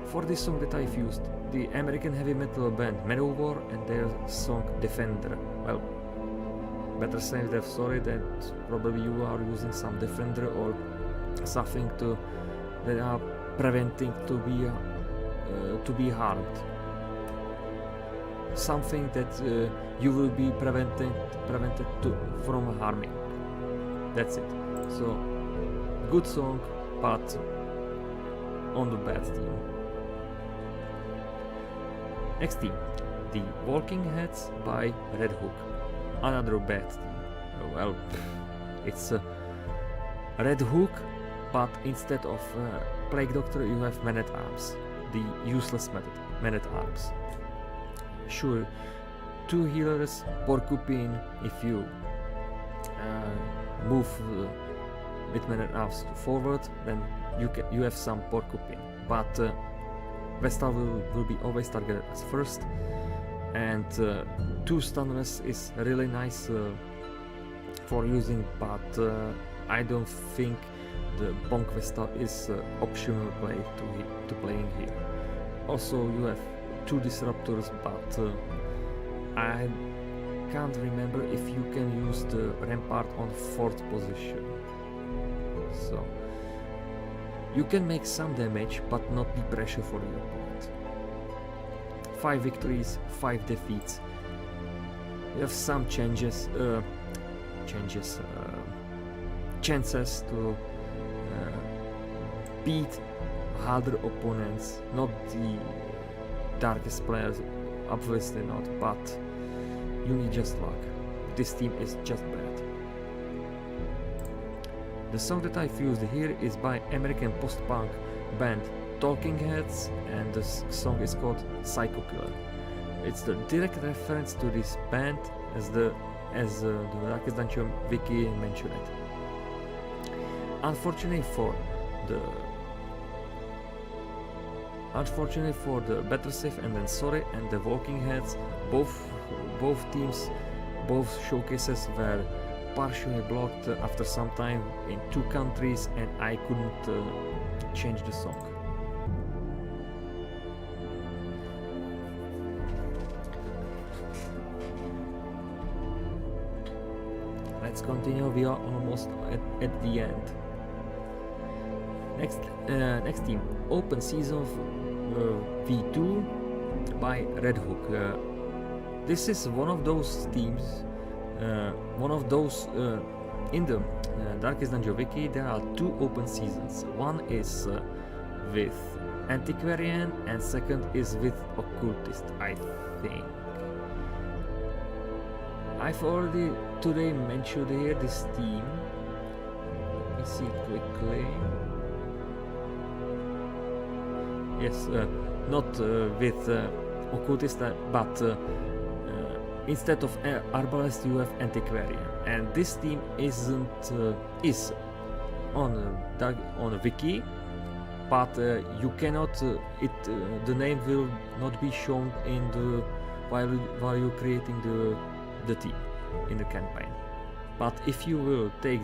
For this song that I've used, the American heavy metal band Manowar and their song Defender. Well, better safe than sorry that probably you are using some Defender or something that are preventing to be harmed. Something that you will be prevented from harming. That's it. So good song, but on the bad team. Next team, the Walking Heads by Red Hook. Another bad team. Well, it's Red Hook, but instead of Plague Doctor you have Man at Arms, the useless Man at Arms. Sure, 2 healers, Porcupine. If you move with Man at Arms forward, then you have some Porcupine. But Vestal will be always targeted as first, and 2 stunners is really nice for using, but I don't think the Bonk Vestal is optional play to playing here. Also, you have 2 disruptors, but I can't remember if you can use the Rampart on 4th position. So you can make some damage, but not the pressure for the opponent. 5 victories, 5 defeats. You have some chances to beat harder opponents, not the darkest players, obviously not, but you need just luck. This team is just bad. The song that I've used here is by American post-punk band Talking Heads, and the song is called Psycho Killer. It's the direct reference to this band as the Darkest Dungeon wiki mentioned it. Unfortunately for the Better Safe and then Sorry and the Walking Heads, both showcases were partially blocked after some time in 2 countries, and I couldn't change the song. Let's continue. We are almost at the end. Next team, Open Season V2 by Red Hook. This is one of those teams, in the Darkest Dungeon wiki. There are 2 open seasons. One is with Antiquarian and second is with Occultist, I think. I've already today mentioned here this team. Let me see it quickly. Yes, not with Occultist, but instead of Arbalest you have Antiquarian, and this team is on a wiki, but you cannot. The name will not be shown in the while you're creating the team in the campaign. But if you will take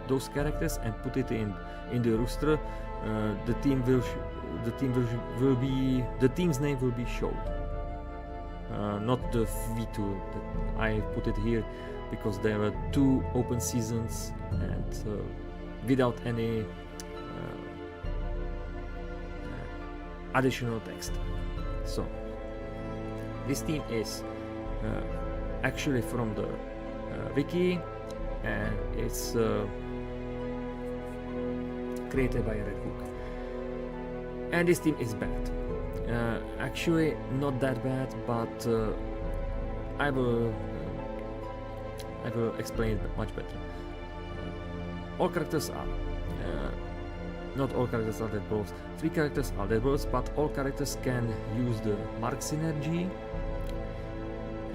those characters and put it in the roster, the team's name will be shown. Not the V2. I put it here because there were 2 open seasons and without any additional text. So this team is actually from the wiki, and it's created by Red Hook. And this team is bad. Actually not that bad, but I will explain it much better. All characters are not all characters are dead bros. 3 characters are dead bros, but all characters can use the Mark synergy,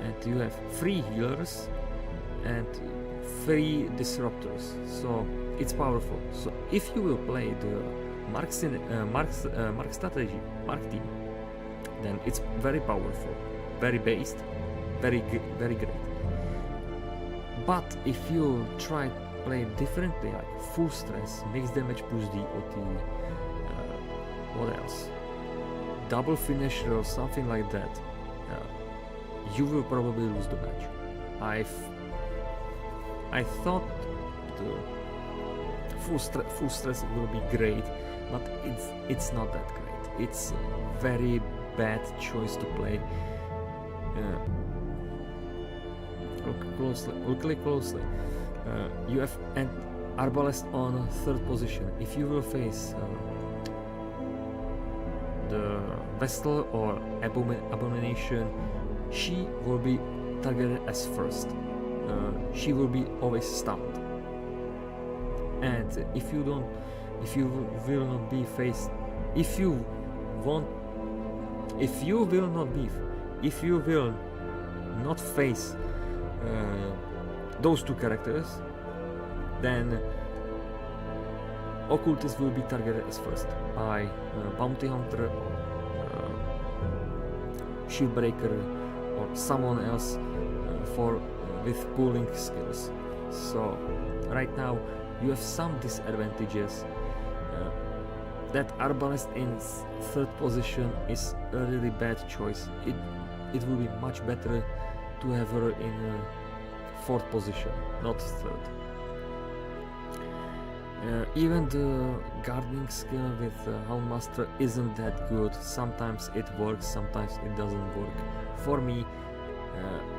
and you have 3 healers and 3 disruptors, so it's powerful. So if you will play the Mark strategy, Mark team, then it's very powerful, very based, very great. But if you try to play differently, like full stress, max damage plus DOT, what else? Double finisher or something like that, you will probably lose the match. I thought the full stress will be great, but it's not that great. It's a very bad choice to play. Look closely. You have an Arbalest on 3rd position. If you will face the Vestal or Abomination, she will be targeted as first. She will be always stunned. And if you will not face those 2 characters, then Occultist will be targeted as first by Bounty Hunter, Shieldbreaker, or someone else with pooling skills. So right now you have some disadvantages. That Arbalest in 3rd position is a really bad choice. It will be much better to have her in 4th position, not 3rd. Even the gardening skill with Houndmaster isn't that good. Sometimes it works, sometimes it doesn't work. For me,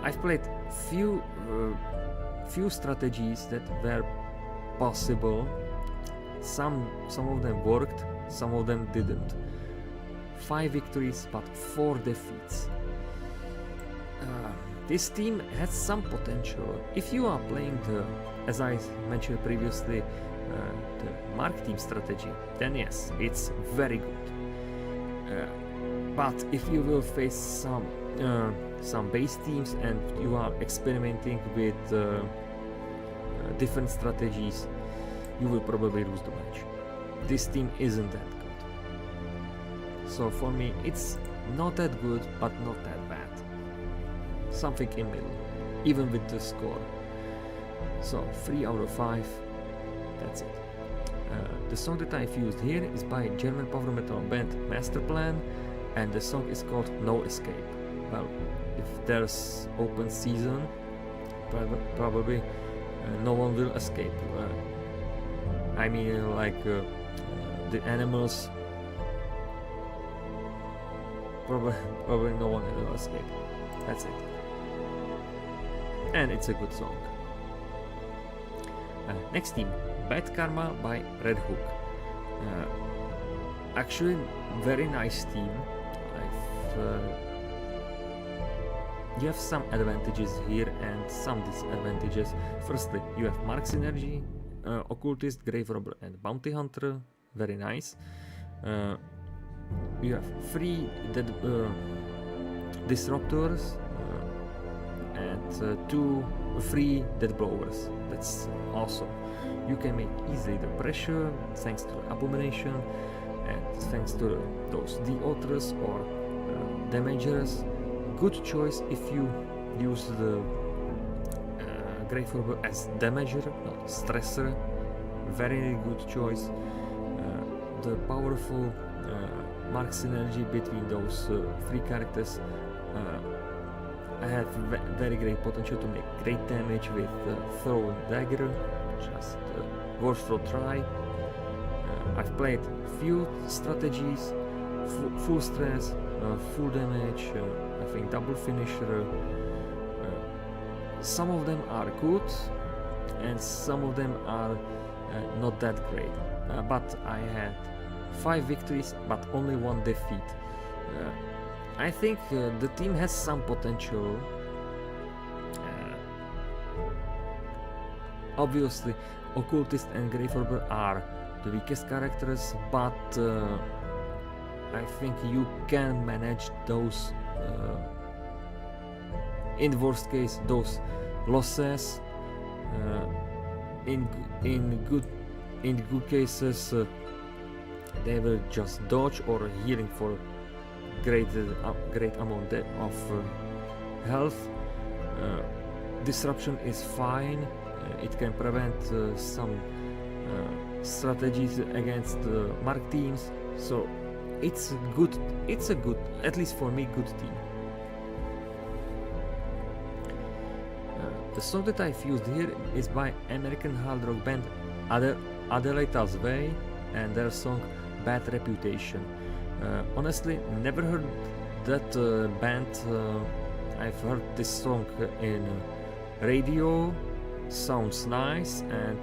I've played few strategies that were possible. Some of them worked, some of them didn't. 5 victories but 4 defeats. This team has some potential. If you are playing the, as I mentioned previously, the Mark team strategy, then yes, it's very good. But if you will face some base teams and you are experimenting with different strategies, you will probably lose the match. This team isn't that good. So for me, it's not that good, but not that bad. Something in middle, even with the score. So 3 out of 5, that's it. The song that I've used here is by German power metal band Masterplan, and the song is called No Escape. Well, if there's open season, probably no one will escape. I mean, like the animals, probably no one will escape. That's it. And it's a good song. Next team, Bad Karma by Red Hook. Actually, very nice team. You have some advantages here and some disadvantages. Firstly, you have Mark Synergy, Occultist, Grave Robber and Bounty Hunter. Very nice. You have 3 Disruptors and 3 Dead Blowers. That's awesome. You can make easily the pressure thanks to Abomination and thanks to those De-Authors or Damagers. Good choice if you use the Grave Robber as Damager, not Stressor. Very good choice. The powerful Mark Synergy between those 3 characters have very great potential to make great damage with Throw Dagger, just worthwhile try. I've played few strategies, full stress, full damage, I think double finisher. Some of them are good and some of them are not that great. But I had 5 victories but only 1 defeat. I think the team has some potential. Obviously, Occultist and Grave Robber are the weakest characters, but I think you can manage those. In worst case, those losses. In good cases, they will just dodge or healing for great amount of health. Disruption is fine. It can prevent some strategies against Mark teams. So it's good. It's a good, at least for me, good team. The song that I've used here is by American hard rock band Adelaida's Way and their song Bad Reputation. Honestly, never heard that band. I've heard this song in radio, sounds nice, and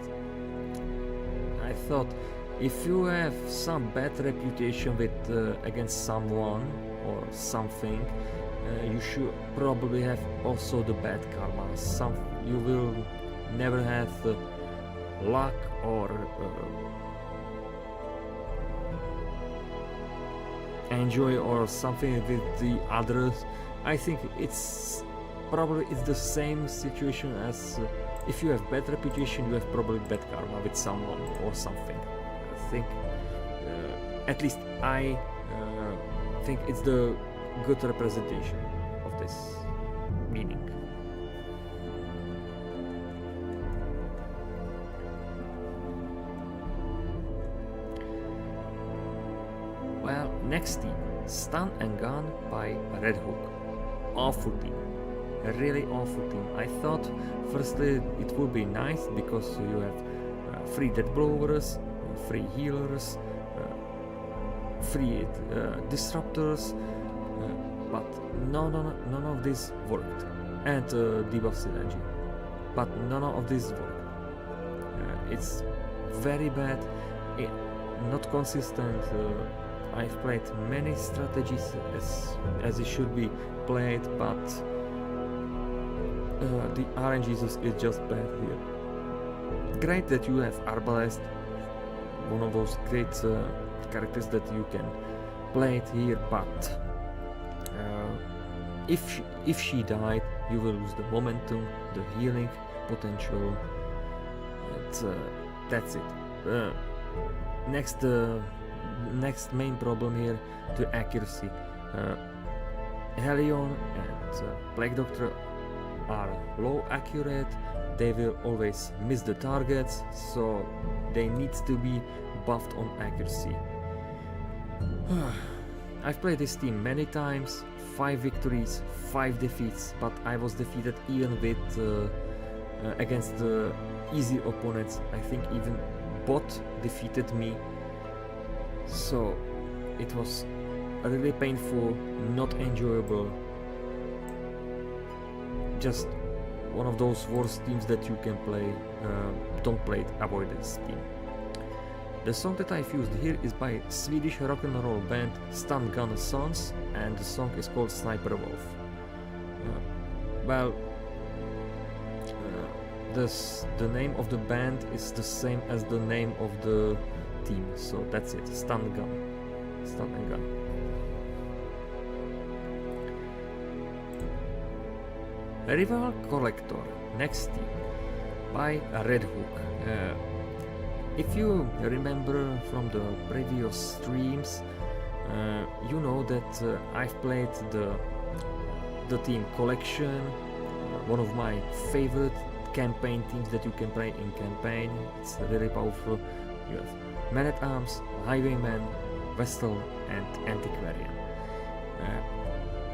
I thought if you have some bad reputation with against someone or something, you should probably have also the bad karma. You will never have luck or enjoy or something with the others. I think it's the same situation as if you have bad reputation, you have probably bad karma with someone or something. I think at least I think it's the good representation of this meaning. Well, next team, Stun and Gun by Red Hook. Awful team. A really awful team. I thought firstly it would be nice because you have free death blowers, free healers, free disruptors, but none of this worked, and debuff synergy, but none of this worked. It's very bad, not consistent. I've played many strategies as it should be played, but the RNGesus is just bad here. Great that you have Arbalest, one of those great characters that you can play it here, but if she died, you will lose the momentum, the healing potential, and that's it. Next main problem here, the accuracy. Helion and Plague Doctor are low accurate, they will always miss the targets, so they need to be buffed on accuracy. I've played this team many times, 5 victories, 5 defeats, but I was defeated even with against easy opponents. I think even bot defeated me, so it was really painful, not enjoyable, just one of those worst teams that you can play. Don't play it, avoid this team. The song that I've used here is by Swedish rock and roll band Stun Gun Sons, and the song is called Sniper Wolf. The name of the band is the same as the name of the team, so that's it. Stun and Gun. Rival Collector, next team, by Red Hook. If you remember from the previous streams, you know that I've played the team Collection, one of my favorite campaign teams that you can play in campaign. It's really powerful. You have Man-at-Arms, Highwayman, Vestal, and Antiquarian.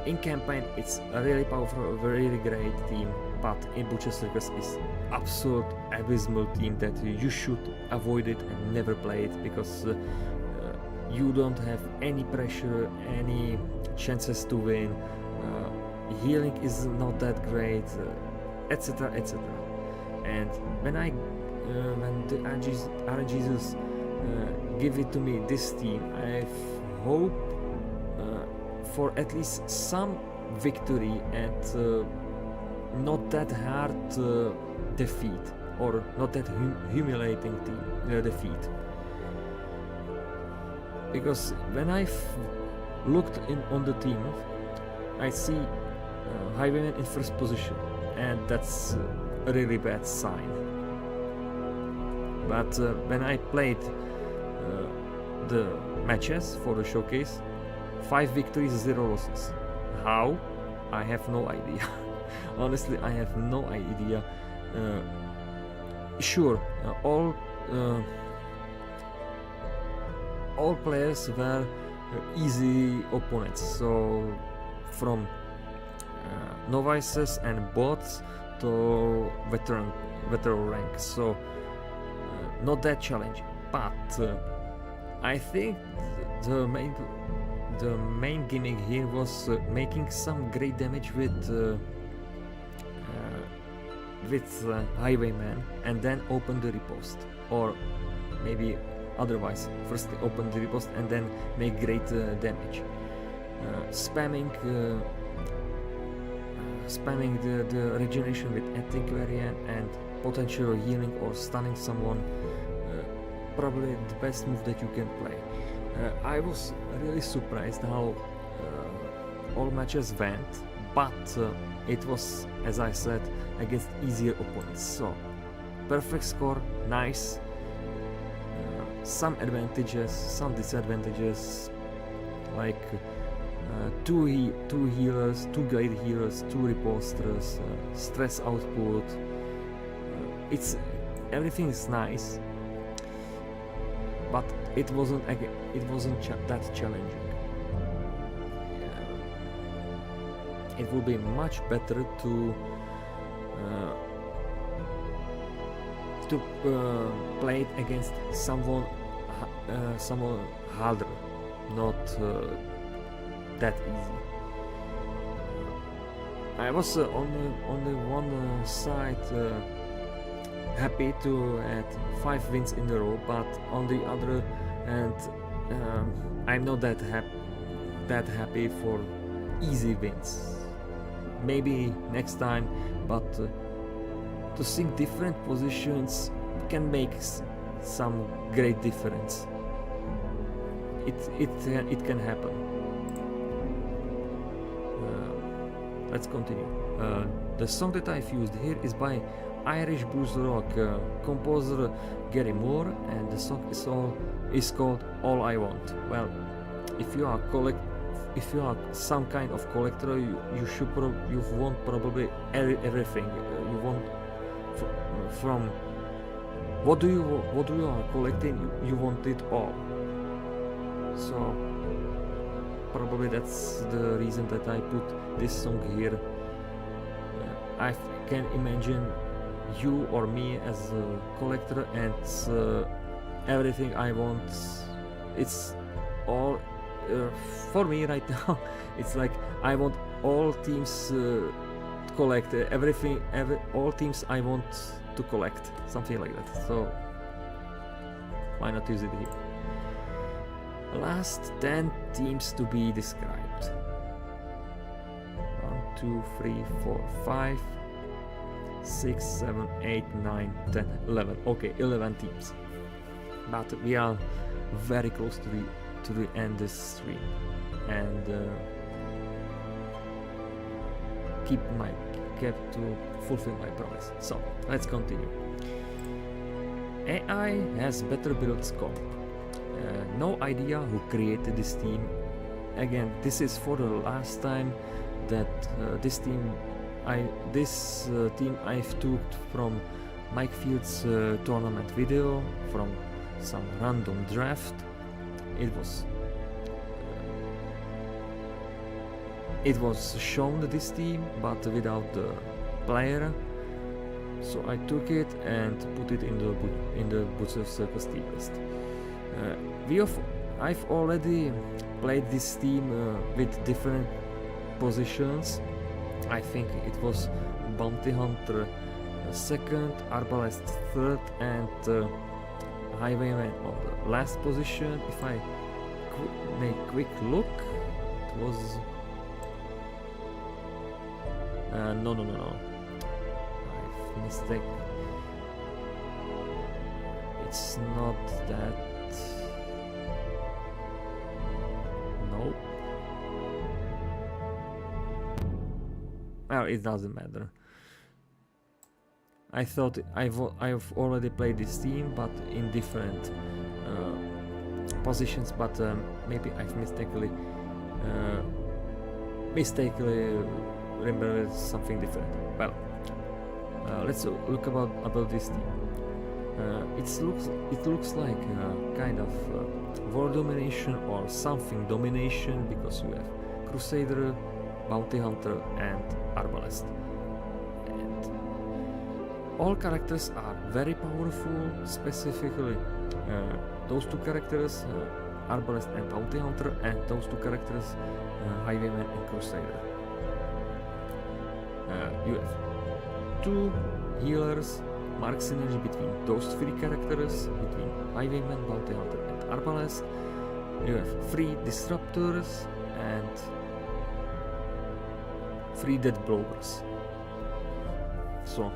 In campaign it's a really powerful, a really great team, but in Butcher Circus is absolute abysmal team that you should avoid it and never play it, because you don't have any pressure, any chances to win, healing is not that great, etc, etc. And when the RNGesus give it to me, this team, I hope for at least some victory and not that hard defeat, or not that humiliating defeat. Because when I've looked on the team, I see Highwayman in first position, and that's a really bad sign. But when I played the matches for the showcase, 5 victories, 0 losses. How? I have no idea. Honestly, I have no idea. Sure, all players were easy opponents, so from novices and bots to veteran rank, so not that challenging. But I think the main gimmick here was making some great damage with Highwayman and then open the riposte, or maybe otherwise first open the riposte and then make great damage, spamming the regeneration with Antiquarian and potential healing or stunning someone. Probably the best move that you can play. I was really surprised how all matches went, but it was, as I said, against easier opponents. So perfect score, nice. Some advantages, some disadvantages, like 2 healers, 2 guide healers, 2 riposters, stress output. Everything is nice, but it wasn't that challenging. It would be much better to have to play it against someone harder, not that easy. I was on the one side happy to add 5 wins in a row, but on the other hand, I'm not that happy for easy wins. Maybe next time, but to sync different positions can make some great difference. It can happen. Let's continue. The song that I've used here is by Irish blues rock composer Gary Moore, and the song is called All I Want. Well, if you are some kind of collector, you want probably everything. You want from what do you are collecting, you want it all. So probably that's the reason that I put this song here. I can imagine you or me as a collector, and everything I want, it's all for me right now. It's like I want all teams collect everything, all teams I want to collect, something like that. So why not use it here? Last 10 teams to be described. 1, 2, 3, 4, 5, 6, 7, 8, 9, 10, 11. Okay, 11 teams. But we are very close to the end of this stream, and kept to fulfill my promise. So let's continue. AI has better build scope. No idea who created this team. Again, this is for the last time that this team I've took from Mike Field's tournament video from some random draft. It was shown this team, but without the player. So I took it and put it in the Circus team list. I've already played this team with different positions. I think it was Bounty Hunter second, Arbalest third, and Highwayman on the last position. If I make quick look, it was no. I've mistake. It's not that. No. Well, it doesn't matter. I thought I've already played this team, but in different positions. But maybe I've mistakenly remembered something different. Well, let's look about this team. It looks like kind of war domination or something domination, because you have Crusader, Bounty Hunter, and Arbalest. And all characters are very powerful. Specifically, those two characters, Arbalest and Bounty Hunter, and those two characters, Highwayman and Crusader. You have 2 healers. Mark synergy between those 3 characters, between Highwayman, Bounty Hunter, and Arbalest. You have 3 disruptors and 3 dead blowers. So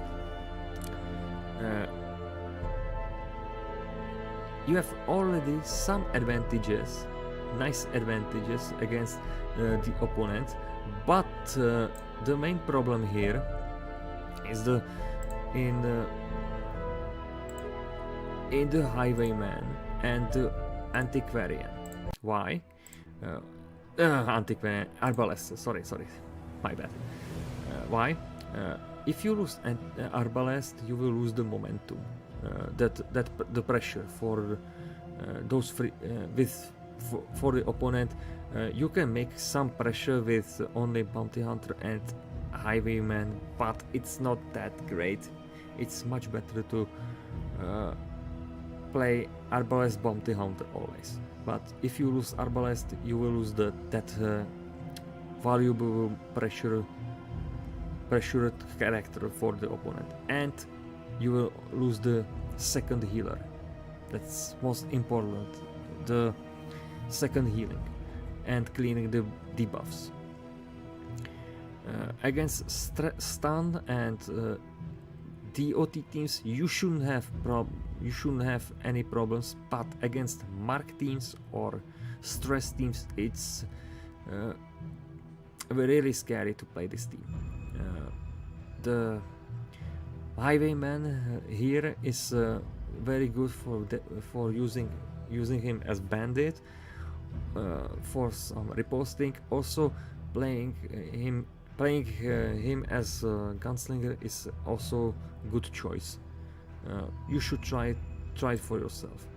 you have already some advantages, nice advantages against the opponent, but the main problem here is in the Highwayman and the Antiquarian. Why? Antiquarian, Arbalest, sorry, my bad. Why? If you lose Arbalest, you will lose the momentum, the pressure for those for the opponent. You can make some pressure with only Bounty Hunter and Highwayman, but it's not that great. it's much better to play Arbalest Bounty Hunter always. But if you lose Arbalest, you will lose that valuable pressured character for the opponent, and you will lose the second healer. That's most important, the second healing and cleaning the debuffs. Against stun and DOT teams, you shouldn't have any problems, but against mark teams or stress teams, it's really scary to play this team. The Highwayman here is very good for using him as bandit, for some reposting. Also playing him as gunslinger is also good choice. You should try it for yourself.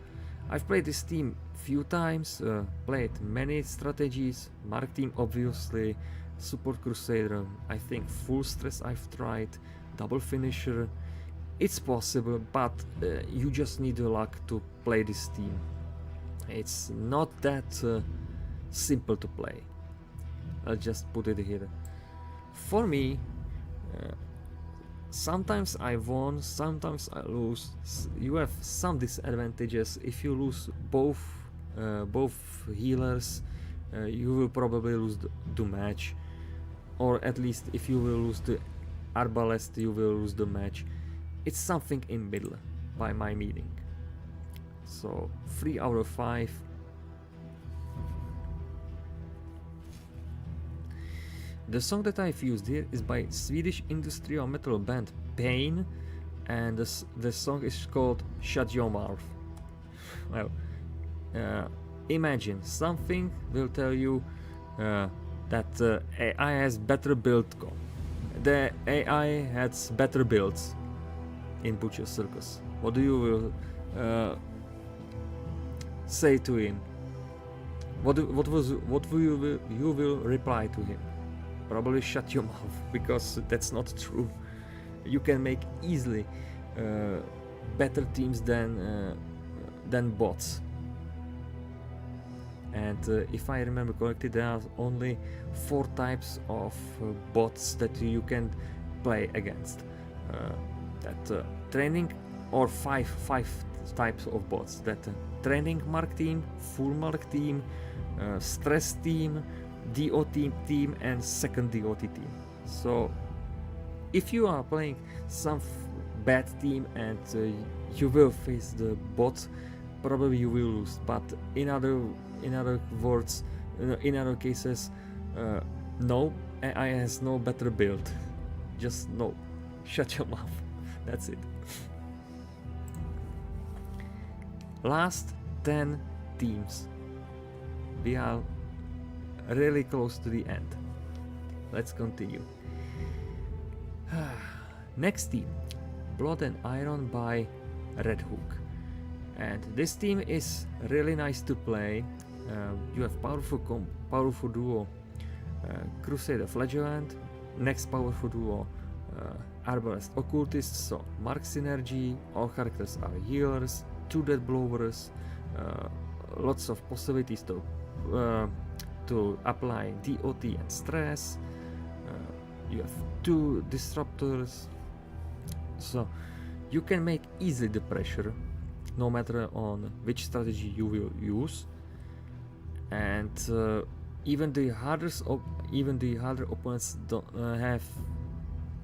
I've played this team few times, played many strategies, mark team obviously, support crusader, I think full stress I've tried, double finisher. It's possible, but you just need the luck to play this team. It's not that simple to play. I'll just put it here. For me, sometimes I won, sometimes I lose. You have some disadvantages. If you lose both healers, you will probably lose the match, or at least if you will lose the Arbalest, you will lose the match. It's something in middle by my meaning. So 3 out of 5. The song that I've used here is by Swedish industrial metal band Pain, and the song is called Shut Your Mouth. Well, imagine something will tell you that AI has better build. The AI has better builds in Butcher Circus. What do you say to him? What will you reply to him? Probably shut your mouth, because that's not true. You can make easily better teams than bots. And if I remember correctly, there are only 4 types of bots that you can play against. Training, or five types of bots. That training mark team, full mark team, stress team, DOT team, and second DOT team. So if you are playing some bad team and you will face the bot, probably you will lose. But in other words, in other cases, no, AI has no better build. Just no. Shut your mouth. That's it. Last 10 teams. We are really close to the end. Let's continue. Next team, Blood and Iron by Red Hook. And this team is really nice to play. You have powerful duo Crusader Flagellant, next powerful duo Arbalest Occultist, so mark synergy, all characters are healers, 2 dead blowers, lots of possibilities to apply DOT and stress. You have 2 disruptors, so you can make easily the pressure no matter on which strategy you will use. And even the harder opponents don't have,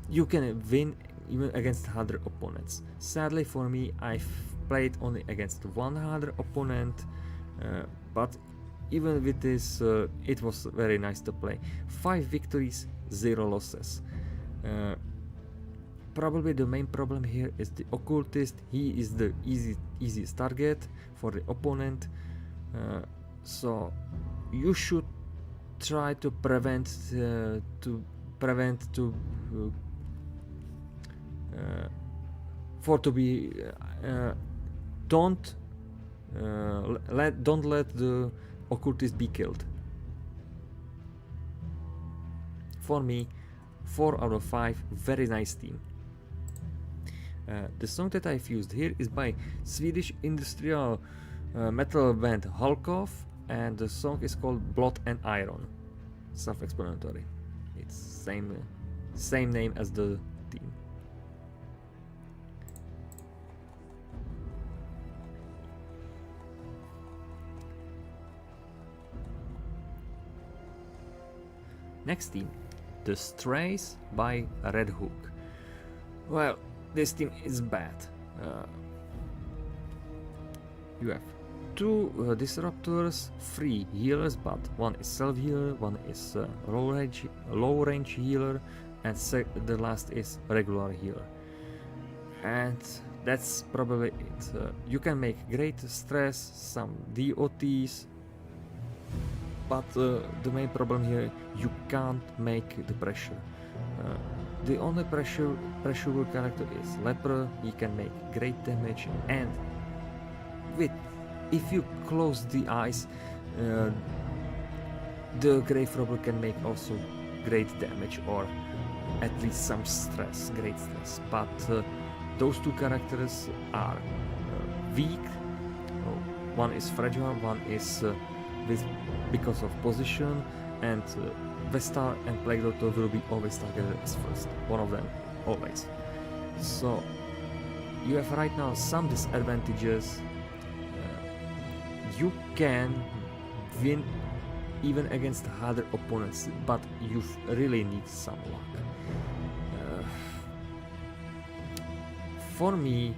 you can win even against harder opponents. Sadly for me, I've played only against one harder opponent, but even with this, it was very nice to play. 5 victories, 0 losses. Probably the main problem here is the Occultist. He is the easiest target for the opponent, so you should try to don't let the Occultist be killed. For me, 4 out of 5, very nice team. The song that I've used here is by Swedish industrial metal band Halkov, and the song is called Blood and Iron. Self-explanatory. It's same name as the team. Next team, The Strays by Red Hook. Well, this team is bad. You have two disruptors, 3 healers, but one is self-healer, one is low range healer, and the last is regular healer. And that's probably it. You can make great stress, some DOTs, but the main problem here, you can't make the pressure. The only pressurable character is Leper. He can make great damage, and if you close the eyes, the Grave Robber can make also great damage, or at least some stress, great stress. But those two characters are weak. One is fragile, one is because of position, and Vestar and Plague Doctor will be always targeted as first. One of them, always. So you have right now some disadvantages. You can win even against harder opponents, but you really need some luck. For me,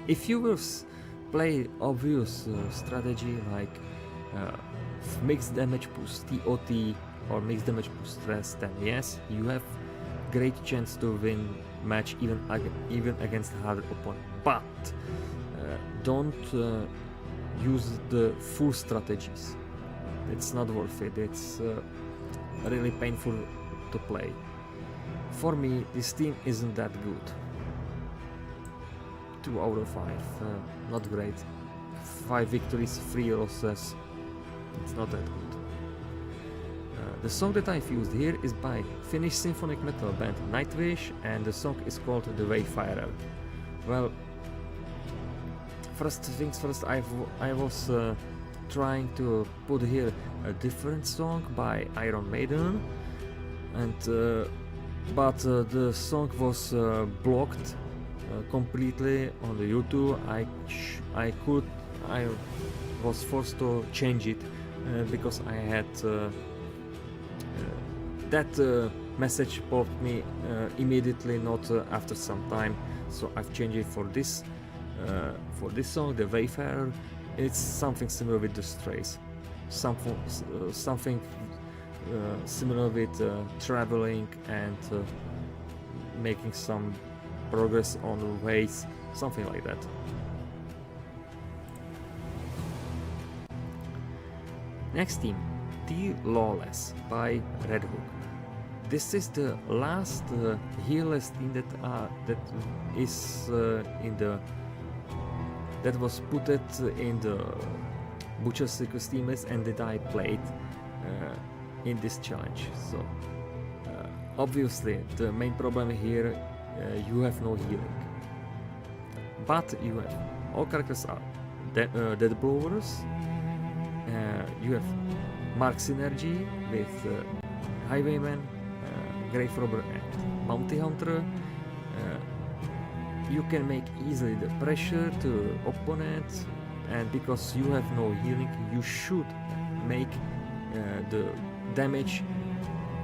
if you will play obvious strategy like mixed damage plus TOT or mixed damage plus stress, then yes, you have great chance to win match even against harder opponent. But don't use the full strategies. It's not worth it. It's really painful to play. For me, this team isn't that good. 2 out of 5, not great. 5 victories, 3 losses. It's not that good. The song that I've used here is by Finnish symphonic metal band Nightwish, and the song is called The Wayfarer. Well, first things first, I was trying to put here a different song by Iron Maiden, and but the song was blocked completely on the YouTube. I was forced to change it because I had that message popped me immediately, not after some time. So I've changed it for this song, The Wayfarer. It's something similar with The Strays, something similar with traveling and making some progress on the ways, something like that. Next team, The Lawless by Red Hook. This is the last healers team that was put in the Butcher Circus team list and that I played in this challenge. So obviously the main problem here, you have no healing, but you have all characters are dead blowers. You have Mark Synergy with Highwayman, Grave Robber and Bounty Hunter. You can make easily the pressure to opponent, and because you have no healing, you should make the damage,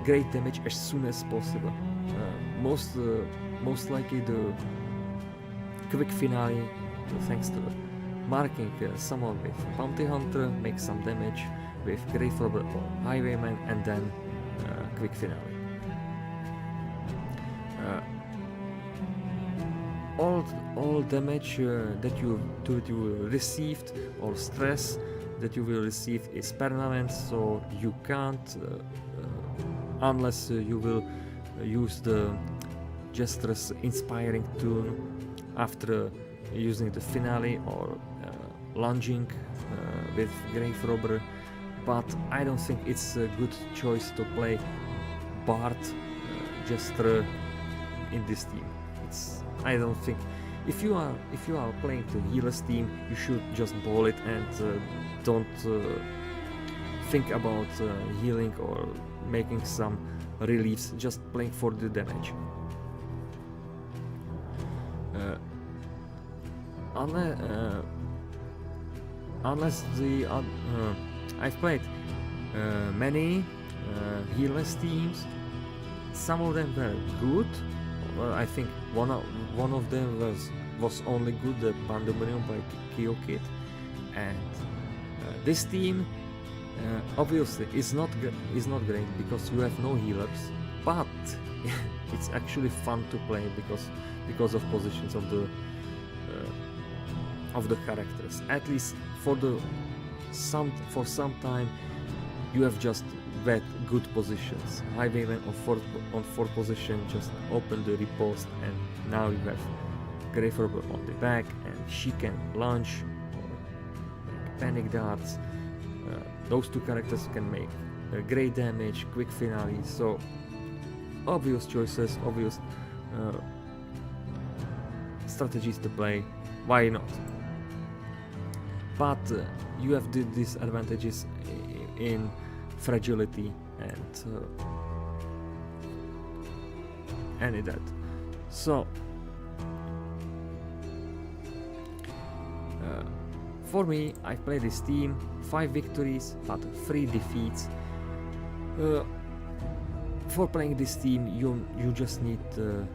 great damage, as soon as possible. Most likely the quick finale, thanks to marking someone with Bounty Hunter, make some damage with Grave Robber or Highwayman, and then quick finale. All damage that you received, or stress that you will receive, is permanent, so you can't unless you will use the Jester's inspiring tune after using the finale or lunging with Grave Robber. But I don't think it's a good choice to play Bard, Jester in this team. I don't think if you are playing the healers team, you should just ball it and don't think about healing or making some reliefs, just playing for the damage. Unless I've played many healers teams. Some of them were good. Well, I think one of them was only good, the Pandemonium by Kyokid, and this team obviously is not great because you have no healers, but it's actually fun to play because of positions of the characters. At least for some time you have just that good positions. Highwayman on 4th position, just open the riposte, and now you have Grave Robber on the back, and she can launch or make panic darts. Those two characters can make great damage, quick finale. So obvious choices, obvious strategies to play. Why not? But you have the disadvantages in fragility and that. So for me, I play this team, 5 victories but 3 defeats. For playing this team, you just need the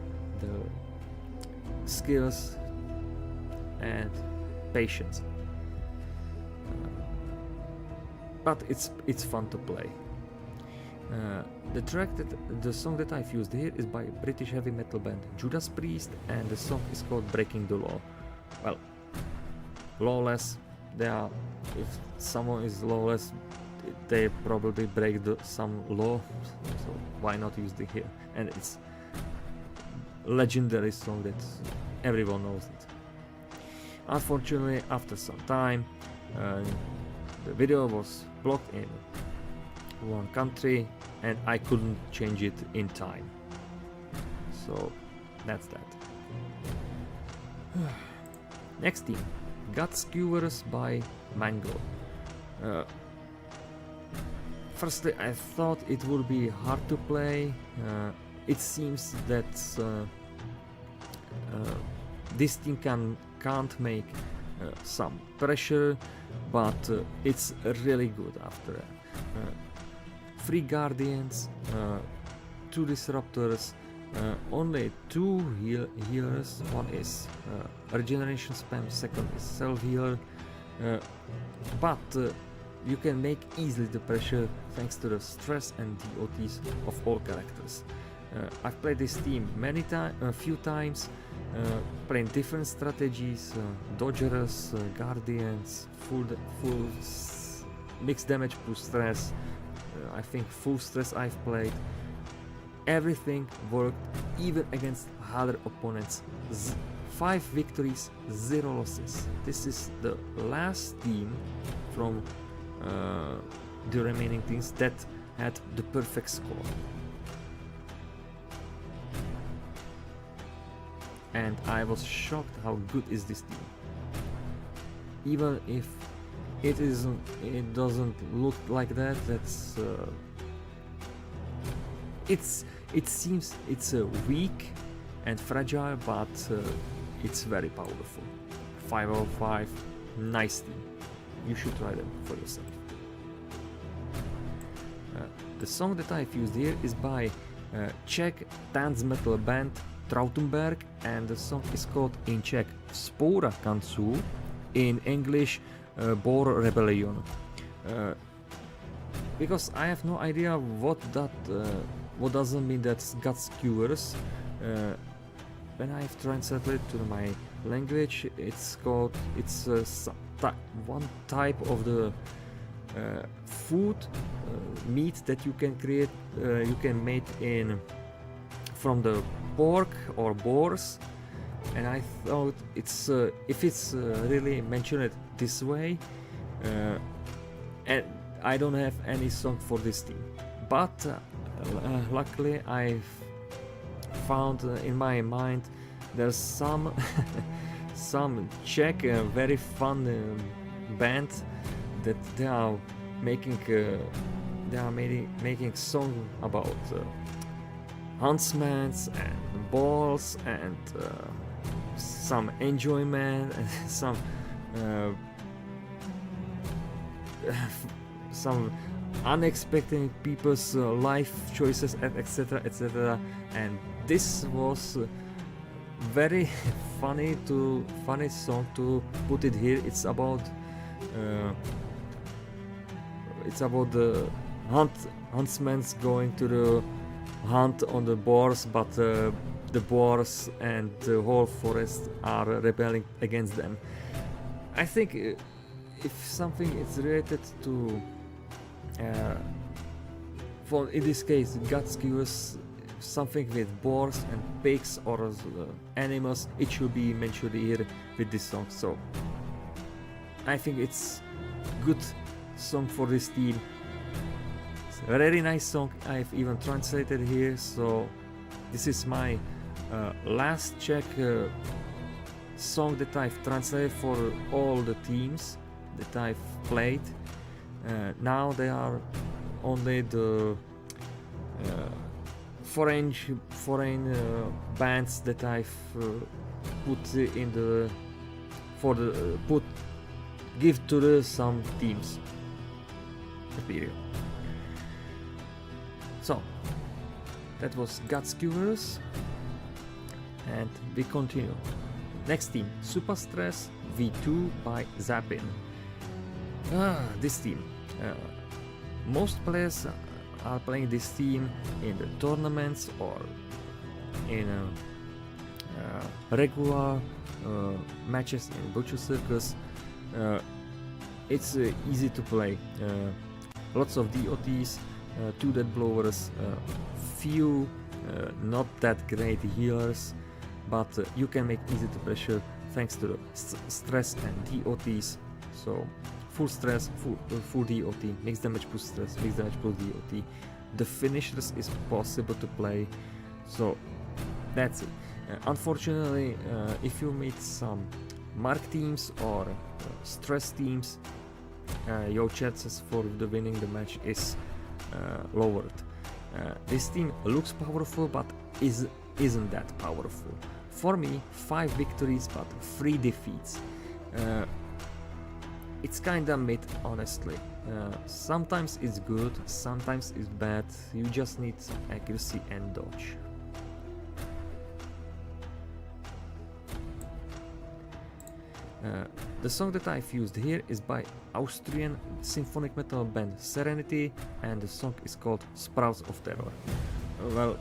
skills and patience. But it's fun to play. The song that I've used here is by British heavy metal band Judas Priest, and the song is called Breaking the Law. Well, lawless. If someone is lawless, they probably break some law. So why not use it here? And it's legendary song that everyone knows it. Unfortunately, after some time, the video was blocked in one country and I couldn't change it in time. So that's that. Next team, Gut Skewers by Mango. Firstly, I thought it would be hard to play. It seems that this team can't make some pressure, but it's really good after that. 3 Guardians, 2 Disruptors, only 2 healers. One is Regeneration Spam, second is Self Healer, but you can make easily the pressure thanks to the stress and DOTs of all characters. I've played this team a few times, playing different strategies, Dodgers, Guardians, full mixed damage plus stress. I think full stress I've played. Everything worked, even against harder opponents. 5 victories, 0 losses. This is the last team from the remaining teams that had the perfect score. And I was shocked how good is this team. Even if it doesn't look like that. It seems it's weak and fragile, but it's very powerful. 505, nice team. You should try them for yourself. The song that I've used here is by Czech dance metal band Trautenberg, and the song is called in Czech Spoura Kanců, in English Boar Rebellion. Because I have no idea what does it mean that Gut Skewers. When I've translated to my language, it's one type of the food meat that you can create. You can make from the pork or boars, and I thought it's if it's really mentioned this way, and I don't have any song for this team, but luckily I've found in my mind there's some some Czech very fun band that they are making making song about huntsmen and balls and some enjoyment and some unexpected people's life choices, etc, etc. And this was very funny song to put it here. It's about the huntsmen going to the hunt on the boars, but the boars and the whole forest are rebelling against them. I think if something is related to for in this case God skewers something with boars and pigs or animals, it should be mentioned here with this song. So I think it's good song for this team. It's a very nice song. I've even translated here. So this is my last Czech song that I've translated for all the teams that I've played. Now they are only the foreign bands that I've put in the give to some teams. Period. So that was God Skewers, and we continue. Next team, Super Stress V2 by VII. This team. Most players are playing this team in the tournaments or in regular matches in Butcher Circus. It's easy to play. Lots of DOTs, 2 dead blowers, few not that great healers, but you can make easy to pressure thanks to the stress and DOTs. So full stress, full DOT, mix damage plus stress, mix damage plus DOT. The finishers is possible to play, so that's it. Unfortunately, if you meet some mark teams or stress teams, your chances for the winning the match is lowered. This team looks powerful, but isn't that powerful. For me, 5 victories but 3 defeats. It's kinda mid, honestly. Sometimes it's good, sometimes it's bad. You just need accuracy and dodge. The song that I've used here is by Austrian symphonic metal band Serenity, and the song is called Sprouts of Terror. Well,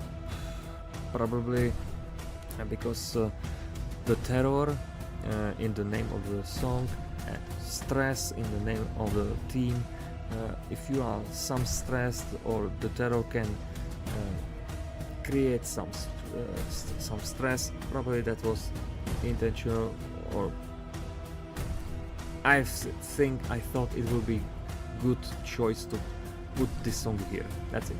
probably because the terror in the name of the song and stress in the name of the team. If you are some stressed, or the terror can create some stress, probably that was intentional, or I thought it would be good choice to put this song here. That's it.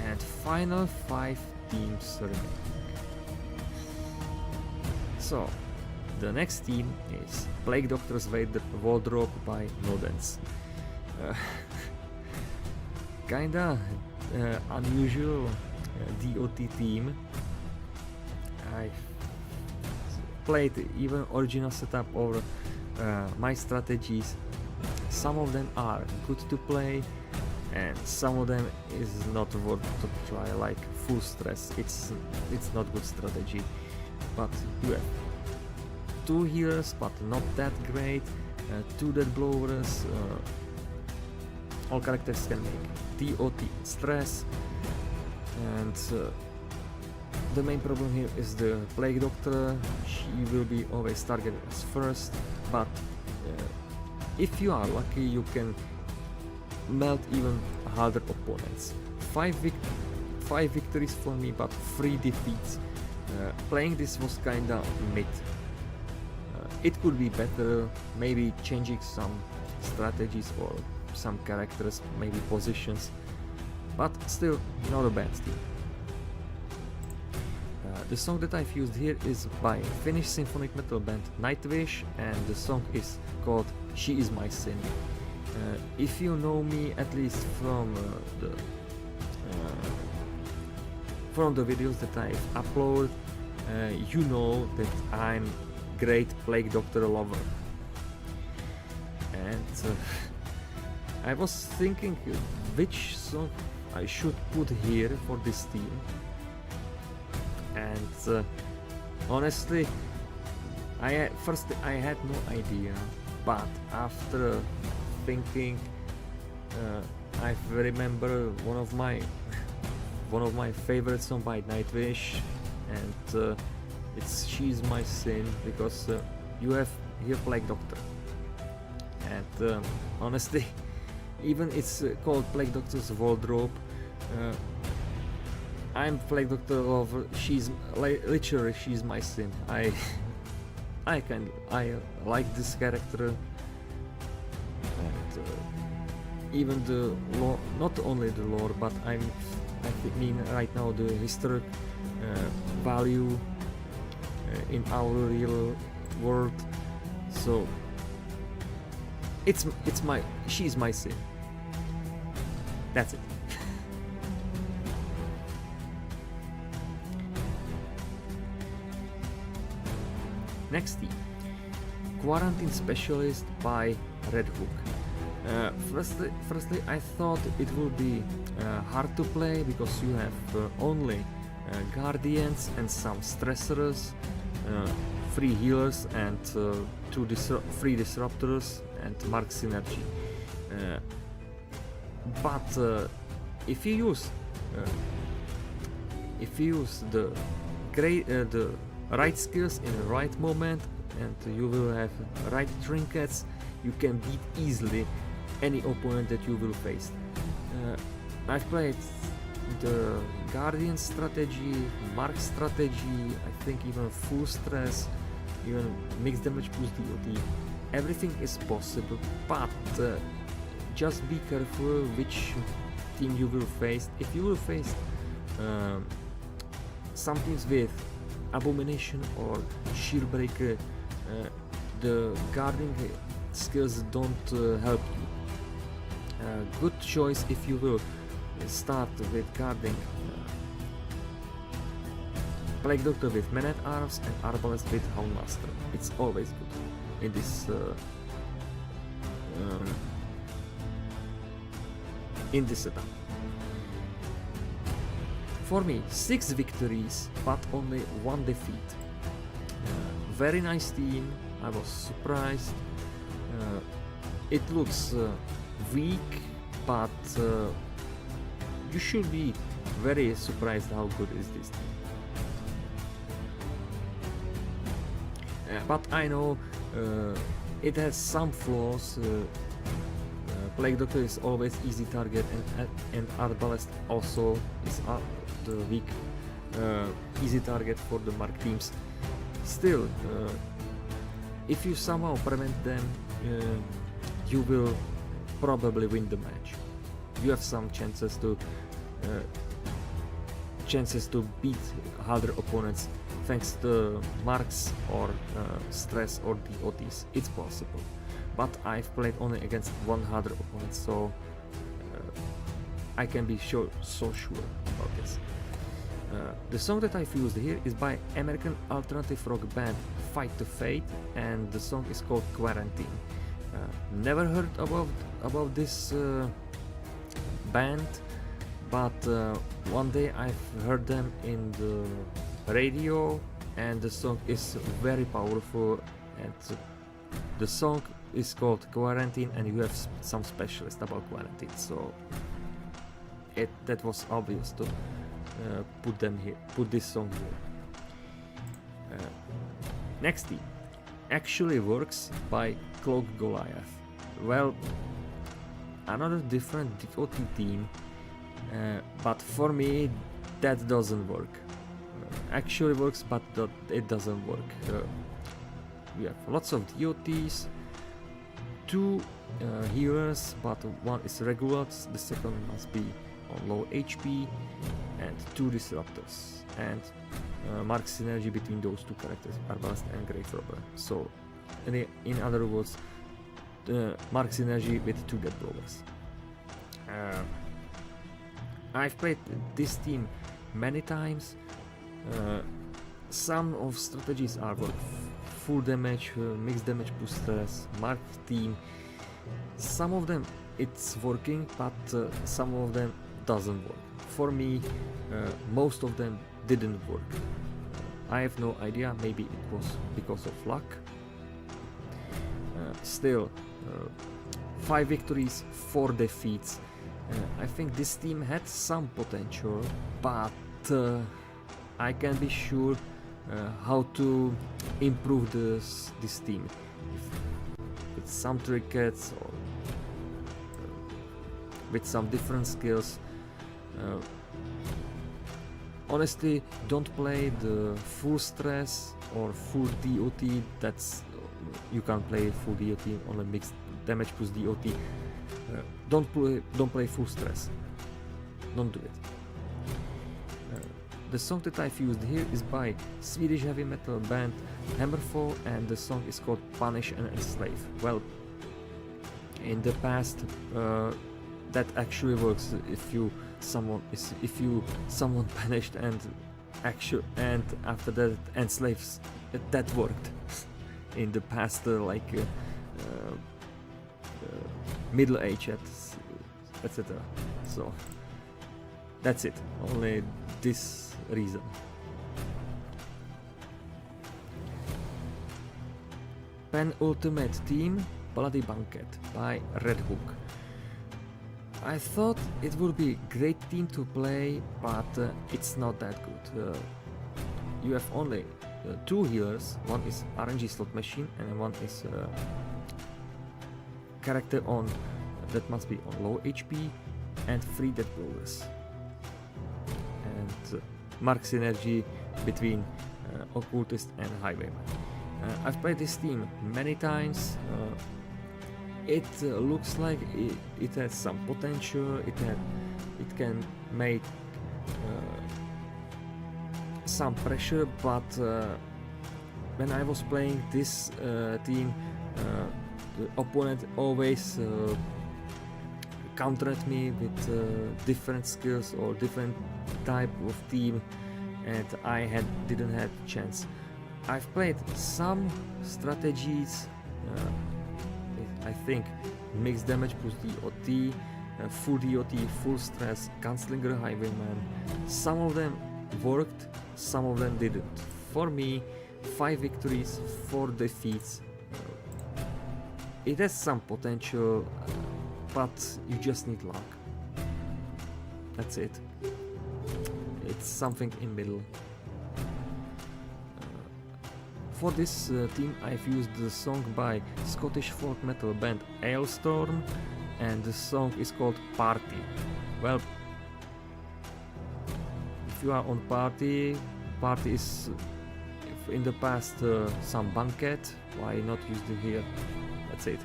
And final 5 teams remaining. So the next team is Plague Doctor's Wardrobe by Nodens. Kinda unusual DOT team. I played even original setup or my strategies. Some of them are good to play, and some of them is not worth to try, like full stress. It's not good strategy. But you have 2 healers, but not that great. 2 dead blowers. All characters can make DOT stress, and the main problem here is the Plague Doctor. She will be always targeted as first, but if you are lucky, you can melt even harder opponents. 5 victories for me, but 3 defeats. Playing this was kinda mid. It could be better, maybe changing some strategies or some characters, maybe positions, but still not a bad team. The song that I've used here is by Finnish symphonic metal band Nightwish, and the song is called She Is My Sin. If you know me at least from the videos that I've uploaded, you know that I'm great Plague Doctor lover. And I was thinking which song I should put here for this team. And honestly, I had no idea, but after thinking, I remember one of my favorite songs by Nightwish, and it's She's My Sin, because you have here Plague Doctor, and honestly, even it's called Plague Doctor's Wardrobe. I'm Plague Doctor lover. She's literally she's my sin. I like this character, and even the lore, not only the lore, but I mean right now the historic value in our real world. So she's my sin. That's it. Next team, Quarantine Specialist by Red Hook. Firstly, I thought it would be hard to play because you have only Guardians and some Stressors, 3 Healers and 3 Disruptors and Mark Synergy. But if you use the right skills in the right moment, and you will have right trinkets, you can beat easily any opponent that you will face. I've played the Guardian strategy, Mark strategy, I think even full stress, even mixed damage plus DOT. Everything is possible, but just be careful which team you will face. If you will face some teams with Abomination or Shieldbreaker, the guarding skills don't help you. Good choice if you will start with guarding Plague Doctor with Man at Arms and Arbalest with Houndmaster. It's always good in this setup. For me, 6 victories, but only 1 defeat. Very nice team, I was surprised. It looks weak, but you should be very surprised how good is this team. But I know it has some flaws. Plague Doctor is always easy target, and Arbalest also is the weak easy target for the Mark teams. Still, if you somehow prevent them, you will probably win the match. You have some chances to beat harder opponents thanks to Marks or Stress or DOTs. It's possible, but I've played only against 1 harder opponent, so I can be so sure about this. The song that I've used here is by American alternative rock band Fight to Fate, and the song is called Quarantine. Never heard about this band, but one day I've heard them in the radio, and the song is very powerful, and the song is called Quarantine, and you have some specialist about quarantine, so that was obvious to put this song here. Next team, Actually Works by Cloak Goliath. Well, another different DOT team, but for me that doesn't work. Actually works, but it doesn't work. We have lots of DOTs, 2 healers, but one is regular, the second must be on low HP, and 2 disruptors, and mark synergy between those two characters, Arbalest and Grave Robber. So in other words, mark synergy with 2 Death Blowers. I've played this team many times. Some of strategies are full damage, mixed damage boosters, mark team. Some of them it's working, but some of them doesn't work. For me, most of them didn't work. I have no idea, maybe it was because of luck. Still, 5 victories, 4 defeats. I think this team had some potential, but I can be sure how to improve this team. With some trinkets or with some different skills. Honestly, don't play the full stress or full DOT. That's you can't play full DOT, only mixed damage plus DOT. Don't play full stress. Don't do it. The song that I've used here is by Swedish heavy metal band Hammerfall, and the song is called Punish and Enslave. Well, in the past, that actually works if you someone punished and after that enslaves. That worked in the past, Middle Age, etc. So that's it. Only this reason. Penultimate team, Bloody Banquet by Red Hook. I thought it would be a great team to play, but it's not that good. You have only 2 healers. One is RNG slot machine, and one is character that must be on low HP, and 3 Death Blowers. And mark synergy between Occultist and Highwayman. I've played this team many times. It looks like it has some potential. It can make some pressure, but when I was playing this team, the opponent always countered me with different skills or different type of team, and I didn't have chance. I've played some strategies. I think mixed damage plus DOT, full DOT, full stress, Gunslinger, Highwayman. Some of them worked, some of them didn't. For me, 5 victories, 4 defeats. It has some potential, but you just need luck. That's it. It's something in middle. For this team I've used the song by Scottish folk metal band Ailstorm, and the song is called Party. Well, if you are on party is in the past some banquet, why not use it here? That's it.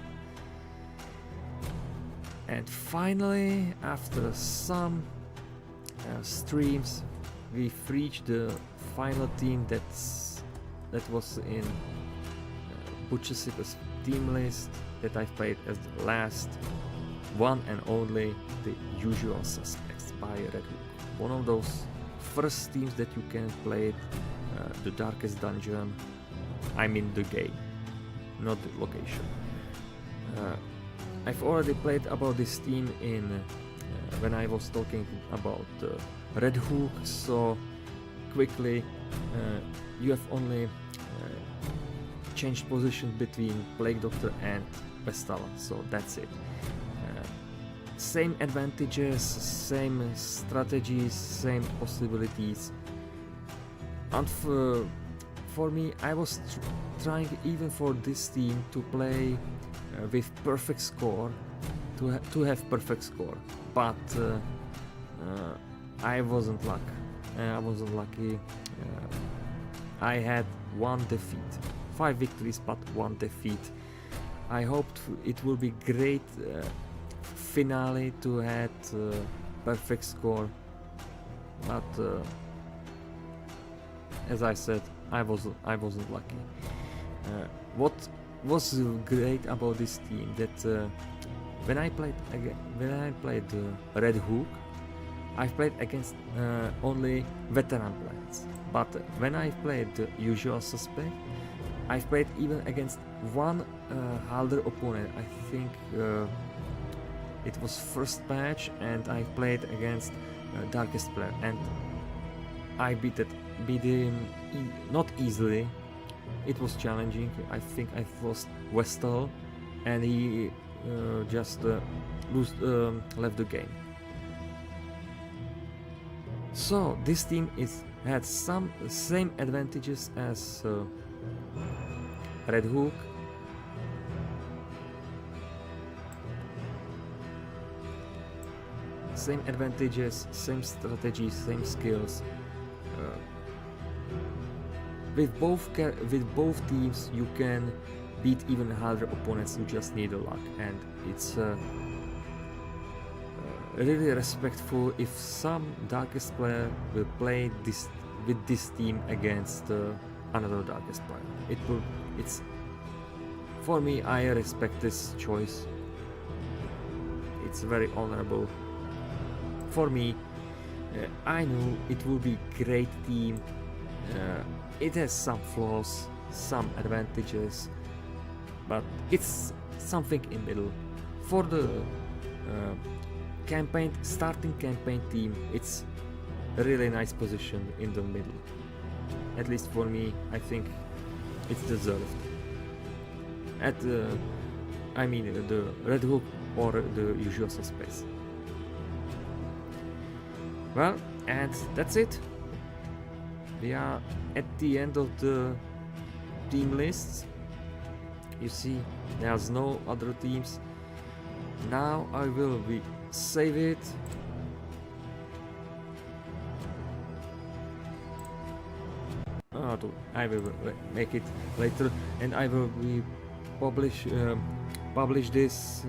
And finally, after some streams, we've reached the final team that was in Butcher Circus team list that I've played as the last one and only, the Usual Suspects by Red Hook. One of those first teams that you can play the Darkest Dungeon. I mean the game, not the location. I've already played about this team in when I was talking about Red Hook, so quickly you have only changed position between Plague Doctor and Vestala, so that's it. Same advantages, same strategies, same possibilities. And for me, I was trying even for this team to play with perfect score, to have perfect score, but I wasn't lucky. I had 1 defeat, 5 victories but 1 defeat. I hoped it will be great finale to have perfect score, but as I said, I wasn't lucky. What was great about this team that when I played Red Hook, I've played against only veteran players, but when I played the Usual Suspect, I've played even against one harder opponent. I think it was first match, and I played against Darkest Player, and I beat him not easily. It was challenging. I think I lost Vestal, and he just left the game. So this team had some same advantages as Red Hook. Same advantages, same strategies, same skills. With both teams, you can beat even harder opponents. You just need the luck, and it's really respectful if some Darkest player will play with this team against another Darkest player. It's for me. I respect this choice. It's very honorable. For me, I know it will be great team. It has some flaws, some advantages, but it's something in middle. For the starting campaign team, it's a really nice position in the middle. At least for me, I think it's deserved. I mean the Red Hook or the Usual Suspects. Well, and that's it. We are at the end of the team lists. You see, there's no other teams. Now I will save it. I will make it later, and I will publish this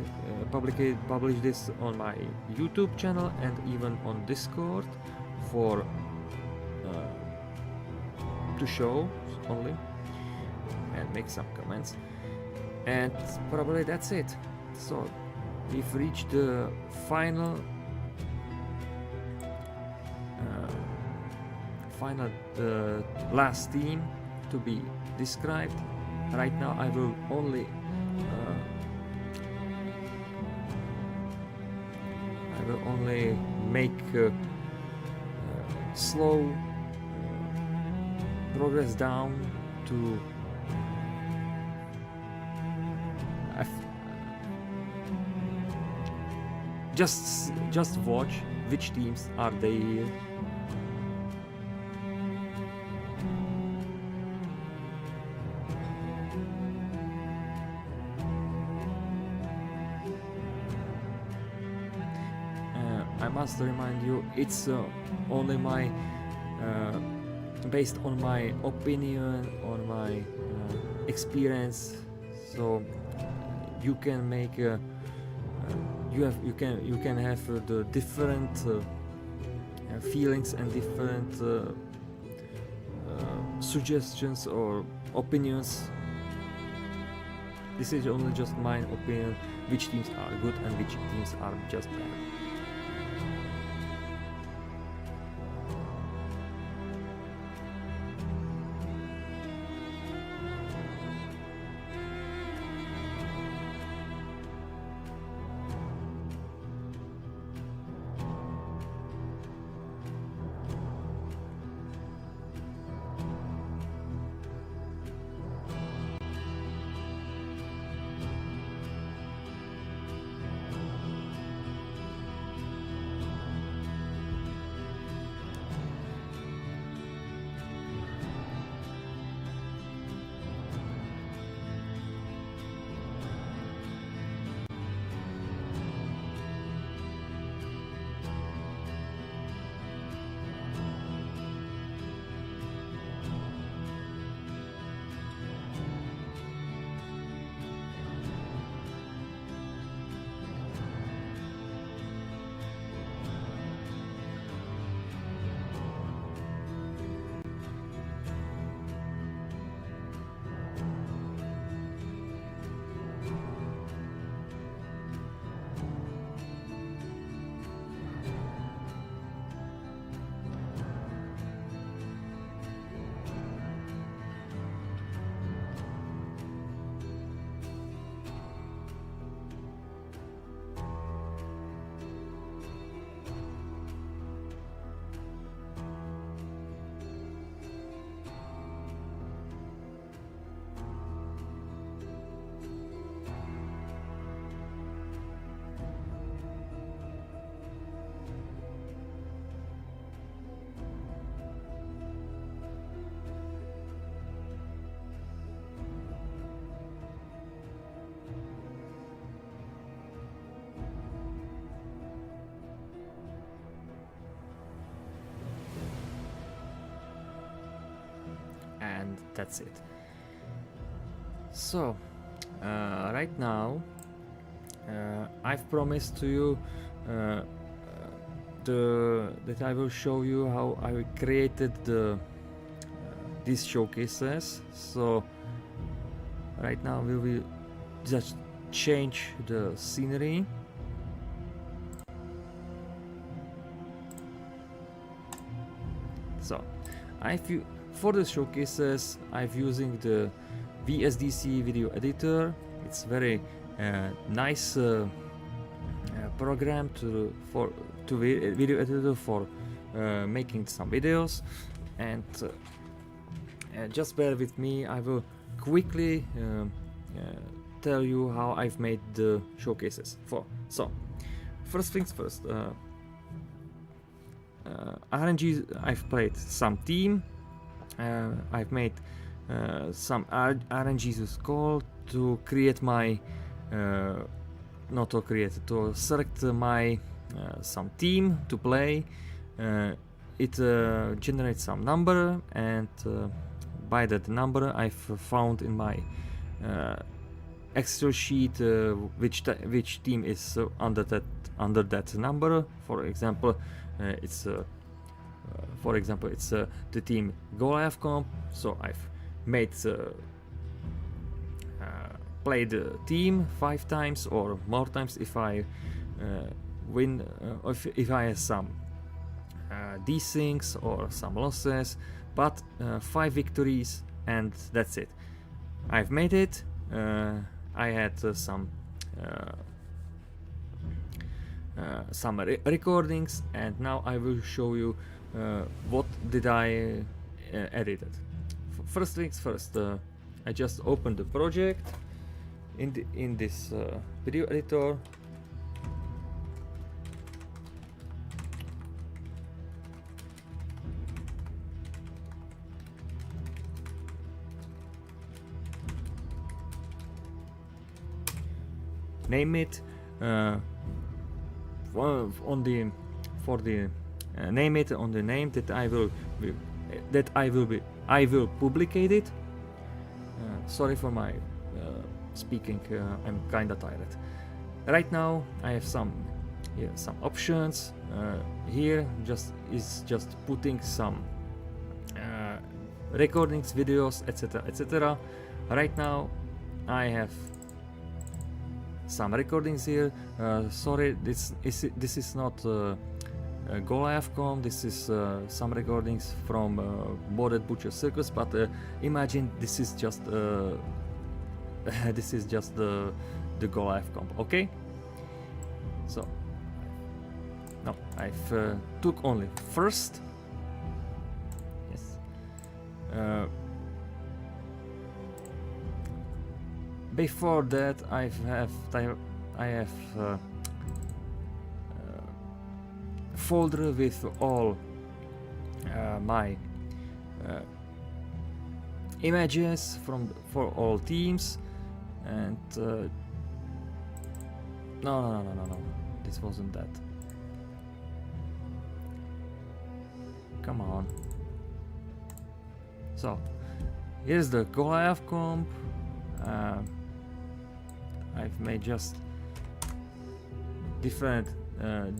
on my YouTube channel and even on Discord for to show only and make some comments, and probably that's it. So we've reached the final last team to be described. Right now I will only make slow progress down to just watch which teams are they here. I must remind you, it's only my based on my opinion, on my experience. So you can make you can have the different feelings and different suggestions or opinions. This is only just my opinion, which teams are good and which teams are just bad. that's it. So right now I've promised to you that I will show you how I created these showcases. So right now we will just change the scenery. So for the showcases I've using the VSDC video editor. It's very nice program to video editor for making some videos, and just bear with me. I will quickly tell you how I've made the showcases. So first things first, RNG. I've played some team. I've made some RNGs call to create my not to create, to select my some team to play. It generates some number, and by that number I've found in my Excel sheet which team is under that number. For example, it's the team Goliath comp. So I've made played the team 5 times or more times if I win, if I have some desyncs or some losses, but 5 victories, and that's it. I've made it. I had some recordings, and now I will show you what did I edited. First things first, I just opened the project in this video editor. Name it name it on the name that I will publicate it. Sorry for my speaking. I'm kinda tired. Right now I have some options. Here just putting some recordings, videos, etc. Right now I have some recordings here. Sorry, this is not Goliath.com. This is some recordings from modded Butcher Circus, but imagine this is just the Goliath.com. Okay, so now I've took only first. Yes. Before that, I have folder with all my images for all teams, and no, this wasn't that. Come on. So here's the Goliath comp. I've made just different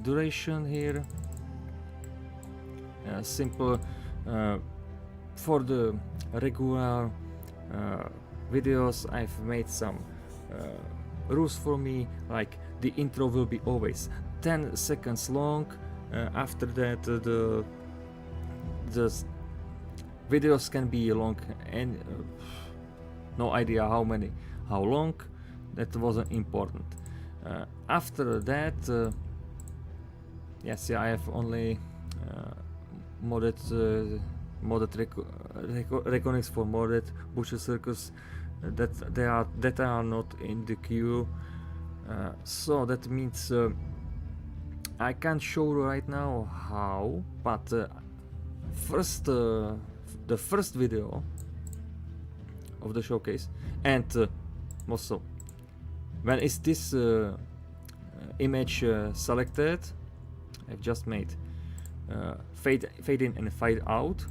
duration here. Simple for the regular videos. I've made some rules for me, like the intro will be always 10 seconds long. After that, the videos can be long, and no idea how long. That wasn't important. After that, yes, I have only modded recordings for modded Butcher Circus that are not in the queue. So that means I can't show you right now how, but first the first video of the showcase, and also when is this image selected, I've just made fade in and fade out.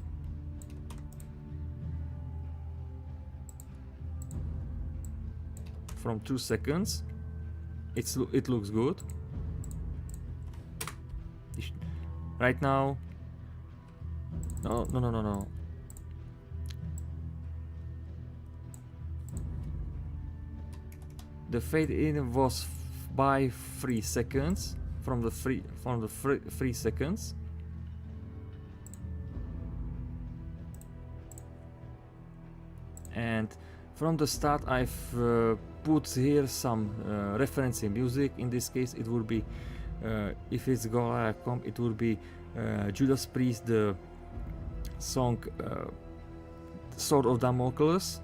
from 2 seconds. It looks good. Right now, no. The fade in was by 3 seconds from the 3 seconds. And from the start I've put here some referencing music. In this case it will be if it's Goliath comp, it will be Judas Priest, the song Sword of Damocles,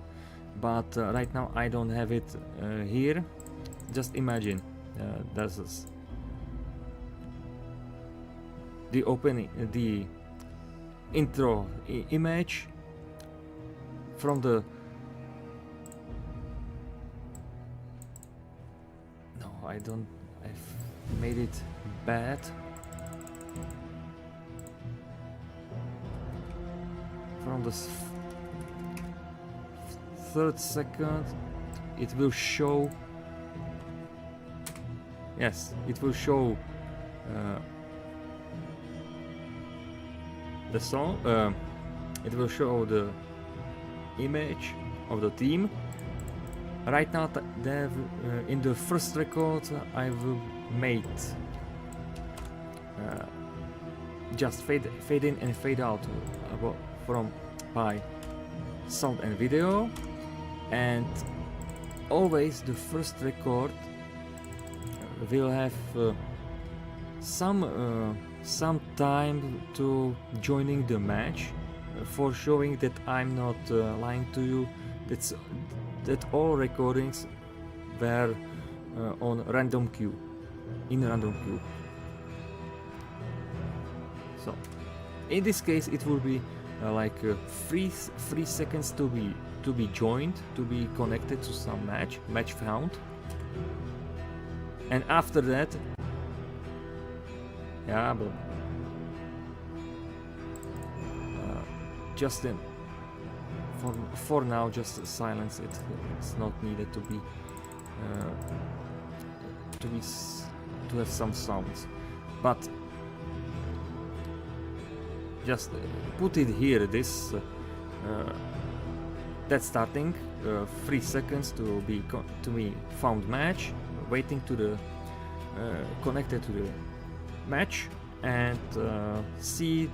but right now I don't have it here. Just imagine there's the opening, the intro image from the I've made it bad. From the 3rd second it will show, yes, it will show the song, it will show the image of the team. Right now in the first record I will made just fade in and fade out by sound and video, and always the first record will have some time to joining the match, for showing that I'm not lying to you. That all recordings were on random queue, in random queue. So in this case it will be like 3 seconds to be joined, to be connected to some match found, and after that, yeah, but just then, for now, just silence it. It's not needed to be to have some sounds, but just put it here. This that's starting 3 seconds to be found match, waiting to the connected to the match, and see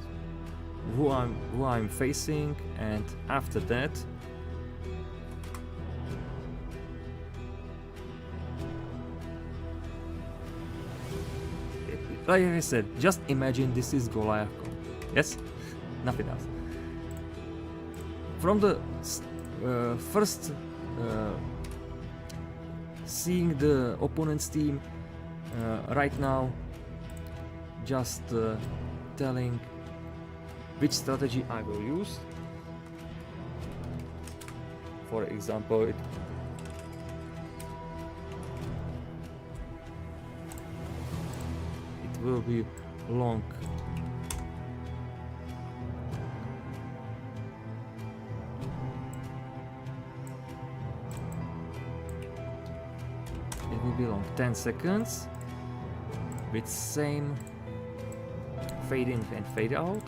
who I'm facing, and after that like I said, just imagine this is Goliath. Yes, nothing else. From the first seeing the opponent's team right now, just telling which strategy I will use. For example, it will be long. It will be long 10 seconds with same fade in and fade out.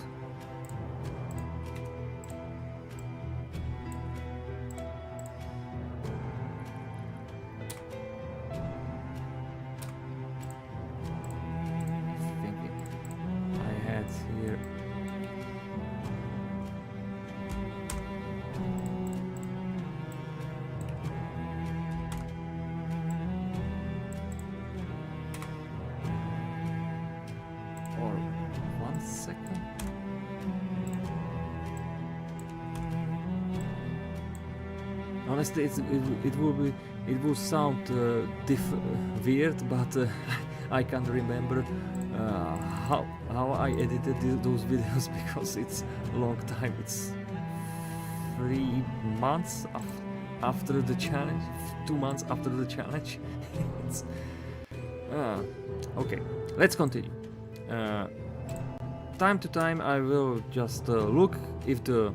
Honestly, it will sound weird, but I can't remember how I edited those videos, because it's a long time. It's 3 months after the challenge, 2 months after the challenge. It's, okay, let's continue. Time to time I will just look if the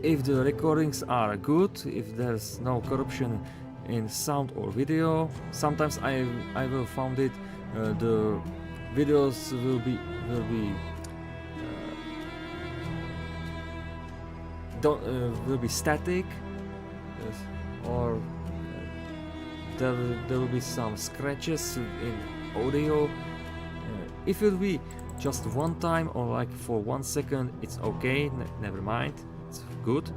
if the recordings are good, if there's no corruption in sound or video. Sometimes I will found it the videos will be will be static, yes, or there will be some scratches in audio. If it will be just one time or like for 1 second, it's okay, never mind, it's good.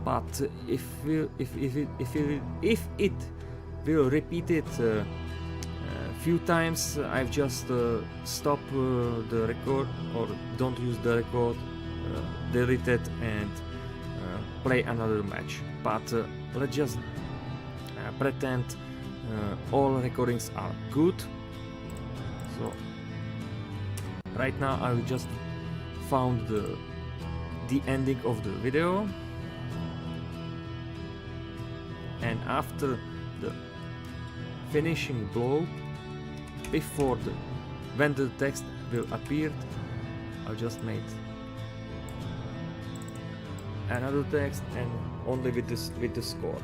But if it will repeat it few times, I've just stop the record or don't use the record, delete it and play another match. But let's just pretend all recordings are good. So right now I just found the ending of the video, and after the finishing blow, before when the text will appear, I just made another text and only with the score.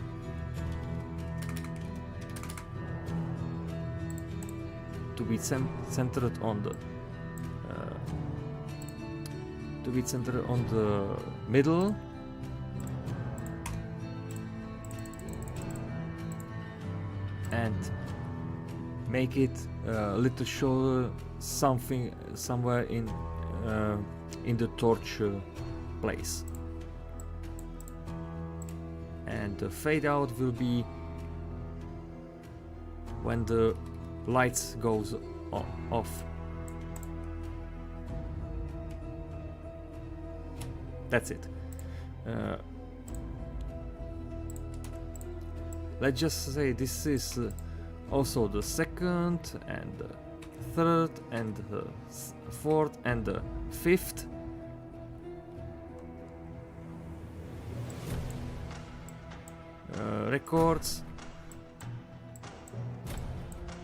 To be centered on the middle. And make it a little shorter, somewhere in the torch place. And the fade out will be when the lights goes off. That's it. Let's just say this is also the second and the third and the fourth and the fifth. Records.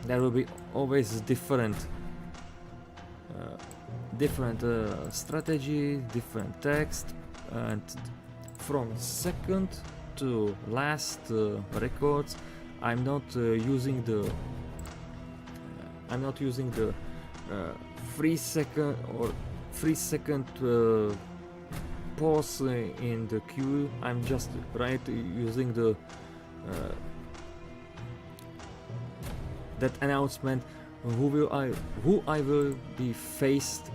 There will be always different strategy, different text, and from second to last records, I'm not using the 3 second pause in the queue. I'm just using the that announcement who I will be faced,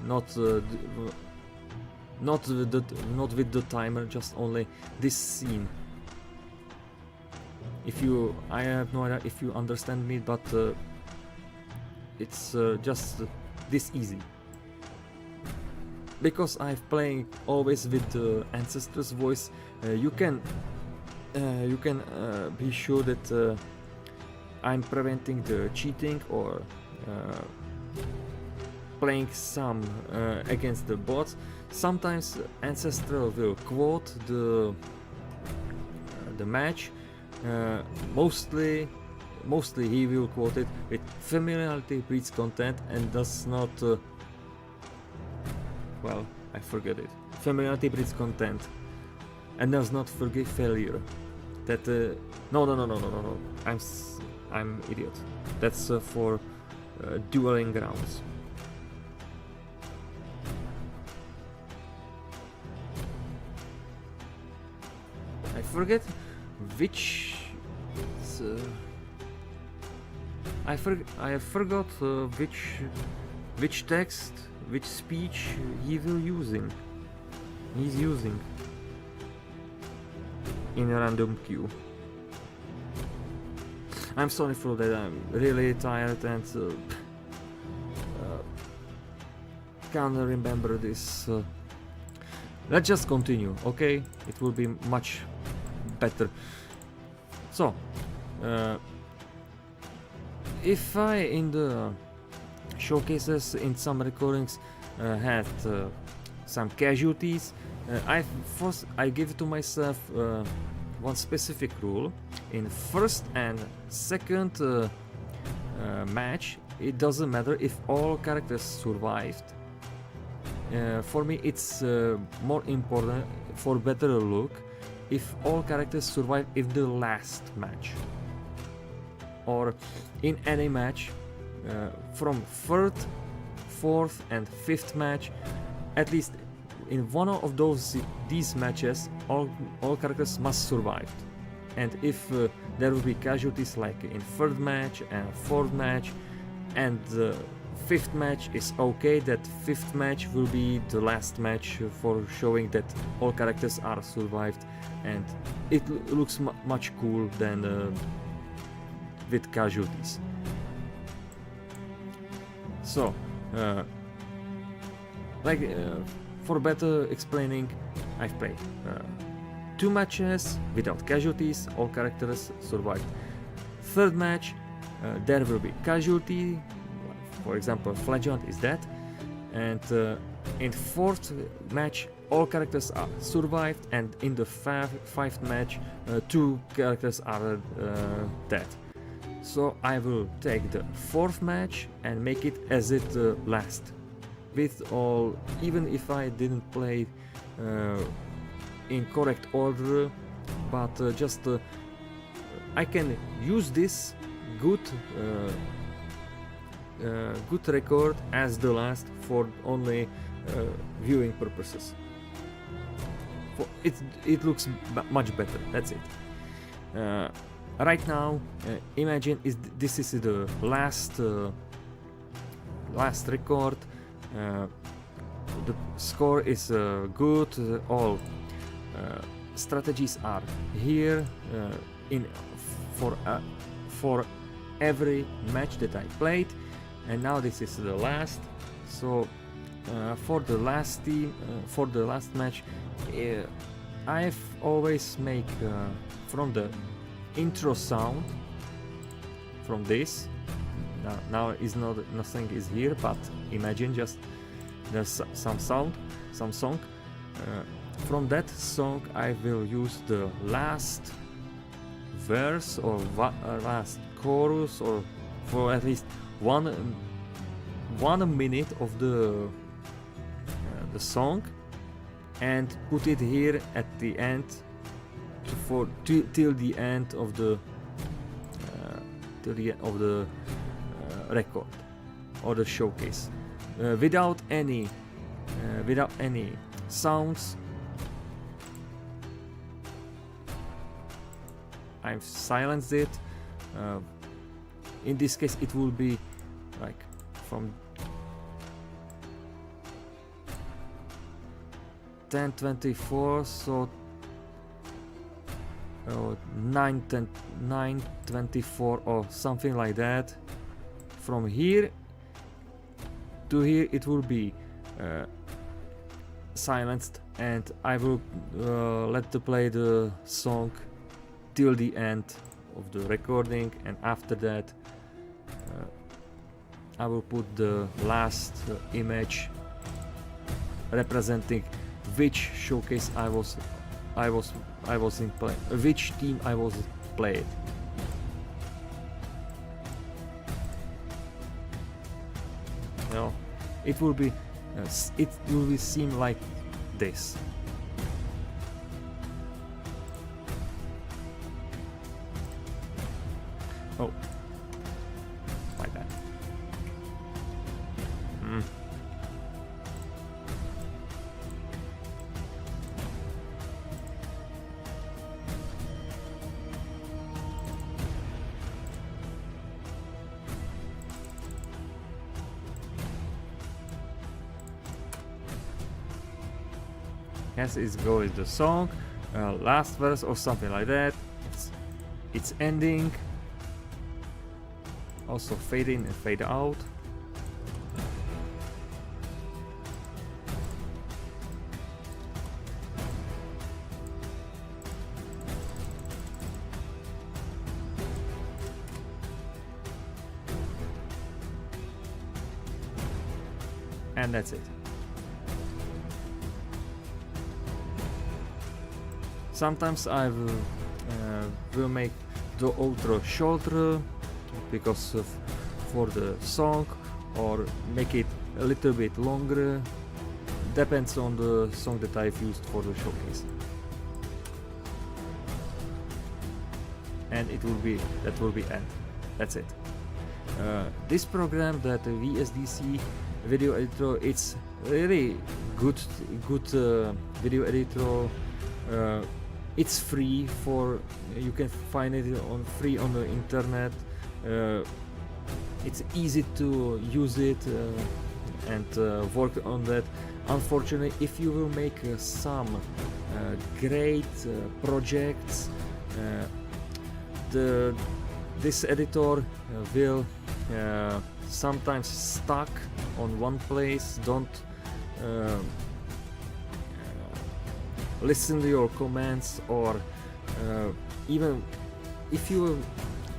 not with the timer, just only this scene. I have no idea if you understand me, but it's just this easy. Because I'm playing always with the ancestor's voice, you can be sure that I'm preventing the cheating or playing some against the bots. Sometimes Ancestor will quote the match. Mostly he will quote it with familiarity breeds content and does not. Well, I forget it. Familiarity breeds content and does not forgive failure. That no. I'm idiot. That's for dueling grounds. I forget which. I forgot which text, which speech he's using in a random queue. I'm sorry for that. I'm really tired and can't remember this. Let's just continue, okay? It will be much better. So, if I in the showcases in some recordings had some casualties, I give to myself one specific rule. In first and second match, it doesn't matter if all characters survived. for me it's more important for better look if all characters survive in the last match, or in any match from third, fourth and fifth match. At least in one of these matches all characters must survive. And if there will be casualties like in third match and fourth match, and the fifth match is okay, that fifth match will be the last match for showing that all characters are survived, and it looks much cool than with casualties. So for better explaining, I've played 2 matches without casualties, all characters survived. Third match, there will be casualty, for example Flagellant is dead, and in fourth match all characters are survived, and in the fifth match 2 characters are dead. So I will take the fourth match and make it as it last, with all, even if I didn't play in correct order, but just I can use this good record as the last for only viewing purposes. It looks much better. That's it. Right now, imagine this is the last record. The score is good. All strategies are here for every match that I played, and now this is the last. So for the last match, I've always make from the intro sound, from this. Now is nothing is here, but imagine just there's some sound, some song. From that song I will use the last verse or last chorus, or for at least 1 minute of the song, and put it here at the end till the end of the record or the showcase, without any sounds. I've silenced it. In this case it will be like from 10:24, so 9:24 or something like that. From here to here it will be silenced, and I will let the play the song till the end of the recording, and after that I will put the last image representing which showcase I was in play, which team I was played. No, it will be seem like this. Oh, my bad. Yes, it goes the song, last verse or something like that. It's ending. Also fade in and fade out. And that's it. Sometimes I will make the outro shorter because for the song, or make it a little bit longer depends on the song that I've used for the showcase. And that will be end. That's it. This program, that VSDC video editor, it's really good video editor. It's free, you can find it free on the internet. It's easy to use it and work on that. Unfortunately, if you will make some great projects, this editor will sometimes stuck on one place, don't listen to your commands, or even if you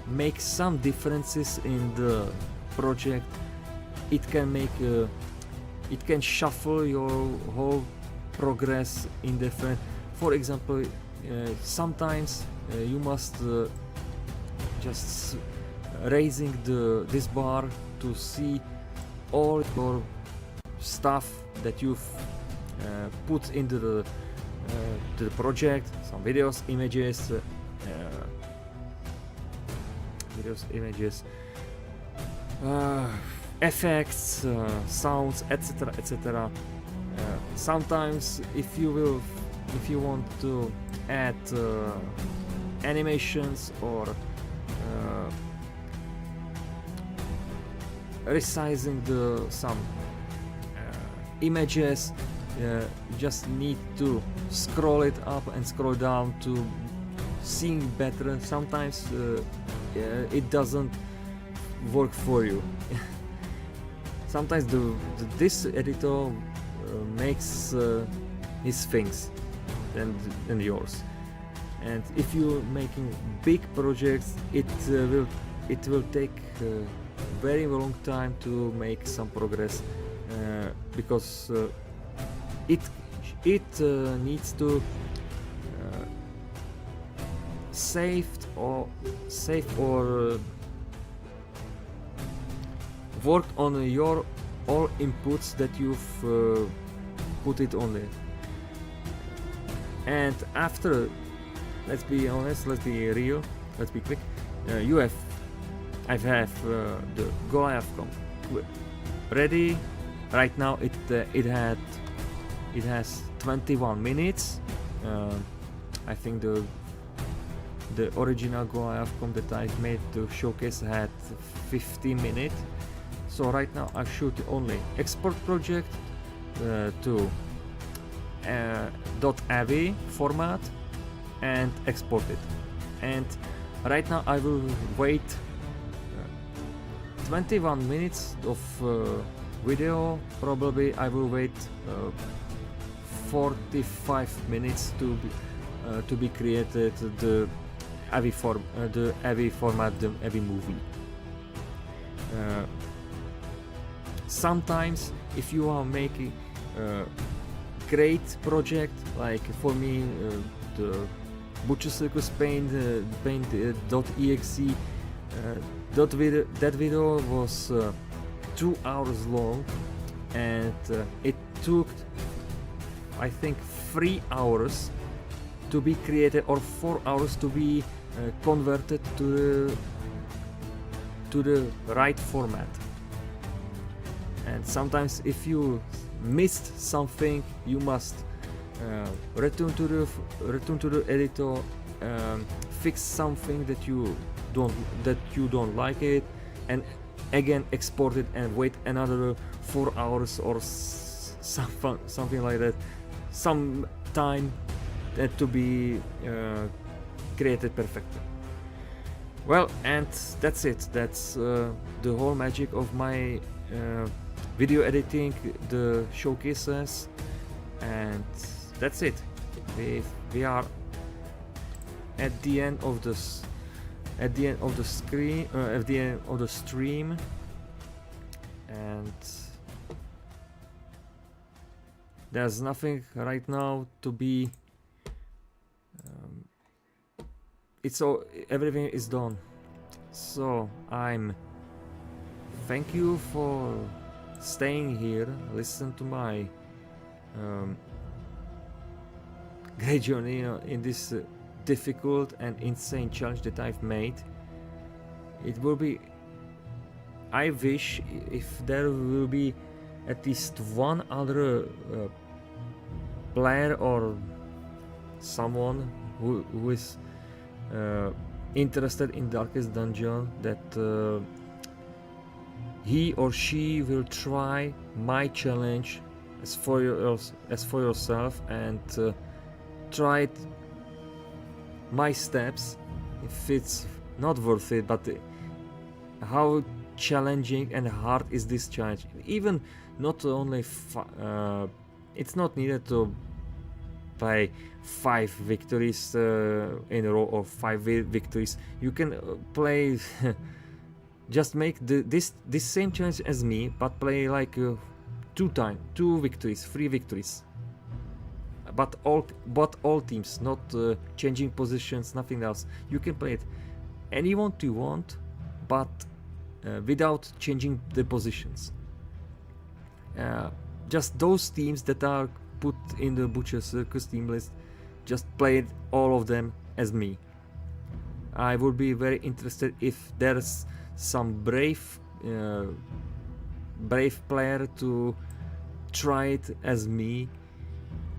make some differences in the project, it can shuffle your whole progress in different. For example, sometimes you must just raising this bar to see all your stuff that you've put into the project, some videos, images, effects, sounds, etc., etc. Sometimes if you want to add animations or resizing some images, you just need to scroll it up and scroll down to seeing better. Sometimes it doesn't work for you. Sometimes this editor makes his things than yours, and if you're making big projects, it will take very long time to make some progress, because it needs to save or work on your all inputs that you've put it on it. And after, let's be honest, let's be real, let's be quick, I have the Goliath comp ready. Right now it has 21 minutes. I think the original Goliath comp that I made to showcase had 15 minutes. So right now I shoot only export project to .avi format and export it. And right now I will wait 21 minutes of video. Probably I will wait 45 minutes to be created the AVI format, the AVI movie. Sometimes if you are making great project, like for me the Butcher Circus paint.exe, that video was 2 hours long, and it took, I think, 3 hours to be created, or 4 hours to be converted to the right format. And sometimes if you missed something, you must return to the editor, fix something that you don't like it, and again export it and wait another 4 hours or something like that, some time to be created perfectly. Well, and that's it. That's the whole magic of my video editing, the showcases, and that's it. We are at the end of this, at the end of the screen, at the end of the stream, and there's nothing right now to be. It's all, everything is done. So thank you for staying here, listen to my great journey in this difficult and insane challenge that I've made. It will be, I wish if there will be at least one other player or someone who is interested in Darkest Dungeon, that he or she will try my challenge as for yourself, and try it, my steps, if it's not worth it, but how challenging and hard is this challenge. Even not only it's not needed to play 5 victories in a row or 5 victories. You can play just make this same challenge as me, but play like 2 victories, 3 victories, but all teams, not changing positions, nothing else. You can play it anyone you want, but without changing the positions. Just those teams that are put in the Butcher Circus team list, just play it, all of them as me. I would be very interested if there's some brave player to try it as me.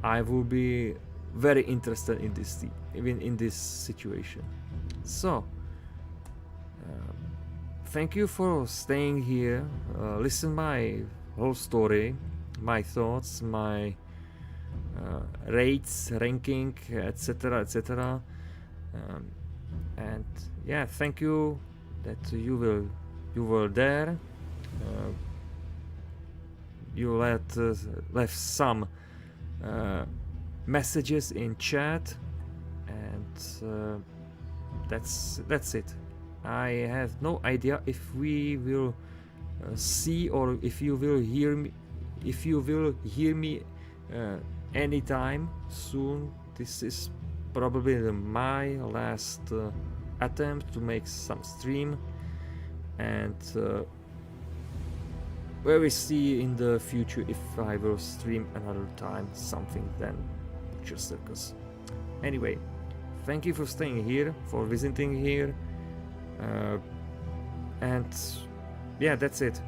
I will be very interested in this team, even in this situation. So thank you for staying here, listen my whole story, my thoughts, my rates, ranking, etc, etc. And yeah, thank you that you were there. You left some messages in chat, and that's it. I have no idea if we will see, or if you will hear me anytime soon. This is probably my last attempt to make some stream, and we will see in the future if I will stream another time something than Butcher Circus. Anyway, thank you for staying here, for visiting here, and yeah, that's it.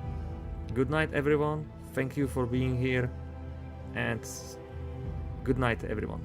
Good night, everyone. Thank you for being here, and good night, everyone.